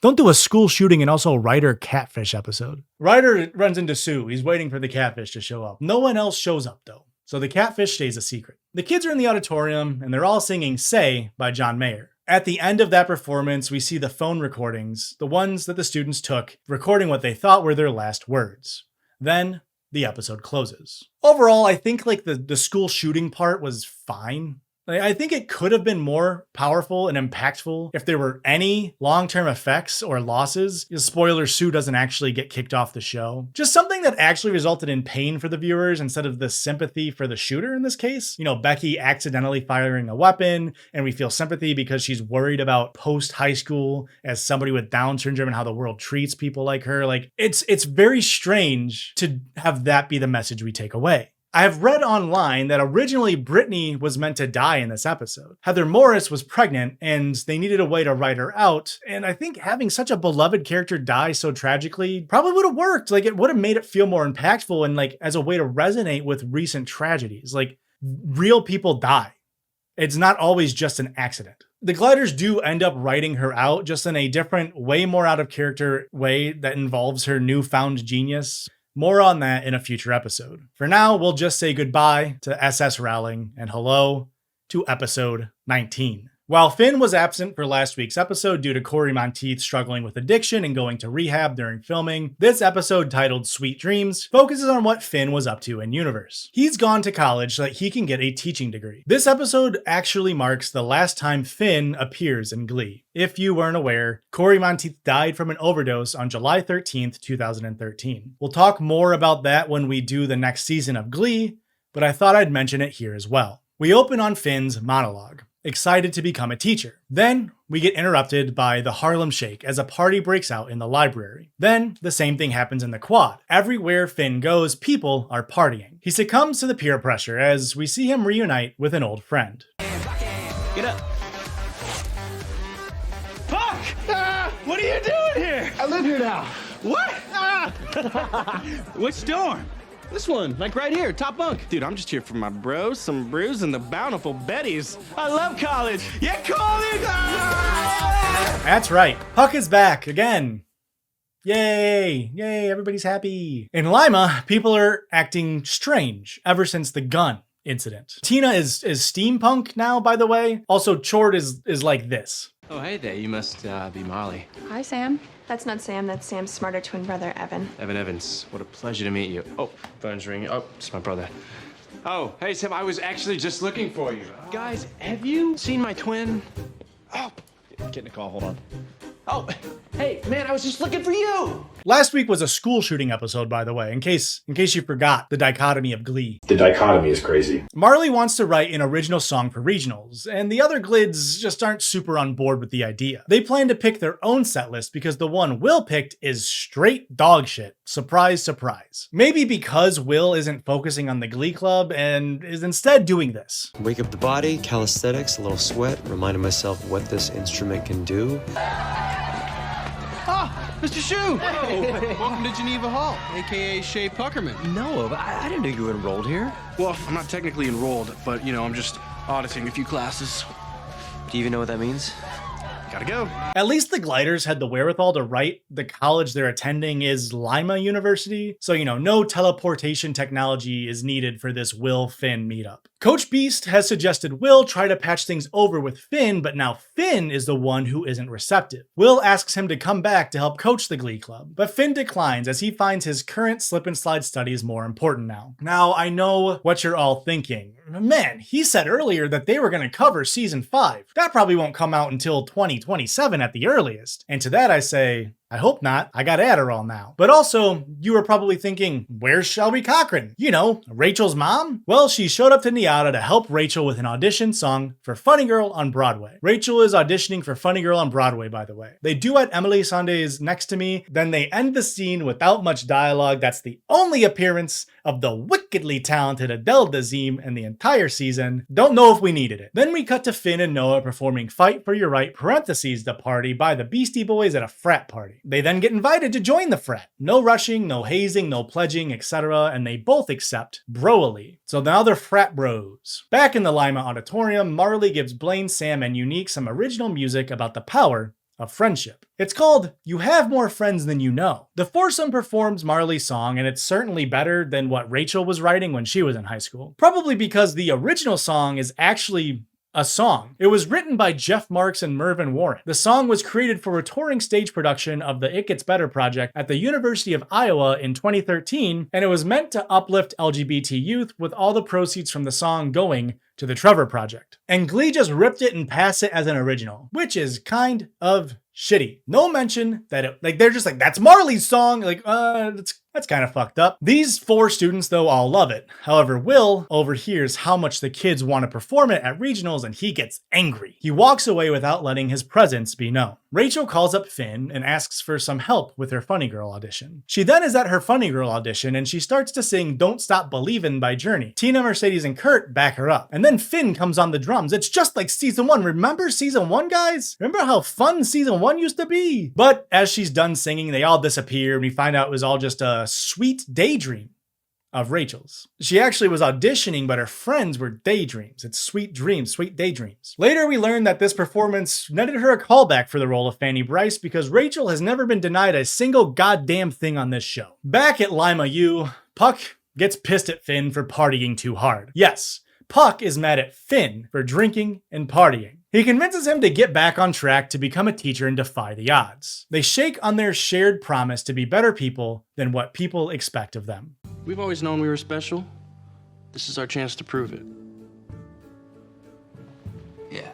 Don't do a school shooting and also Ryder catfish episode. Ryder runs into Sue. He's waiting for the catfish to show up. No one else shows up though. So the catfish stays a secret. The kids are in the auditorium and they're all singing Say by John Mayer. At the end of that performance, we see the phone recordings, the ones that the students took, recording what they thought were their last words. Then the episode closes. Overall, I think like the school shooting part was fine. I think it could have been more powerful and impactful if there were any long-term effects or losses. Spoiler, Sue doesn't actually get kicked off the show. Just something that actually resulted in pain for the viewers instead of the sympathy for the shooter in this case. Becky accidentally firing a weapon, and we feel sympathy because she's worried about post-high school as somebody with Down syndrome and how the world treats people like her. It's very strange to have that be the message we take away. I have read online that originally Brittany was meant to die in this episode. Heather Morris was pregnant and they needed a way to write her out. And I think having such a beloved character die so tragically probably would have worked. It would have made it feel more impactful and as a way to resonate with recent tragedies. Real people die. It's not always just an accident. The Gliders do end up writing her out, just in a different, way more out of character way that involves her newfound genius. More on that in a future episode. For now, we'll just say goodbye to SS Rowling and hello to episode 19. While Finn was absent for last week's episode due to Corey Monteith struggling with addiction and going to rehab during filming, this episode titled Sweet Dreams focuses on what Finn was up to in universe. He's gone to college so that he can get a teaching degree. This episode actually marks the last time Finn appears in Glee. If you weren't aware, Corey Monteith died from an overdose on July 13th, 2013. We'll talk more about that when we do the next season of Glee, but I thought I'd mention it here as well. We open on Finn's monologue, excited to become a teacher. Then we get interrupted by the Harlem Shake as a party breaks out in the library. Then the same thing happens in the quad. Everywhere Finn goes, people are partying. He succumbs to the peer pressure as we see him reunite with an old friend. Get up. Fuck! What are you doing here? I live here now. What? Which dorm? This one, right here, top bunk. Dude, I'm just here for my bros, some brews, and the bountiful Betties. I love college. Yeah, college! That's right. Puck is back again. Yay! Yay, everybody's happy. In Lima, people are acting strange ever since the gun incident. Tina is steampunk now, by the way. Also, Chord is like this. Oh, hey there. You must be Marley. Hi, Sam. That's not Sam. That's Sam's smarter twin brother, Evan. Evan Evans. What a pleasure to meet you. Oh, phone's ringing. Oh, it's my brother. Oh, hey, Sam. I was actually just looking for you. Guys, have you seen my twin? Oh, getting a call. Hold on. Oh, hey, man, I was just looking for you. Last week was a school shooting episode, by the way, in case you forgot the dichotomy of Glee. The dichotomy is crazy. Marley wants to write an original song for regionals, and the other Glids just aren't super on board with the idea. They plan to pick their own set list because the one Will picked is straight dog shit. Surprise, surprise. Maybe because Will isn't focusing on the Glee Club and is instead doing this. Wake up the body, calisthenics, a little sweat, reminding myself what this instrument can do. Ah, Mr. Shu! Hey. Welcome to Geneva Hall, a.k.a. Shea Puckerman. No, I didn't know you were enrolled here. Well, I'm not technically enrolled, but, I'm just auditing a few classes. Do you even know what that means? Gotta go. At least the Gliders had the wherewithal to write the college they're attending is Lima University, so no teleportation technology is needed for this Will Finn meetup. Coach Beast has suggested Will try to patch things over with Finn, but now Finn is the one who isn't receptive. Will asks him to come back to help coach the Glee Club, but Finn declines as he finds his current slip and slide studies more important now. Now, I know what you're all thinking. Man, he said earlier that they were going to cover season 5. That probably won't come out until 2027 at the earliest. And to that I say, I hope not. I got Adderall now. But also, you were probably thinking, where's Shelby Cochran? Rachel's mom? Well, she showed up to Niata to help Rachel with an audition song for Funny Girl on Broadway. Rachel is auditioning for Funny Girl on Broadway, by the way. They duet Emily Sandé's Next to Me, then they end the scene without much dialogue. That's the only appearance of the wickedly talented Adele Dazeem in the entire season. Don't know if we needed it. Then we cut to Finn and Noah performing Fight for Your Right, parentheses, the party by the Beastie Boys at a frat party. They then get invited to join the frat. No rushing, no hazing, no pledging, etc. And they both accept broily. So now they're frat bros. Back in the Lima Auditorium, Marley gives Blaine, Sam, and Unique some original music about the power of friendship. It's called You Have More Friends Than You Know. The foursome performs Marley's song, and it's certainly better than what Rachel was writing when she was in high school. Probably because the original song is actually a song. It was written by Jeff Marks and Mervyn Warren. The song was created for a touring stage production of the It Gets Better project at the University of Iowa in 2013, and it was meant to uplift LGBT youth, with all the proceeds from the song going to the Trevor Project. And Glee just ripped it and passed it as an original, which is kind of shitty. No mention that they're just like, that's Marley's song. Like, that's kind of fucked up. These 4 students, though, all love it. However, Will overhears how much the kids want to perform it at regionals, and he gets angry. He walks away without letting his presence be known. Rachel calls up Finn and asks for some help with her Funny Girl audition. She then is at her Funny Girl audition, and she starts to sing Don't Stop Believin' by Journey. Tina, Mercedes, and Kurt back her up. And then Finn comes on the drums. It's just like season 1. Remember season 1, guys? Remember how fun season 1 used to be? But as she's done singing, they all disappear, and we find out it was all just a sweet daydream of Rachel's. She actually was auditioning, but her friends were daydreams. It's sweet dreams, sweet daydreams. Later, we learned that this performance netted her a callback for the role of Fanny Bryce, because Rachel has never been denied a single goddamn thing on this show. Back at Lima U, Puck gets pissed at Finn for partying too hard. Yes, Puck is mad at Finn for drinking and partying. He convinces him to get back on track to become a teacher and defy the odds. They shake on their shared promise to be better people than what people expect of them. We've always known we were special. This is our chance to prove it. Yeah.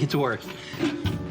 Get to work.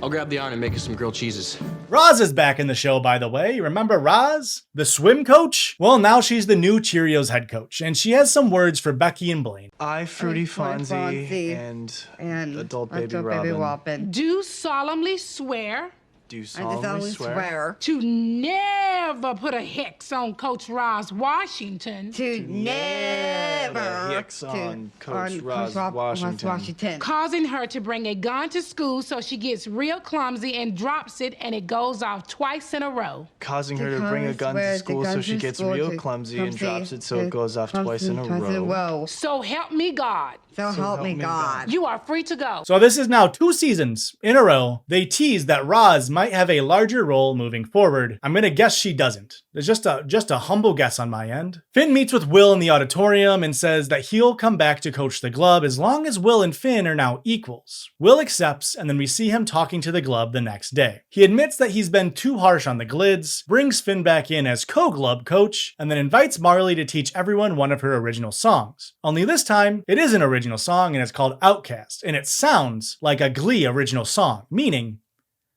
I'll grab the iron and make us some grilled cheeses. Roz is back in the show, by the way. Remember Roz? The swim coach? Well, now she's the new Cheerios head coach, and she has some words for Becky and Blaine. I, Fruity Fonzie, and Adult Baby Robin. Do solemnly swear. Do solemnly swear. To never put a hex on Coach Roz Washington. To never. Hex on Coach Roz Washington. Causing her to bring a gun to school so she gets real clumsy and drops it and it goes off twice in a row. Causing her to bring a gun to school so she gets real clumsy and drops it so it goes off twice in a row. So help me God. So help me God. You are free to go. So this is now 2 seasons in a row. They tease that Roz might have a larger role moving forward. I'm gonna guess she doesn't. It's just a humble guess on my end. Finn meets with Will in the auditorium and says that he'll come back to coach the Glub as long as Will and Finn are now equals. Will accepts, and then we see him talking to the Glub the next day. He admits that he's been too harsh on the Glids, brings Finn back in as co-Glub coach, and then invites Marley to teach everyone one of her original songs. Only this time, it is an original song and it's called Outcast, and it sounds like a Glee original song, meaning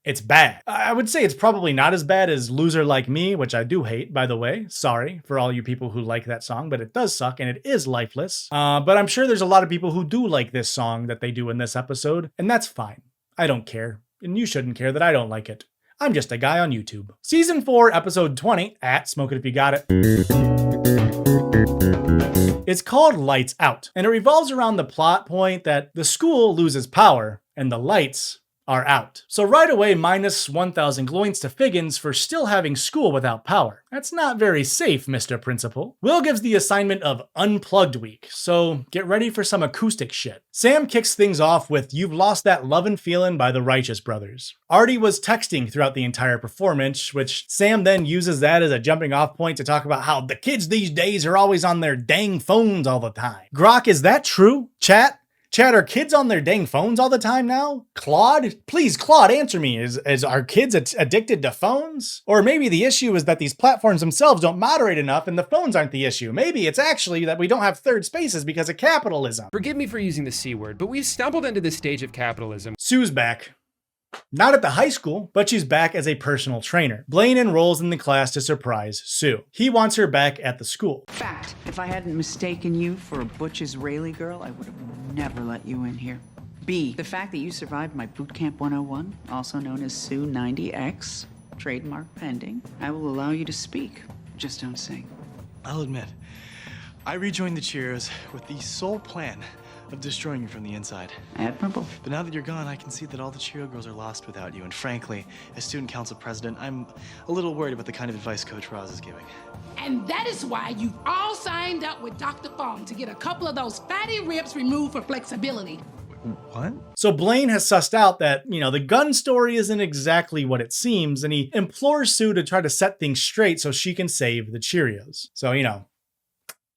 it's bad. I would say it's probably not as bad as Loser Like Me, which I do hate, by the way. Sorry for all you people who like that song, but it does suck and it is lifeless. But I'm sure there's a lot of people who do like this song that they do in this episode, and that's fine. I don't care, and you shouldn't care that I don't like it. I'm just a guy on YouTube. Season 4, episode 20, at Smoke It If You Got It. It's called Lights Out, and it revolves around the plot point that the school loses power and the lights are out. So right away, minus 1,000 gloins to Figgins for still having school without power. That's not very safe, Mr. Principal. Will gives the assignment of Unplugged Week, so get ready for some acoustic shit. Sam kicks things off with You've Lost That Lovin' Feelin' by the Righteous Brothers. Artie was texting throughout the entire performance, which Sam then uses that as a jumping off point to talk about how the kids these days are always on their dang phones all the time. Grok, is that true? Chat, are kids on their dang phones all the time now? Claude? Please, Claude, answer me. Is our kids addicted to phones? Or maybe the issue is that these platforms themselves don't moderate enough and the phones aren't the issue. Maybe it's actually that we don't have third spaces because of capitalism. Forgive me for using the C word, but we've stumbled into this stage of capitalism. Sue's back. Not at the high school, but she's back as a personal trainer. Blaine enrolls in the class to surprise Sue. He wants her back at the school. Fact, if I hadn't mistaken you for a butch Israeli girl, I would have never let you in here. B, the fact that you survived my Boot Camp 101, also known as Sue 90X, trademark pending, I will allow you to speak. Just don't sing. I'll admit, I rejoined the Cheerios with the sole plan of destroying you from the inside. Admirable. But now that you're gone, I can see that all the Cheerio girls are lost without you. And frankly, as student council president, I'm a little worried about the kind of advice Coach Roz is giving. And that is why you've all signed up with Dr. Fong to get a couple of those fatty ribs removed for flexibility. What? So Blaine has sussed out that, the gun story isn't exactly what it seems, and he implores Sue to try to set things straight so she can save the Cheerios. So,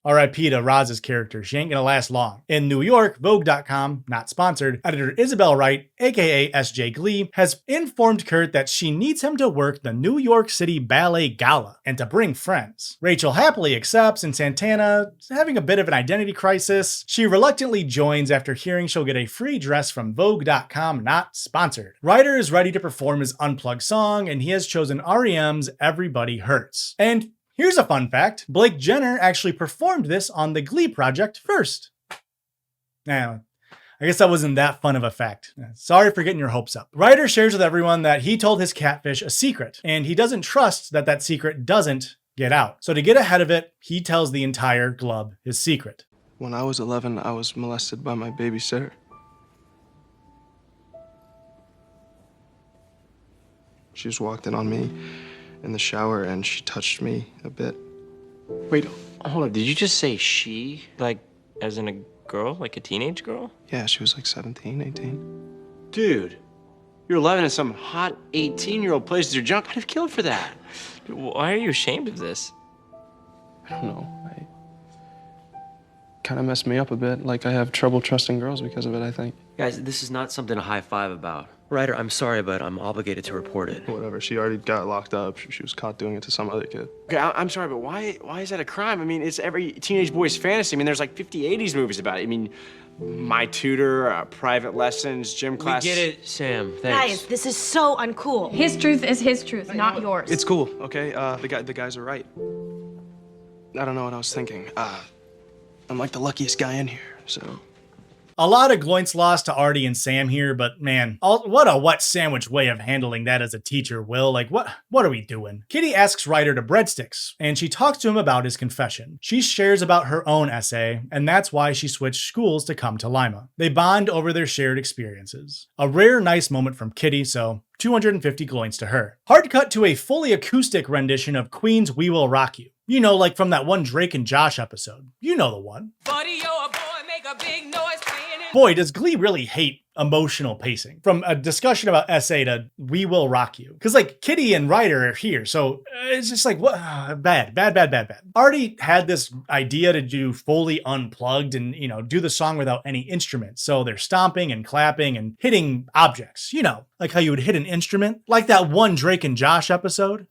R.I.P. to Roz's character. She ain't gonna last long. In New York, Vogue.com, not sponsored, editor Isabel Wright, aka SJ Glee, has informed Kurt that she needs him to work the New York City Ballet Gala and to bring friends. Rachel happily accepts, and Santana, having a bit of an identity crisis, she reluctantly joins after hearing she'll get a free dress from Vogue.com, not sponsored. Ryder is ready to perform his unplugged song, and he has chosen REM's Everybody Hurts. And here's a fun fact. Blake Jenner actually performed this on the Glee project first. Now, I guess that wasn't that fun of a fact. Sorry for getting your hopes up. Ryder shares with everyone that he told his catfish a secret, and he doesn't trust that that secret doesn't get out. So to get ahead of it, he tells the entire club his secret. When I was 11, I was molested by my babysitter. She just walked in on me in the shower and she touched me a bit. Wait, hold on. Did you just say she? Like, as in a girl? Like a teenage girl? Yeah, she was like 17, 18. Dude, you're 11 and some hot 18-year-old places your junk. I'd have killed for that. Dude, why are you ashamed of this? I don't know. I kind of messed me up a bit. Like, I have trouble trusting girls because of it, I think. Guys, this is not something to high-five about. Ryder, I'm sorry, but I'm obligated to report it. Whatever. She already got locked up. She was caught doing it to some other kid. Okay, I'm sorry, but why is that a crime? I mean, it's every teenage boy's fantasy. I mean, there's like 50 80s movies about it. I mean, My Tutor, private lessons, gym class. We get it, Sam. Thanks. Guys, this is so uncool. His truth is his truth, not yours. It's cool, okay? The guys are right. I don't know what I was thinking. I'm like the luckiest guy in here, so... A lot of gloints lost to Artie and Sam here, but man, what a wet sandwich way of handling that as a teacher, Will. Like, what are we doing? Kitty asks Ryder to breadsticks, and she talks to him about his confession. She shares about her own essay, and that's why she switched schools to come to Lima. They bond over their shared experiences. A rare, nice moment from Kitty, so 250 gloints to her. Hard cut to a fully acoustic rendition of Queen's We Will Rock You. Like from that one Drake and Josh episode. You know the one. Buddy, you're a boy, make a big noise playing it. Boy, does Glee really hate emotional pacing. From a discussion about essay to We Will Rock You. Because Kitty and Ryder are here, so it's just what? Bad. Artie had this idea to do fully unplugged and, do the song without any instruments. So they're stomping and clapping and hitting objects, like how you would hit an instrument. Like that one Drake and Josh episode.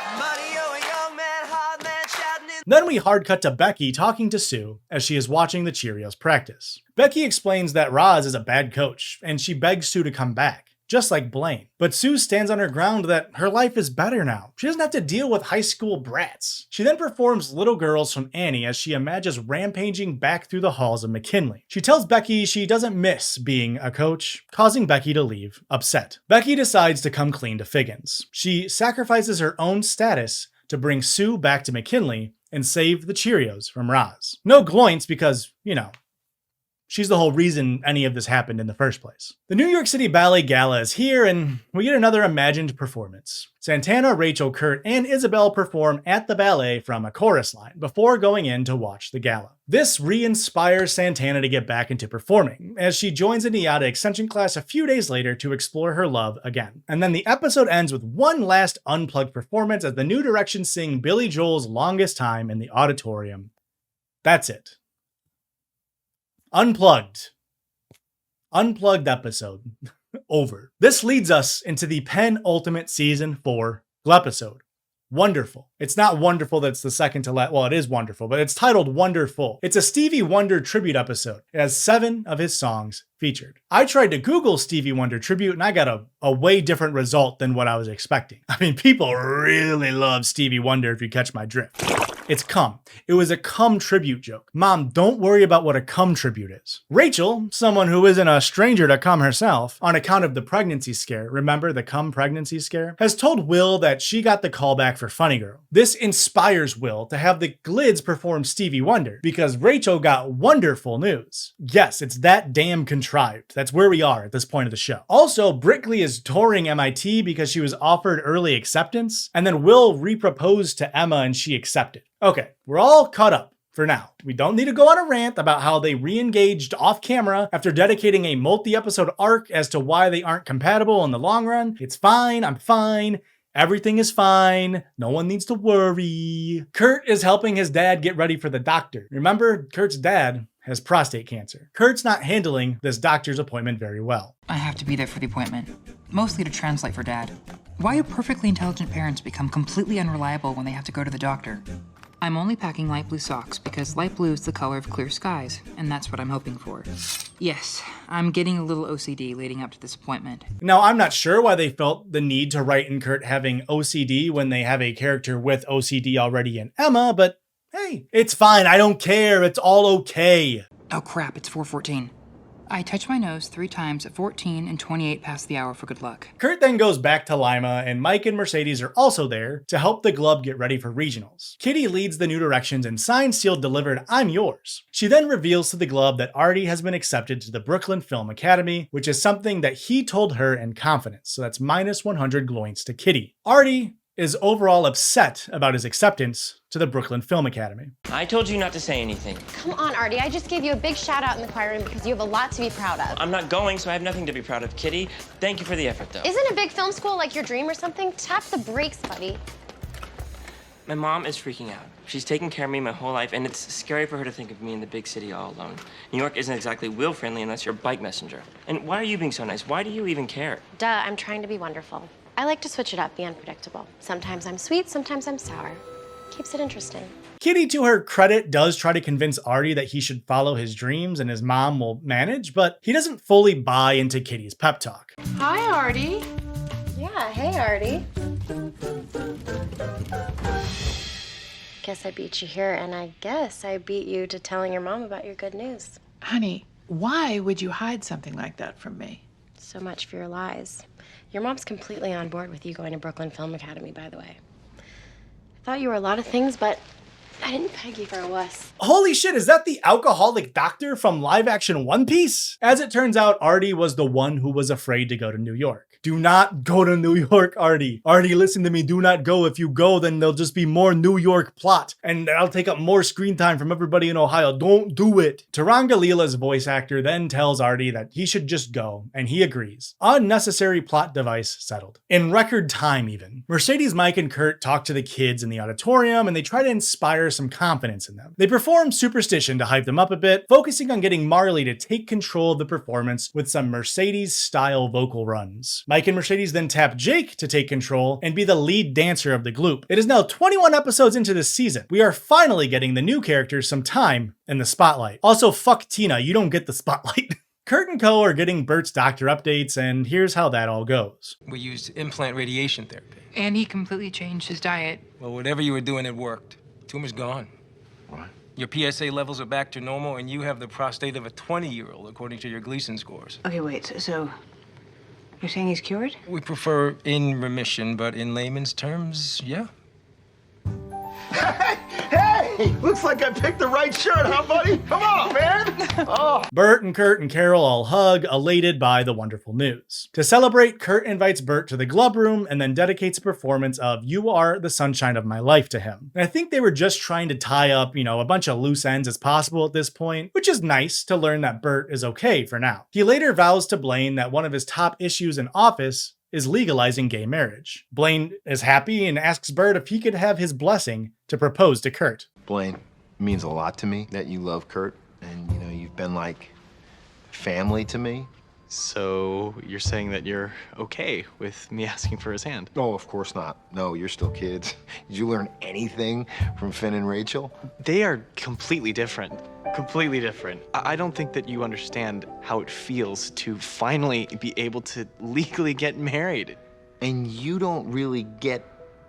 Then we hard cut to Becky talking to Sue as she is watching the Cheerios practice. Becky explains that Roz is a bad coach, and she begs Sue to come back, just like Blaine. But Sue stands on her ground that her life is better now. She doesn't have to deal with high school brats. She then performs Little Girls from Annie as she imagines rampaging back through the halls of McKinley. She tells Becky she doesn't miss being a coach, causing Becky to leave upset. Becky decides to come clean to Figgins. She sacrifices her own status to bring Sue back to McKinley and save the Cheerios from Roz. No gloints because, she's the whole reason any of this happened in the first place. The New York City Ballet Gala is here, and we get another imagined performance. Santana, Rachel, Kurt, and Isabel perform at the ballet from a chorus line before going in to watch the gala. This re-inspires Santana to get back into performing, as she joins a NIADA extension class a few days later to explore her love again. And then the episode ends with one last unplugged performance as the New Direction sing Billy Joel's Longest Time in the auditorium. That's it. Unplugged episode. Over. This leads us into the penultimate season 4 episode. Wonderful. It's not wonderful that it's the second to last. Well, it is wonderful, but it's titled Wonderful. It's a Stevie Wonder tribute episode. It has 7 of his songs featured. I tried to Google Stevie Wonder tribute and I got a way different result than what I was expecting. I mean, people really love Stevie Wonder if you catch my drift. It's cum. It was a cum tribute joke. Mom, don't worry about what a cum tribute is. Rachel, someone who isn't a stranger to cum herself, on account of the pregnancy scare, remember the cum pregnancy scare, has told Will that she got the callback for Funny Girl. This inspires Will to have the Glids perform Stevie Wonder because Rachel got wonderful news. Yes, it's that damn contrived. That's where we are at this point of the show. Also, Brickley is touring MIT because she was offered early acceptance, and then Will re-proposed to Emma and she accepted. Okay, we're all caught up. for now. We don't need to go on a rant about how they re-engaged off camera after dedicating a multi-episode arc as to why they aren't compatible in the long run. It's fine, I'm fine. Everything is fine. No one needs to worry. Kurt is helping his dad get ready for the doctor. Remember, Kurt's dad has prostate cancer. Kurt's not handling this doctor's appointment very well. I have to be there for the appointment, mostly to translate for Dad. Why do perfectly intelligent parents become completely unreliable when they have to go to the doctor? I'm only packing light blue socks because light blue is the color of clear skies, and that's what I'm hoping for. Yes, I'm getting a little OCD leading up to this appointment. Now, I'm not sure why they felt the need to write in Kurt having OCD when they have a character with OCD already in Emma, but hey, it's fine. I don't care. It's all okay. Oh crap, it's 4:14. I touch my nose 3 times at 14 and 28 past the hour for good luck. Kurt then goes back to Lima, and Mike and Mercedes are also there to help the Glub get ready for regionals. Kitty leads the new directions and signed, sealed, delivered, I'm yours. She then reveals to the Glub that Artie has been accepted to the Brooklyn Film Academy, which is something that he told her in confidence, so that's minus 100 gloints to Kitty. Artie is overall upset about his acceptance to the Brooklyn Film Academy. I told you not to say anything. Come on, Artie. I just gave you a big shout out in the choir room because you have a lot to be proud of. I'm not going, so I have nothing to be proud of. Kitty, thank you for the effort, though. Isn't a big film school like your dream or something? Tap the brakes, buddy. My mom is freaking out. She's taken care of me my whole life, and it's scary for her to think of me in the big city all alone. New York isn't exactly wheel-friendly unless you're a bike messenger. And why are you being so nice? Why do you even care? Duh, I'm trying to be wonderful. I like to switch it up, be unpredictable. Sometimes I'm sweet, sometimes I'm sour. Keeps it interesting. Kitty, to her credit, does try to convince Artie that he should follow his dreams and his mom will manage, but he doesn't fully buy into Kitty's pep talk. Hi, Artie. Yeah, hey, Artie. Guess I beat you here, and I guess I beat you to telling your mom about your good news. Honey, why would you hide something like that from me? So much for your lies. Your mom's completely on board with you going to Brooklyn Film Academy, by the way. I thought you were a lot of things, but I didn't peg you for a wuss. Holy shit, is that the alcoholic doctor from live action One Piece? As it turns out, Artie was the one who was afraid to go to New York. Do not go to New York, Artie. Artie, listen to me. Do not go. If you go, then there'll just be more New York plot, and I'll take up more screen time from everybody in Ohio. Don't do it. Taranga Leela's voice actor then tells Artie that he should just go, and he agrees. Unnecessary plot device settled. In record time, even. Mercedes, Mike, and Kurt talk to the kids in the auditorium, and they try to inspire some confidence in them. They perform Superstition to hype them up a bit, focusing on getting Marley to take control of the performance with some Mercedes-style vocal runs. Mike and Mercedes then tap Jake to take control and be the lead dancer of the group. It is now 21 episodes into this season. We are finally getting the new characters some time in the spotlight. Also, fuck Tina, you don't get the spotlight. Kurt and Co. are getting Bert's doctor updates, and here's how that all goes. We used implant radiation therapy. And he completely changed his diet. Well, whatever you were doing, it worked. Tumor's gone. What? Your PSA levels are back to normal, and you have the prostate of a 20-year-old, according to your Gleason scores. Okay, wait, so you're saying he's cured? We prefer in remission, but in layman's terms, yeah. Hey, looks like I picked the right shirt, huh, buddy? Come on, man. Oh. Bert and Kurt and Carol all hug, elated by the wonderful news. To celebrate, Kurt invites Bert to the glove room and then dedicates a performance of You Are the Sunshine of My Life to him. And I think they were just trying to tie up, a bunch of loose ends as possible at this point, which is nice to learn that Bert is okay for now. He later vows to Blaine that one of his top issues in office is legalizing gay marriage. Blaine is happy and asks Bert if he could have his blessing to propose to Kurt. Blaine, it means a lot to me that you love Kurt, and you've been like family to me. So you're saying that you're okay with me asking for his hand? Oh, of course not. No, you're still kids. Did you learn anything from Finn and Rachel? They are completely different. Completely different. I don't think that you understand how it feels to finally be able to legally get married. And you don't really get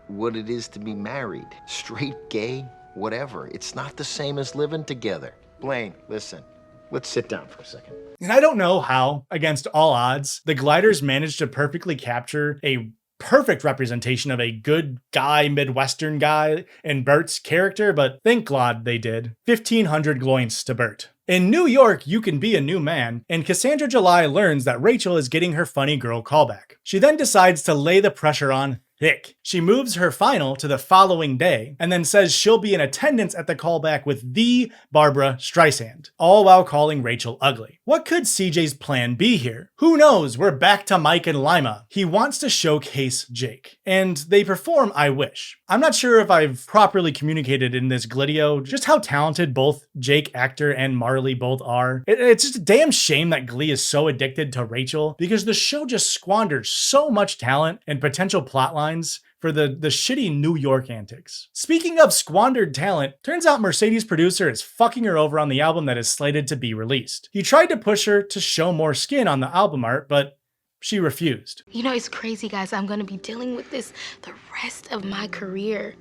what it is to be married. Straight, gay, whatever. It's not the same as living together. Blaine, listen. Let's sit down for a second. And I don't know how, against all odds, the Gliders managed to perfectly capture a perfect representation of a good guy, Midwestern guy in Bert's character, but thank God they did. 1,500 gloints to Bert. In New York, you can be a new man, and Cassandra July learns that Rachel is getting her funny girl callback. She then decides to lay the pressure on Hick. She moves her final to the following day and then says she'll be in attendance at the callback with the Barbara Streisand, all while calling Rachel ugly. What could CJ's plan be here? Who knows? We're back to Mike and Lima. He wants to showcase Jake, and they perform I Wish. I'm not sure if I've properly communicated in this Glidio just how talented both Jake actor and Marley both are. It's just a damn shame that Glee is so addicted to Rachel, because the show just squanders so much talent and potential plot lines for the shitty New York antics. Speaking of squandered talent, turns out Mercedes' producer is fucking her over on the album that is slated to be released. He tried to push her to show more skin on the album art, but she refused. You know, it's crazy, guys. I'm gonna be dealing with this the rest of my career.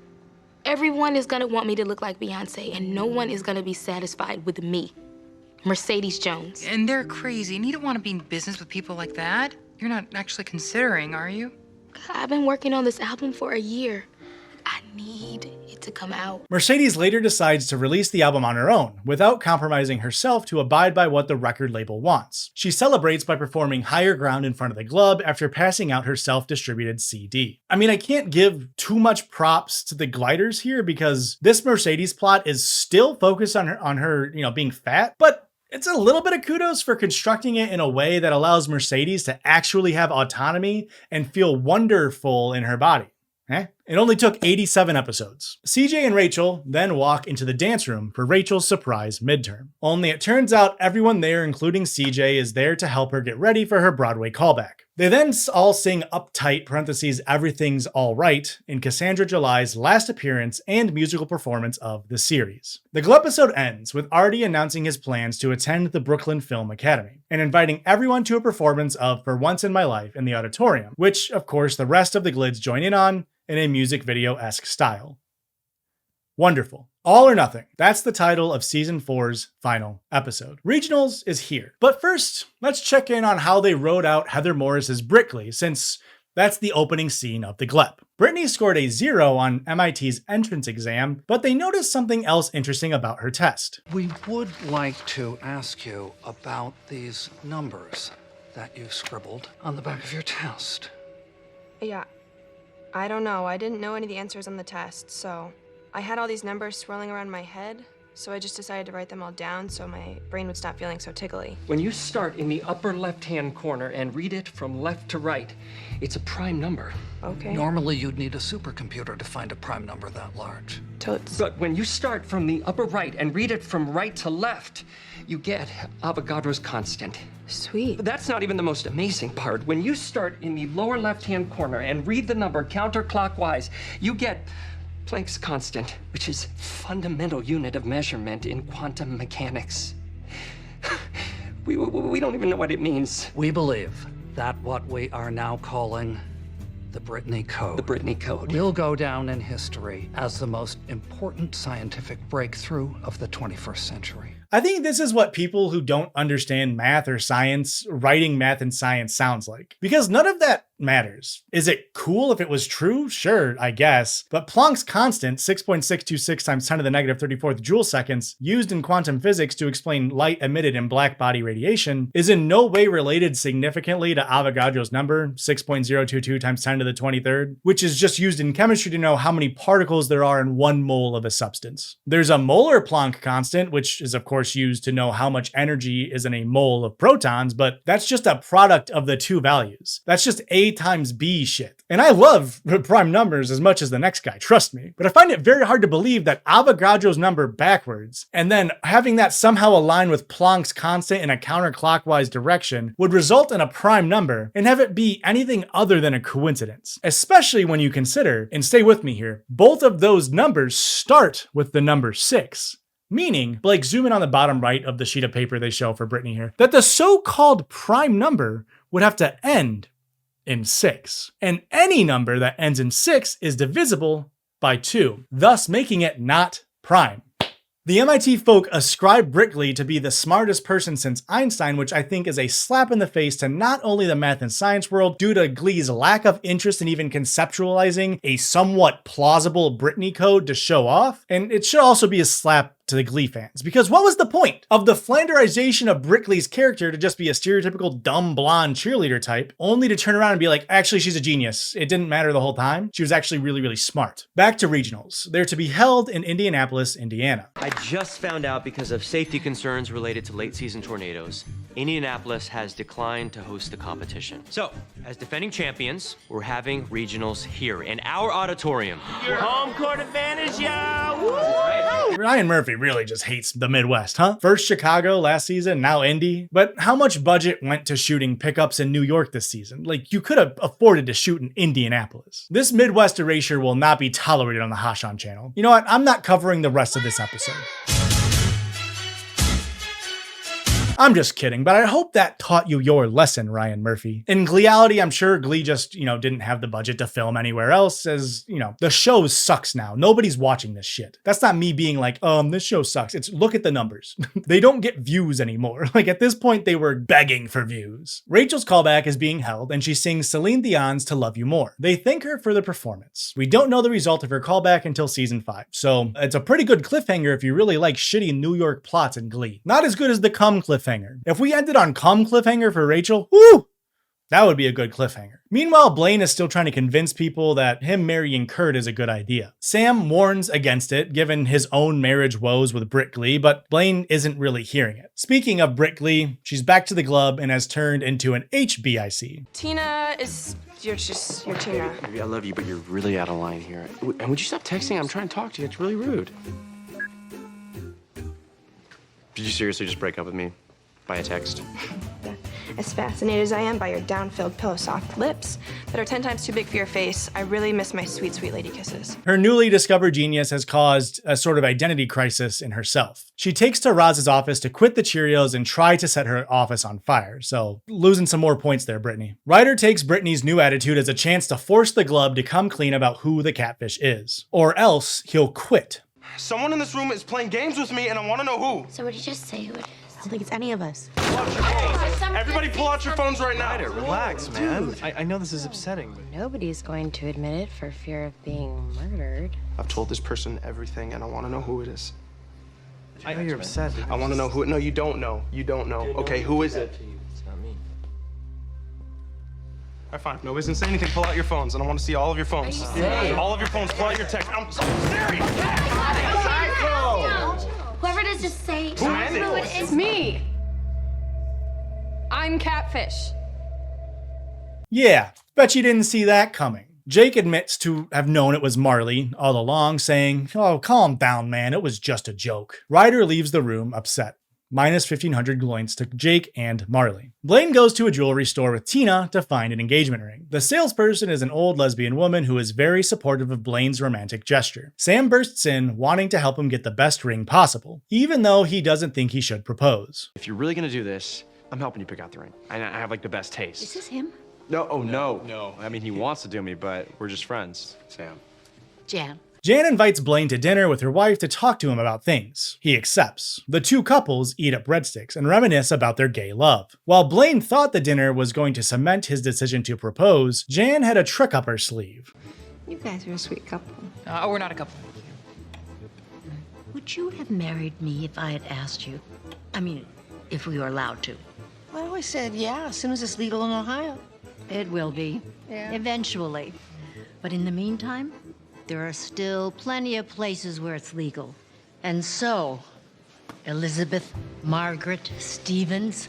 Everyone is gonna want me to look like Beyonce, and no one is gonna be satisfied with me, Mercedes Jones. And they're crazy, and you don't want to be in business with people like that. You're not actually considering, are you? I've been working on this album for a year. I need it to come out. Mercedes later decides to release the album on her own, without compromising herself to abide by what the record label wants. She celebrates by performing Higher Ground in front of the Glub after passing out her self-distributed CD. I mean, I can't give too much props to the gliders here, because this Mercedes plot is still focused on her, being fat, but it's a little bit of kudos for constructing it in a way that allows Mercedes to actually have autonomy and feel wonderful in her body. It only took 87 episodes. CJ and Rachel then walk into the dance room for Rachel's surprise midterm. Only it turns out everyone there, including CJ, is there to help her get ready for her Broadway callback. They then all sing Uptight, parentheses, Everything's All Right, in Cassandra July's last appearance and musical performance of the series. The episode ends with Artie announcing his plans to attend the Brooklyn Film Academy and inviting everyone to a performance of For Once in My Life in the auditorium, which, of course, the rest of the Glids join in on in a music video-esque style. Wonderful. All or Nothing. That's the title of Season 4's final episode. Regionals is here. But first, let's check in on how they wrote out Heather Morris's Brickley, since that's the opening scene of the GLEP. Brittany scored a 0 on MIT's entrance exam, but they noticed something else interesting about her test. We would like to ask you about these numbers that you scribbled on the back of your test. Yeah. I don't know. I didn't know any of the answers on the test, so I had all these numbers swirling around my head, so I just decided to write them all down so my brain would stop feeling so tickly. When you start in the upper left-hand corner and read it from left to right, it's a prime number. Okay. Normally, you'd need a supercomputer to find a prime number that large. Totes. But when you start from the upper right and read it from right to left, you get Avogadro's constant. Sweet. That's not even the most amazing part. When you start in the lower left-hand corner and read the number counterclockwise, you get Planck's constant, which is fundamental unit of measurement in quantum mechanics. We don't even know what it means. We believe that what we are now calling the Brittany Code. The Brittany Code. Will go down in history as the most important scientific breakthrough of the 21st century. I think this is what people who don't understand math or science writing math and science sounds like. Because none of that matters. Is it cool if it was true? Sure, I guess. But Planck's constant, 6.626 times 10 to the negative 34th joule seconds, used in quantum physics to explain light emitted in black body radiation, is in no way related significantly to Avogadro's number, 6.022 times 10 to the 23rd, which is just used in chemistry to know how many particles there are in 1 mole of a substance. There's a molar Planck constant, which is of course used to know how much energy is in a mole of protons, but that's just a product of the two values. That's just A times B shit. And I love prime numbers as much as the next guy, trust me. But I find it very hard to believe that Avogadro's number backwards, and then having that somehow align with Planck's constant in a counterclockwise direction, would result in a prime number and have it be anything other than a coincidence. Especially when you consider, and stay with me here, both of those numbers start with the number 6. Meaning, Blake, zoom in on the bottom right of the sheet of paper they show for Brittany here, that the so-called prime number would have to end in 6. And any number that ends in 6 is divisible by 2, thus making it not prime. The MIT folk ascribe Brickley to be the smartest person since Einstein, which I think is a slap in the face to not only the math and science world due to Glee's lack of interest in even conceptualizing a somewhat plausible Brittany code to show off, and it should also be a slap to the Glee fans. Because what was the point of the flanderization of Brickley's character to just be a stereotypical dumb blonde cheerleader type, only to turn around and be like, actually, she's a genius. It didn't matter the whole time. She was actually really, really smart. Back to regionals. They're to be held in Indianapolis, Indiana. I just found out because of safety concerns related to late season tornadoes, Indianapolis has declined to host the competition. So, as defending champions, we're having regionals here in our auditorium. Your home court advantage, yo! Ryan Murphy really just hates the Midwest, huh? First Chicago last season, now Indy. But how much budget went to shooting pickups in New York this season? Like, you could have afforded to shoot in Indianapolis. This Midwest erasure will not be tolerated on the Hashan channel. You know what? I'm not covering the rest of this episode. I'm just kidding, but I hope that taught you your lesson, Ryan Murphy. In Gleeality, I'm sure Glee just, didn't have the budget to film anywhere else, as, the show sucks now. Nobody's watching this shit. That's not me being like, this show sucks. It's look at the numbers. They don't get views anymore. Like, at this point, they were begging for views. Rachel's callback is being held, and she sings Celine Dion's To Love You More. They thank her for the performance. We don't know the result of her callback until season 5, so it's a pretty good cliffhanger if you really like shitty New York plots in Glee. Not as good as the Come cliffhanger. If we ended on Come cliffhanger for Rachel, woo! That would be a good cliffhanger. Meanwhile, Blaine is still trying to convince people that him marrying Kurt is a good idea. Sam warns against it, given his own marriage woes with Britt Glee, but Blaine isn't really hearing it. Speaking of Britt Glee, she's back to the club and has turned into an HBIC. Tina is... You're Tina. Baby, I love you, but you're really out of line here. And would you stop texting? I'm trying to talk to you. It's really rude. Did you seriously just break up with me? By a text? As fascinated as I am by your down-filled pillow-soft lips that are 10 times too big for your face, I really miss my sweet, sweet lady kisses. Her newly discovered genius has caused a sort of identity crisis in herself. She takes to Roz's office to quit the Cheerios and try to set her office on fire, so losing some more points there, Brittany. Ryder takes Brittany's new attitude as a chance to force the Glub to come clean about who the catfish is. Or else he'll quit. Someone in this room is playing games with me, and I want to know who. So would you just say who it is? I don't think it's any of us. Everybody pull out your phones right now. Ryder, relax, man. I know this is upsetting, but... Nobody's going to admit it for fear of being murdered. I've told this person everything, and I want to know who it is. I know you're upset. I want to know who it... No, you don't know. You don't know. Okay, who is it? It's not me. All right, fine. Nobody's gonna say anything. Pull out your phones, and I want to see all of your phones. All of your phones. Pull out your text. I'm so serious. Whoever it is, just say Who is it? It's me. I'm Catfish. Yeah, bet you didn't see that coming. Jake admits to have known it was Marley all along, saying, "Oh, calm down, man, it was just a joke." Ryder leaves the room upset. Minus 1,500 gloins to Jake and Marley. Blaine goes to a jewelry store with Tina to find an engagement ring. The salesperson is an old lesbian woman who is very supportive of Blaine's romantic gesture. Sam bursts in, wanting to help him get the best ring possible, even though he doesn't think he should propose. If you're really gonna do this, I'm helping you pick out the ring. I have like the best taste. Is this him? No, oh no. I mean, he wants to do me, but we're just friends, Sam. Jan. Jan invites Blaine to dinner with her wife to talk to him about things. He accepts. The two couples eat up breadsticks and reminisce about their gay love. While Blaine thought the dinner was going to cement his decision to propose, Jan had a trick up her sleeve. You guys are a sweet couple. We're not a couple. Would you have married me if I had asked you? I mean, if we were allowed to. I always said, yeah, as soon as it's legal in Ohio. It will be. Yeah. Eventually. But in the meantime, there are still plenty of places where it's legal. And so, Elizabeth Margaret Stevens,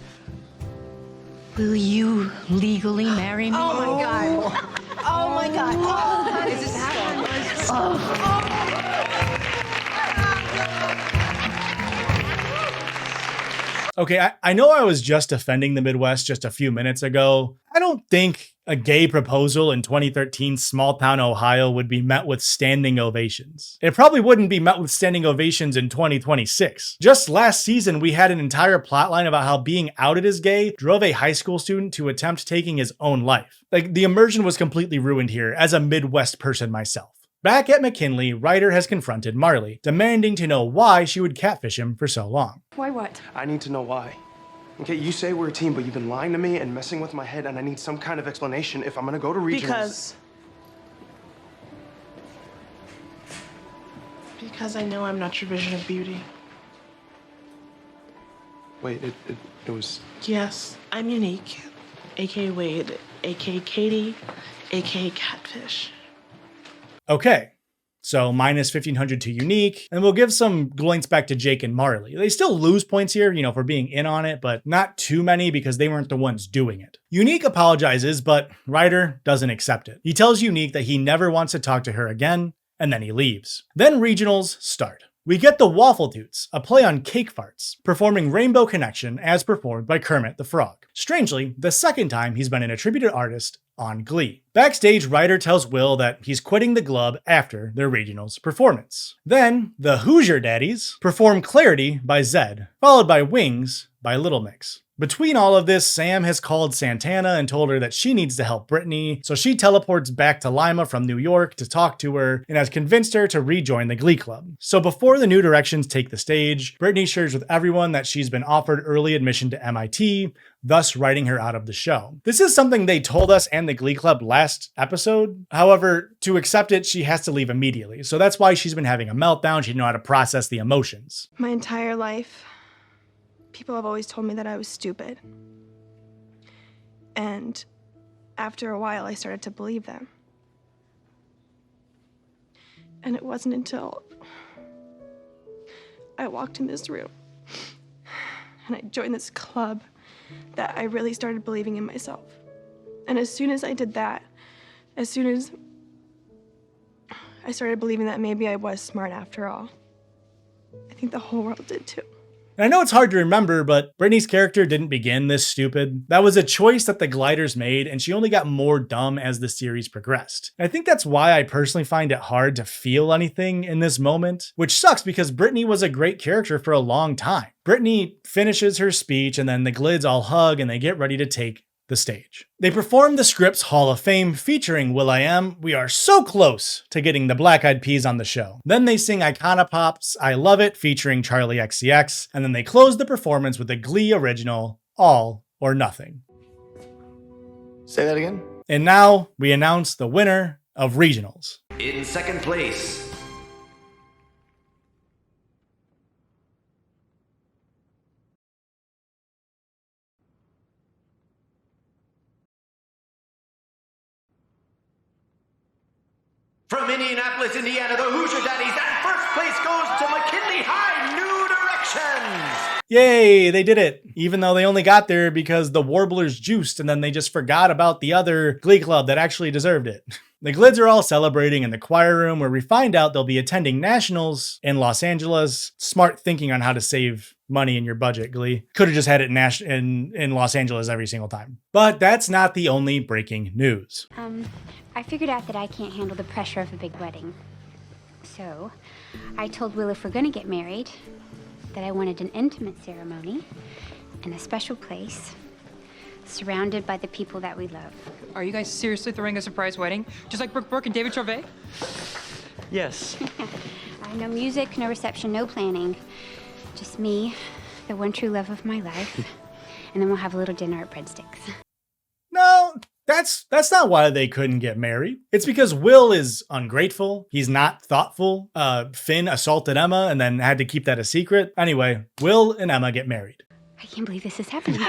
will you legally marry me? Oh my God. Oh my God. Oh, is this happening? Okay, I know I was just defending the Midwest just a few minutes ago. I don't think a gay proposal in 2013 small town Ohio would be met with standing ovations. It probably wouldn't be met with standing ovations in 2026. Just last season, we had an entire plotline about how being outed as gay drove a high school student to attempt taking his own life. Like, the immersion was completely ruined here as a Midwest person myself. Back at McKinley, Ryder has confronted Marley, demanding to know why she would catfish him for so long. Why what? I need to know why. Okay, you say we're a team, but you've been lying to me and messing with my head, and I need some kind of explanation if I'm gonna go to regionals. Because I know I'm not your vision of beauty. Wait, it was... Yes, I'm unique. A.K. Wade, A.K. Katie, A.K. Catfish. Okay, so minus 1,500 to unique, and we'll give some points back to Jake and Marley. They still lose points here, for being in on it, but not too many because they weren't the ones doing it. Unique apologizes, but Ryder doesn't accept it. He tells Unique that he never wants to talk to her again, and then he leaves. Then regionals start. We get the Waffle Toots, a play on cake farts, performing Rainbow Connection as performed by Kermit the Frog. Strangely, the second time he's been an attributed artist on Glee. Backstage, Ryder tells Will that he's quitting the club after their regionals performance. Then, the Hoosier Daddies perform Clarity by Zed, followed by Wings by Little Mix. Between all of this, Sam has called Santana and told her that she needs to help Brittany, so she teleports back to Lima from New York to talk to her and has convinced her to rejoin the Glee Club. So before the New Directions take the stage, Brittany shares with everyone that she's been offered early admission to MIT, thus writing her out of the show. This is something they told us and the Glee Club last episode. However, to accept it, she has to leave immediately. So that's why she's been having a meltdown. She didn't know how to process the emotions. My entire life, people have always told me that I was stupid. And after a while, I started to believe them. And it wasn't until I walked in this room and I joined this club that I really started believing in myself. And as soon as I did that, as soon as I started believing that maybe I was smart after all, I think the whole world did too. And I know it's hard to remember, but Brittany's character didn't begin this stupid. That was a choice that the Gliders made, and she only got more dumb as the series progressed. And I think that's why I personally find it hard to feel anything in this moment, which sucks because Brittany was a great character for a long time. Brittany finishes her speech, and then the Glids all hug and they get ready to take the stage. They perform the Scripps Hall of Fame featuring will.i.am. We are so close to getting the Black Eyed Peas on the show. Then they sing Iconopop's I Love It featuring Charlie XCX, and then they close the performance with the Glee original All or Nothing. Say that again? And now we announce the winner of regionals. In second place, from Indianapolis, Indiana, the Hoosier Daddies, and first place goes to McKinley High, New Directions. Yay, they did it. Even though they only got there because the Warblers juiced and then they just forgot about the other Glee Club that actually deserved it. The Glids are all celebrating in the choir room where we find out they'll be attending nationals in Los Angeles. Smart thinking on how to save money in your budget, Glee. Could have just had it in Los Angeles every single time. But that's not the only breaking news. I figured out that I can't handle the pressure of a big wedding. So I told Will if we're gonna get married, that I wanted an intimate ceremony in a special place, surrounded by the people that we love. Are you guys seriously throwing a surprise wedding? Just like Brooke Burke and David Charvet? Yes. No music, no reception, no planning. Just me, the one true love of my life, and then we'll have a little dinner at Breadsticks. No, that's not why they couldn't get married. It's because Will is ungrateful. He's not thoughtful. Finn assaulted Emma and then had to keep that a secret. Anyway, Will and Emma get married. I can't believe this is happening.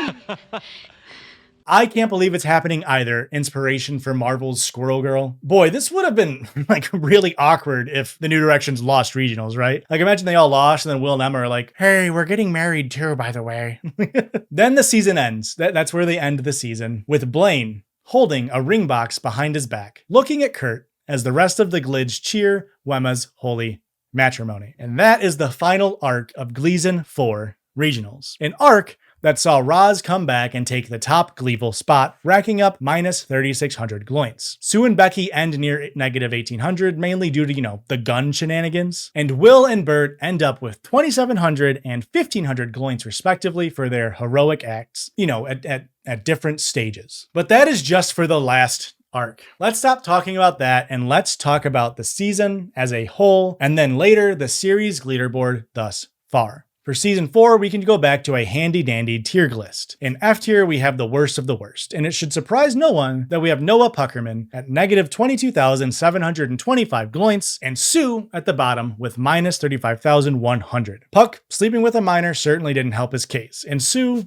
I can't believe it's happening either. Inspiration for Marvel's Squirrel Girl. Boy, this would have been really awkward if the New Directions lost regionals, right? Imagine they all lost and then Will and Emma are like, hey, we're getting married too, by the way. Then the season ends. That's where they end the season with Blaine holding a ring box behind his back, looking at Kurt as the rest of the Glids cheer Wemma's holy matrimony. And that is the final arc of Gleason 4 regionals. An arc that saw Roz come back and take the top Gleeville spot, racking up minus 3,600 gloins. Sue and Becky end near negative 1,800, mainly due to, the gun shenanigans. And Will and Bert end up with 2,700 and 1,500 gloins respectively for their heroic acts, at different stages. But that is just for the last arc. Let's stop talking about that and let's talk about the season as a whole, and then later the series leaderboard thus far. For season 4, we can go back to a handy-dandy tier list. In F tier, we have the worst of the worst, and it should surprise no one that we have Noah Puckerman at negative 22,725 gloints, and Sue at the bottom with minus 35,100. Puck sleeping with a minor certainly didn't help his case, and Sue,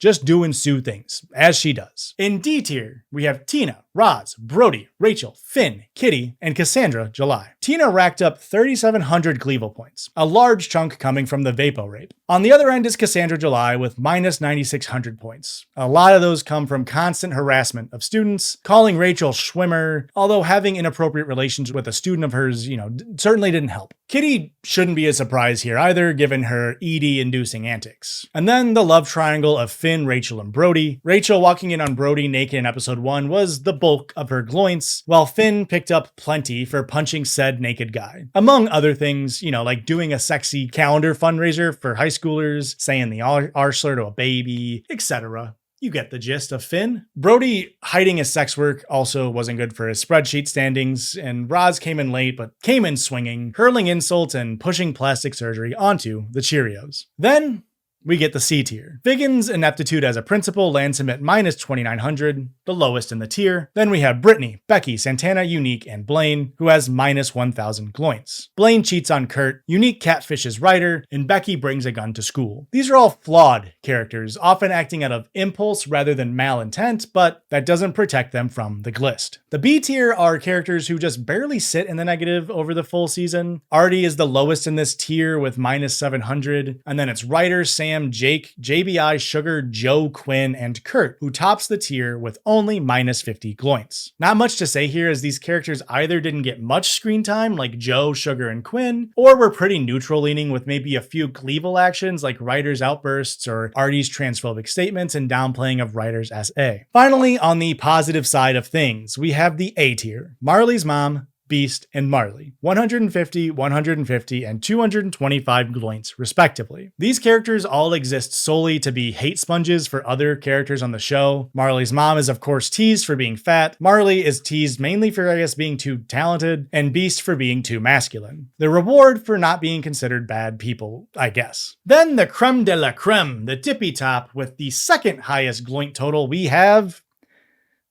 just doing Sue things, as she does. In D tier, we have Tina, Roz, Brody, Rachel, Finn, Kitty, and Cassandra July. Tina racked up 3,700 Gleeville points, a large chunk coming from the Vapo rape. On the other end is Cassandra July with minus 9,600 points. A lot of those come from constant harassment of students, calling Rachel Schwimmer, although having inappropriate relations with a student of hers, certainly didn't help. Kitty shouldn't be a surprise here either, given her ED-inducing antics. And then the love triangle of Finn, Rachel, and Brody. Rachel walking in on Brody naked in episode 1 was the bulk of her gloints, while Finn picked up plenty for punching said naked guy. Among other things, like doing a sexy calendar fundraiser for high schoolers, saying the R slur to a baby, etc. You get the gist of Finn. Brody hiding his sex work also wasn't good for his spreadsheet standings, and Roz came in late, but came in swinging, hurling insults and pushing plastic surgery onto the Cheerios. Then we get the C tier. Figgins' ineptitude as a principal lands him at minus 2,900, the lowest in the tier. Then we have Brittany, Becky, Santana, Unique, and Blaine, who has minus 1,000 gloints. Blaine cheats on Kurt, Unique catfishes Ryder, and Becky brings a gun to school. These are all flawed characters, often acting out of impulse rather than malintent, but that doesn't protect them from the glist. The B tier are characters who just barely sit in the negative over the full season. Artie is the lowest in this tier with minus 700, and then it's Ryder, Sam, Jake, JBI, Sugar, Joe, Quinn, and Kurt, who tops the tier with only minus 50 gloints. Not much to say here, as these characters either didn't get much screen time like Joe, Sugar, and Quinn, or were pretty neutral leaning with maybe a few Gleeville actions like Ryder's outbursts or Artie's transphobic statements and downplaying of Ryder's SA. Finally, on the positive side of things, we have the A tier. Marley's mom, Beast, and Marley, 150, 150, and 225 gloints, respectively. These characters all exist solely to be hate sponges for other characters on the show. Marley's mom is, of course, teased for being fat. Marley is teased mainly for, being too talented, and Beast for being too masculine. The reward for not being considered bad people, I guess. Then the creme de la creme, the tippy top, with the second highest gloint total, we have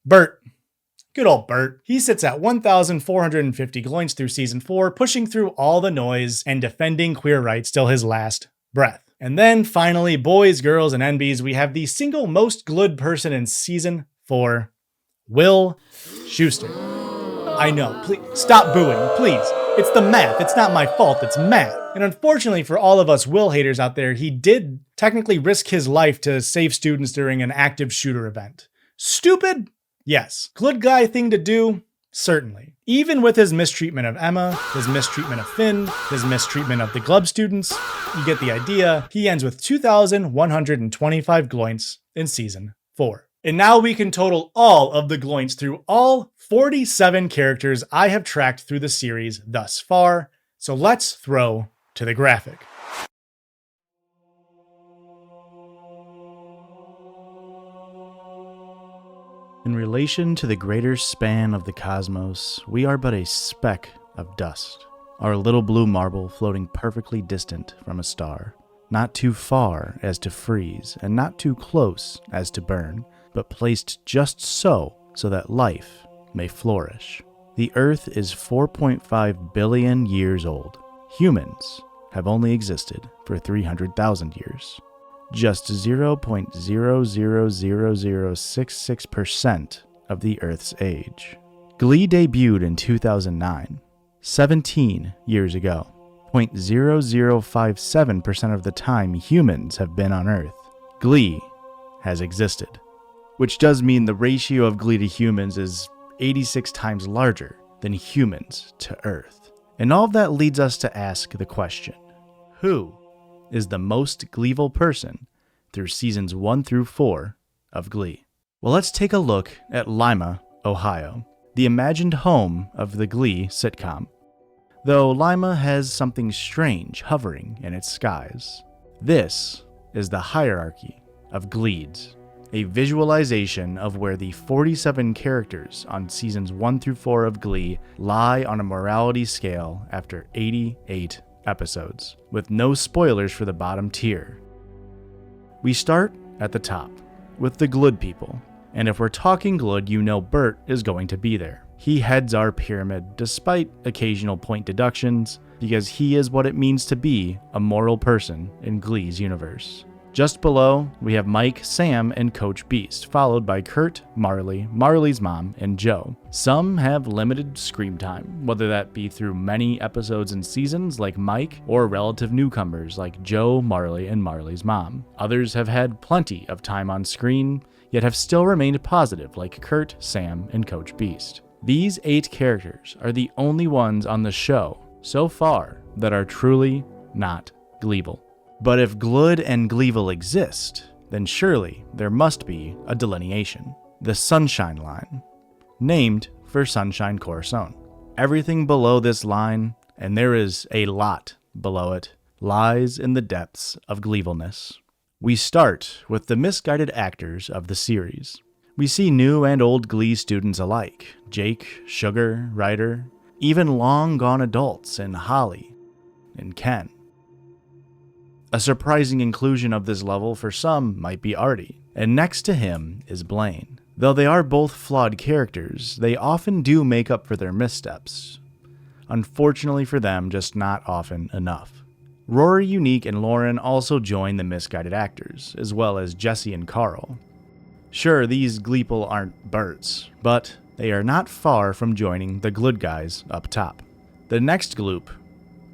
Bert. Good old Bert. He sits at 1,450 gloints through season 4, pushing through all the noise and defending queer rights till his last breath. And then finally, boys, girls, and NBs, we have the single most glud person in season 4, Will Schuster. I know, please, stop booing, please. It's the math, it's not my fault, it's math. And unfortunately for all of us Will haters out there, he did technically risk his life to save students during an active shooter event. Stupid? Yes. Good guy thing to do? Certainly. Even with his mistreatment of Emma, his mistreatment of Finn, his mistreatment of the Glub students, you get the idea. He ends with 2,125 gloints in season 4. And now we can total all of the gloints through all 47 characters I have tracked through the series thus far. So let's throw to the graphic. In relation to the greater span of the cosmos, we are but a speck of dust, our little blue marble floating perfectly distant from a star, not too far as to freeze, and not too close as to burn, but placed just so that life may flourish. The Earth is 4.5 billion years old. Humans have only existed for 300,000 years. Just 0.000066% of the Earth's age. Glee debuted in 2009, 17 years ago. 0.0057% of the time humans have been on Earth, Glee has existed. Which does mean the ratio of Glee to humans is 86 times larger than humans to Earth. And all of that leads us to ask the question, who is the most Gleeville person through seasons 1 through 4 of Glee? Well, let's take a look at Lima, Ohio, the imagined home of the Glee sitcom. Though Lima has something strange hovering in its skies. This is the hierarchy of Gleeds, a visualization of where the 47 characters on seasons 1 through 4 of Glee lie on a morality scale after 88 episodes, with no spoilers for the bottom tier. We start at the top, with the Glud people, and if we're talking Glud, you know Bert is going to be there. He heads our pyramid despite occasional point deductions, because he is what it means to be a moral person in Glee's universe. Just below, we have Mike, Sam, and Coach Beast, followed by Kurt, Marley, Marley's mom, and Joe. Some have limited screen time, whether that be through many episodes and seasons like Mike, or relative newcomers like Joe, Marley, and Marley's mom. Others have had plenty of time on screen, yet have still remained positive like Kurt, Sam, and Coach Beast. These 8 characters are the only ones on the show so far that are truly not Gleeble. But if Glud and Gleevil exist, then surely there must be a delineation. The Sunshine Line, named for Sunshine Corazon. Everything below this line, and there is a lot below it, lies in the depths of Gleevilness. We start with the misguided actors of the series. We see new and old Glee students alike, Jake, Sugar, Ryder, even long-gone adults in Holly and Ken. A surprising inclusion of this level for some might be Artie, and next to him is Blaine. Though they are both flawed characters, they often do make up for their missteps. Unfortunately for them, just not often enough. Rory, Unique, and Lauren also join the misguided actors, as well as Jesse and Carl. Sure, these Gleeple aren't Berts, but they are not far from joining the Glud guys up top. The next gloop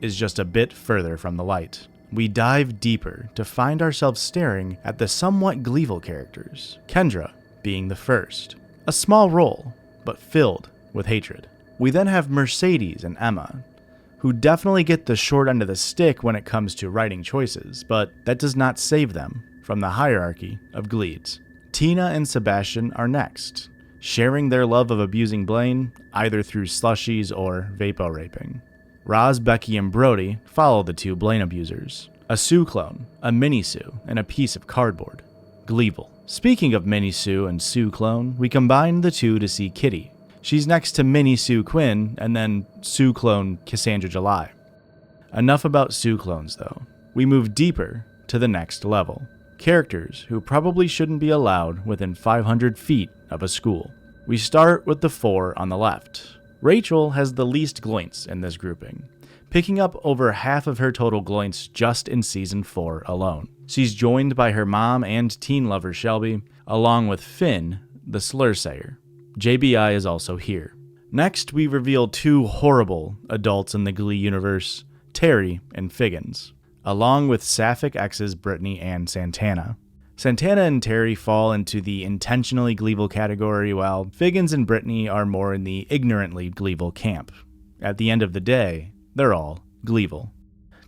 is just a bit further from the light. We dive deeper to find ourselves staring at the somewhat Gleevil characters, Kendra being the first. A small role, but filled with hatred. We then have Mercedes and Emma, who definitely get the short end of the stick when it comes to writing choices, but that does not save them from the hierarchy of Gleeds. Tina and Sebastian are next, sharing their love of abusing Blaine, either through slushies or vapo-raping. Roz, Becky, and Brody follow the 2 Blaine abusers. A Sue clone, a Mini Sue, and a piece of cardboard. Gleevil. Speaking of Mini Sue and Sue clone, we combine the 2 to see Kitty. She's next to Mini Sue Quinn, and then Sue clone Cassandra July. Enough about Sue clones though. We move deeper to the next level. Characters who probably shouldn't be allowed within 500 feet of a school. We start with the 4 on the left. Rachel has the least gloints in this grouping, picking up over half of her total gloints just in season 4 alone. She's joined by her mom and teen lover Shelby, along with Finn, the slur sayer. JBI is also here. Next, we reveal 2 horrible adults in the Glee universe, Terry and Figgins, along with sapphic exes Brittany and Santana. Santana and Terry fall into the intentionally Gleevil category, while Figgins and Brittany are more in the ignorantly Gleevil camp. At the end of the day, they're all Gleevil.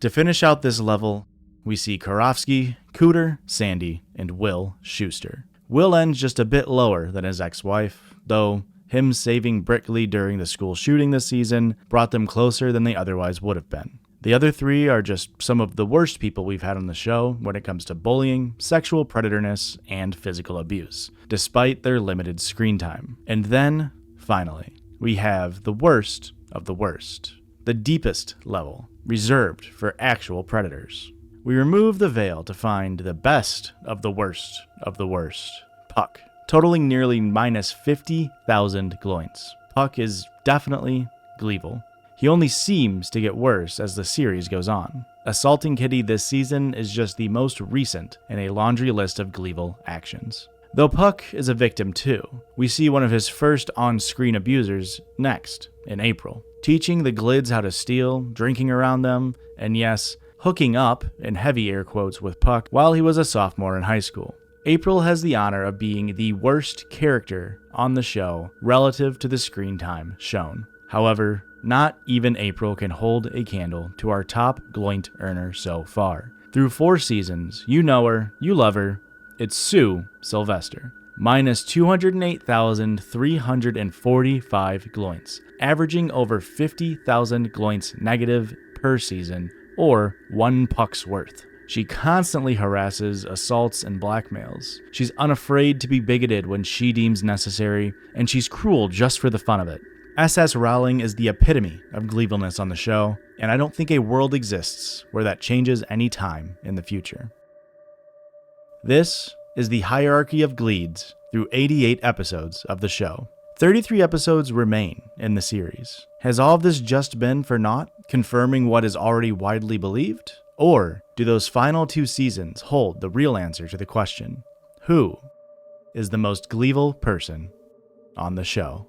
To finish out this level, we see Karofsky, Cooter, Sandy, and Will Schuster. Will ends just a bit lower than his ex-wife, though him saving Brickley during the school shooting this season brought them closer than they otherwise would have been. The other 3 are just some of the worst people we've had on the show when it comes to bullying, sexual predatorness, and physical abuse, despite their limited screen time. And then, finally, we have the worst of the worst, the deepest level, reserved for actual predators. We remove the veil to find the best of the worst of the worst, Puck, totaling nearly minus 50,000 gloints. Puck is definitely Gleevil. He only seems to get worse as the series goes on. Assaulting Kitty this season is just the most recent in a laundry list of Gleevil actions. Though Puck is a victim too, we see one of his first on-screen abusers next, in April, teaching the Glids how to steal, drinking around them, and yes, hooking up, in heavy air quotes, with Puck while he was a sophomore in high school. April has the honor of being the worst character on the show relative to the screen time shown. However, not even April can hold a candle to our top gloint earner so far. Through 4 seasons, you know her, you love her, it's Sue Sylvester. Minus 208,345 gloints, averaging over 50,000 gloints negative per season, or 1 puck's worth. She constantly harasses, assaults, and blackmails. She's unafraid to be bigoted when she deems necessary, and she's cruel just for the fun of it. SS Rowling is the epitome of gleefulness on the show, and I don't think a world exists where that changes any time in the future. This is the hierarchy of Gleeds through 88 episodes of the show. 33 episodes remain in the series. Has all of this just been for naught, confirming what is already widely believed? Or do those final 2 seasons hold the real answer to the question, who is the most gleeful person on the show?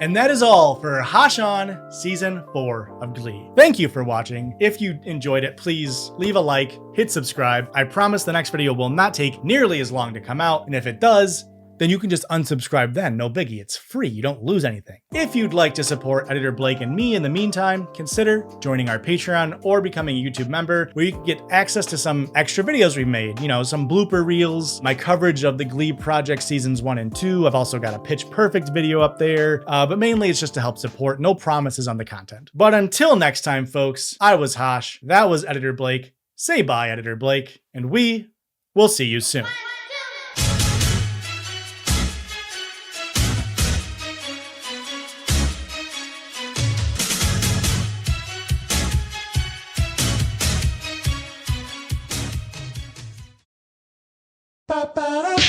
And that is all for Hashan Season 4 of Glee. Thank you for watching. If you enjoyed it, please leave a like, hit subscribe. I promise the next video will not take nearly as long to come out, and if it does, then you can just unsubscribe then, no biggie, it's free, you don't lose anything. If you'd like to support Editor Blake and me in the meantime, consider joining our Patreon or becoming a YouTube member, where you can get access to some extra videos we made, you know, some blooper reels, my coverage of the Glee Project Seasons 1 and 2, I've also got a Pitch Perfect video up there, but mainly it's just to help support, no promises on the content. But until next time, folks, I was Hosh, that was Editor Blake, say bye, Editor Blake, and we will see you soon. Ba-ba-da.